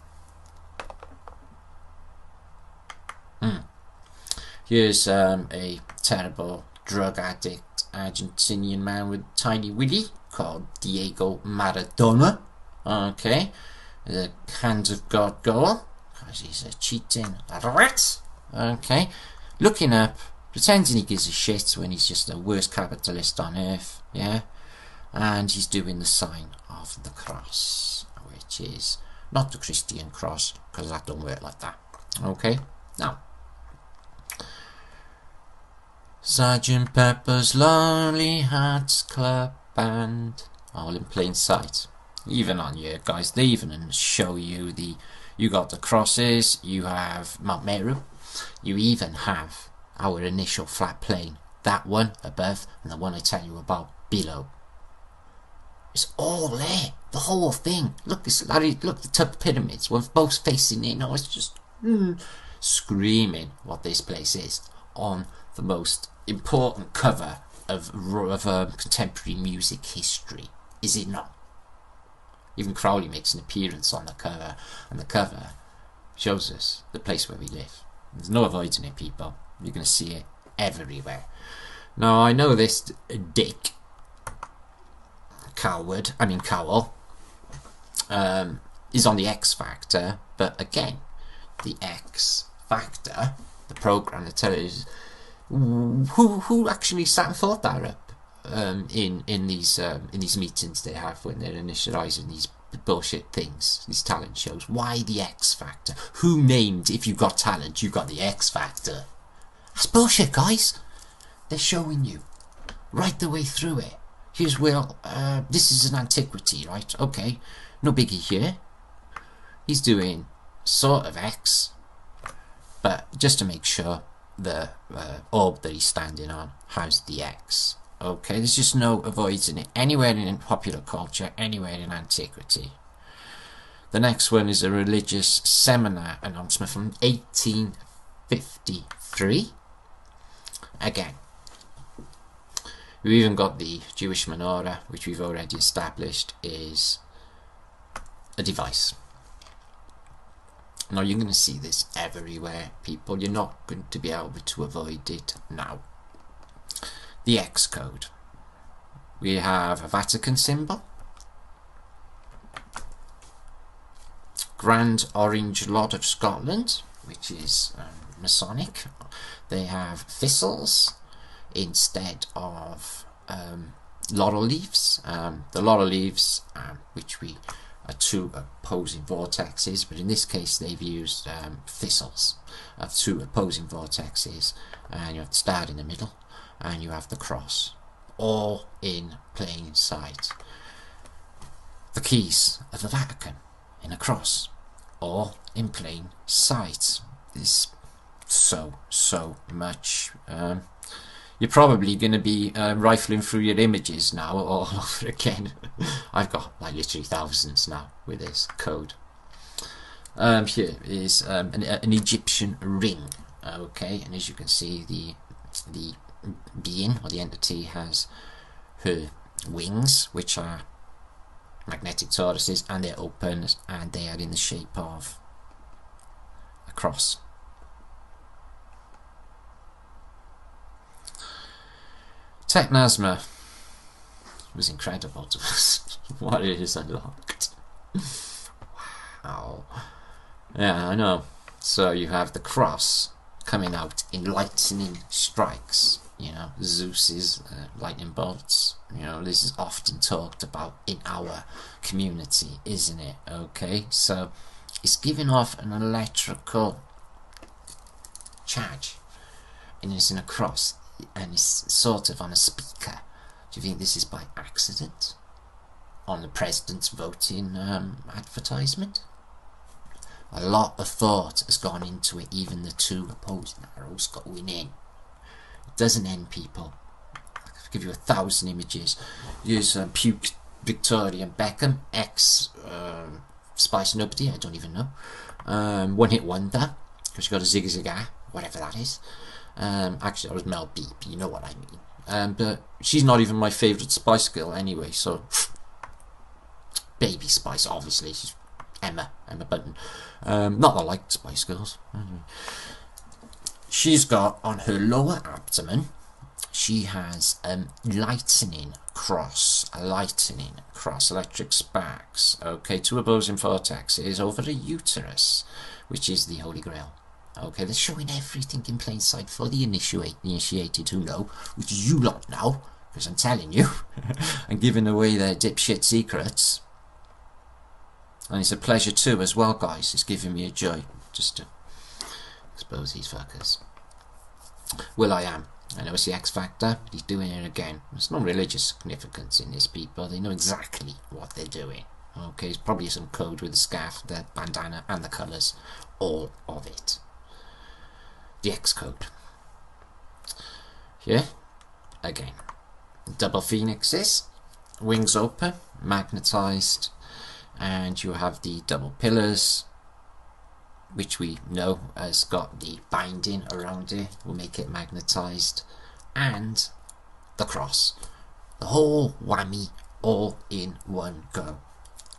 Here's a terrible drug addict Argentinian man with tiny willy called Diego Maradona. Okay, the Hands of God goal, because he's a cheating rat. Okay, looking up, pretending he gives a shit when he's just the worst capitalist on earth. Yeah. And he's doing the sign of the cross, which is not the Christian cross, because that don't work like that. Okay, now Sergeant Pepper's Lonely Hearts Club Band, all in plain sight. Even on here, guys, they even show you you got the crosses, you have Mount Meru, you even have our initial flat plane, that one above and the one I tell you about below. It's all there, the whole thing. Look, look, the two pyramids, we're both facing in. It's just screaming what this place is on the most important cover of contemporary music history, is it not? Even Crowley makes an appearance on the cover, and the cover shows us the place where we live. There's no avoiding it, people. You're going to see it everywhere. Now, I know this dick Cowell, is on the X Factor, but again, the X Factor, the program that tells us who actually sat and thought that up in these meetings they have when they're initializing these bullshit things, these talent shows. Why the X Factor? Who named if you got talent, you got the X Factor? That's bullshit, guys. They're showing you right the way through it. Here's where this is an antiquity, right? Okay, no biggie here. He's doing sort of X, but just to make sure the orb that he's standing on has the X. Okay, there's just no avoiding it anywhere in popular culture, anywhere in antiquity. The next one is a religious seminar announcement from 1853. Again, we've even got the Jewish menorah, which we've already established is a device. Now you're going to see this everywhere, people. You're not going to be able to avoid it now. The X code. We have a Vatican symbol, Grand Orange Lot of Scotland, which is Masonic. They have thistles instead of laurel leaves. The laurel leaves, which are two opposing vortexes, but in this case they've used thistles of two opposing vortexes, and you have the star in the middle, and you have the cross, all in plain sight. The keys of the Vatican in a cross, all in plain sight. There's so much. You're probably going to be rifling through your images now all over again. I've got like literally thousands now with this code. Here is an Egyptian ring. Okay, and as you can see, the being or the entity has her wings, which are magnetic toruses, and they're open and they are in the shape of a cross. Technasma was incredible to us. What it is unlocked. Wow. Yeah, I know. So you have the cross coming out in lightning strikes. You know, Zeus's lightning bolts. You know, this is often talked about in our community, isn't it? Okay, so it's giving off an electrical charge, and it's in a cross, and it's sort of on a speaker. Do you think this is by accident on the president's voting advertisement? A lot of thought has gone into it, even the two opposing arrows going in. It doesn't end, people. I'll give you 1,000 images. Here's Puke Victoria Beckham, ex Spice Nobody, I don't even know. One Hit Wonder, because she got a Zigga Zigga, whatever that is. Actually, that was Mel B, you know what I mean. But she's not even my favourite Spice Girl anyway, so Baby Spice, obviously. She's Emma Button. Not that I like Spice Girls. She's got on her lower abdomen, she has a lightning cross, electric sparks. Okay, two opposing vortexes over the uterus, which is the Holy Grail. Okay, they're showing everything in plain sight for the initiated who know, which is you lot now, because I'm telling you, and giving away their dipshit secrets. And it's a pleasure too as well, guys. It's giving me a joy just to expose these fuckers. will.i.am. I know it's the X Factor, but he's doing it again. There's no religious significance in this, people. They know exactly what they're doing. Okay, it's probably some code with the scarf, the bandana, and the colours. All of it. The X code. Here, again. Double phoenixes, wings open, magnetised, and you have the double pillars, which we know has got the binding around it, will make it magnetised, and the cross. The whole whammy, all in one go.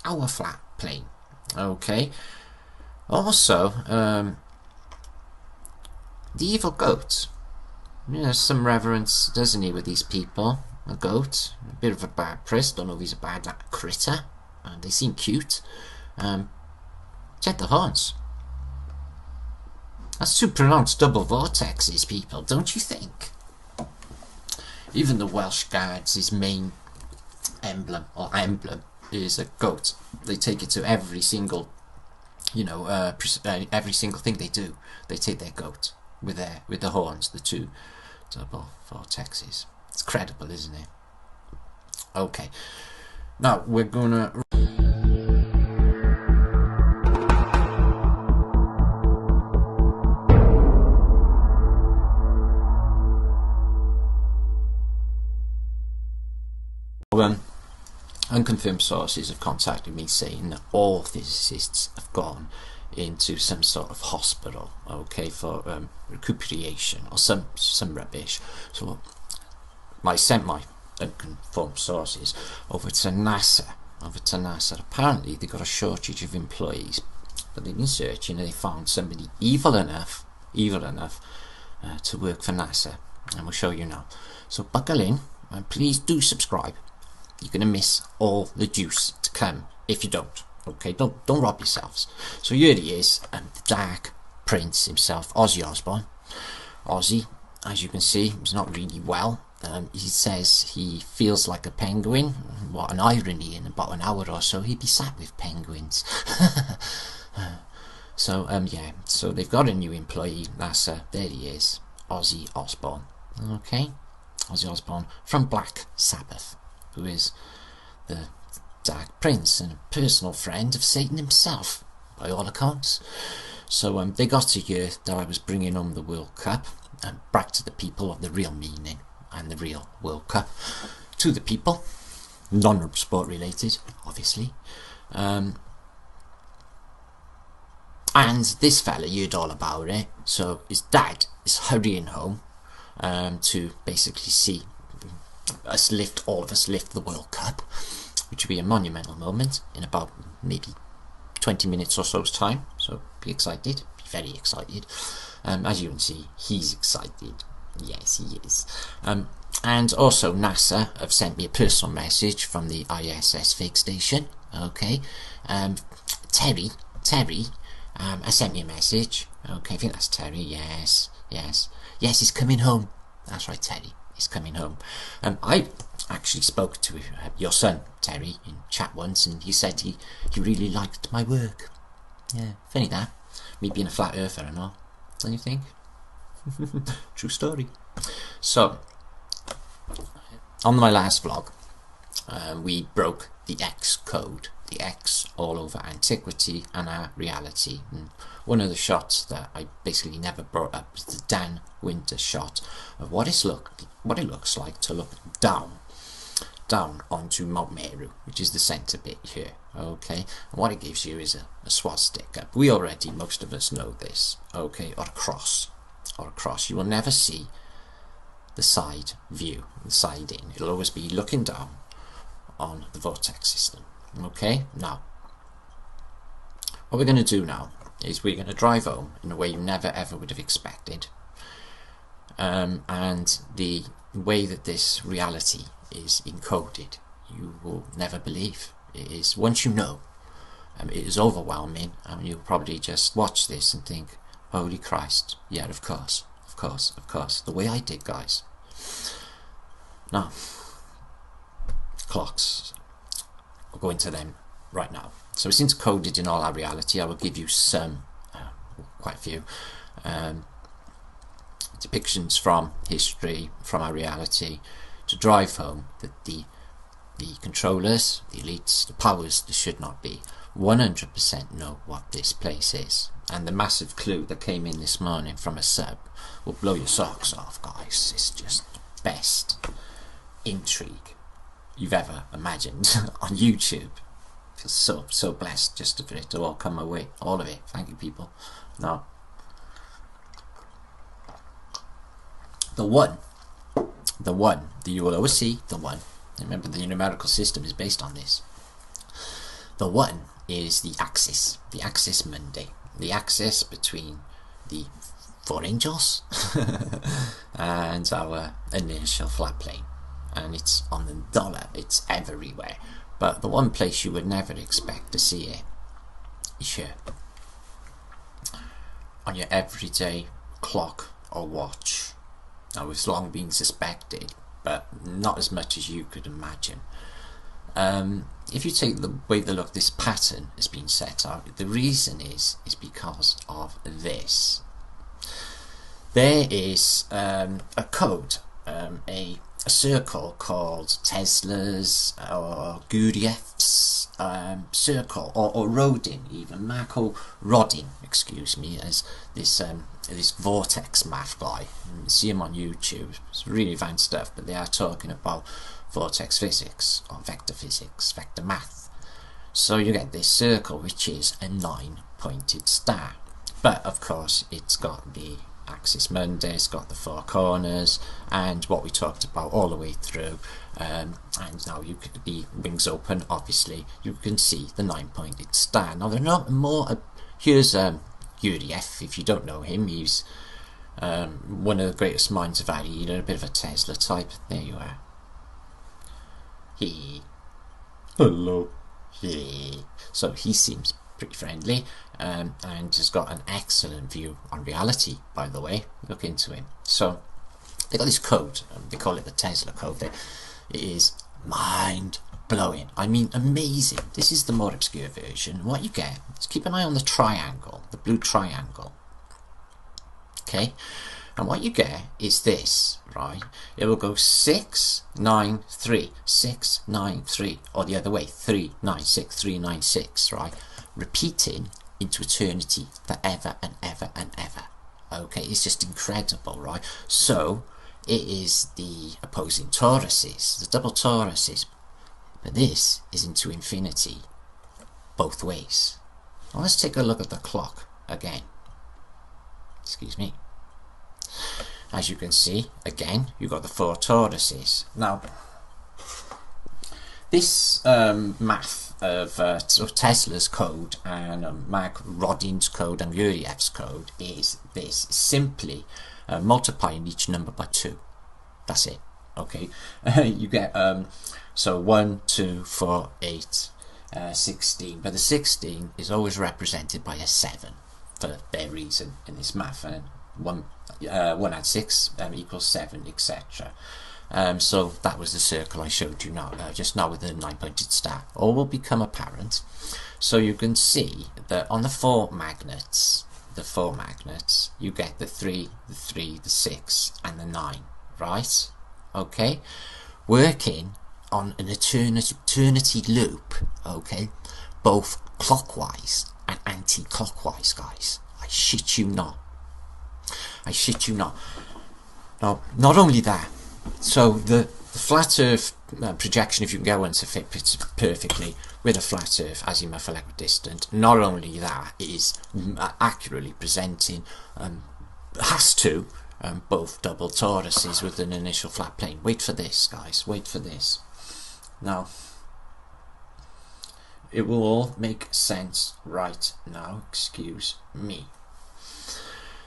Our flat plane. Okay. Also, the evil goat. You know, some reverence, doesn't he, with these people? a goat, a bit of a bad press. Don't know if he's a bad critter. They seem cute. Check the horns. That's two pronounced double vortexes, people, don't you think? Even the Welsh Guards, his main emblem is a goat. They take it to every single, you know, every single thing they do. They take their goat with the horns, the two double vortexes. It's credible, isn't it? Okay, now we're gonna. Unconfirmed sources have contacted me saying that all physicists have gone into some sort of hospital, okay, for recuperation or some rubbish. So I sent my unconfirmed sources over to NASA. Apparently they got a shortage of employees, but they've been searching and they found somebody evil enough to work for NASA, and we'll show you now. So buckle in and please do subscribe. You're going to miss all the juice to come if you don't. Okay, don't rob yourselves. So here he is, the Dark Prince himself, Ozzy Osbourne. Ozzy, as you can see, he's not really well. He says he feels like a penguin. What an irony, in about an hour or so he'd be sat with penguins. So yeah, so they've got a new employee, NASA. There he is, Ozzy Osbourne. Okay, Ozzy Osbourne from Black Sabbath, who is the Dark Prince and a personal friend of Satan himself, by all accounts. So they got to hear that I was bringing home the World Cup, and back to the people of the real meaning and the real World Cup. To the people, non-sport related, obviously. And this fella heard all about it, so his dad is hurrying home to basically see all of us lift the World Cup, which will be a monumental moment in about maybe 20 minutes or so's time. So be excited, be very excited. As you can see, he's excited. Yes, he is. And also NASA have sent me a personal message from the ISS fake station. Okay, Terry has sent me a message. Okay, I think that's Terry. Yes, he's coming home. That's right, Terry. He's coming home. I actually spoke to your son Terry in chat once, and he said he really liked my work. Yeah, funny that, me being a flat earther and all, don't you think? True story. So on my last vlog, we broke the X code, the X all over antiquity and our reality. And one of the shots that I basically never brought up is the Dan Winter shot of what it looks like to look down onto Mount Meru, which is the centre bit here. Okay, and what it gives you is a swastika. Most of us know this. Okay, or a cross. You will never see the side view, the side in. It'll always be looking down on the vortex system. Okay, now what we're going to do now is we're going to drive home in a way you never ever would have expected, and the way that this reality is encoded you will never believe. It is, once you know, it is overwhelming, and you'll probably just watch this and think, holy Christ, yeah, of course, the way I did, guys. Now, clocks, we'll go into them right now. So it's encoded in all our reality. I will give you some, quite a few, depictions from history, from our reality, to drive home that the controllers, the elites, the powers that should not be, 100% know what this place is. And the massive clue that came in this morning from a sub will blow your socks off, guys. It's just the best intrigue you've ever imagined on YouTube. I feel so blessed just for it to all come my way, all of it. Thank you, people. Now, the one that you will always see, the one. Remember, the numerical system is based on this. The one is the axis Monday, the axis between the four angels and our inertial flat plane. and it's on the dollar. It's everywhere. But the one place you would never expect to see it is here, on your everyday clock or watch. Now, it's long been suspected, but not as much as you could imagine. If you take the way the look, this pattern has been set out, the reason is because of this. There is a code, a circle called Tesla's or Gurdjieff's circle, or Rodin, even Marco Rodin, excuse me, as this vortex math guy. You see him on YouTube. It's really advanced stuff, but they are talking about vortex physics or vector physics, vector math. So you get this circle, which is a 9-pointed star, but of course it's got the axis mundi, it's got the 4 corners, and what we talked about all the way through. And now you could be wings open, obviously you can see the 9-pointed star. Now they're not more. Here's Gurdjieff. If you don't know him, he's one of the greatest minds of our era, a bit of a Tesla type. There you are. Hello. So he seems pretty friendly, and has got an excellent view on reality, by the way. Look into him. So they got this code, they call it the Tesla code. It is mind blowing. I mean, amazing. This is the more obscure version. What you get is, keep an eye on the triangle, the blue triangle. Okay, and what you get is this, right? It will go 6, 9, 3, 6, 9, 3, or the other way, 3, 9, 6, 3, 9, 6, right? Repeating into eternity, forever and ever and ever. Okay, it's just incredible, right? So it is the opposing toruses, the double toruses, but this is into infinity, both ways. Now let's take a look at the clock again. Excuse me. As you can see, again, you've got the 4 toruses. Now, this math of sort of Tesla's code and Mark Rodin's code and Gurdjieff's code is this: simply multiplying each number by 2. That's it. Okay, you get so 1, 2, 4, 8, 16, but the 16 is always represented by a 7 for their reason in this math, and 1 add 6 equals 7, etc. So that was the circle I showed you now, just now with the 9-pointed star. All will become apparent. So you can see that on the 4 magnets, you get the 3, the 3, the 6, and the 9, right? Okay, working on an eternity loop, okay, both clockwise and anti-clockwise, guys. I shit you not. I shit you not. Now, not only that, so the flat Earth projection, if you can get one to fit perfectly with a flat Earth azimuth equidistant, not only that, it is accurately presenting, has to, both double toruses with an initial flat plane. Wait for this, guys, wait for this. Now, it will all make sense right now, excuse me.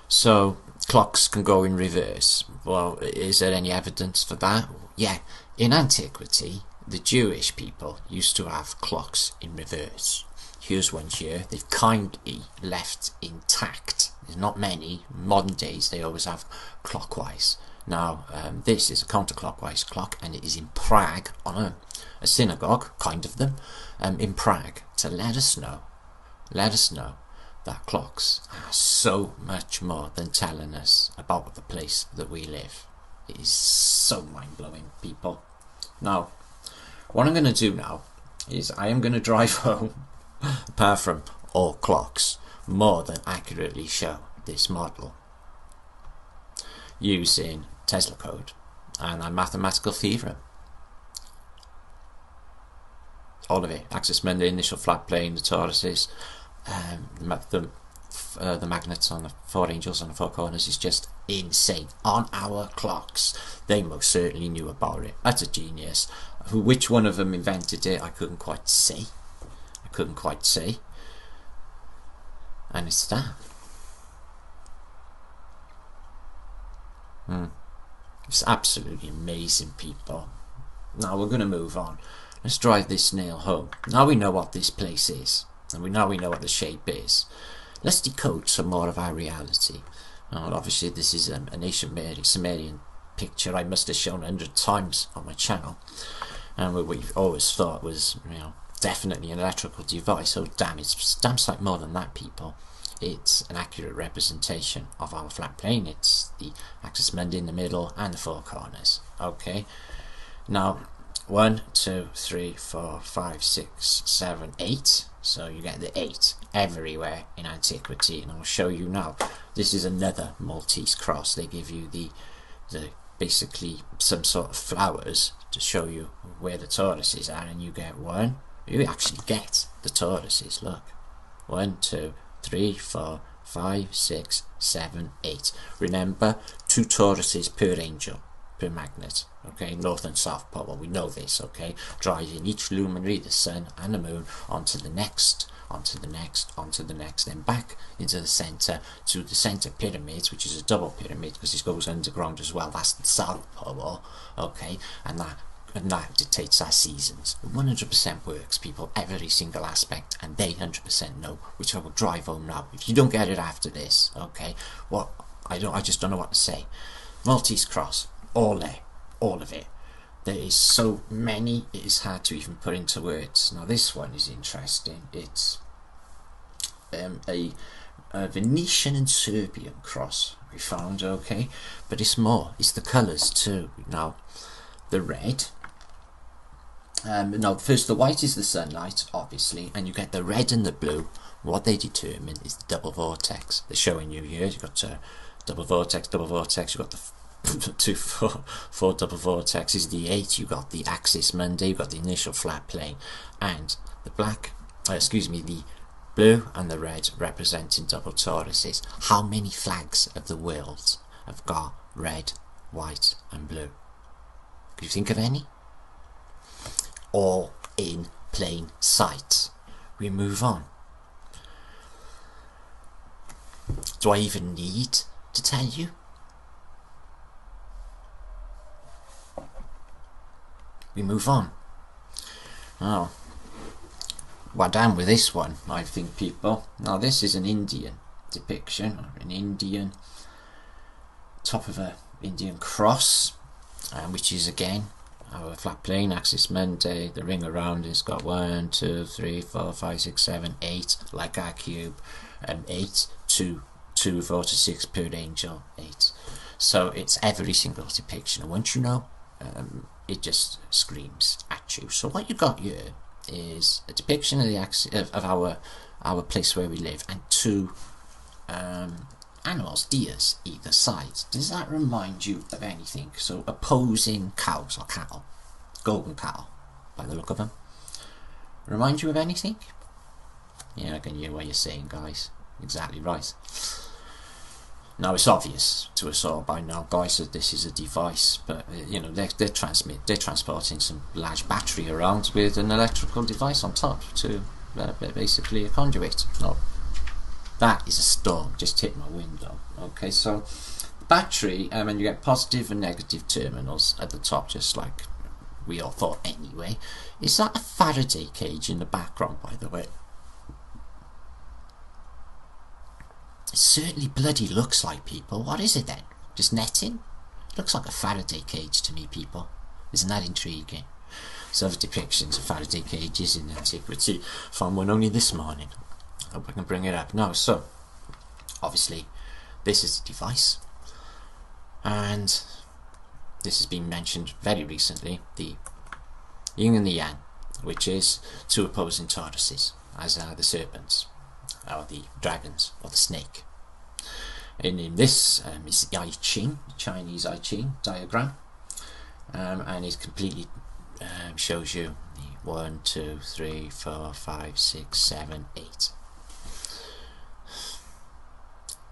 So clocks can go in reverse. Well, is there any evidence for that? Yeah, in antiquity, the Jewish people used to have clocks in reverse. Here's one here. They've kindly left intact. There's not many. In modern days, they always have clockwise. Now, this is a counterclockwise clock, and it is in Prague, on a synagogue, kind of them, in Prague, to let us know that clocks are so much more than telling us about the place that we live. It is so mind-blowing, people. Now, what I'm going to do now is I am going to drive home, apart from all clocks, more than accurately show this model using Tesla code and a mathematical theorem. All of it. Axis mundi, initial flat plane, the toruses, the magnets on the 4 angels on the 4 corners is just insane. On our clocks, they most certainly knew about it. That's a genius. Which one of them invented it, I couldn't quite say. And it's that. It's absolutely amazing, people. Now we're going to move on. Let's drive this nail home. Now we know what this place is, and we know what the shape is. Let's decode some more of our reality. Obviously this is an ancient Sumerian picture I must have shown 100 times on my channel, and what we've always thought was, you know, definitely an electrical device. Oh damn, it's damn sight more than that, people. It's an accurate representation of our flat plane. It's the axis mundi in the middle and the four corners. Okay, now 1, 2, 3, 4, 5, 6, 7, 8. So you get the 8 everywhere in antiquity, and I'll show you now. This is another Maltese cross. They give you the basically some sort of flowers to show you where the tortoises are, and you get 1. You actually get the tortoises. Look, 1, 2, 3, 4, 5, 6, 7, 8. Remember, 2 tortoises per angel, per magnet. Okay, north and south pole. We know this. Okay, driving each luminary, the sun and the moon, onto the next, onto the next, onto the next, then back into the center to the center pyramids, which is a double pyramid because it goes underground as well. That's the south pole. Okay, and that dictates our seasons. 100% works, people, every single aspect, and they 100% know, which I will drive home now. If you don't get it after this, okay, what I just don't know what to say. Maltese cross, all there, all of it. There is so many, it is hard to even put into words. Now this one is interesting. It's a Venetian and Serbian cross we found, okay, but it's more, it's the colours too. Now the red, now first the white is the sunlight, obviously, and you get the red and the blue. What they determine is the double vortex. They're showing you here, you've got double vortex, you've got the 2, 4 double vortexes, the 8, you got the axis mundi, you got the initial flat plane, and the the blue and the red representing double tortoises. How many flags of the world have got red, white and blue? Can you think of any? All in plain sight. We move on. Do I even need to tell you? We move on. Oh, we're down with this one, I think, people. Now this is an Indian depiction, an Indian top of a Indian cross, which is again our flat plane, axis mundi. The ring around it's got 1, 2, 3, 4, 5, 6, 7, 8, like our cube, 8, 2, 4 to 6 per angel, 8. So it's every single depiction, and once you know, it just screams at you. So what you got here is a depiction of the axis of our place where we live, and 2 animals, deers, either side. Does that remind you of anything? So opposing cows or cattle, golden cattle, by the look of them. Remind you of anything? Yeah, I can hear what you're saying, guys. Exactly right. Now it's obvious to us all by now, guys, that this is a device, but you know they're transporting some large battery around with an electrical device on top to basically a conduit. No, that is a storm just hit my window. Okay, so battery, and you get positive and negative terminals at the top, just like we all thought anyway. Is that a Faraday cage in the background, by the way? It certainly bloody looks like, people. What is it then? Just netting? Looks like a Faraday cage to me, people. Isn't that intriguing? So the depictions of Faraday cages in antiquity. Found one only this morning. Hope I can bring it up. No, so obviously this is a device, and this has been mentioned very recently, the yin and the yang, which is 2 opposing tortoises, as are the serpents, or the dragons, or the snake. And in this is the I Ching, Chinese I Ching diagram, and it completely shows you the 1, 2, 3, 4, 5, 6, 7, 8.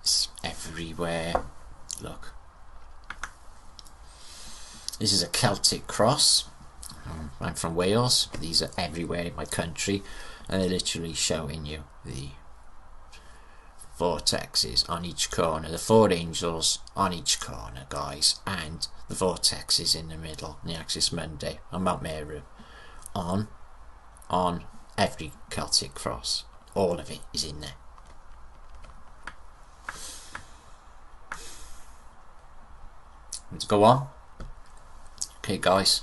It's everywhere. Look, this is a Celtic cross. I'm from Wales. These are everywhere in my country, and they're literally showing you the vortexes on each corner, the 4 angels on each corner, guys, and the vortexes in the middle, the Axis Mundi on Mount Meru, on every Celtic cross. All of it is in there. Let's go on. Okay, guys,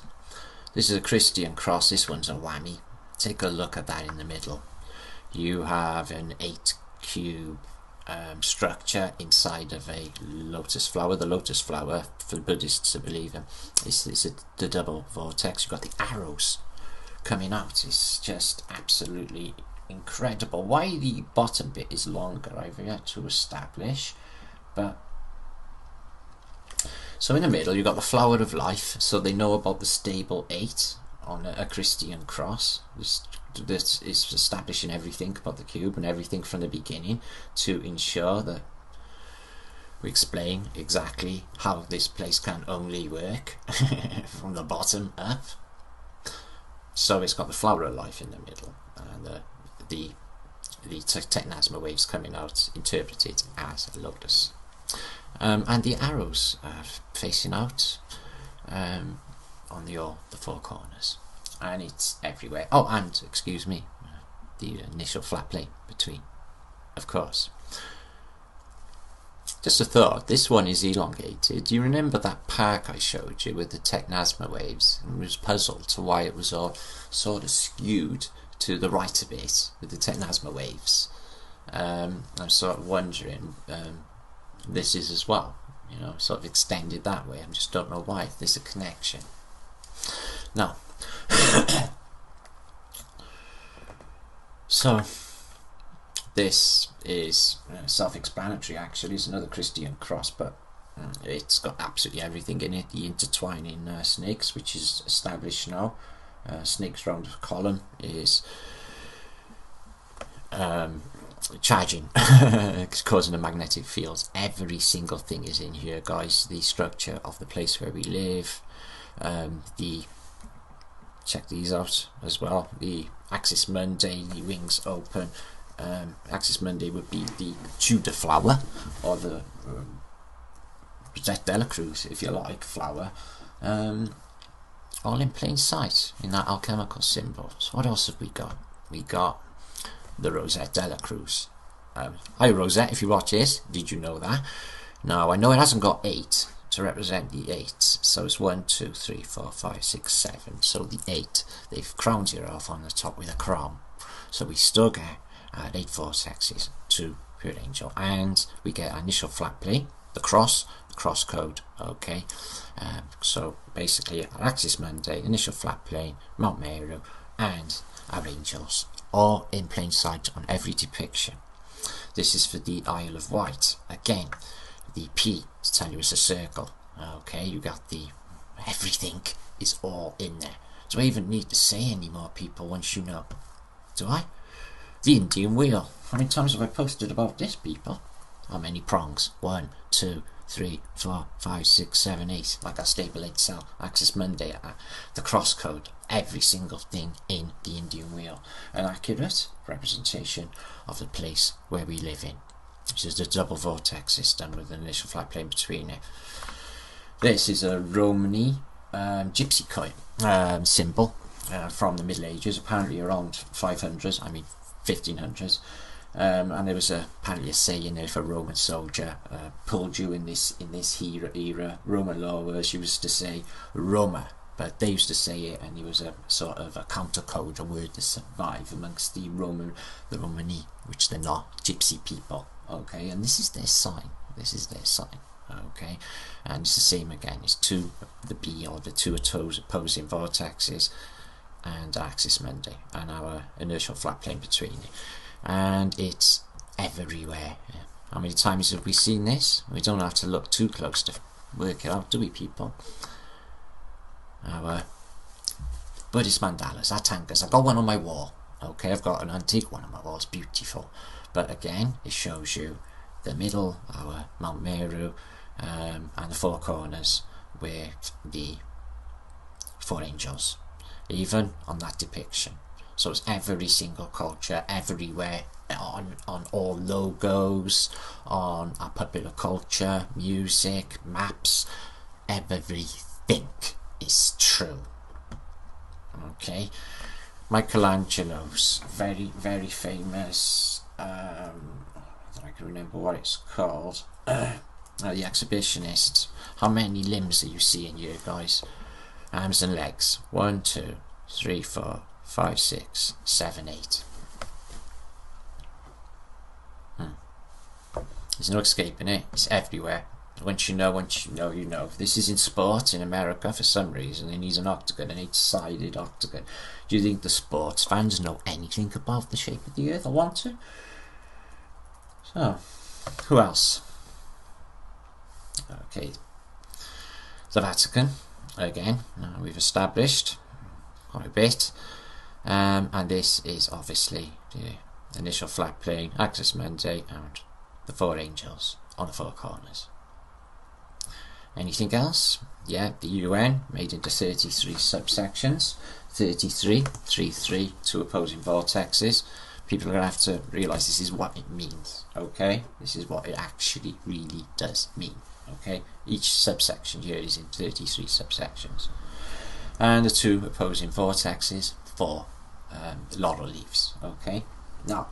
this is a Christian cross. This one's a whammy. Take a look at that in the middle. You have an 8 cube structure inside of a lotus flower. The lotus flower, for Buddhists to believe in, is the double vortex. You've got the arrows coming out. It's just absolutely incredible. Why the bottom bit is longer, I've yet to establish, but so in the middle you've got the flower of life, so they know about the stable 8 on a Christian cross. This is establishing everything about the cube and everything from the beginning to ensure that we explain exactly how this place can only work from the bottom up. So it's got the flower of life in the middle, and the technasma waves coming out interpreted as a lotus, and the arrows facing out on the 4 corners, and it's everywhere. Oh, and excuse me, the initial flat plate between, of course. Just a thought, this one is elongated. Do you remember that park I showed you with the technasma waves? I was puzzled to why it was all sort of skewed to the right a bit with the technasma waves. I'm sort of wondering, this is as well, you know, sort of extended that way. I just don't know why. There's a connection. Now, so this is self-explanatory. Actually, it's another Christian cross, but it's got absolutely everything in it. The intertwining snakes, which is established now. Snakes round the column is charging, it's causing a magnetic field. Every single thing is in here, guys. The structure of the place where we live. Check these out as well. The Axis Mundi, the wings open. Axis Mundi would be the Tudor flower, or the Rosette de la Cruz, if you like, flower. All in plain sight in that alchemical symbol. So what else have we got? We got the Rosette de la Cruz. Hi Rosette, if you watch this, did you know that? Now I know it hasn't got 8 to represent the 8, so it's 1, 2, 3, 4, 5, 6, 7. So the 8, they've crowned her off on the top with a crown. So we still get 8 vortexes to Pure Angel, and we get our initial flat plate, the cross code. Okay, so basically our Axis Mundi, initial flat plane, Mount Meru, and our angels, all in plain sight on every depiction. This is for the Isle of Wight. Again, the P to tell you it's a circle. Okay, you got the everything is all in there. Do I even need to say any more, people, once you know? Do I? The Indian wheel. How many times have I posted about this, people? How many prongs? 1, 2, 3, 4, 5, 6, 7, 8. Like our stable 8 cell, Axis Mundi, the cross code, every single thing in the Indian wheel. An accurate representation of the place where we live in. This is the double vortex system with an initial flat plane between it. This is a Romani gypsy coin symbol from the Middle Ages, apparently around 500s, I mean 1500s. And there was apparently a saying there, if a Roman soldier pulled you in this era, Roman law was used to say Roma, but they used to say it, and it was a sort of a counter code, a word to survive amongst the Romani, which they're not, gypsy people. Okay, and this is their sign. This is their sign. Okay, and it's the same again. It's the B, or the two opposing vortexes, and Axis Mundi, and our inertial flat plane between it. And it's everywhere. How many times have we seen this? We don't have to look too close to work it out, do we, people? Our Buddhist mandalas, our tankas. I've got one on my wall. Okay, I've got an antique one on my wall. It's beautiful. But again, it shows you the middle, our Mount Meru, and the 4 corners with the 4 angels, even on that depiction. So it's every single culture, everywhere, on all logos, on our popular culture, music, maps, everything is true. Okay, Michelangelo's very, very famous, I can remember what it's called, the Exhibitionist. How many limbs are you seeing here, guys? Arms and legs. 1, 2, 3, 4, 5, 6, 7, 8. There's no escaping it. It's everywhere. Once you know, you know. This is in sport in America for some reason. They need an octagon, an 8-sided octagon. Do you think the sports fans know anything about the shape of the earth? I want to. So, who else? Okay, the Vatican. Again, we've established quite a bit. And this is obviously the initial flat plane, axis mundi, and the 4 angels on the 4 corners. Anything else? Yeah, the UN made into 33 subsections. 33, 2 opposing vortexes. People are going to have to realise this is what it means, okay? This is what it actually really does mean, okay? Each subsection here is in 33 subsections. And the 2 opposing vortexes, 4 laurel leaves, okay? Now,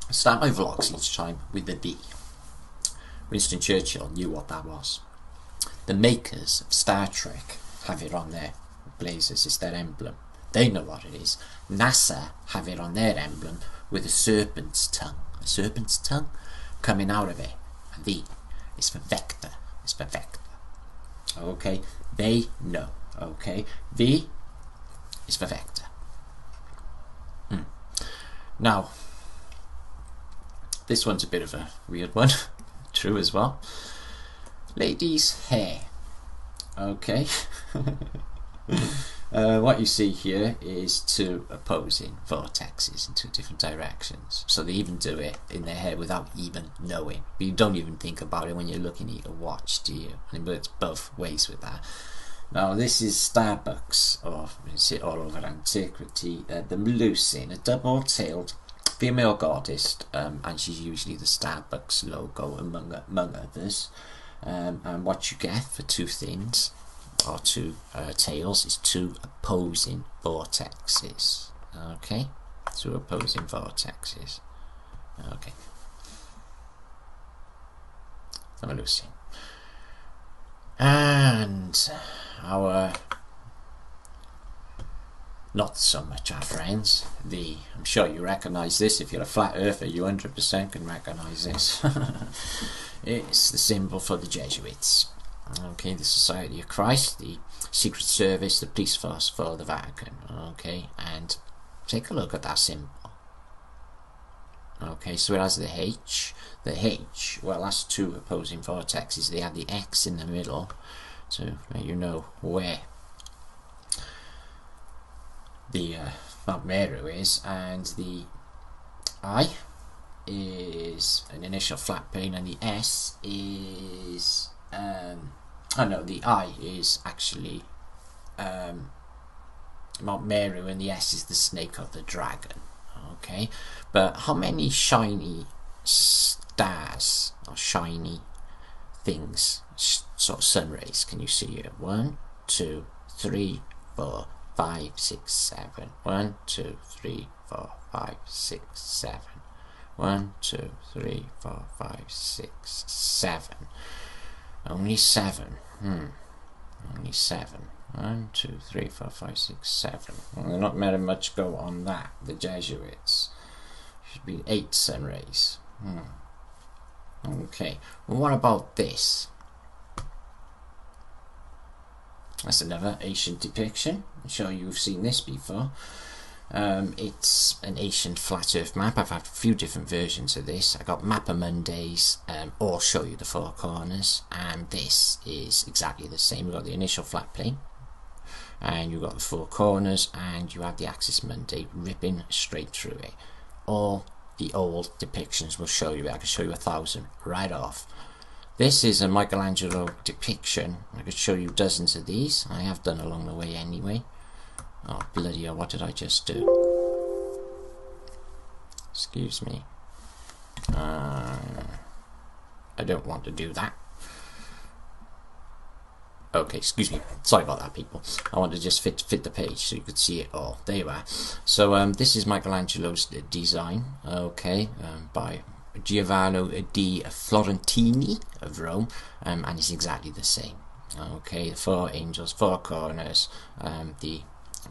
I start my vlogs each time with the B. Winston Churchill knew what that was. The makers of Star Trek have it on their blazers, it's their emblem. They know what it is. NASA have it on their emblem with a serpent's tongue. A serpent's tongue coming out of it. And V is for vector. It's for vector. Okay, they know. Okay, V is for vector. Now, this one's a bit of a weird one. True as well. Ladies' hair. Okay. What you see here is 2 opposing vortexes in 2 different directions. So they even do it in their hair without even knowing. But you don't even think about it when you're looking at your watch, do you? And it's both ways with that. Now this is Starbucks, or you see it all over antiquity. The Melusine, a double-tailed female goddess, and she's usually the Starbucks logo among others. And what you get for 2 things, or 2 tails, is 2 opposing vortexes. Okay, 2 opposing vortexes. Okay, the Melusine. And our not so much our friends, I'm sure you recognise this. If you're a flat earther, you 100% can recognise this. It's the symbol for the Jesuits. Okay, the Society of Christ, the Secret Service, the police force for the Vatican. Okay, and take a look at that symbol. Okay, so it has the H. The H, well, that's 2 opposing vortexes. They have the X in the middle to let you know where the Mount Meru is, and the I is an initial flat plane, and the S is the I is actually Mount Meru, and the S is the snake of the dragon. Okay, but how many shiny stars or shiny things, sort of sun rays, can you see here? 1, 2, 3, 4, 5, 6, 7. 1, 2, 3, 4, 5, 6, 7. 1, 2, 3, 4, 5, 6, 7. Only 7. Only 7. 1, 2, 3, 4, 5, 6, 7. Well, they're not letting much go on that. The Jesuits. Should be 8 sun rays. Okay. Well, what about this? That's another ancient depiction. I'm sure you've seen this before. It's an ancient flat earth map. I've had a few different versions of this. I got Mappa Mondays, all show you the 4 corners, and this is exactly the same. We've got the initial flat plane, and you've got the 4 corners, and you have the axis mundi ripping straight through it. All the old depictions will show you it. I can show you 1,000 right off. This is a Michelangelo depiction. I could show you dozens of these. I have done along the way anyway. Oh bloody hell, what did I just do? Excuse me. I don't want to do that. Okay, excuse me. Sorry about that, people. I want to just fit the page so you could see it all. There you are. So this is Michelangelo's design. Okay, by Giovanni di Florentini of Rome, and it's exactly the same. Okay, the 4 angels, 4 corners, the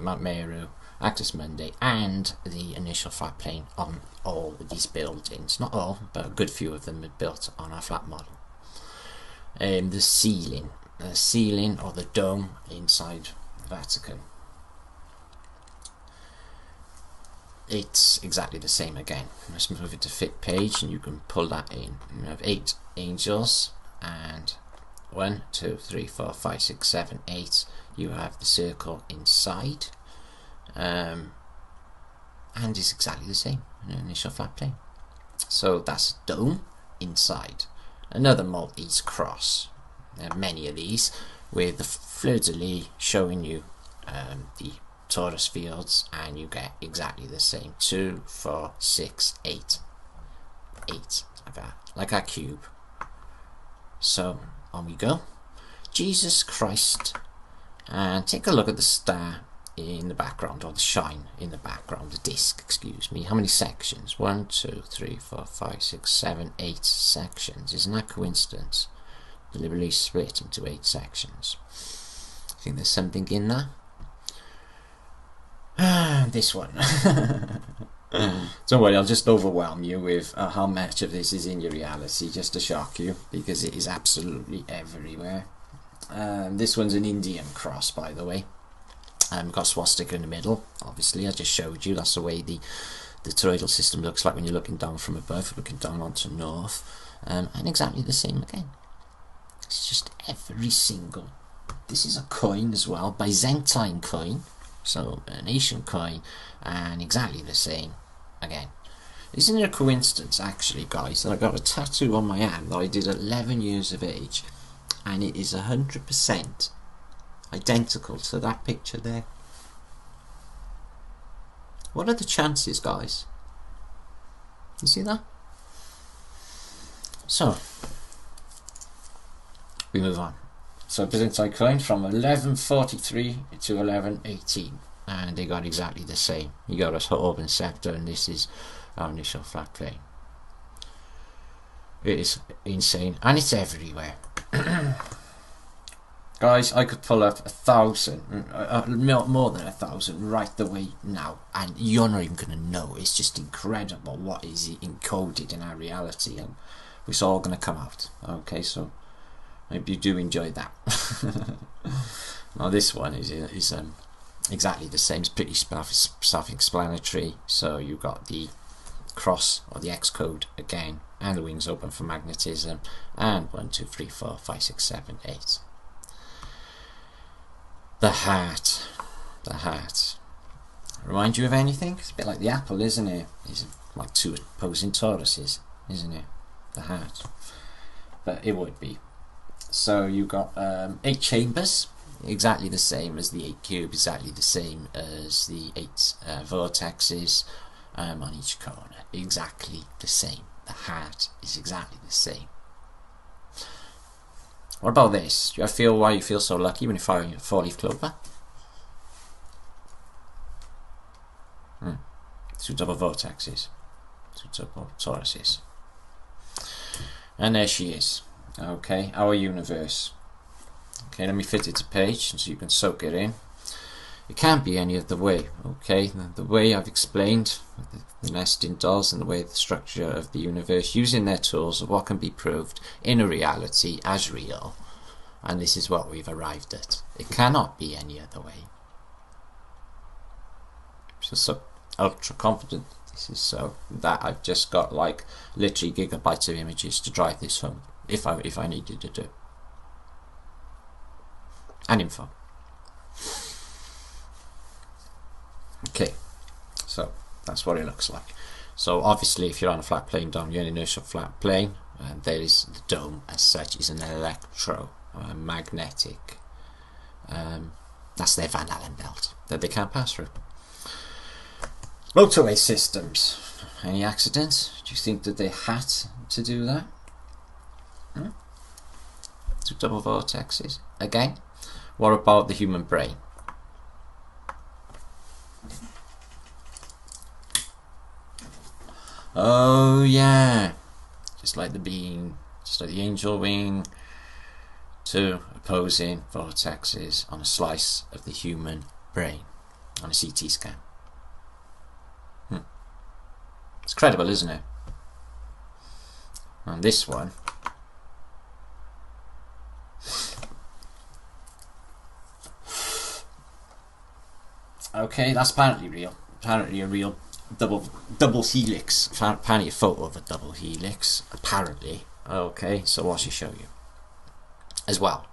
Mount Meru, Actus Mundi, and the initial flat plane on all of these buildings. Not all, but a good few of them are built on our flat model. The ceiling or the dome inside the Vatican. It's exactly the same again. Let's move it to fit page and you can pull that in. You have 8 angels and 1, 2, 3, 4, 5, 6, 7, 8. You have the circle inside, and it's exactly the same, an initial flat plane. So that's a dome inside. Another Maltese cross. There are many of these with the fleur-de-lis showing you the torus fields, and you get exactly the same. 2, 4, 6, 8. 8 like our cube. So on we go. Jesus Christ, and take a look at the star in the background, or the shine in the background, the disc, excuse me. How many sections? 1, 2, 3, 4, 5, 6, 7, 8 sections. Isn't that coincidence? Deliberately split into 8 sections. I think there's something in there. This one. Don't worry, I'll just overwhelm you with how much of this is in your reality, just to shock you, because it is absolutely everywhere. This one's an Indian cross, by the way. Got swastika in the middle, obviously. I just showed you that's the way the toroidal system looks like when you're looking down from above, looking down onto north, and exactly the same again. It's just every single. This is a coin as well, Byzantine coin, so an Asian coin, and exactly the same again. Isn't it a coincidence, actually, guys, that I got a tattoo on my hand that I did at 11 years of age, and it is 100% identical to that picture there? What are the chances, guys? You see that? So we move on. So Byzantine coin from 1143 to 1118, and they got exactly the same. You got a orb and scepter, and this is our initial flat plane. It is insane, and it's everywhere. Guys, I could pull up 1,000, more than 1,000 right away now, and you're not even going to know. It's just incredible what is encoded in our reality, and it's all going to come out. Okay, so I hope you do enjoy that. Now this one is exactly the same. It's pretty self-explanatory. So you've got the cross or the X code again, and the wings open for magnetism, and 1, 2, 3, 4, 5, 6, 7, 8. The heart. The heart. Remind you of anything? It's a bit like the apple, isn't it? It's like 2 opposing toruses, isn't it? The heart. But it would be. So you've got 8 chambers, exactly the same as the 8 cube, exactly the same as the 8 vortexes on each corner. Exactly the same. The heart is exactly the same. What about this? Do you ever feel why you feel so lucky when you fire a 4-leaf clover? 2 double vortexes. 2 double toruses. And there she is. Okay, our universe. Okay, let me fit it to page so you can soak it in. It can't be any other way. Okay, the way I've explained the nesting dolls and the way the structure of the universe, using their tools of what can be proved in a reality as real, and this is what we've arrived at. It cannot be any other way. So ultra confident this is, so that I've just got like literally gigabytes of images to drive this home if I needed to do, and info. Okay, so that's what it looks like. So obviously if you're on a flat plane dome, you're an inertial flat plane, and there is the dome as such is an electromagnetic, that's their Van Allen belt that they can't pass through. Motorway systems. Any accidents? Do you think that they had to do that? Two double vortexes. Again, what about the human brain? Oh yeah, just like the being, just like the angel wing, two opposing vortexes on a slice of the human brain on a CT scan. It's credible, isn't it? And this one, okay, that's apparently real. Apparently a real double helix. Apparently a photo of a double helix. Apparently. Okay, so what should show you? As well.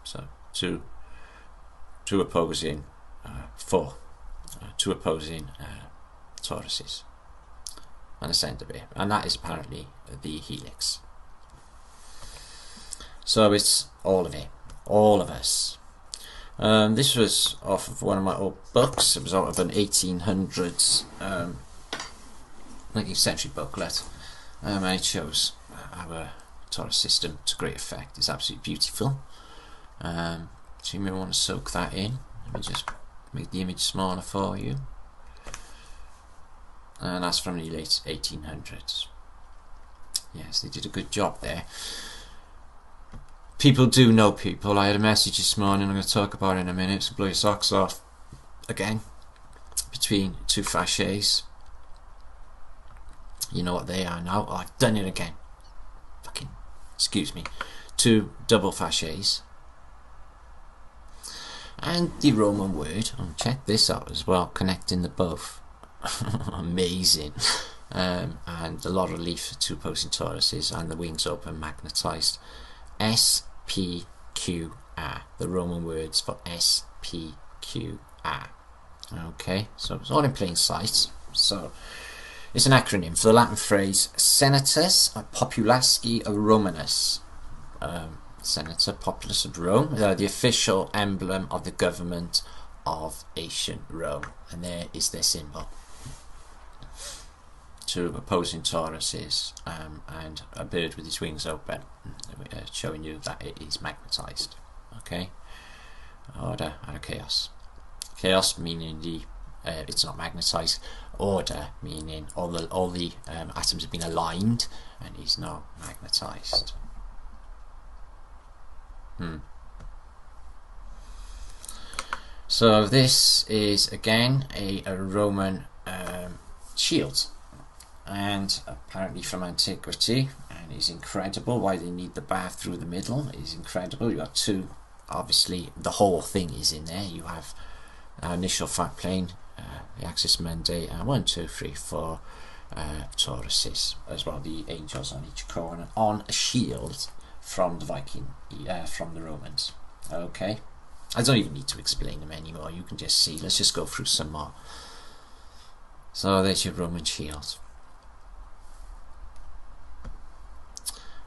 So two opposing two opposing toruses on the centre bit, and that is apparently the helix. So it's all of it, all of us. This was off of one of my old books. It was out of an 1800s 19th century booklet, and it shows our torus system to great effect. It's absolutely beautiful. So you may want to soak that in. Let me just make the image smaller for you. And that's from the late 1800s. Yes, they did a good job there. People do know people. I had a message this morning I'm going to talk about in a minute, so blow your socks off again, between two fasces. You know what they are now. Oh, I've done it again. Fucking, excuse me. Two double fasces. And the Roman word, and check this out as well, connecting the both. Amazing. And a lot of relief for two opposing toruses, and the wings open, magnetised. SPQR, the Roman words for SPQR. Okay, so it's all in plain sight. So it's an acronym for the Latin phrase Senatus Populasci Romanus. Senator Populus of Rome, the official emblem of the government of ancient Rome, and there is their symbol. Two opposing toruses and a bird with its wings open, showing you that it is magnetised. Okay, order and chaos. Chaos meaning it's not magnetised. Order meaning all the atoms have been aligned and is now magnetised. So this is again a Roman shield, and apparently from antiquity, and is incredible. Why they need the bar through the middle is incredible. You got two, obviously the whole thing is in there. You have initial flat plane, the axis mundi, and 1, 2, 3, 4 toruses as well. The angels on each corner on a shield from the from the Romans. Okay, I don't even need to explain them anymore. You can just see. Let's just go through some more. So there's your Roman shield.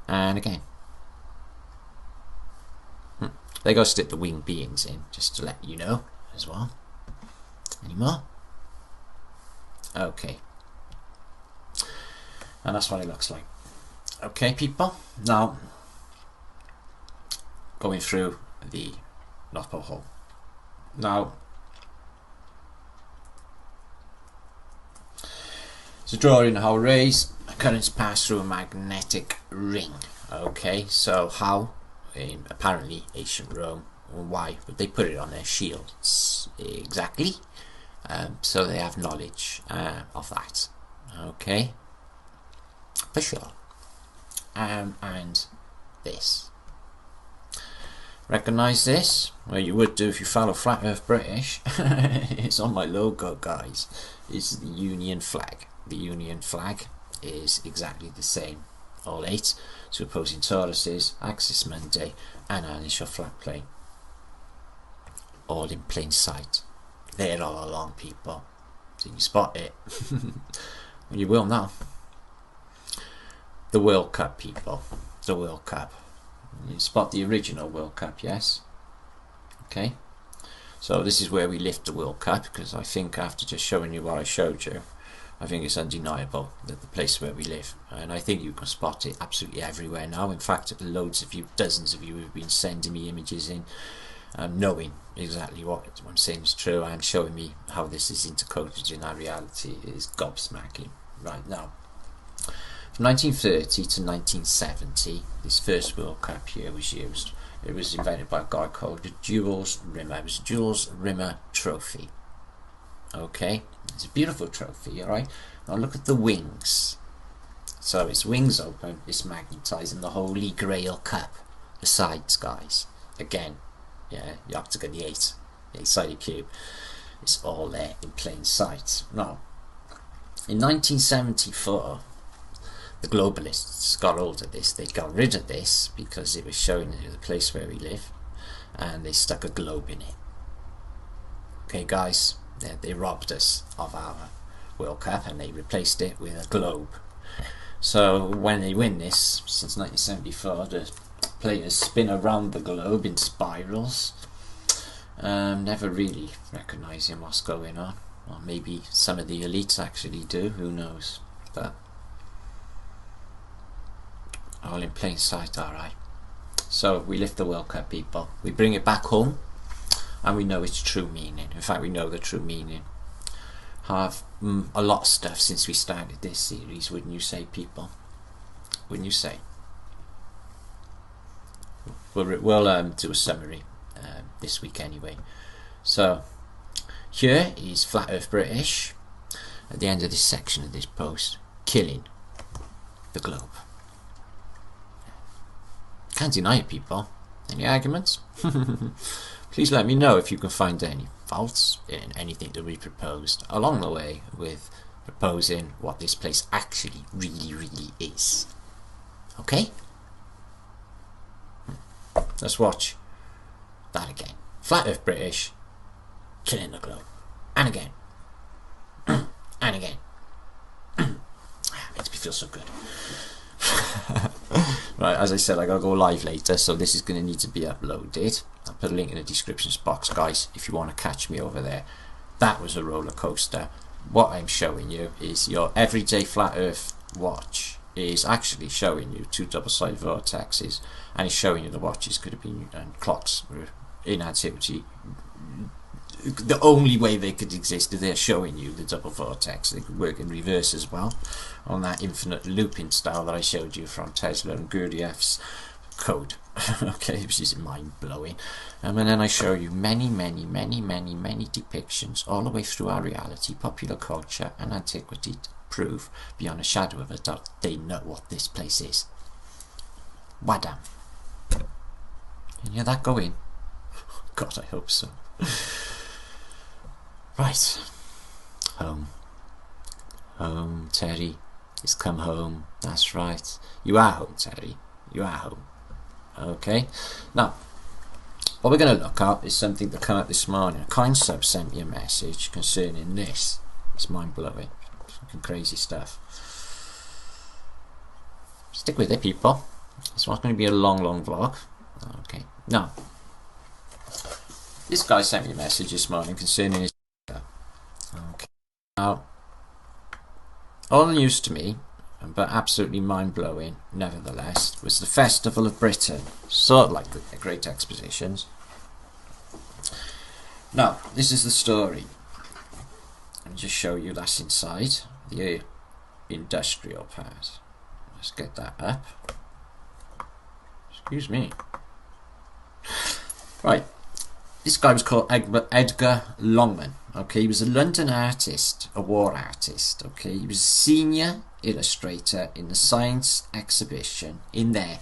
And again, they got to stick the winged beings in, just to let you know as well. Any more? Okay. And that's what it looks like. Okay, people. Now, going through the North Pole hole. Now, to draw in how rays currents pass through a magnetic ring. Okay, so how in apparently ancient Rome, why would they put it on their shields exactly? So they have knowledge of that. Okay, for sure. And this. Recognise this? Well, you would do if you follow Flat Earth British. It's on my logo, guys. It's the Union flag. The Union flag is exactly the same. All 8, two opposing toruses, axis mundi, and an initial flat plane. All in plain sight. There all along, people. So you can spot it. Well, you will now. The World Cup, people. The World Cup. You spot the original World Cup, yes? Okay. So this is where we lift the World Cup, because I think after just showing you what I showed you, I think it's undeniable that the place where we live, and I think you can spot it absolutely everywhere now. In fact, loads of you, dozens of you have been sending me images in, knowing exactly what I'm saying is true, and showing me how this is intercoded in our reality. It is gobsmacking right now. From 1930 to 1970, this first World Cup here was used. It was invented by a guy called Jules Rimet. It was a Jules Rimet trophy. Okay, it's a beautiful trophy, alright? Now look at the wings. So its wings open, it's magnetising the Holy Grail Cup. The sides, guys. Again, yeah, the octagon, the eight-sided cube. It's all there in plain sight. Now, in 1974, the globalists got hold of this. They got rid of this because it was showing you the place where we live, and they stuck a globe in it. Okay, guys, they robbed us of our World Cup and they replaced it with a globe. So when they win this, since 1974, the players spin around the globe in spirals, never really recognising what's going on. Or maybe some of the elites actually do, who knows. But all in plain sight, alright. So we lift the World Cup, people. We bring it back home, and we know its true meaning. In fact, we know the true meaning. Have a lot of stuff since we started this series, wouldn't you say, people? Wouldn't you say? We'll do a summary this week anyway. So here is Flat Earth British at the end of this section of this post, killing the globe. Can't deny it, people. Any arguments? Please let me know if you can find any faults in anything that we proposed along the way with proposing what this place actually really is. Okay? Let's watch that again. Flat Earth British killing the globe. And again. And again. Makes me feel so good. Right, as I said, I gotta go live later, so this is going to need to be uploaded. I'll put a link in the description box, guys, if you want to catch me over there. That was a roller coaster. What I'm showing you is your everyday Flat Earth watch is actually showing you two double-sided vortexes, and it's showing you the watches could have been, and clocks were in antiquity. The only way they could exist is they're showing you the double vortex. They could work in reverse as well, on that infinite looping style that I showed you from Tesla and Gurdjieff's code. Okay, which is mind-blowing. And then I show you many depictions all the way through our reality, popular culture and antiquity to prove beyond a shadow of a doubt they know what this place is. Wadam. Can you hear that going? God, I hope so. Right. Home. Home, Terry. It's come home. That's right. You are home, Terry. You are home. Okay. Now, what we're going to look at is something that came out this morning. A kind sub sent me a message concerning this. It's mind-blowing. Fucking crazy stuff. Stick with it, people. It's not going to be a long vlog. Okay. Now, this guy sent me a message this morning concerning his... Okay. Now, all news to me, but absolutely mind-blowing nevertheless, was the Festival of Britain, sort of like the Great Expositions. Now, this is the story. Let me just show you that's inside the industrial part. Let's get that up. Excuse me. Right. This guy was called Edgar Longman. Okay, he was a London artist, a war artist. Okay, he was a senior illustrator in the science exhibition in there,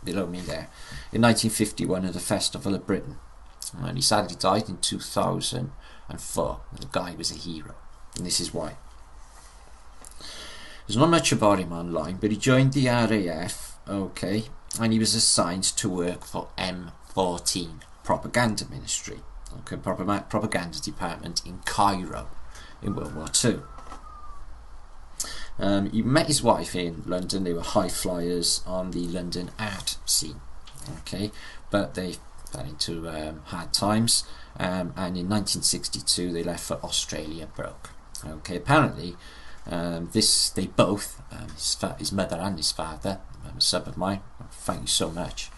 below me there, in 1951 at the Festival of Britain. And he sadly died in 2004. The guy was a hero, and this is why. There's not much about him online, but he joined the RAF. Okay, and he was assigned to work for M14. Propaganda Ministry, okay, propaganda department in Cairo in World War II. He met his wife in London. They were high flyers on the London art scene, okay, but they fell into hard times, and in 1962 they left for Australia broke. Okay, apparently they both, his mother and his father, a sub of mine, thank you so much,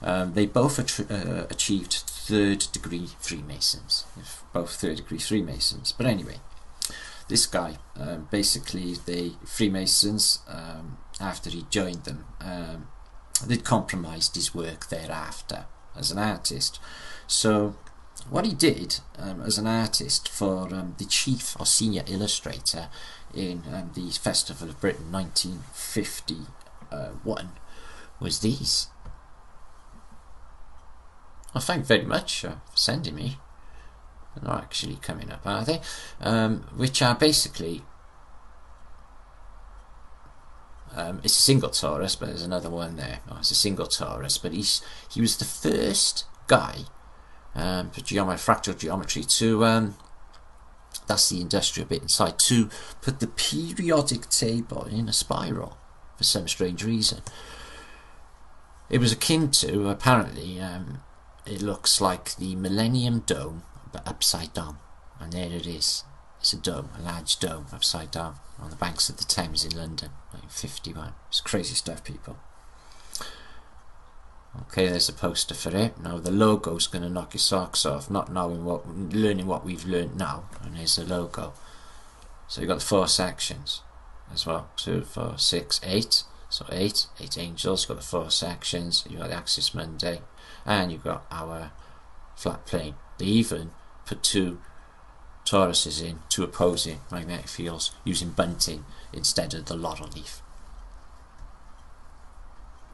they both achieved third-degree Freemasons, both third-degree Freemasons. But anyway, this guy, basically the Freemasons, after he joined them, they'd compromised his work thereafter as an artist. So what he did as an artist for the chief or senior illustrator in the Festival of Britain 1951 was these. Well, thank you very much for sending me. They're not actually coming up, are they? Which are basically it's a single torus, but there's another one there. Oh, it's a single torus, but he was the first guy for fractal geometry to that's the industrial bit inside, to put the periodic table in a spiral for some strange reason. It was akin to, apparently, it looks like the Millennium Dome but upside down, and there it is. It's a dome, a large dome upside down on the banks of the Thames in London, 1951. It's crazy stuff, people. Okay, there's a poster for it. Now the logo's going to knock your socks off, not knowing learning what we've learned now. And here's the logo. So you've got the 4 sections as well. 2, 4, 6, 8. So 8 angels. You've got the 4 sections. You've got the Axis Mundi, and you've got our flat plane. They even put 2 toruses in, 2 opposing magnetic fields, using bunting instead of the laurel leaf.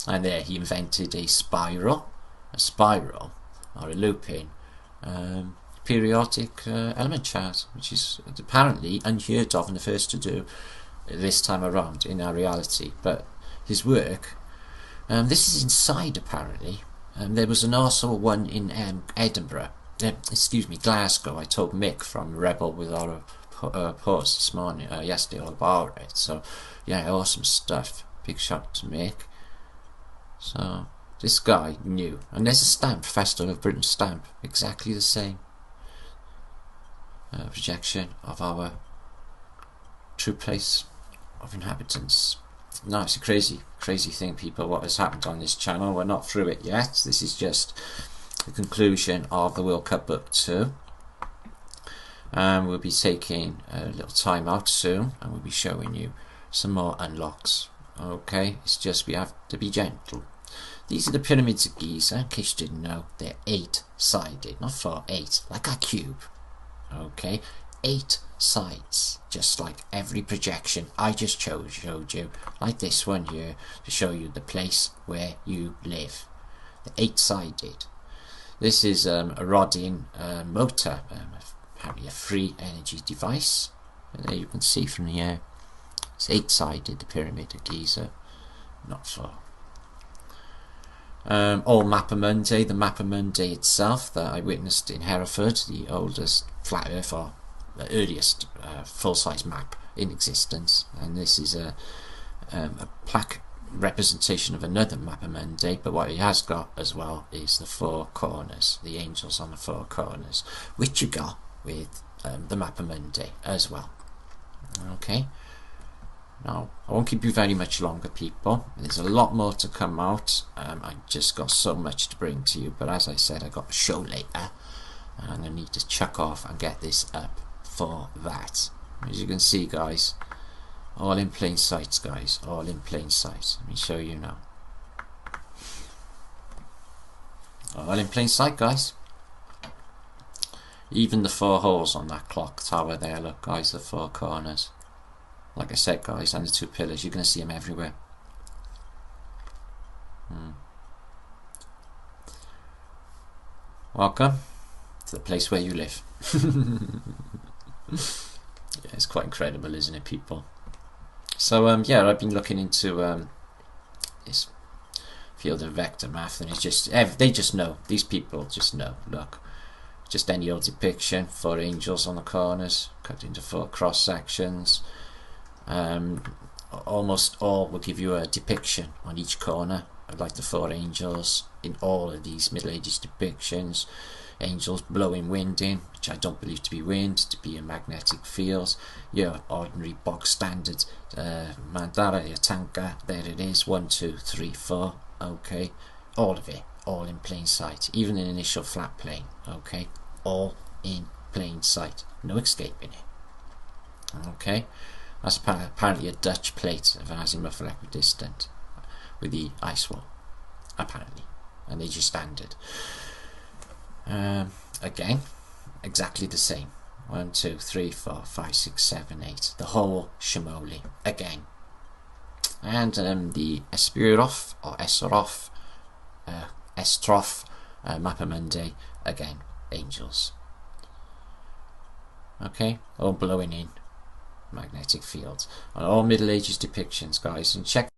And there he invented a spiral or a looping periodic element chart, which is apparently unheard of and the first to do this time around in our reality. But his work, this is inside apparently. There was also one in Edinburgh, Glasgow. I told Mick from Rebel with our post this morning, yesterday, all about it. So yeah, awesome stuff. Big shout to Mick. So this guy knew, and there's a stamp, Festival of Britain stamp, exactly the same projection of our true place of inhabitants. No, it's a crazy thing, people, what has happened on this channel. We're not through it yet. This is just the conclusion of the World Cup Book 2. We'll be taking a little time out soon, and we'll be showing you some more unlocks. Okay, it's just we have to be gentle. These are the pyramids of Giza. In case you didn't know, they're 8-sided, not 4, 8, like a cube. Okay, 8 sides, just like every projection I just showed you, like this one here, to show you the place where you live. The 8-sided. This is a Rodin motor, apparently a free energy device. And there you can see from the air. It's 8-sided, the Pyramid of Giza, not 4. All Mappamundi, the Mappamundi itself that I witnessed in Hereford, the oldest flat earth or the earliest full-size map in existence. And this is a plaque representation of another Mappamundi, but what it has got as well is the 4 corners, the angels on the 4 corners, which you got with the Mappamundi as well. Okay. Now, I won't keep you very much longer, people. There's a lot more to come out. I just got so much to bring to you, but as I said, I got a show later, and I need to chuck off and get this up for that. As you can see, guys, all in plain sight, guys, all in plain sight. Let me show you now. All in plain sight, guys. Even the 4 holes on that clock tower there, look, guys, the 4 corners. Like I said, guys, and the 2 pillars, you're going to see them everywhere. Welcome to the place where you live. Yeah, it's quite incredible, isn't it, people? So, yeah, I've been looking into this field of vector math, and it's just, they just know. These people just know. Look, just any old depiction, 4 angels on the corners, cut into 4 cross sections. Almost all will give you a depiction on each corner like the four angels in all of these Middle Ages depictions. Angels blowing wind in, which I don't believe to be wind, to be a magnetic field. Your ordinary bog standard mandala, your tanka, there it is, 1, 2, 3, 4, okay, all of it, all in plain sight, even an initial flat plane, okay, all in plain sight, no escaping it, okay. That's apparently a Dutch plate of azimuth of equidistant with the ice wall, apparently, and they just standard. Again, exactly the same. 1, 2, 3, 4, 5, 6, 7, 8. The whole shimoli again. And the Espirov or Esrov, Estrof, Mapamundi, again, angels. Okay, all blowing in magnetic fields. And all Middle Ages depictions, guys. And check